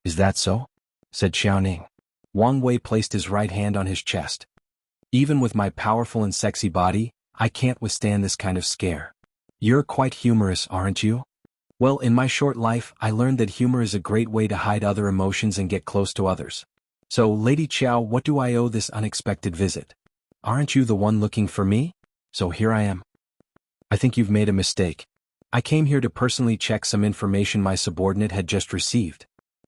"Is that so?" said Xiaoning. Wang Wei placed his right hand on his chest. "Even with my powerful and sexy body, I can't withstand this kind of scare. You're quite humorous, aren't you?" "Well, in my short life, I learned that humor is a great way to hide other emotions and get close to others. So, Lady Qiao, what do I owe this unexpected visit? Aren't you the one looking for me? So here I am." "I think you've made a mistake. I came here to personally check some information my subordinate had just received."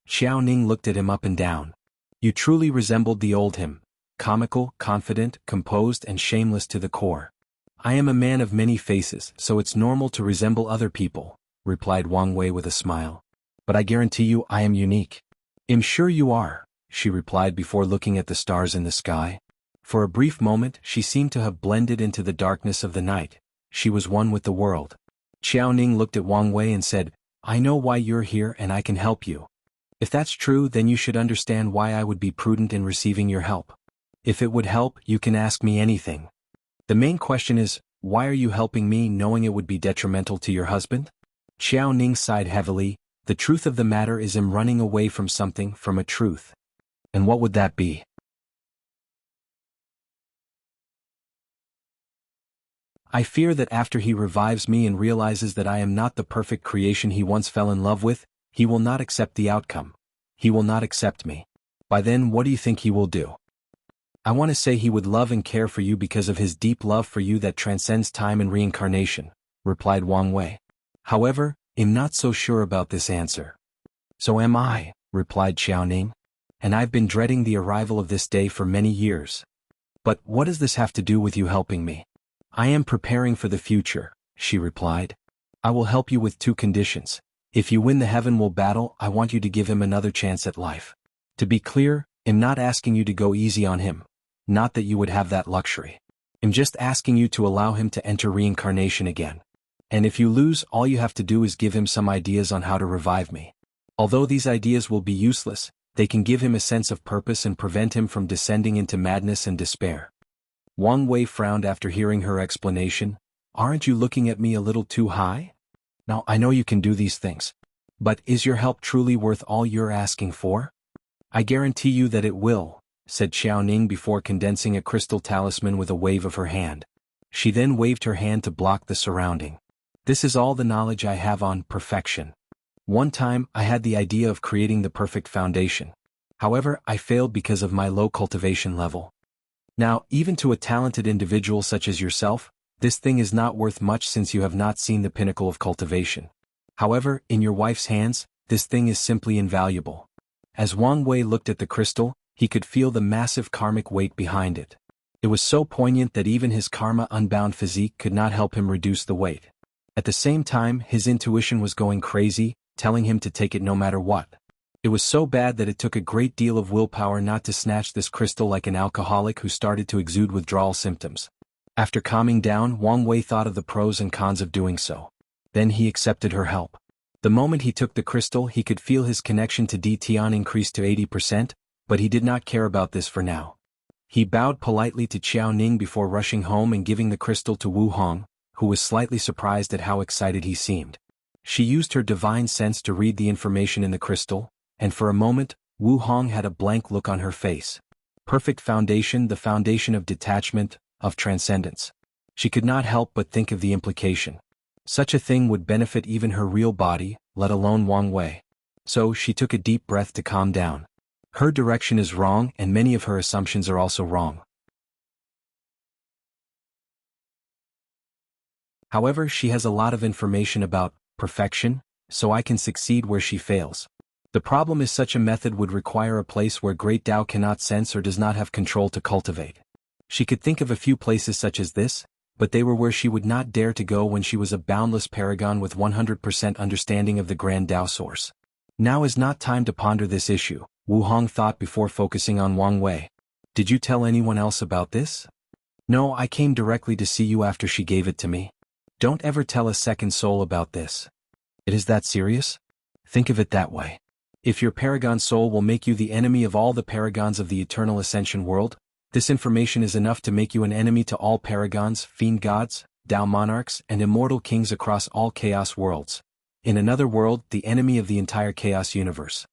Xiao Ning looked at him up and down. "You truly resembled the old him, comical, confident, composed and shameless to the core." "I am a man of many faces, so it's normal to resemble other people," replied Wang Wei with a smile. "But I guarantee you I am unique." "I'm sure you are," she replied before looking at the stars in the sky. For a brief moment, she seemed to have blended into the darkness of the night. She was one with the world. Xiao Ning looked at Wang Wei and said, "I know why you're here and I can help you. If that's true, then you should understand why I would be prudent in receiving your help. If it would help, you can ask me anything. The main question is, why are you helping me knowing it would be detrimental to your husband?" Xiao Ning sighed heavily. "The truth of the matter is I'm running away from something, from a truth." "And what would that be?" "I fear that after he revives me and realizes that I am not the perfect creation he once fell in love with, he will not accept the outcome. He will not accept me. By then, what do you think he will do?" "I want to say he would love and care for you because of his deep love for you that transcends time and reincarnation," replied Wang Wei. "However, I'm not so sure about this answer." "So am I," replied Xiao Ning. "And I've been dreading the arrival of this day for many years." "But what does this have to do with you helping me?" "I am preparing for the future," she replied. "I will help you with two conditions. If you win the Heaven Will battle, I want you to give him another chance at life. To be clear, I'm not asking you to go easy on him. Not that you would have that luxury. I'm just asking you to allow him to enter reincarnation again. And if you lose, all you have to do is give him some ideas on how to revive me. Although these ideas will be useless, they can give him a sense of purpose and prevent him from descending into madness and despair." Wang Wei frowned after hearing her explanation. "Aren't you looking at me a little too high? Now, I know you can do these things. But is your help truly worth all you're asking for?" "I guarantee you that it will," said Xiao Ning before condensing a crystal talisman with a wave of her hand. She then waved her hand to block the surrounding. "This is all the knowledge I have on perfection. One time, I had the idea of creating the perfect foundation. However, I failed because of my low cultivation level. Now, even to a talented individual such as yourself, this thing is not worth much since you have not seen the pinnacle of cultivation. However, in your wife's hands, this thing is simply invaluable. As Wang Wei looked at the crystal, he could feel the massive karmic weight behind it. It was so poignant that even his karma-unbound physique could not help him reduce the weight. At the same time, his intuition was going crazy, telling him to take it no matter what. It was so bad that it took a great deal of willpower not to snatch this crystal like an alcoholic who started to exude withdrawal symptoms. After calming down, Wang Wei thought of the pros and cons of doing so. Then he accepted her help. The moment he took the crystal, he could feel his connection to Di Tian increase to 80%, but he did not care about this for now. He bowed politely to Qiao Ning before rushing home and giving the crystal to Wu Hong, who was slightly surprised at how excited he seemed. She used her divine sense to read the information in the crystal, and for a moment, Wu Hong had a blank look on her face. Perfect foundation, the foundation of detachment, of transcendence. She could not help but think of the implication. Such a thing would benefit even her real body, let alone Wang Wei. So she took a deep breath to calm down. Her direction is wrong and many of her assumptions are also wrong. However, she has a lot of information about perfection, so I can succeed where she fails. The problem is such a method would require a place where great Tao cannot sense or does not have control to cultivate. She could think of a few places such as this, but they were where she would not dare to go when she was a boundless paragon with 100% understanding of the Grand Tao source. Now is not time to ponder this issue, Wu Hong thought before focusing on Wang Wei. Did you tell anyone else about this? No, I came directly to see you after she gave it to me. Don't ever tell a second soul about this. It is that serious? Think of it that way. If your paragon soul will make you the enemy of all the paragons of the eternal ascension world, this information is enough to make you an enemy to all paragons, fiend gods, Tao monarchs, and immortal kings across all chaos worlds. In another world, the enemy of the entire chaos universe.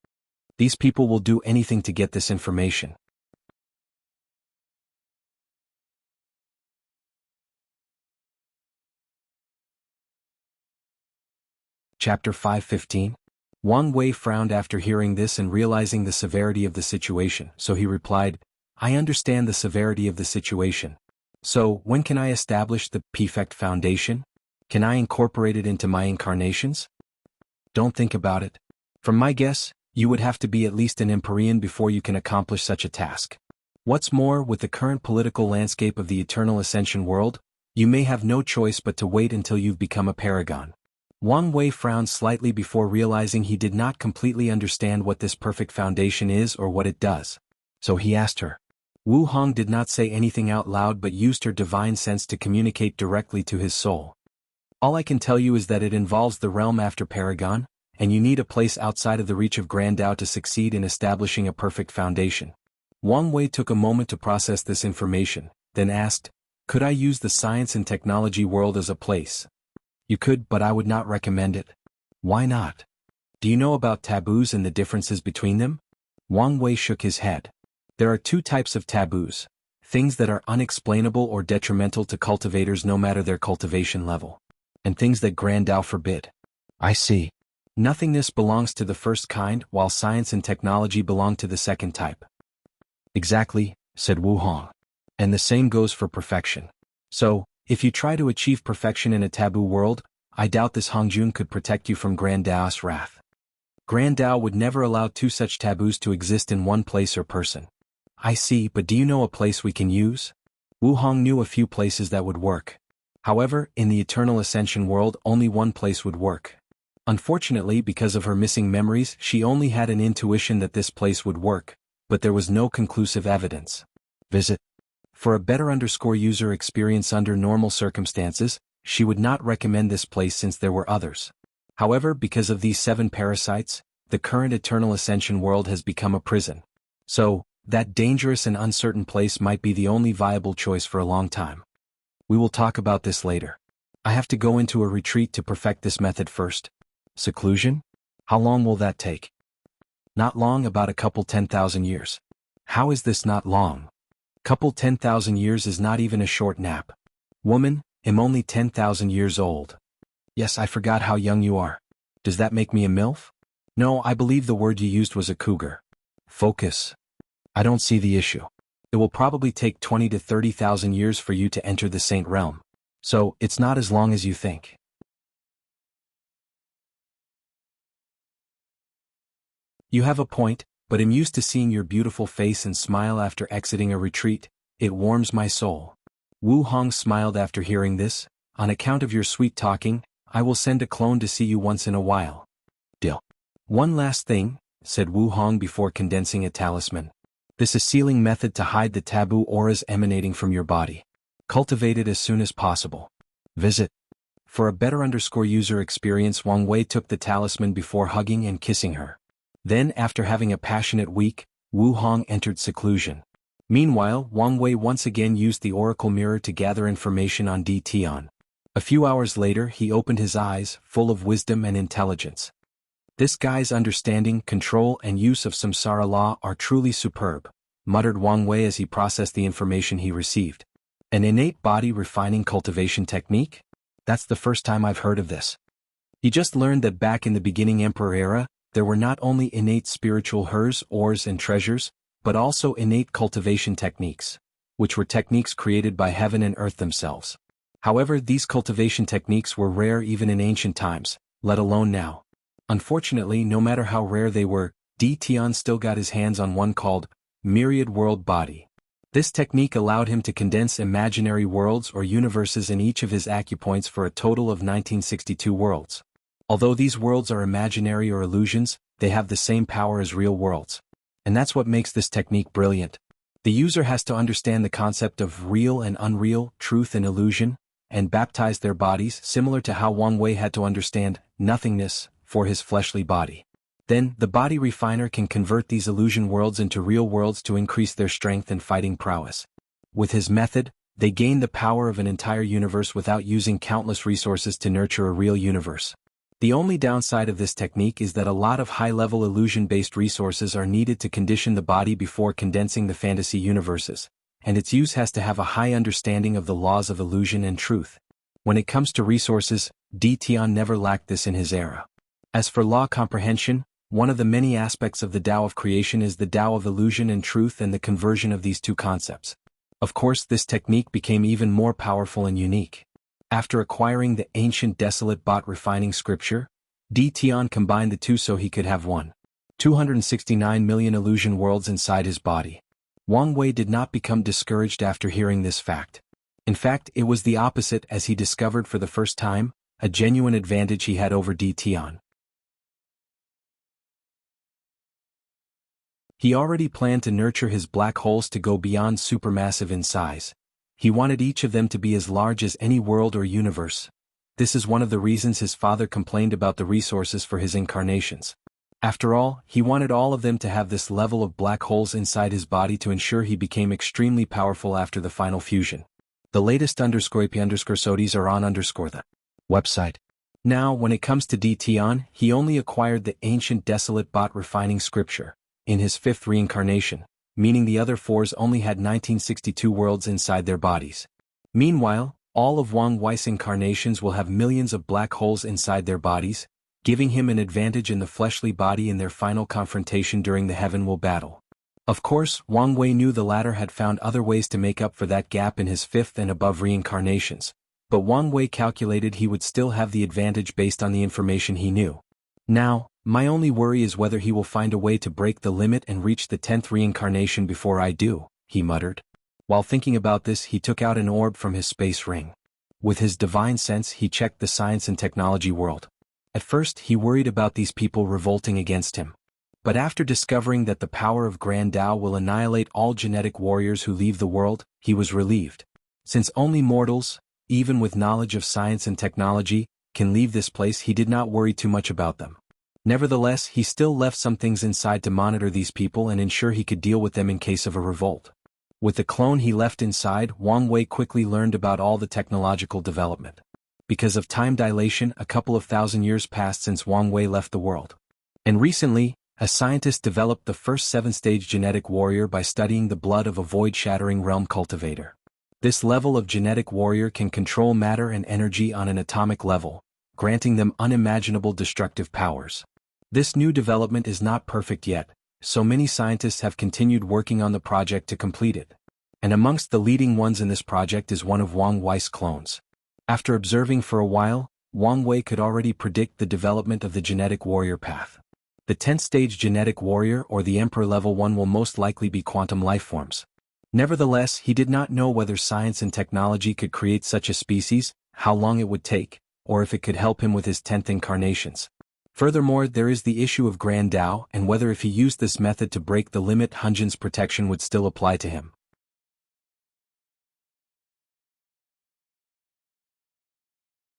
These people will do anything to get this information. Chapter 5:15. Wang Wei frowned after hearing this and realizing the severity of the situation, so he replied, I understand the severity of the situation. So, when can I establish the perfect foundation? Can I incorporate it into my incarnations? Don't think about it. From my guess, you would have to be at least an Empyrean before you can accomplish such a task. What's more, with the current political landscape of the eternal ascension world, you may have no choice but to wait until you've become a paragon. Wang Wei frowned slightly before realizing he did not completely understand what this perfect foundation is or what it does. So he asked her. Wu Hong did not say anything out loud but used her divine sense to communicate directly to his soul. All I can tell you is that it involves the realm after Paragon, and you need a place outside of the reach of Grand Tao to succeed in establishing a perfect foundation. Wang Wei took a moment to process this information, then asked, could I use the science and technology world as a place? You could, but I would not recommend it. Why not? Do you know about taboos and the differences between them? Wang Wei shook his head. There are two types of taboos, things that are unexplainable or detrimental to cultivators no matter their cultivation level, and things that Grand Tao forbid. I see. Nothingness belongs to the first kind, while science and technology belong to the second type. Exactly, said Wu Hong. And the same goes for perfection. So, if you try to achieve perfection in a taboo world, I doubt this Hongjun could protect you from Grand Tao's wrath. Grand Tao would never allow two such taboos to exist in one place or person. I see, but do you know a place we can use? Wu Hong knew a few places that would work. However, in the eternal ascension world only one place would work. Unfortunately, because of her missing memories, she only had an intuition that this place would work, but there was no conclusive evidence. Visit. For a better user experience under normal circumstances, she would not recommend this place since there were others. However, because of these 7 parasites, the current eternal ascension world has become a prison. So, that dangerous and uncertain place might be the only viable choice for a long time. We will talk about this later. I have to go into a retreat to perfect this method first. Seclusion? How long will that take? Not long, about a couple 10,000 years. How is this not long? Couple 10,000 years is not even a short nap. Woman, am only 10,000 years old. Yes, I forgot how young you are. Does that make me a MILF? No, I believe the word you used was a cougar. Focus. I don't see the issue. It will probably take 20 to 30,000 years for you to enter the Saint Realm. So, it's not as long as you think. You have a point, but am used to seeing your beautiful face and smile after exiting a retreat. It warms my soul. Wu Hong smiled after hearing this. On account of your sweet talking, I will send a clone to see you once in a while. Deal. One last thing, said Wu Hong before condensing a talisman. This is sealing method to hide the taboo auras emanating from your body. Cultivate it as soon as possible. Visit. For a better user experience, Wang Wei took the talisman before hugging and kissing her. Then, after having a passionate week, Wu Hong entered seclusion. Meanwhile, Wang Wei once again used the oracle mirror to gather information on Di Tian. A few hours later, he opened his eyes, full of wisdom and intelligence. This guy's understanding, control, and use of samsara law are truly superb, muttered Wang Wei as he processed the information he received. An innate body refining cultivation technique? That's the first time I've heard of this. He just learned that back in the beginning Emperor era, there were not only innate spiritual hers, ores, and treasures, but also innate cultivation techniques, which were techniques created by heaven and earth themselves. However, these cultivation techniques were rare even in ancient times, let alone now. Unfortunately, no matter how rare they were, Di Tian still got his hands on one called Myriad World Body. This technique allowed him to condense imaginary worlds or universes in each of his acupoints for a total of 1962 worlds. Although these worlds are imaginary or illusions, they have the same power as real worlds. And that's what makes this technique brilliant. The user has to understand the concept of real and unreal, truth and illusion, and baptize their bodies similar to how Wang Wei had to understand nothingness for his fleshly body. Then, the body refiner can convert these illusion worlds into real worlds to increase their strength and fighting prowess. With his method, they gain the power of an entire universe without using countless resources to nurture a real universe. The only downside of this technique is that a lot of high-level illusion-based resources are needed to condition the body before condensing the fantasy universes, and its use has to have a high understanding of the laws of illusion and truth. When it comes to resources, Di Tian never lacked this in his era. As for law comprehension, one of the many aspects of the Tao of creation is the Tao of illusion and truth and the conversion of these two concepts. Of course, this technique became even more powerful and unique. After acquiring the ancient desolate bot refining scripture, Di Tian combined the two so he could have 269 million illusion worlds inside his body. Wang Wei did not become discouraged after hearing this fact. In fact, it was the opposite as he discovered for the first time a genuine advantage he had over Di Tian. He already planned to nurture his black holes to go beyond supermassive in size. He wanted each of them to be as large as any world or universe. This is one of the reasons his father complained about the resources for his incarnations. After all, he wanted all of them to have this level of black holes inside his body to ensure he became extremely powerful after the final fusion. The latest _IP_SODIs are on the website. Now, when it comes to Di Tian, he only acquired the ancient desolate bot refining scripture in his 5th reincarnation, meaning the other 4s only had 1962 worlds inside their bodies. Meanwhile, all of Wang Wei's incarnations will have millions of black holes inside their bodies, giving him an advantage in the fleshly body in their final confrontation during the Heaven Will battle. Of course, Wang Wei knew the latter had found other ways to make up for that gap in his 5th and above reincarnations, but Wang Wei calculated he would still have the advantage based on the information he knew. Now, my only worry is whether he will find a way to break the limit and reach the 10th reincarnation before I do, he muttered. While thinking about this, he took out an orb from his space ring. With his divine sense, he checked the science and technology world. At first, he worried about these people revolting against him. But after discovering that the power of Grand Tao will annihilate all genetic warriors who leave the world, he was relieved. Since only mortals, even with knowledge of science and technology, can leave this place, he did not worry too much about them. Nevertheless, he still left some things inside to monitor these people and ensure he could deal with them in case of a revolt. With the clone he left inside, Wang Wei quickly learned about all the technological development. Because of time dilation, a couple of thousand years passed since Wang Wei left the world. And recently, a scientist developed the first 7-stage genetic warrior by studying the blood of a void-shattering realm cultivator. This level of genetic warrior can control matter and energy on an atomic level, granting them unimaginable destructive powers. This new development is not perfect yet, so many scientists have continued working on the project to complete it. And amongst the leading ones in this project is one of Wang Wei's clones. After observing for a while, Wang Wei could already predict the development of the genetic warrior path. The 10th stage genetic warrior or the Emperor level 1 will most likely be quantum lifeforms. Nevertheless, he did not know whether science and technology could create such a species, how long it would take, or if it could help him with his 10th incarnations. Furthermore, there is the issue of Grand Tao and whether if he used this method to break the limit Hunjin's protection would still apply to him.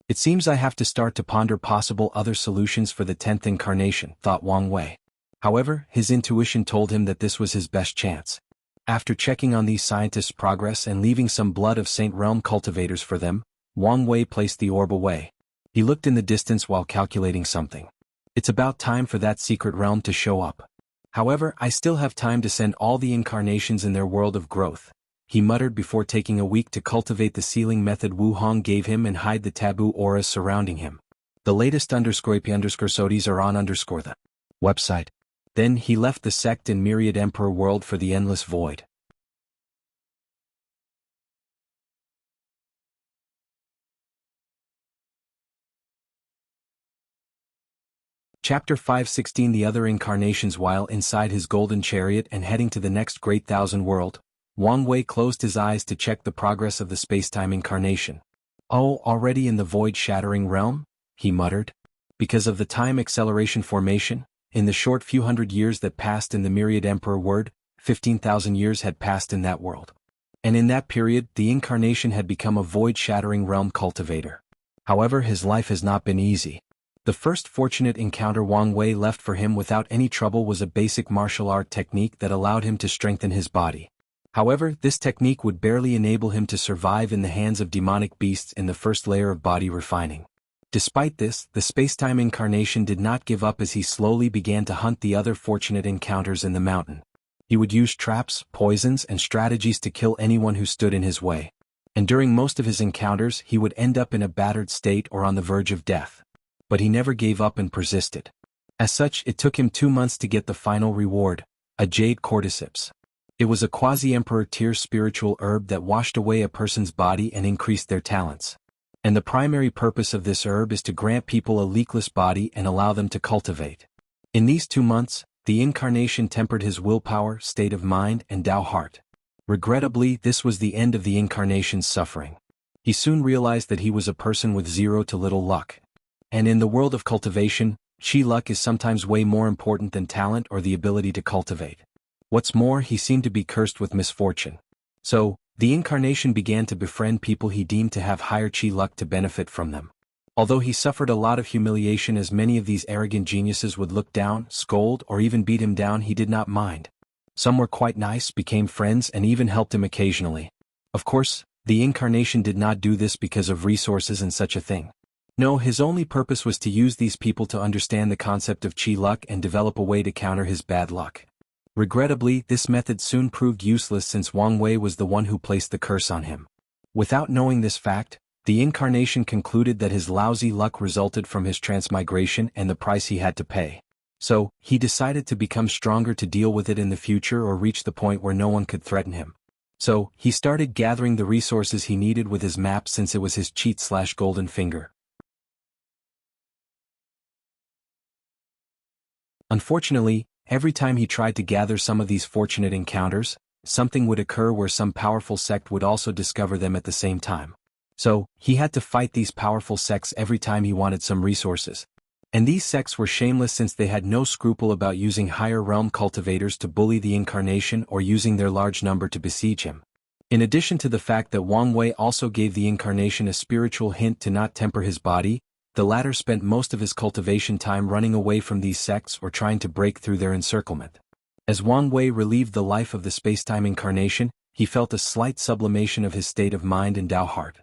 It seems I have to start to ponder possible other solutions for the 10th incarnation, thought Wang Wei. However, his intuition told him that this was his best chance. After checking on these scientists' progress and leaving some blood of Saint Realm cultivators for them, Wang Wei placed the orb away. He looked in the distance while calculating something. It's about time for that secret realm to show up. However, I still have time to send all the incarnations in their world of growth, he muttered before taking a week to cultivate the sealing method Wu Hong gave him and hide the taboo auras surrounding him. The latest _IP_SODs are on the website. Then he left the sect and Myriad Emperor world for the endless void. Chapter 516 The other incarnations. While inside his golden chariot and heading to the next great thousand world, Wang Wei closed his eyes to check the progress of the spacetime incarnation. Oh, already in the void-shattering realm? He muttered. Because of the time acceleration formation, in the short few hundred years that passed in the Myriad Emperor world, 15,000 years had passed in that world. And in that period, the incarnation had become a void-shattering realm cultivator. However, his life has not been easy. The first fortunate encounter Wang Wei left for him without any trouble was a basic martial art technique that allowed him to strengthen his body. However, this technique would barely enable him to survive in the hands of demonic beasts in the first layer of body refining. Despite this, the spacetime incarnation did not give up as he slowly began to hunt the other fortunate encounters in the mountain. He would use traps, poisons, and strategies to kill anyone who stood in his way. And during most of his encounters he would end up in a battered state or on the verge of death. But he never gave up and persisted. As such, it took him 2 months to get the final reward, a jade cordyceps. It was a quasi-emperor tier spiritual herb that washed away a person's body and increased their talents. And the primary purpose of this herb is to grant people a leakless body and allow them to cultivate. In these 2 months, the incarnation tempered his willpower, state of mind, and Tao heart. Regrettably, this was the end of the incarnation's suffering. He soon realized that he was a person with zero to little luck. And in the world of cultivation, chi luck is sometimes way more important than talent or the ability to cultivate. What's more, he seemed to be cursed with misfortune. So, the incarnation began to befriend people he deemed to have higher chi luck to benefit from them. Although he suffered a lot of humiliation as many of these arrogant geniuses would look down, scold, or even beat him down, he did not mind. Some were quite nice, became friends, and even helped him occasionally. Of course, the incarnation did not do this because of resources and such a thing. No, his only purpose was to use these people to understand the concept of chi luck and develop a way to counter his bad luck. Regrettably, this method soon proved useless since Wang Wei was the one who placed the curse on him. Without knowing this fact, the incarnation concluded that his lousy luck resulted from his transmigration and the price he had to pay. So, he decided to become stronger to deal with it in the future or reach the point where no one could threaten him. So, he started gathering the resources he needed with his map since it was his cheat/golden finger. Unfortunately, every time he tried to gather some of these fortunate encounters, something would occur where some powerful sect would also discover them at the same time. So, he had to fight these powerful sects every time he wanted some resources. And these sects were shameless since they had no scruple about using higher realm cultivators to bully the incarnation or using their large number to besiege him. In addition to the fact that Wang Wei also gave the incarnation a spiritual hint to not temper his body, the latter spent most of his cultivation time running away from these sects or trying to break through their encirclement. As Wang Wei relieved the life of the spacetime incarnation, he felt a slight sublimation of his state of mind and Tao heart.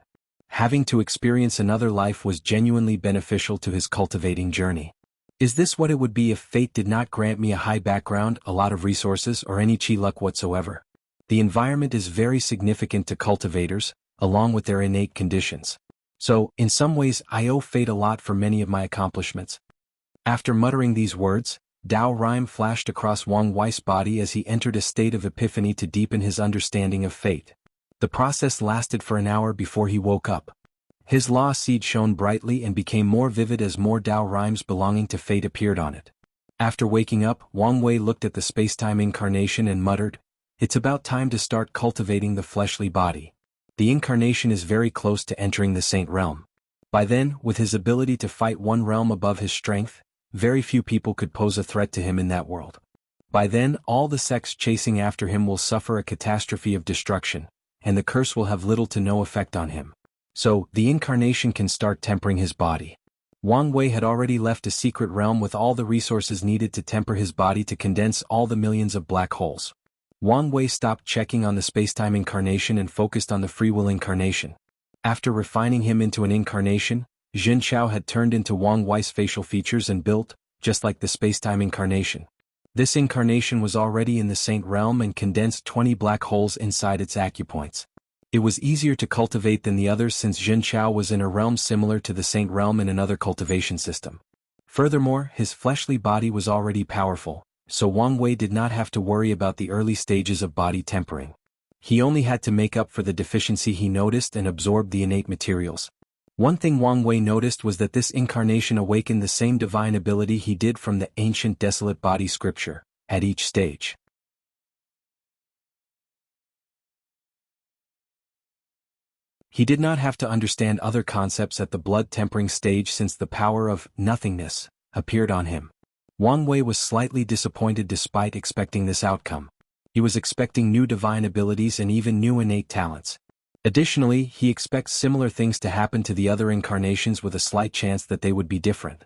Having to experience another life was genuinely beneficial to his cultivating journey. Is this what it would be if fate did not grant me a high background, a lot of resources, or any chi luck whatsoever? The environment is very significant to cultivators, along with their innate conditions. So, in some ways, I owe fate a lot for many of my accomplishments. After muttering these words, Tao Rhyme flashed across Wang Wei's body as he entered a state of epiphany to deepen his understanding of fate. The process lasted for an hour before he woke up. His law seed shone brightly and became more vivid as more Tao rhymes belonging to fate appeared on it. After waking up, Wang Wei looked at the spacetime incarnation and muttered, "It's about time to start cultivating the fleshly body. The incarnation is very close to entering the saint realm." By then, with his ability to fight one realm above his strength, very few people could pose a threat to him in that world. By then, all the sects chasing after him will suffer a catastrophe of destruction, and the curse will have little to no effect on him. So, the incarnation can start tempering his body. Wang Wei had already left a secret realm with all the resources needed to temper his body to condense all the millions of black holes. Wang Wei stopped checking on the spacetime incarnation and focused on the free will incarnation. After refining him into an incarnation, Jin Chao had turned into Wang Wei's facial features and built, just like the spacetime incarnation. This incarnation was already in the saint realm and condensed 20 black holes inside its acupoints. It was easier to cultivate than the others since Jin Chao was in a realm similar to the saint realm in another cultivation system. Furthermore, his fleshly body was already powerful, so Wang Wei did not have to worry about the early stages of body tempering. He only had to make up for the deficiency he noticed and absorb the innate materials. One thing Wang Wei noticed was that this incarnation awakened the same divine ability he did from the ancient desolate body scripture, at each stage. He did not have to understand other concepts at the blood-tempering stage since the power of nothingness appeared on him. Wang Wei was slightly disappointed despite expecting this outcome. He was expecting new divine abilities and even new innate talents. Additionally, he expects similar things to happen to the other incarnations with a slight chance that they would be different.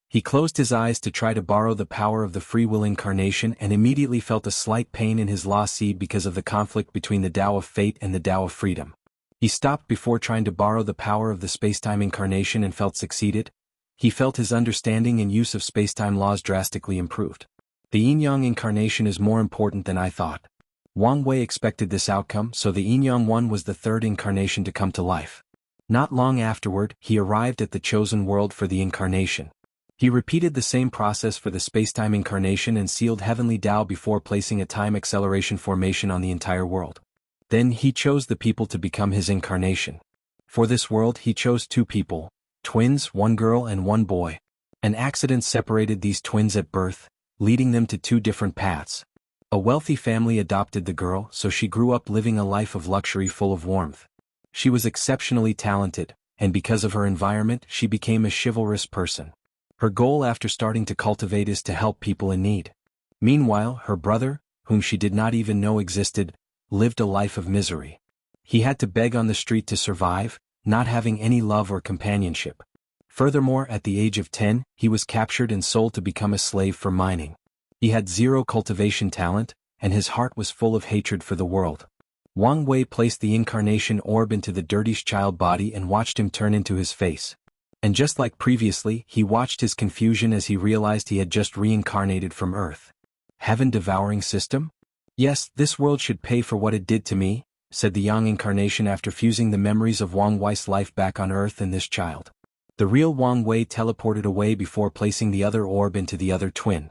He closed his eyes to try to borrow the power of the free will incarnation and immediately felt a slight pain in his law seed because of the conflict between the Tao of fate and the Tao of freedom. He stopped before trying to borrow the power of the spacetime incarnation and felt succeeded. He felt his understanding and use of spacetime laws drastically improved. The yin-yang incarnation is more important than I thought. Wang Wei expected this outcome, so the yin-yang one was the third incarnation to come to life. Not long afterward, he arrived at the chosen world for the incarnation. He repeated the same process for the spacetime incarnation and sealed heavenly Tao before placing a time acceleration formation on the entire world. Then he chose the people to become his incarnation. For this world he chose 2 people, twins, 1 girl and 1 boy. An accident separated these twins at birth, leading them to 2 different paths. A wealthy family adopted the girl, so she grew up living a life of luxury full of warmth. She was exceptionally talented, and because of her environment she became a chivalrous person. Her goal after starting to cultivate is to help people in need. Meanwhile, her brother, whom she did not even know existed, lived a life of misery. He had to beg on the street to survive, not having any love or companionship. Furthermore, at the age of 10, he was captured and sold to become a slave for mining. He had 0 cultivation talent, and his heart was full of hatred for the world. Wang Wei placed the incarnation orb into the dirty child body and watched him turn into his face. And just like previously, he watched his confusion as he realized he had just reincarnated from Earth. Heaven-devouring system? Yes, this world should pay for what it did to me, said the Yang incarnation after fusing the memories of Wang Wei's life back on Earth and this child. The real Wang Wei teleported away before placing the other orb into the other twin.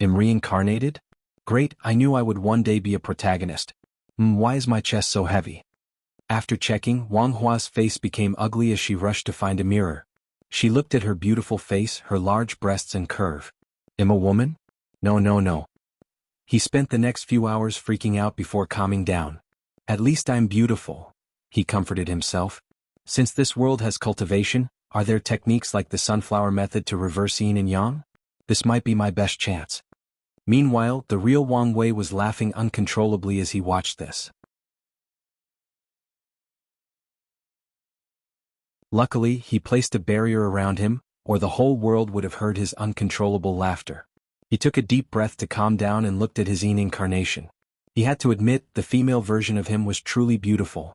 Am reincarnated? Great, I knew I would one day be a protagonist. Why is my chest so heavy? After checking, Wang Hua's face became ugly as she rushed to find a mirror. She looked at her beautiful face, her large breasts and curve. Am a woman? No. He spent the next few hours freaking out before calming down. At least I'm beautiful, he comforted himself. Since this world has cultivation, are there techniques like the sunflower method to reverse yin and yang? This might be my best chance. Meanwhile, the real Wang Wei was laughing uncontrollably as he watched this. Luckily, he placed a barrier around him, or the whole world would have heard his uncontrollable laughter. He took a deep breath to calm down and looked at his yin incarnation. He had to admit the female version of him was truly beautiful,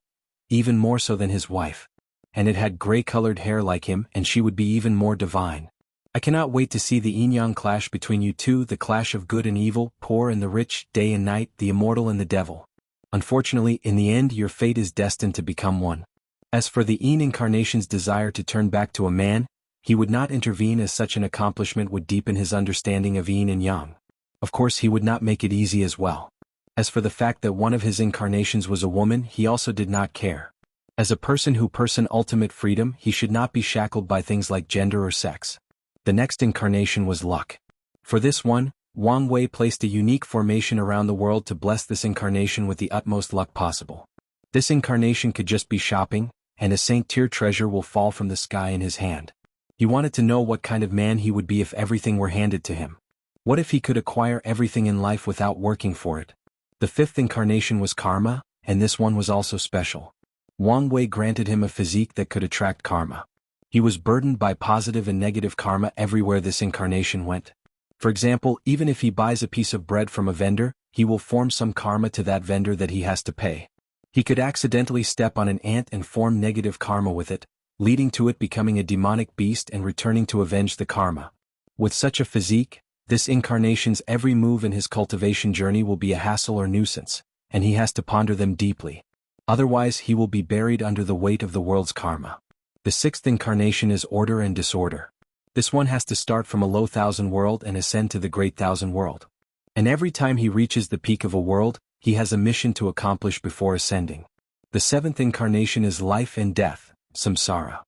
even more so than his wife. And it had gray-colored hair like him, and she would be even more divine. I cannot wait to see the yin-yang clash between you two, the clash of good and evil, poor and the rich, day and night, the immortal and the devil. Unfortunately, in the end your fate is destined to become one. As for the yin incarnation's desire to turn back to a man, he would not intervene as such an accomplishment would deepen his understanding of yin and yang. Of course he would not make it easy as well. As for the fact that one of his incarnations was a woman, he also did not care. As a person who pursues ultimate freedom, he should not be shackled by things like gender or sex. The next incarnation was luck. For this one, Wang Wei placed a unique formation around the world to bless this incarnation with the utmost luck possible. This incarnation could just be shopping, and a Saint-tier treasure will fall from the sky in his hand. He wanted to know what kind of man he would be if everything were handed to him. What if he could acquire everything in life without working for it? The fifth incarnation was karma, and this one was also special. Wang Wei granted him a physique that could attract karma. He was burdened by positive and negative karma everywhere this incarnation went. For example, even if he buys a piece of bread from a vendor, he will form some karma to that vendor that he has to pay. He could accidentally step on an ant and form negative karma with it, leading to it becoming a demonic beast and returning to avenge the karma. With such a physique, this incarnation's every move in his cultivation journey will be a hassle or nuisance, and he has to ponder them deeply. Otherwise he will be buried under the weight of the world's karma. The sixth incarnation is order and disorder. This one has to start from a low thousand world and ascend to the great thousand world. And every time he reaches the peak of a world, he has a mission to accomplish before ascending. The seventh incarnation is life and death, samsara.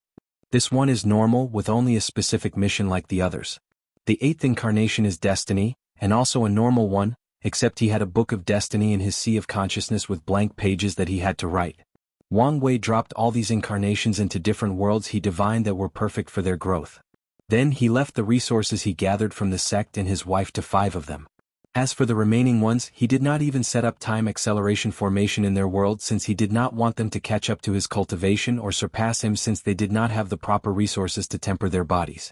This one is normal with only a specific mission like the others. The eighth incarnation is destiny, and also a normal one, except he had a book of destiny in his sea of consciousness with blank pages that he had to write. Wang Wei dropped all these incarnations into different worlds he divined that were perfect for their growth. Then he left the resources he gathered from the sect and his wife to 5 of them. As for the remaining ones, he did not even set up time acceleration formation in their world since he did not want them to catch up to his cultivation or surpass him since they did not have the proper resources to temper their bodies.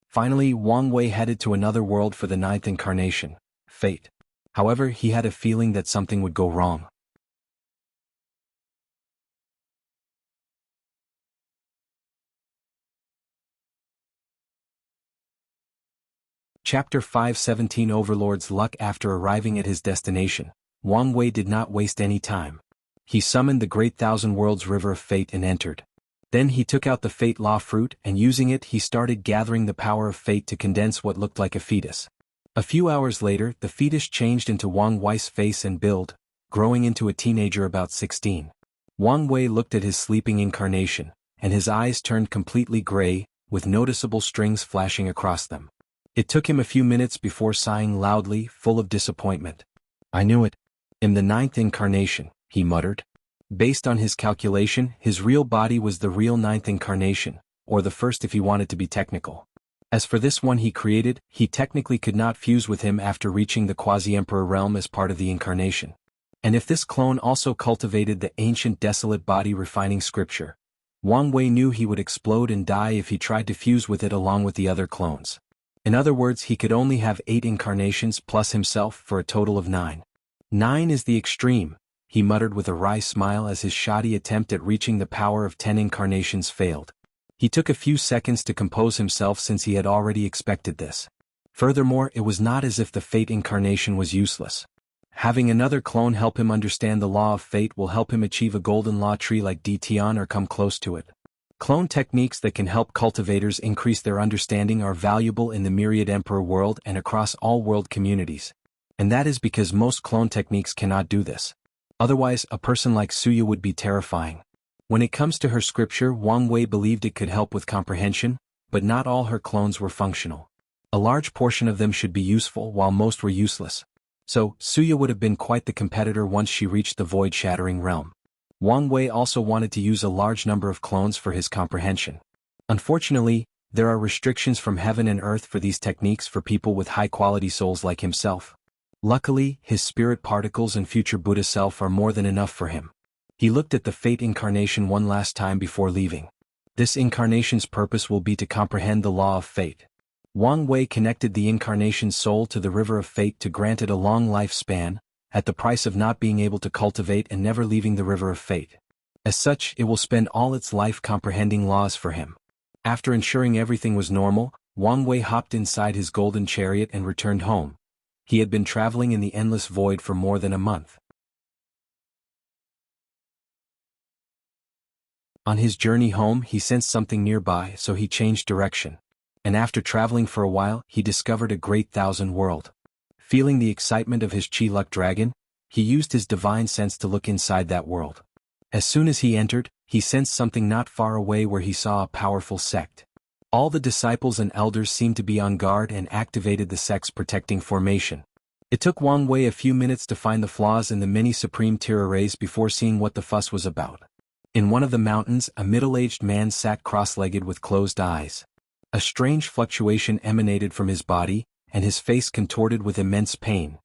Finally, Wang Wei headed to another world for the 9th incarnation, fate. However, he had a feeling that something would go wrong. Chapter 5:17 Overlord's Luck. After arriving at his destination, Wang Wei did not waste any time. He summoned the Great Thousand Worlds River of Fate and entered. Then he took out the Fate Law fruit and using it he started gathering the power of fate to condense what looked like a fetus. A few hours later, the fetus changed into Wang Wei's face and build, growing into a teenager about 16. Wang Wei looked at his sleeping incarnation, and his eyes turned completely gray, with noticeable strings flashing across them. It took him a few minutes before sighing loudly, full of disappointment. "I knew it. In the 9th incarnation," he muttered. Based on his calculation, his real body was the real 9th incarnation, or the first if he wanted to be technical. As for this one he created, he technically could not fuse with him after reaching the Quasi-Emperor realm as part of the incarnation. And if this clone also cultivated the ancient desolate body refining scripture, Wang Wei knew he would explode and die if he tried to fuse with it along with the other clones. In other words, he could only have 8 incarnations plus himself for a total of 9. 9 is the extreme, he muttered with a wry smile as his shoddy attempt at reaching the power of 10 incarnations failed. He took a few seconds to compose himself since he had already expected this. Furthermore, it was not as if the fate incarnation was useless. Having another clone help him understand the law of fate will help him achieve a golden law tree like Dtion or come close to it. Clone techniques that can help cultivators increase their understanding are valuable in the myriad emperor world and across all world communities. And that is because most clone techniques cannot do this. Otherwise, a person like Suya would be terrifying. When it comes to her scripture, Wang Wei believed it could help with comprehension, but not all her clones were functional. A large portion of them should be useful while most were useless. So, Suya would have been quite the competitor once she reached the void-shattering realm. Wang Wei also wanted to use a large number of clones for his comprehension. Unfortunately, there are restrictions from heaven and earth for these techniques for people with high-quality souls like himself. Luckily, his spirit particles and future Buddha self are more than enough for him. He looked at the fate incarnation one last time before leaving. This incarnation's purpose will be to comprehend the law of fate. Wang Wei connected the incarnation's soul to the river of fate to grant it a long lifespan, at the price of not being able to cultivate and never leaving the river of fate. As such, it will spend all its life comprehending laws for him. After ensuring everything was normal, Wang Wei hopped inside his golden chariot and returned home. He had been traveling in the endless void for more than a month. On his journey home, he sensed something nearby, so he changed direction. And after traveling for a while, he discovered a great thousand world. Feeling the excitement of his Chi Luck dragon, he used his divine sense to look inside that world. As soon as he entered, he sensed something not far away where he saw a powerful sect. All the disciples and elders seemed to be on guard and activated the sect's protecting formation. It took Wang Wei a few minutes to find the flaws in the many supreme tirarays before seeing what the fuss was about. In one of the mountains, a middle-aged man sat cross-legged with closed eyes. A strange fluctuation emanated from his body, and his face contorted with immense pain.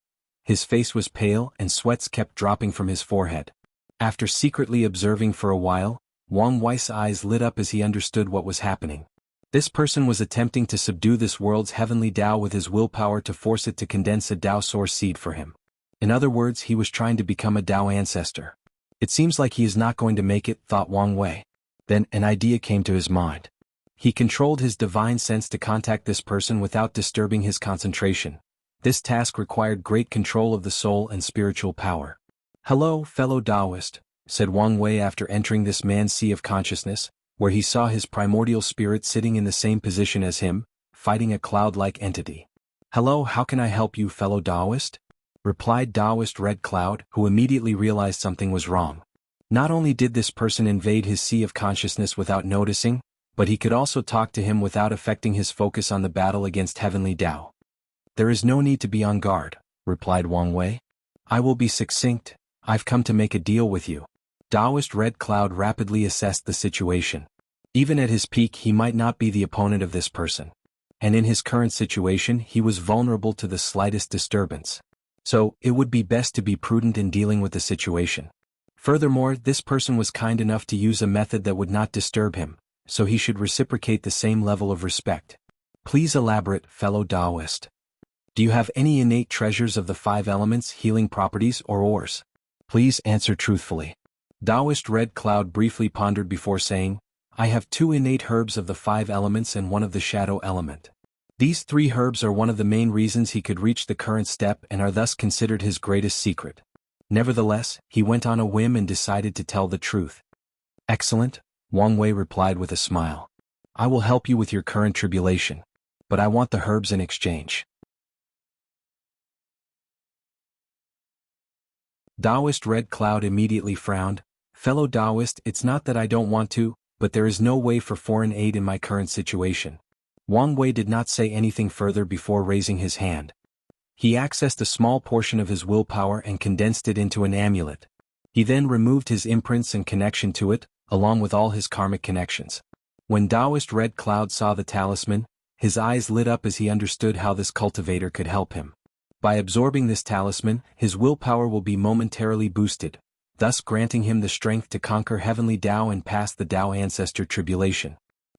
His face was pale and sweats kept dropping from his forehead. After secretly observing for a while, Wang Wei's eyes lit up as he understood what was happening. This person was attempting to subdue this world's heavenly Tao with his willpower to force it to condense a Tao source seed for him. In other words, he was trying to become a Tao ancestor. It seems like he is not going to make it, thought Wang Wei. Then, an idea came to his mind. He controlled his divine sense to contact this person without disturbing his concentration. This task required great control of the soul and spiritual power. "Hello, fellow Taoist," said Wang Wei after entering this man's sea of consciousness, where he saw his primordial spirit sitting in the same position as him, fighting a cloud-like entity. "Hello, how can I help you, fellow Taoist?" replied Taoist Red Cloud, who immediately realized something was wrong. Not only did this person invade his sea of consciousness without noticing, but he could also talk to him without affecting his focus on the battle against heavenly Tao. "There is no need to be on guard," replied Wang Wei. "I will be succinct. I've come to make a deal with you." Taoist Red Cloud rapidly assessed the situation. Even at his peak he might not be the opponent of this person. And in his current situation he was vulnerable to the slightest disturbance. So, it would be best to be prudent in dealing with the situation. Furthermore, this person was kind enough to use a method that would not disturb him, so he should reciprocate the same level of respect. "Please elaborate, fellow Taoist. Do you have any innate treasures of the 5 elements, healing properties, or ores? Please answer truthfully." Taoist Red Cloud briefly pondered before saying, "I have 2 innate herbs of the 5 elements and 1 of the shadow element. These 3 herbs are one of the main reasons he could reach the current step and are thus considered his greatest secret." Nevertheless, he went on a whim and decided to tell the truth. "Excellent," Wang Wei replied with a smile. "I will help you with your current tribulation. But I want the herbs in exchange." Taoist Red Cloud immediately frowned. "Fellow Taoist, it's not that I don't want to, but there is no way for foreign aid in my current situation." Wang Wei did not say anything further before raising his hand. He accessed a small portion of his willpower and condensed it into an amulet. He then removed his imprints and connection to it, along with all his karmic connections. When Taoist Red Cloud saw the talisman, his eyes lit up as he understood how this cultivator could help him. By absorbing this talisman, his willpower will be momentarily boosted, thus granting him the strength to conquer heavenly Tao and pass the Tao ancestor tribulation.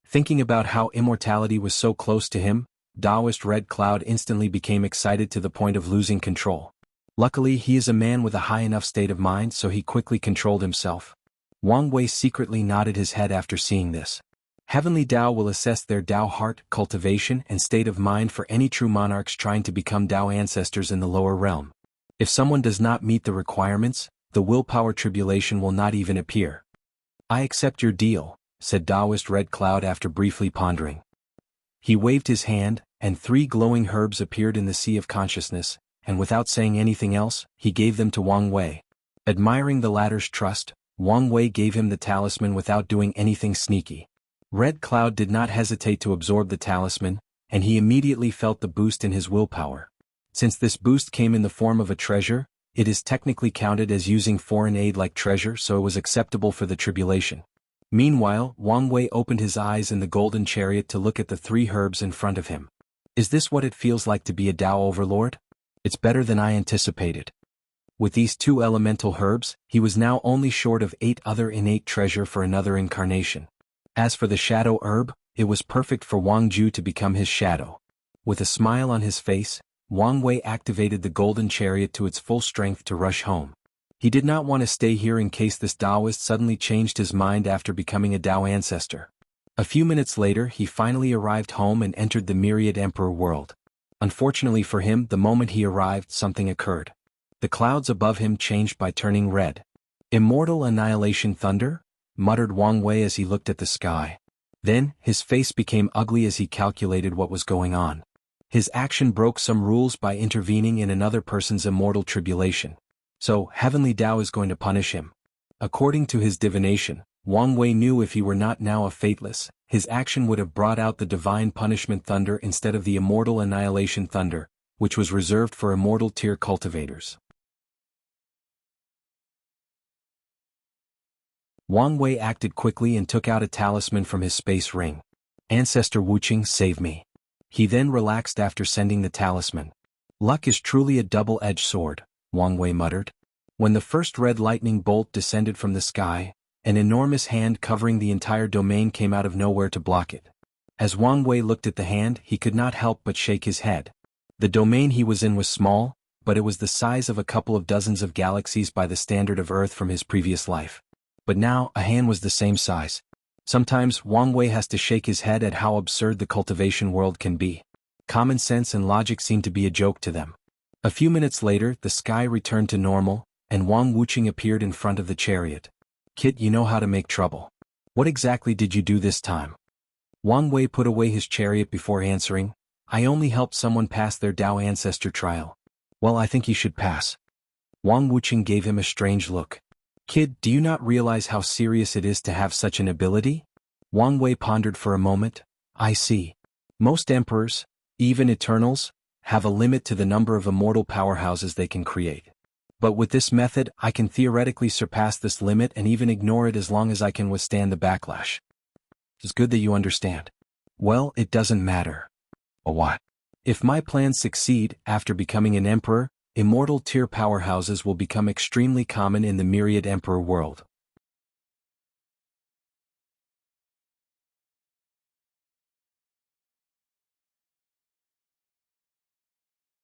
Thinking about how immortality was so close to him, Taoist Red Cloud instantly became excited to the point of losing control. Luckily, he is a man with a high enough state of mind, so he quickly controlled himself. Wang Wei secretly nodded his head after seeing this. Heavenly Tao will assess their Tao heart, cultivation, and state of mind for any true monarchs trying to become Tao ancestors in the lower realm. If someone does not meet the requirements, the willpower tribulation will not even appear. "I accept your deal," said Taoist Red Cloud after briefly pondering. He waved his hand, and 3 glowing herbs appeared in the sea of consciousness, and without saying anything else, he gave them to Wang Wei. Admiring the latter's trust, Wang Wei gave him the talisman without doing anything sneaky. Red Cloud did not hesitate to absorb the talisman, and he immediately felt the boost in his willpower. Since this boost came in the form of a treasure, it is technically counted as using foreign aid like treasure, so it was acceptable for the tribulation. Meanwhile, Wang Wei opened his eyes in the golden chariot to look at the 3 herbs in front of him. Is this what it feels like to be a Tao overlord? It's better than I anticipated. With these 2 elemental herbs, he was now only short of 8 other innate treasure for another incarnation. As for the shadow herb, it was perfect for Wang Ju to become his shadow. With a smile on his face, Wang Wei activated the golden chariot to its full strength to rush home. He did not want to stay here in case this Taoist suddenly changed his mind after becoming a Tao ancestor. A few minutes later he finally arrived home and entered the Myriad Emperor world. Unfortunately for him, the moment he arrived, something occurred. The clouds above him changed by turning red. "Immortal annihilation thunder?" muttered Wang Wei as he looked at the sky. Then, his face became ugly as he calculated what was going on. His action broke some rules by intervening in another person's immortal tribulation. So, Heavenly Tao is going to punish him. According to his divination, Wang Wei knew if he were not now a fateless, his action would have brought out the divine punishment thunder instead of the immortal annihilation thunder, which was reserved for immortal tier cultivators. Wang Wei acted quickly and took out a talisman from his space ring. Ancestor Wuxia, save me. He then relaxed after sending the talisman. Luck is truly a double-edged sword, Wang Wei muttered. When the first red lightning bolt descended from the sky, an enormous hand covering the entire domain came out of nowhere to block it. As Wang Wei looked at the hand, he could not help but shake his head. The domain he was in was small, but it was the size of a couple of dozens of galaxies by the standard of Earth from his previous life. But now, a hand was the same size. Sometimes, Wang Wei has to shake his head at how absurd the cultivation world can be. Common sense and logic seem to be a joke to them. A few minutes later, the sky returned to normal, and Wang Wuxia appeared in front of the chariot. Kid, you know how to make trouble. What exactly did you do this time? Wang Wei put away his chariot before answering. I only helped someone pass their Dao ancestor trial. Well, I think he should pass. Wang Wuxia gave him a strange look. Kid, do you not realize how serious it is to have such an ability? Wang Wei pondered for a moment. I see. Most emperors, even eternals, have a limit to the number of immortal powerhouses they can create. But with this method, I can theoretically surpass this limit and even ignore it as long as I can withstand the backlash. It's good that you understand. Well, it doesn't matter. What? If my plans succeed, after becoming an emperor, immortal tier powerhouses will become extremely common in the myriad emperor world.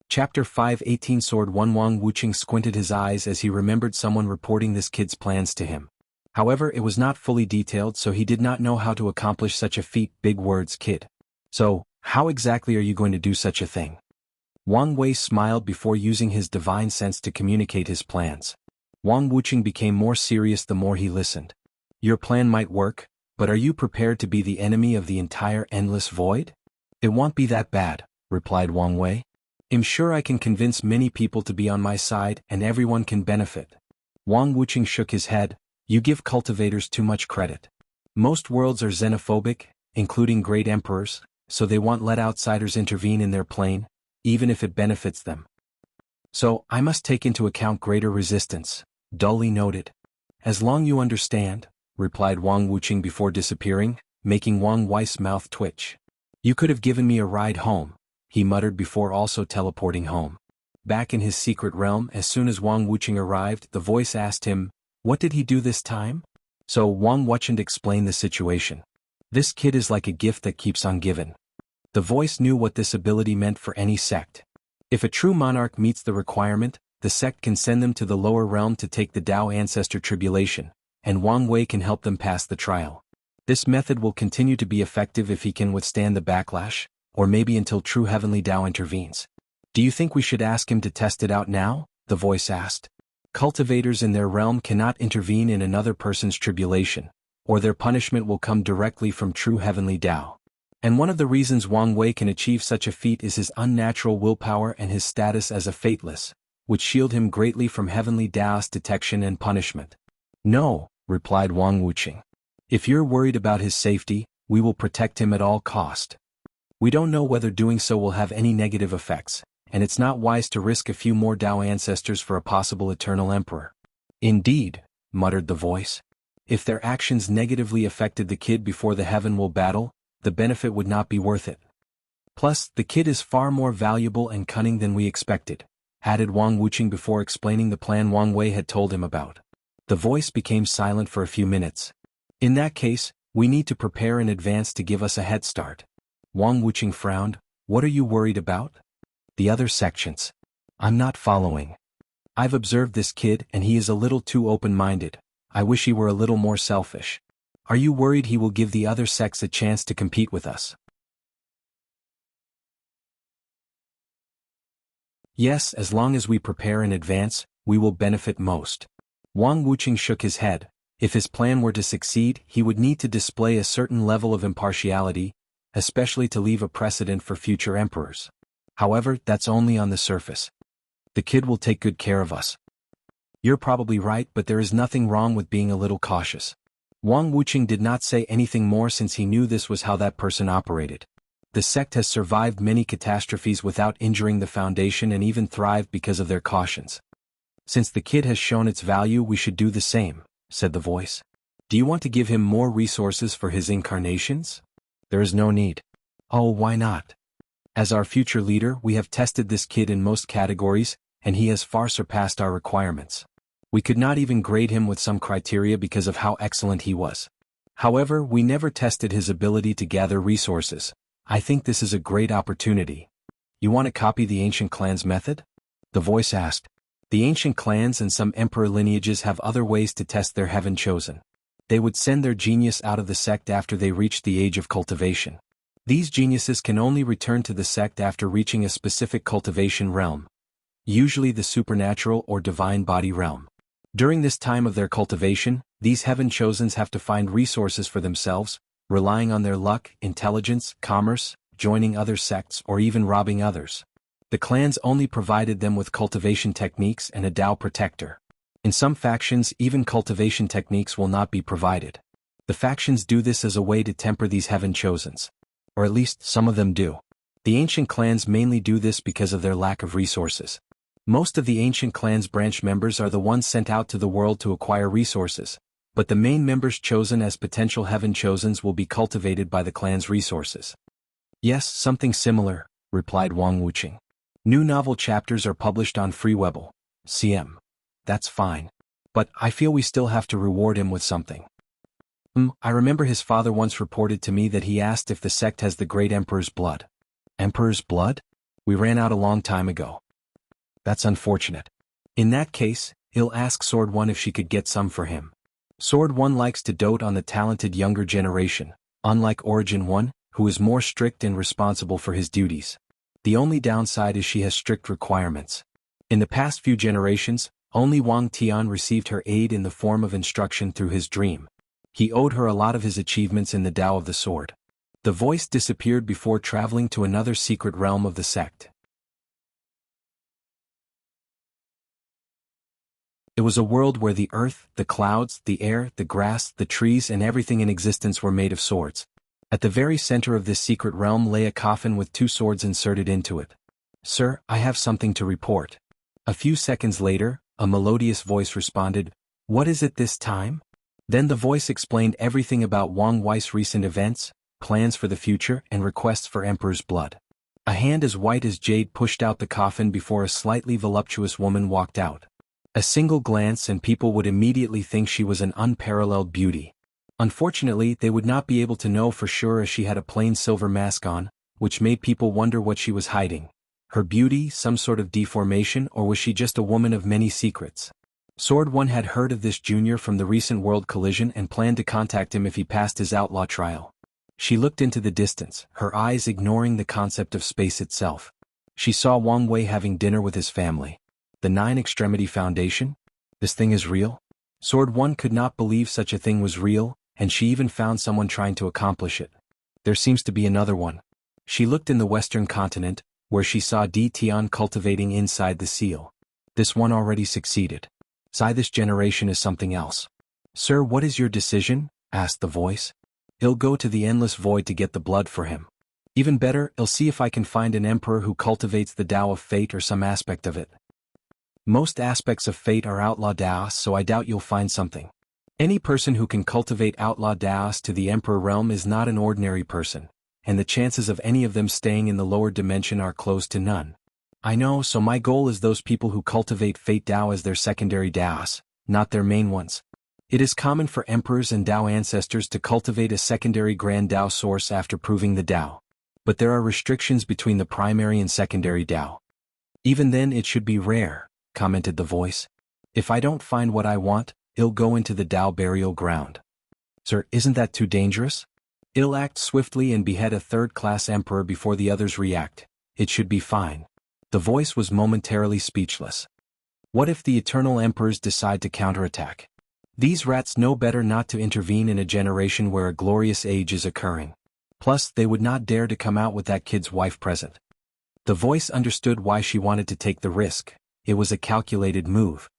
Chapter 5:18 Sword 1 Wang Wuxia squinted his eyes as he remembered someone reporting this kid's plans to him. However, it was not fully detailed, so he did not know how to accomplish such a feat. Big words, kid. So, how exactly are you going to do such a thing? Wang Wei smiled before using his divine sense to communicate his plans. Wang Wuxia became more serious the more he listened. Your plan might work, but are you prepared to be the enemy of the entire endless void? It won't be that bad, replied Wang Wei. I'm sure I can convince many people to be on my side and everyone can benefit. Wang Wuxia shook his head. You give cultivators too much credit. Most worlds are xenophobic, including great emperors, so they won't let outsiders intervene in their plane, even if it benefits them. So, I must take into account greater resistance, dully noted. As long you understand, replied Wang Wuxia before disappearing, making Wang Wei's mouth twitch. You could have given me a ride home, he muttered before also teleporting home. Back in his secret realm, as soon as Wang Wuxia arrived, the voice asked him, what did he do this time? So Wang Wuxia explained the situation. This kid is like a gift that keeps on giving. The voice knew what this ability meant for any sect. If a true monarch meets the requirement, the sect can send them to the lower realm to take the Dao ancestor tribulation, and Wang Wei can help them pass the trial. This method will continue to be effective if he can withstand the backlash, or maybe until true heavenly Dao intervenes. Do you think we should ask him to test it out now? The voice asked. Cultivators in their realm cannot intervene in another person's tribulation, or their punishment will come directly from true heavenly Dao. And one of the reasons Wang Wei can achieve such a feat is his unnatural willpower and his status as a fateless, which shield him greatly from heavenly Dao's detection and punishment. No, replied Wang Wuxia. If you're worried about his safety, we will protect him at all cost. We don't know whether doing so will have any negative effects, and it's not wise to risk a few more Dao ancestors for a possible eternal emperor. Indeed, muttered the voice. If their actions negatively affected the kid before the heaven will battle, the benefit would not be worth it. Plus, the kid is far more valuable and cunning than we expected, added Wang Wuxia before explaining the plan Wang Wei had told him about. The voice became silent for a few minutes. In that case, we need to prepare in advance to give us a head start. Wang Wuxia frowned. What are you worried about? The other sections. I'm not following. I've observed this kid and he is a little too open-minded. I wish he were a little more selfish. Are you worried he will give the other sects a chance to compete with us? Yes, as long as we prepare in advance, we will benefit most. Wang Wuxia shook his head. If his plan were to succeed, he would need to display a certain level of impartiality, especially to leave a precedent for future emperors. However, that's only on the surface. The kid will take good care of us. You're probably right, but there is nothing wrong with being a little cautious. Wang Wuqing did not say anything more since he knew this was how that person operated. The sect has survived many catastrophes without injuring the foundation and even thrived because of their cautions. Since the kid has shown its value, we should do the same, said the voice. Do you want to give him more resources for his incarnations? There is no need. Oh, why not? As our future leader, we have tested this kid in most categories, and he has far surpassed our requirements. We could not even grade him with some criteria because of how excellent he was. However, we never tested his ability to gather resources. I think this is a great opportunity. You want to copy the ancient clans' method? The voice asked. The ancient clans and some emperor lineages have other ways to test their heaven chosen. They would send their genius out of the sect after they reach the age of cultivation. These geniuses can only return to the sect after reaching a specific cultivation realm, usually the supernatural or divine body realm. During this time of their cultivation, these heaven chosens have to find resources for themselves, relying on their luck, intelligence, commerce, joining other sects, or even robbing others. The clans only provided them with cultivation techniques and a Tao protector. In some factions, even cultivation techniques will not be provided. The factions do this as a way to temper these heaven chosens. Or at least, some of them do. The ancient clans mainly do this because of their lack of resources. Most of the ancient clans' branch members are the ones sent out to the world to acquire resources, but the main members chosen as potential heaven chosens will be cultivated by the clan's resources. Yes, something similar, replied Wang Wuqing. New novel chapters are published on Freewebble. CM. That's fine. But I feel we still have to reward him with something. I remember his father once reported to me that he asked if the sect has the great emperor's blood. Emperor's blood? We ran out a long time ago. That's unfortunate. In that case, he'll ask Sword One if she could get some for him. Sword One likes to dote on the talented younger generation, unlike Origin One, who is more strict and responsible for his duties. The only downside is she has strict requirements. In the past few generations, only Wang Tian received her aid in the form of instruction through his dream. He owed her a lot of his achievements in the Tao of the Sword. The voice disappeared before traveling to another secret realm of the sect. It was a world where the earth, the clouds, the air, the grass, the trees, and everything in existence were made of swords. At the very center of this secret realm lay a coffin with 2 swords inserted into it. Sir, I have something to report. A few seconds later, a melodious voice responded, What is it this time? Then the voice explained everything about Wang Wei's recent events, plans for the future, and requests for Emperor's blood. A hand as white as jade pushed out the coffin before a slightly voluptuous woman walked out. A single glance and people would immediately think she was an unparalleled beauty. Unfortunately, they would not be able to know for sure as she had a plain silver mask on, which made people wonder what she was hiding. Her beauty, some sort of deformation, or was she just a woman of many secrets? Sword One had heard of this junior from the recent world collision and planned to contact him if he passed his outlaw trial. She looked into the distance, her eyes ignoring the concept of space itself. She saw Wang Wei having dinner with his family. The Nine Extremity Foundation? This thing is real? Sword One could not believe such a thing was real, and she even found someone trying to accomplish it. There seems to be another one. She looked in the western continent, where she saw Di Tian cultivating inside the seal. This one already succeeded. This generation is something else. Sir, what is your decision? Asked the voice. I'll go to the endless void to get the blood for him. Even better, I'll see if I can find an emperor who cultivates the Tao of Fate or some aspect of it. Most aspects of fate are outlaw Taoists, so I doubt you'll find something. Any person who can cultivate outlaw Taoists to the emperor realm is not an ordinary person, and the chances of any of them staying in the lower dimension are close to none. I know, so my goal is those people who cultivate Fate Tao as their secondary Taoists, not their main ones. It is common for emperors and Tao ancestors to cultivate a secondary grand Tao source after proving the Tao. But there are restrictions between the primary and secondary Tao. Even then it should be rare, commented the voice. If I don't find what I want, I'll go into the Tao burial ground. Sir, isn't that too dangerous? I'll act swiftly and behead a third-class emperor before the others react. It should be fine. The voice was momentarily speechless. What if the eternal emperors decide to counterattack? These rats know better not to intervene in a generation where a glorious age is occurring. Plus, they would not dare to come out with that kid's wife present. The voice understood why she wanted to take the risk. It was a calculated move.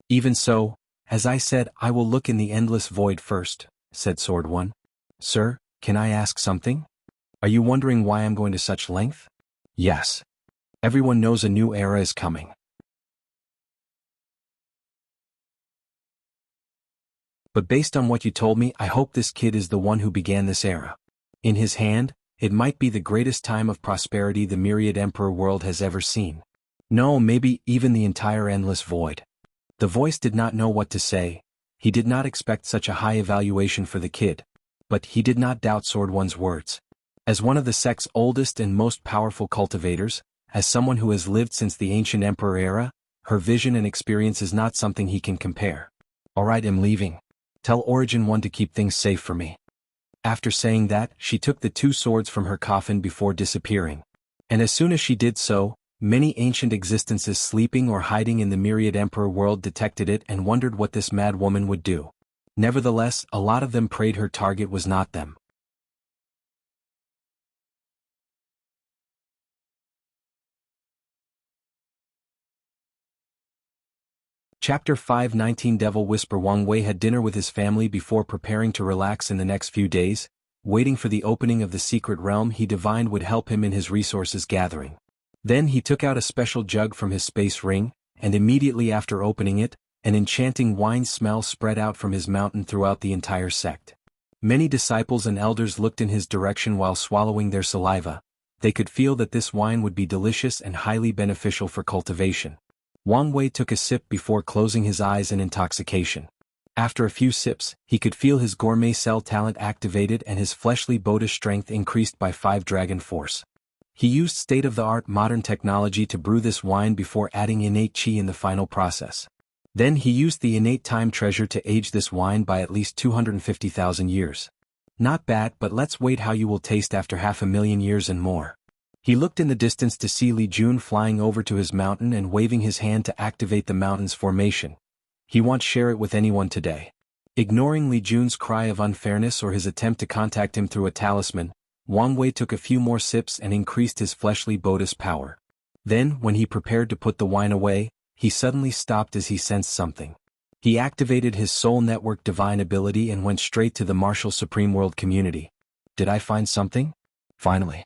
Even so, as I said, I will look in the endless void first, said Sword One. Sir, can I ask something? Are you wondering why I'm going to such length? Yes. Everyone knows a new era is coming. But based on what you told me, I hope this kid is the one who began this era. In his hand, it might be the greatest time of prosperity the myriad emperor world has ever seen. No, maybe even the entire endless void. The voice did not know what to say. He did not expect such a high evaluation for the kid. But he did not doubt Sword One's words. As one of the sect's oldest and most powerful cultivators, as someone who has lived since the ancient emperor era, her vision and experience is not something he can compare. Alright, I'm leaving. Tell Origin One to keep things safe for me. After saying that, she took the two swords from her coffin before disappearing. And as soon as she did so, many ancient existences sleeping or hiding in the myriad emperor world detected it and wondered what this mad woman would do. Nevertheless, a lot of them prayed her target was not them. Chapter 519 Devil Whisper. Wang Wei had dinner with his family before preparing to relax in the next few days, waiting for the opening of the secret realm he divined would help him in his resources gathering. Then he took out a special jug from his space ring, and immediately after opening it, an enchanting wine smell spread out from his mountain throughout the entire sect. Many disciples and elders looked in his direction while swallowing their saliva. They could feel that this wine would be delicious and highly beneficial for cultivation. Wang Wei took a sip before closing his eyes in intoxication. After a few sips, he could feel his gourmet cell talent activated and his fleshly Boda strength increased by 5 dragon force. He used state-of-the-art modern technology to brew this wine before adding innate chi in the final process. Then he used the innate time treasure to age this wine by at least 250,000 years. Not bad, but let's wait how you will taste after 500,000 years and more. He looked in the distance to see Li Jun flying over to his mountain and waving his hand to activate the mountain's formation. He won't share it with anyone today. Ignoring Li Jun's cry of unfairness or his attempt to contact him through a talisman, Wang Wei took a few more sips and increased his fleshly Boda's power. Then, when he prepared to put the wine away, he suddenly stopped as he sensed something. He activated his soul network divine ability and went straight to the martial supreme world community. Did I find something? Finally.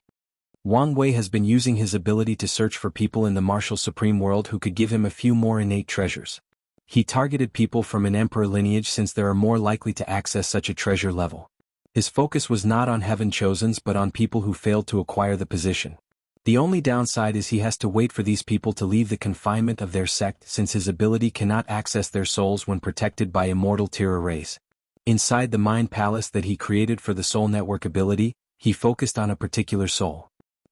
Wang Wei has been using his ability to search for people in the martial supreme world who could give him a few more innate treasures. He targeted people from an emperor lineage since they are more likely to access such a treasure level. His focus was not on heaven chosens but on people who failed to acquire the position. The only downside is he has to wait for these people to leave the confinement of their sect since his ability cannot access their souls when protected by immortal tier arrays. Inside the mind palace that he created for the soul network ability, he focused on a particular soul.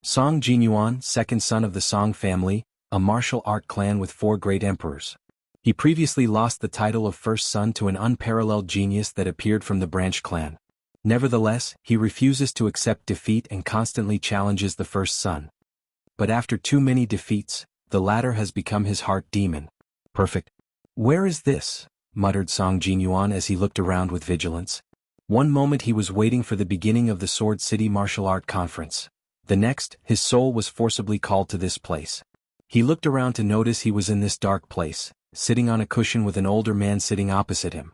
Song Jinyuan, second son of the Song family, a martial art clan with 4 great emperors. He previously lost the title of first son to an unparalleled genius that appeared from the branch clan. Nevertheless, he refuses to accept defeat and constantly challenges the first son. But after too many defeats, the latter has become his heart demon. Perfect. Where is this? Muttered Song Jinyuan as he looked around with vigilance. One moment he was waiting for the beginning of the Sword City Martial Art Conference. The next, his soul was forcibly called to this place. He looked around to notice he was in this dark place, sitting on a cushion with an older man sitting opposite him.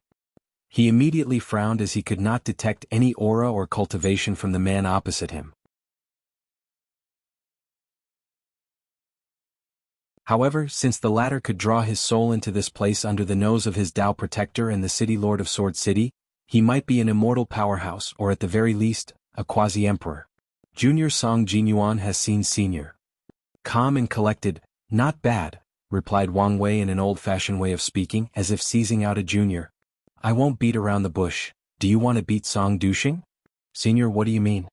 He immediately frowned as he could not detect any aura or cultivation from the man opposite him. However, since the latter could draw his soul into this place under the nose of his Tao protector and the city lord of Sword City, he might be an immortal powerhouse or at the very least, a quasi-emperor. Junior Song Jinyuan has seen senior. Calm and collected, not bad, replied Wang Wei in an old-fashioned way of speaking as if seizing out a junior. I won't beat around the bush. Do you want to beat Song Duxing? Senior, what do you mean?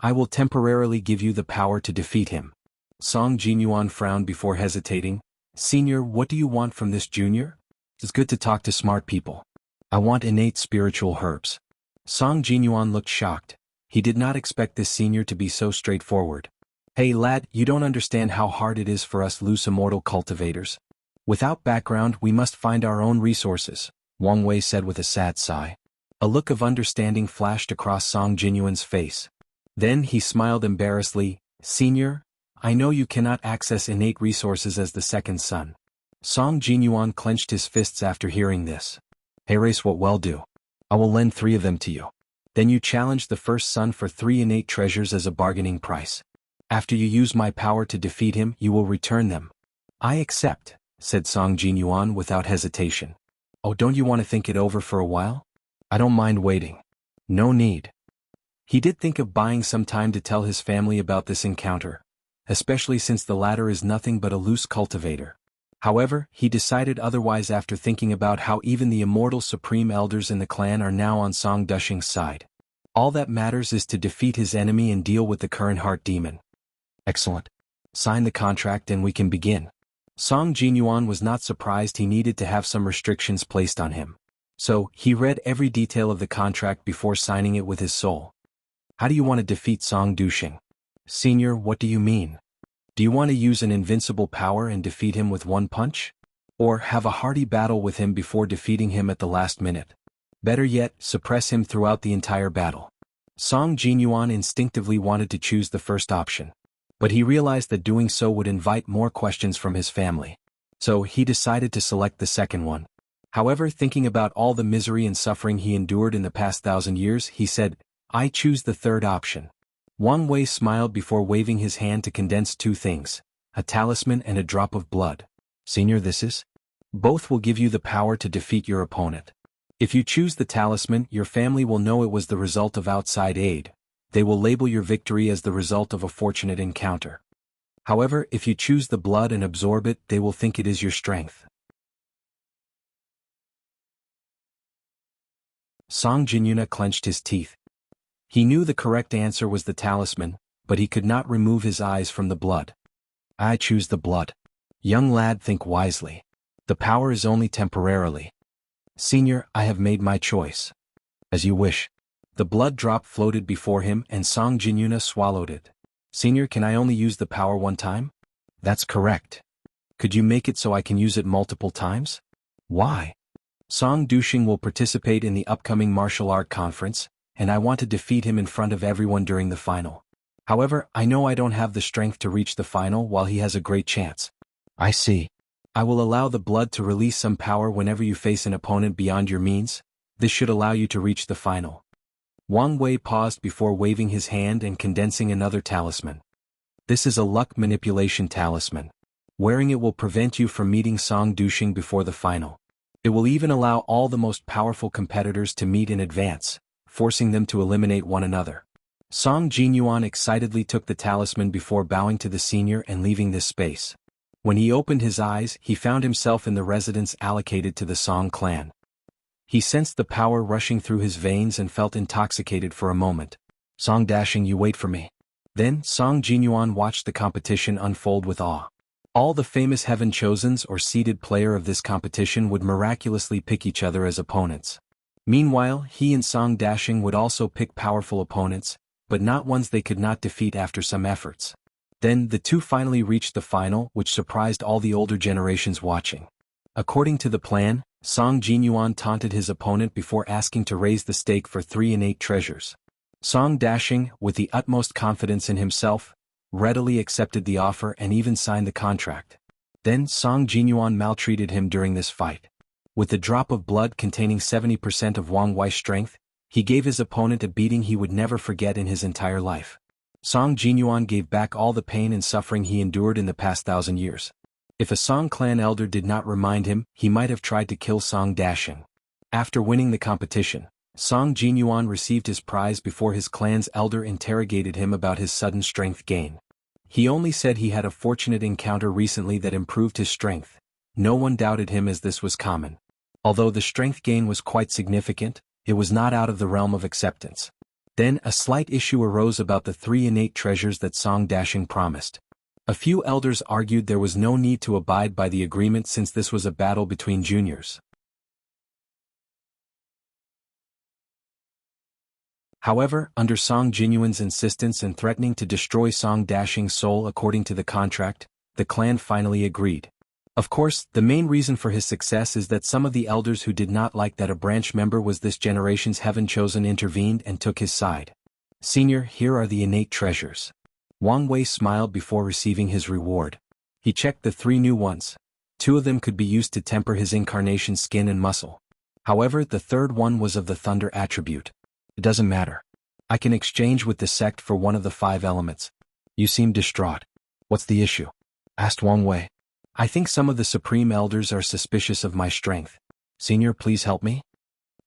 I will temporarily give you the power to defeat him. Song Jinyuan frowned before hesitating. Senior, what do you want from this junior? It's good to talk to smart people. I want innate spiritual herbs. Song Jinyuan looked shocked. He did not expect this senior to be so straightforward. Hey lad, you don't understand how hard it is for us loose immortal cultivators. Without background we must find our own resources, Wang Wei said with a sad sigh. A look of understanding flashed across Song Jinyuan's face. Then he smiled embarrassedly. Senior, I know you cannot access innate resources as the second son. Song Jinyuan clenched his fists after hearing this. Hey race, what will do? I will lend 3 of them to you. Then you challenge the first son for 3 innate treasures as a bargaining price. After you use my power to defeat him, you will return them. I accept, said Song Jinyuan without hesitation. Oh, don't you want to think it over for a while? I don't mind waiting. No need. He did think of buying some time to tell his family about this encounter, especially since the latter is nothing but a loose cultivator. However, he decided otherwise after thinking about how even the immortal supreme elders in the clan are now on Song Dushing's side. All that matters is to defeat his enemy and deal with the current heart demon. Excellent. Sign the contract and we can begin. Song Jinyuan was not surprised he needed to have some restrictions placed on him. So, he read every detail of the contract before signing it with his soul. How do you want to defeat Song Dushing? Senior, what do you mean? Do you want to use an invincible power and defeat him with one punch? Or have a hearty battle with him before defeating him at the last minute? Better yet, suppress him throughout the entire battle. Song Jinyuan instinctively wanted to choose the first option. But he realized that doing so would invite more questions from his family. So he decided to select the second one. However, thinking about all the misery and suffering he endured in the past 1,000 years, he said, I choose the third option. Wang Wei smiled before waving his hand to condense 2 things, a talisman and a drop of blood. Senior, this is? Both will give you the power to defeat your opponent. If you choose the talisman, your family will know it was the result of outside aid. They will label your victory as the result of a fortunate encounter. However, if you choose the blood and absorb it, they will think it is your strength. Song Jinyuna clenched his teeth. He knew the correct answer was the talisman, but he could not remove his eyes from the blood. I choose the blood. Young lad, think wisely. The power is only temporarily. Senior, I have made my choice. As you wish. The blood drop floated before him and Song Jinyuna swallowed it. Senior, can I only use the power one time? That's correct. Could you make it so I can use it multiple times? Why? Song Dushing will participate in the upcoming martial art conference, and I want to defeat him in front of everyone during the final. However, I know I don't have the strength to reach the final while he has a great chance. I see. I will allow the blood to release some power whenever you face an opponent beyond your means. This should allow you to reach the final. Wang Wei paused before waving his hand and condensing another talisman. This is a luck manipulation talisman. Wearing it will prevent you from meeting Song Dushing before the final. It will even allow all the most powerful competitors to meet in advance, forcing them to eliminate one another. Song Jinyuan excitedly took the talisman before bowing to the senior and leaving this space. When he opened his eyes, he found himself in the residence allocated to the Song clan. He sensed the power rushing through his veins and felt intoxicated for a moment. Song Dashing, you wait for me. Then, Song Jinyuan watched the competition unfold with awe. All the famous Heaven Chosens or seeded player of this competition would miraculously pick each other as opponents. Meanwhile, he and Song Dashing would also pick powerful opponents, but not ones they could not defeat after some efforts. Then, the two finally reached the final, which surprised all the older generations watching. According to the plan, Song Jinyuan taunted his opponent before asking to raise the stake for 3 innate treasures. Song Dashing, with the utmost confidence in himself, readily accepted the offer and even signed the contract. Then Song Jinyuan maltreated him during this fight. With the drop of blood containing 70% of Wang Wei's strength, he gave his opponent a beating he would never forget in his entire life. Song Jinyuan gave back all the pain and suffering he endured in the past 1,000 years. If a Song clan elder did not remind him, he might have tried to kill Song Dashing. After winning the competition, Song Jinyuan received his prize before his clan's elder interrogated him about his sudden strength gain. He only said he had a fortunate encounter recently that improved his strength. No one doubted him as this was common. Although the strength gain was quite significant, it was not out of the realm of acceptance. Then a slight issue arose about the 3 innate treasures that Song Dashing promised. A few elders argued there was no need to abide by the agreement since this was a battle between juniors. However, under Song Jinyuan's insistence and threatening to destroy Song Dashing's soul according to the contract, the clan finally agreed. Of course, the main reason for his success is that some of the elders who did not like that a branch member was this generation's Heaven Chosen intervened and took his side. Senior, here are the innate treasures. Wang Wei smiled before receiving his reward. He checked the 3 new ones. 2 of them could be used to temper his incarnation skin and muscle. However, the third one was of the thunder attribute. It doesn't matter. I can exchange with the sect for one of the 5 elements. You seem distraught. What's the issue? Asked Wang Wei. I think some of the supreme elders are suspicious of my strength. Senior, please help me?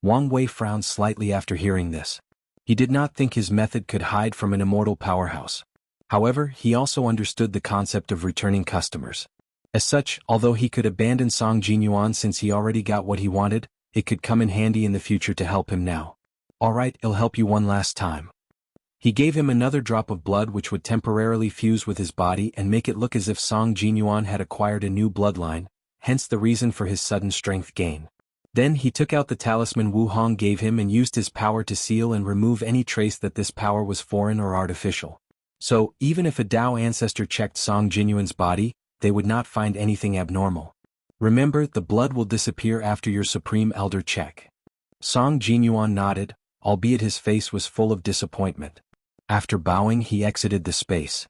Wang Wei frowned slightly after hearing this. He did not think his method could hide from an immortal powerhouse. However, he also understood the concept of returning customers. As such, although he could abandon Song Jinyuan since he already got what he wanted, it could come in handy in the future to help him now. Alright, I'll help you one last time. He gave him another drop of blood which would temporarily fuse with his body and make it look as if Song Jinyuan had acquired a new bloodline, hence the reason for his sudden strength gain. Then he took out the talisman Wu Hong gave him and used his power to seal and remove any trace that this power was foreign or artificial. So, even if a Dao ancestor checked Song Jinyuan's body, they would not find anything abnormal. Remember, the blood will disappear after your Supreme Elder check. Song Jinyuan nodded, albeit his face was full of disappointment. After bowing, he exited the space.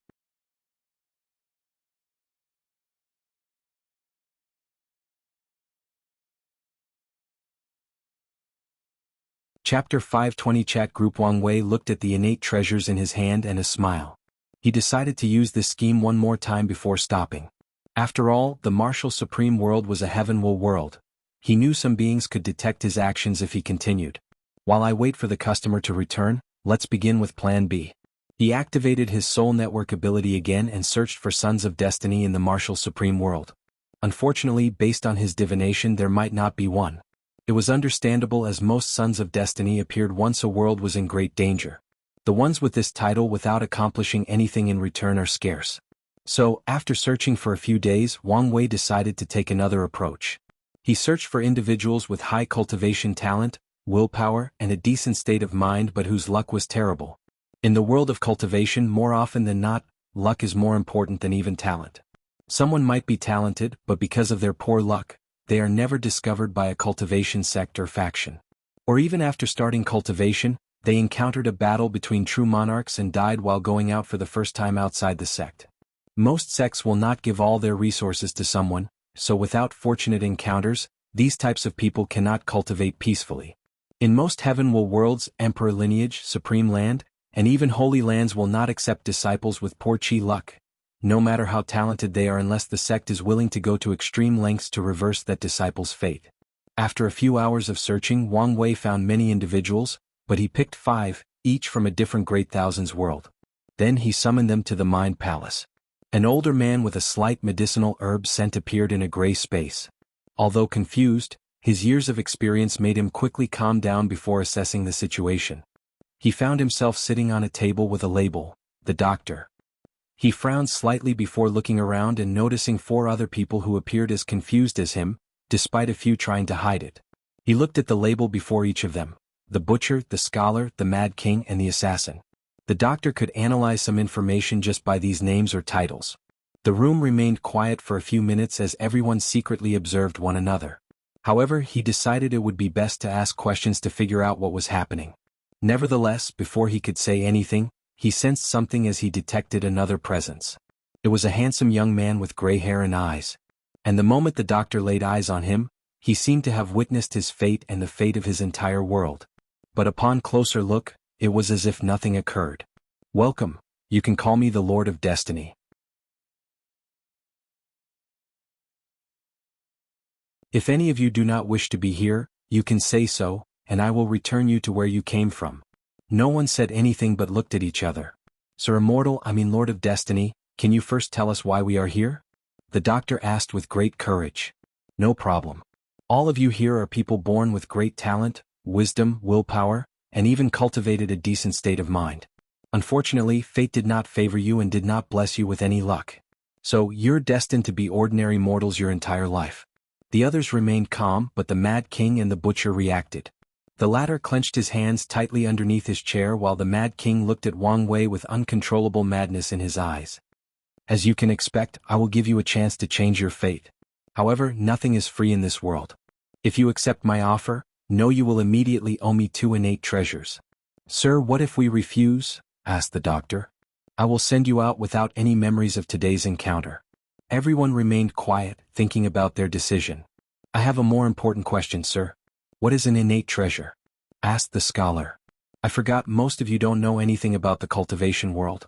Chapter 520 Chat Group Wang Wei looked at the innate treasures in his hand and a smile. He decided to use this scheme one more time before stopping. After all, the martial supreme world was a heavenward world. He knew some beings could detect his actions if he continued. While I wait for the customer to return, let's begin with Plan B. He activated his soul network ability again and searched for Sons of Destiny in the martial supreme world. Unfortunately, based on his divination, there might not be one. It was understandable as most Sons of Destiny appeared once a world was in great danger. The ones with this title without accomplishing anything in return are scarce. So, after searching for a few days, Wang Wei decided to take another approach. He searched for individuals with high cultivation talent, willpower, and a decent state of mind but whose luck was terrible. In the world of cultivation, more often than not, luck is more important than even talent. Someone might be talented, but because of their poor luck, they are never discovered by a cultivation sect or faction. Or even after starting cultivation, they encountered a battle between true monarchs and died while going out for the first time outside the sect. Most sects will not give all their resources to someone, so without fortunate encounters, these types of people cannot cultivate peacefully. In most heavenward worlds, emperor lineage, supreme land, and even holy lands will not accept disciples with poor chi luck, no matter how talented they are, unless the sect is willing to go to extreme lengths to reverse that disciple's fate. After a few hours of searching, Wang Wei found many individuals, but he picked 5, each from a different Great Thousands world. Then he summoned them to the Mind Palace. An older man with a slight medicinal herb scent appeared in a gray space. Although confused, his years of experience made him quickly calm down before assessing the situation. He found himself sitting on a table with a label, "The Doctor." He frowned slightly before looking around and noticing 4 other people who appeared as confused as him, despite a few trying to hide it. He looked at the label before each of them: the Butcher, the Scholar, the Mad King, and the Assassin. The doctor could analyze some information just by these names or titles. The room remained quiet for a few minutes as everyone secretly observed one another. However, he decided it would be best to ask questions to figure out what was happening. Nevertheless, before he could say anything, he sensed something as he detected another presence. It was a handsome young man with gray hair and eyes. And the moment the doctor laid eyes on him, he seemed to have witnessed his fate and the fate of his entire world. But upon closer look, it was as if nothing occurred. "Welcome, you can call me the Lord of Destiny. If any of you do not wish to be here, you can say so, and I will return you to where you came from." No one said anything but looked at each other. "Sir Immortal, Lord of Destiny, can you first tell us why we are here?" The doctor asked with great courage. "No problem. All of you here are people born with great talent, wisdom, willpower, and even cultivated a decent state of mind. Unfortunately, fate did not favor you and did not bless you with any luck. So, you're destined to be ordinary mortals your entire life." The others remained calm, but the Mad King and the Butcher reacted. The latter clenched his hands tightly underneath his chair while the Mad King looked at Wang Wei with uncontrollable madness in his eyes. "As you can expect, I will give you a chance to change your fate. However, nothing is free in this world. If you accept my offer, know you will immediately owe me 2 innate treasures." "Sir, what if we refuse?" asked the doctor. "I will send you out without any memories of today's encounter." Everyone remained quiet, thinking about their decision. "I have a more important question, sir. What is an innate treasure? Asked the scholar. I forgot most of you don't know anything about the cultivation world.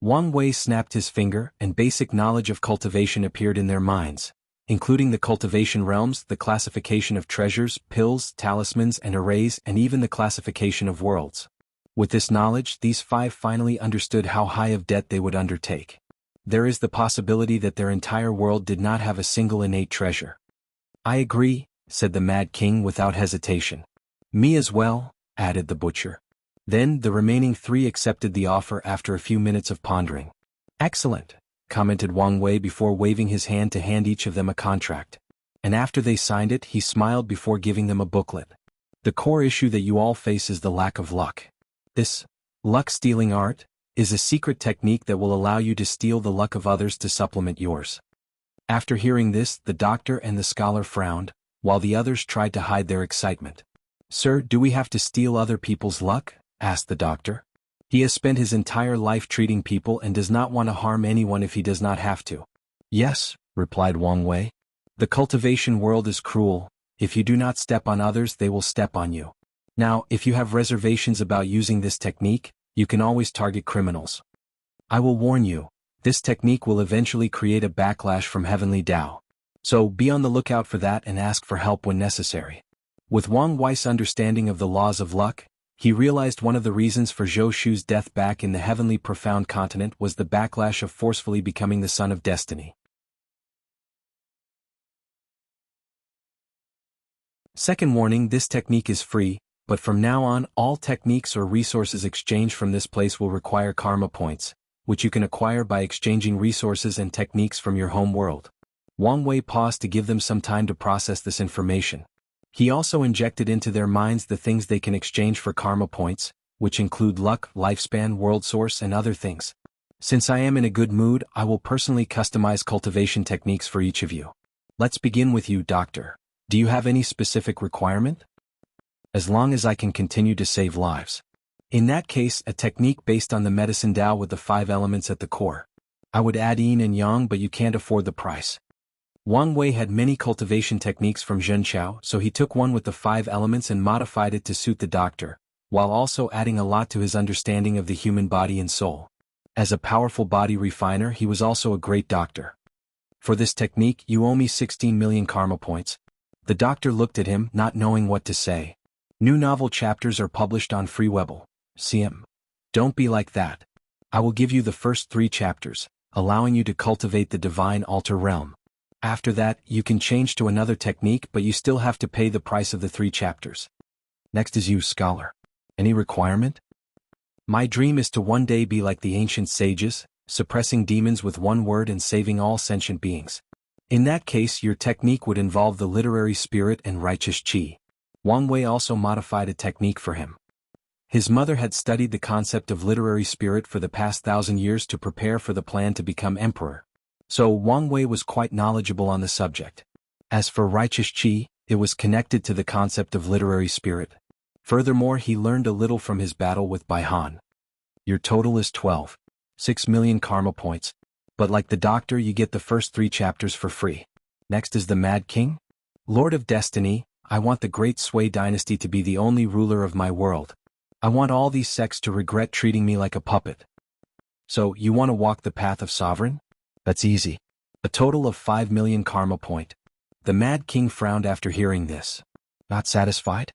Wang Wei snapped his finger, and basic knowledge of cultivation appeared in their minds, including the cultivation realms, the classification of treasures, pills, talismans and arrays, and even the classification of worlds. With this knowledge, these five finally understood how high of debt they would undertake. There is the possibility that their entire world did not have a single innate treasure. I agree, said the Mad King without hesitation. Me as well, added the butcher. Then the remaining three accepted the offer after a few minutes of pondering. Excellent, commented Wang Wei before waving his hand to hand each of them a contract. And after they signed it, he smiled before giving them a booklet. The core issue that you all face is the lack of luck. This luck-stealing art is a secret technique that will allow you to steal the luck of others to supplement yours. After hearing this, the doctor and the scholar frowned, while the others tried to hide their excitement. Sir, do we have to steal other people's luck? Asked the doctor. He has spent his entire life treating people and does not want to harm anyone if he does not have to. Yes, replied Wang Wei. The cultivation world is cruel. If you do not step on others, they will step on you. Now, if you have reservations about using this technique, you can always target criminals. I will warn you, this technique will eventually create a backlash from Heavenly Tao. So be on the lookout for that and ask for help when necessary. With Wang Wei's understanding of the laws of luck, he realized one of the reasons for Zhou Shu's death back in the heavenly profound continent was the backlash of forcefully becoming the son of destiny. Second warning, this technique is free, but from now on all techniques or resources exchanged from this place will require karma points, which you can acquire by exchanging resources and techniques from your home world. Wang Wei paused to give them some time to process this information. He also injected into their minds the things they can exchange for karma points, which include luck, lifespan, world source, and other things. Since I am in a good mood, I will personally customize cultivation techniques for each of you. Let's begin with you, Doctor. Do you have any specific requirement? As long as I can continue to save lives. In that case, a technique based on the medicine Tao with the 5 elements at the core. I would add yin and yang, but you can't afford the price. Wang Wei had many cultivation techniques from Zhenqiao, so he took one with the 5 elements and modified it to suit the doctor, while also adding a lot to his understanding of the human body and soul. As a powerful body refiner, he was also a great doctor. For this technique, you owe me 16 million karma points. The doctor looked at him, not knowing what to say. New novel chapters are published on Freewebble. CM. Don't be like that. I will give you the first 3 chapters, allowing you to cultivate the divine altar realm. After that, you can change to another technique, but you still have to pay the price of the 3 chapters. Next is you, scholar. Any requirement? My dream is to one day be like the ancient sages, suppressing demons with one word and saving all sentient beings. In that case, your technique would involve the literary spirit and righteous qi. Wang Wei also modified a technique for him. His mother had studied the concept of literary spirit for the past 1,000 years to prepare for the plan to become emperor. So Wang Wei was quite knowledgeable on the subject. As for righteous qi, it was connected to the concept of literary spirit. Furthermore, he learned a little from his battle with Bai Han. Your total is 12.6 million karma points. But like the doctor, you get the first 3 chapters for free. Next is the Mad King. Lord of Destiny, I want the Great Sui dynasty to be the only ruler of my world. I want all these sects to regret treating me like a puppet. So, you want to walk the path of sovereign? That's easy. A total of 5 million karma point. The Mad King frowned after hearing this. Not satisfied?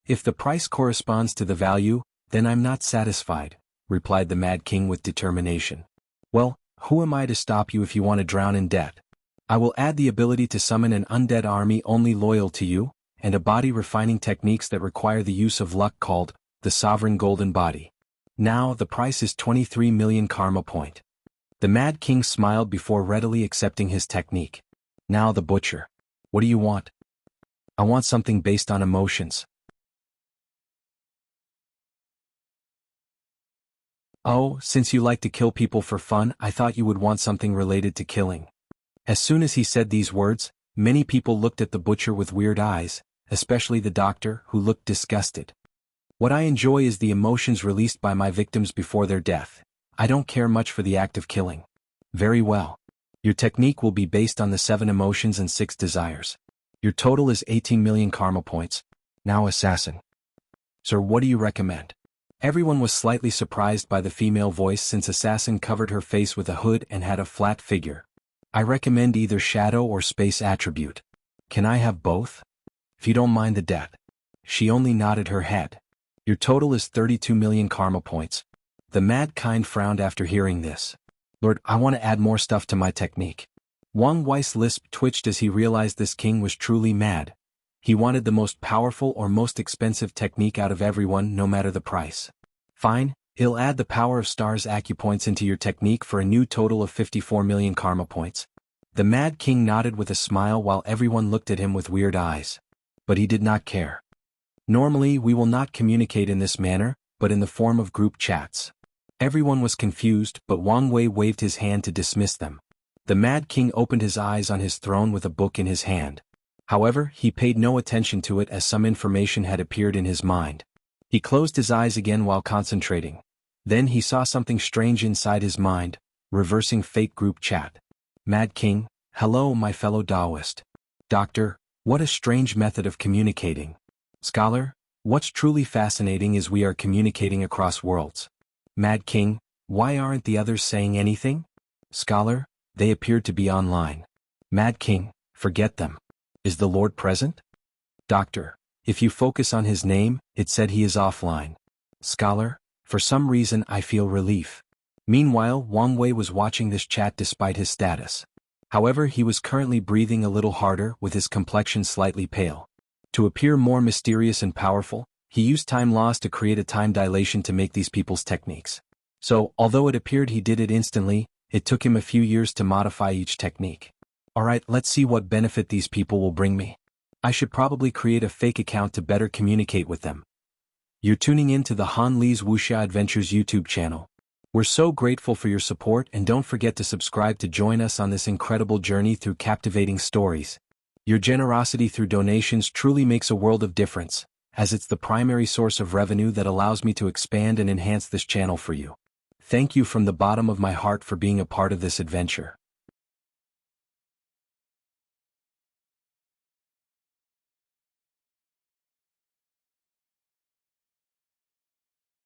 If the price corresponds to the value, then I'm not satisfied, replied the Mad King with determination. Well, who am I to stop you if you want to drown in debt? I will add the ability to summon an undead army only loyal to you, and a body refining techniques that require the use of luck called the Sovereign Golden Body. Now, the price is 23 million karma point. The Mad King smiled before readily accepting his technique. Now the butcher. What do you want? I want something based on emotions. Oh, since you like to kill people for fun, I thought you would want something related to killing. As soon as he said these words, many people looked at the butcher with weird eyes, especially the doctor, who looked disgusted. What I enjoy is the emotions released by my victims before their death. I don't care much for the act of killing. Very well. Your technique will be based on the 7 emotions and 6 desires. Your total is 18 million karma points. Now assassin. Sir, what do you recommend? Everyone was slightly surprised by the female voice since assassin covered her face with a hood and had a flat figure. I recommend either shadow or space attribute. Can I have both? If you don't mind the debt. She only nodded her head. Your total is 32 million karma points. The mad kind frowned after hearing this. Lord, I want to add more stuff to my technique. Wang Wei's lisp twitched as he realized this king was truly mad. He wanted the most powerful or most expensive technique out of everyone, no matter the price. Fine, he'll add the power of stars acupoints into your technique for a new total of 54 million karma points. The mad king nodded with a smile while everyone looked at him with weird eyes. But he did not care. Normally we will not communicate in this manner, but in the form of group chats. Everyone was confused, but Wang Wei waved his hand to dismiss them. The mad king opened his eyes on his throne with a book in his hand. However, he paid no attention to it as some information had appeared in his mind. He closed his eyes again while concentrating. Then he saw something strange inside his mind, reversing fake group chat. Mad King, hello my fellow Taoist. Doctor, what a strange method of communicating. Scholar, what's truly fascinating is we are communicating across worlds. Mad King, why aren't the others saying anything? Scholar, they appeared to be online. Mad King, forget them. Is the Lord present? Doctor, if you focus on his name, it said he is offline. Scholar, for some reason I feel relief. Meanwhile, Wang Wei was watching this chat despite his status. However, he was currently breathing a little harder with his complexion slightly pale. To appear more mysterious and powerful, he used time loss to create a time dilation to make these people's techniques. So, although it appeared he did it instantly, it took him a few years to modify each technique. Alright, let's see what benefit these people will bring me. I should probably create a fake account to better communicate with them. You're tuning in to the Han Li's Wuxia Adventures YouTube channel. We're so grateful for your support and don't forget to subscribe to join us on this incredible journey through captivating stories. Your generosity through donations truly makes a world of difference, as it's the primary source of revenue that allows me to expand and enhance this channel for you. Thank you from the bottom of my heart for being a part of this adventure.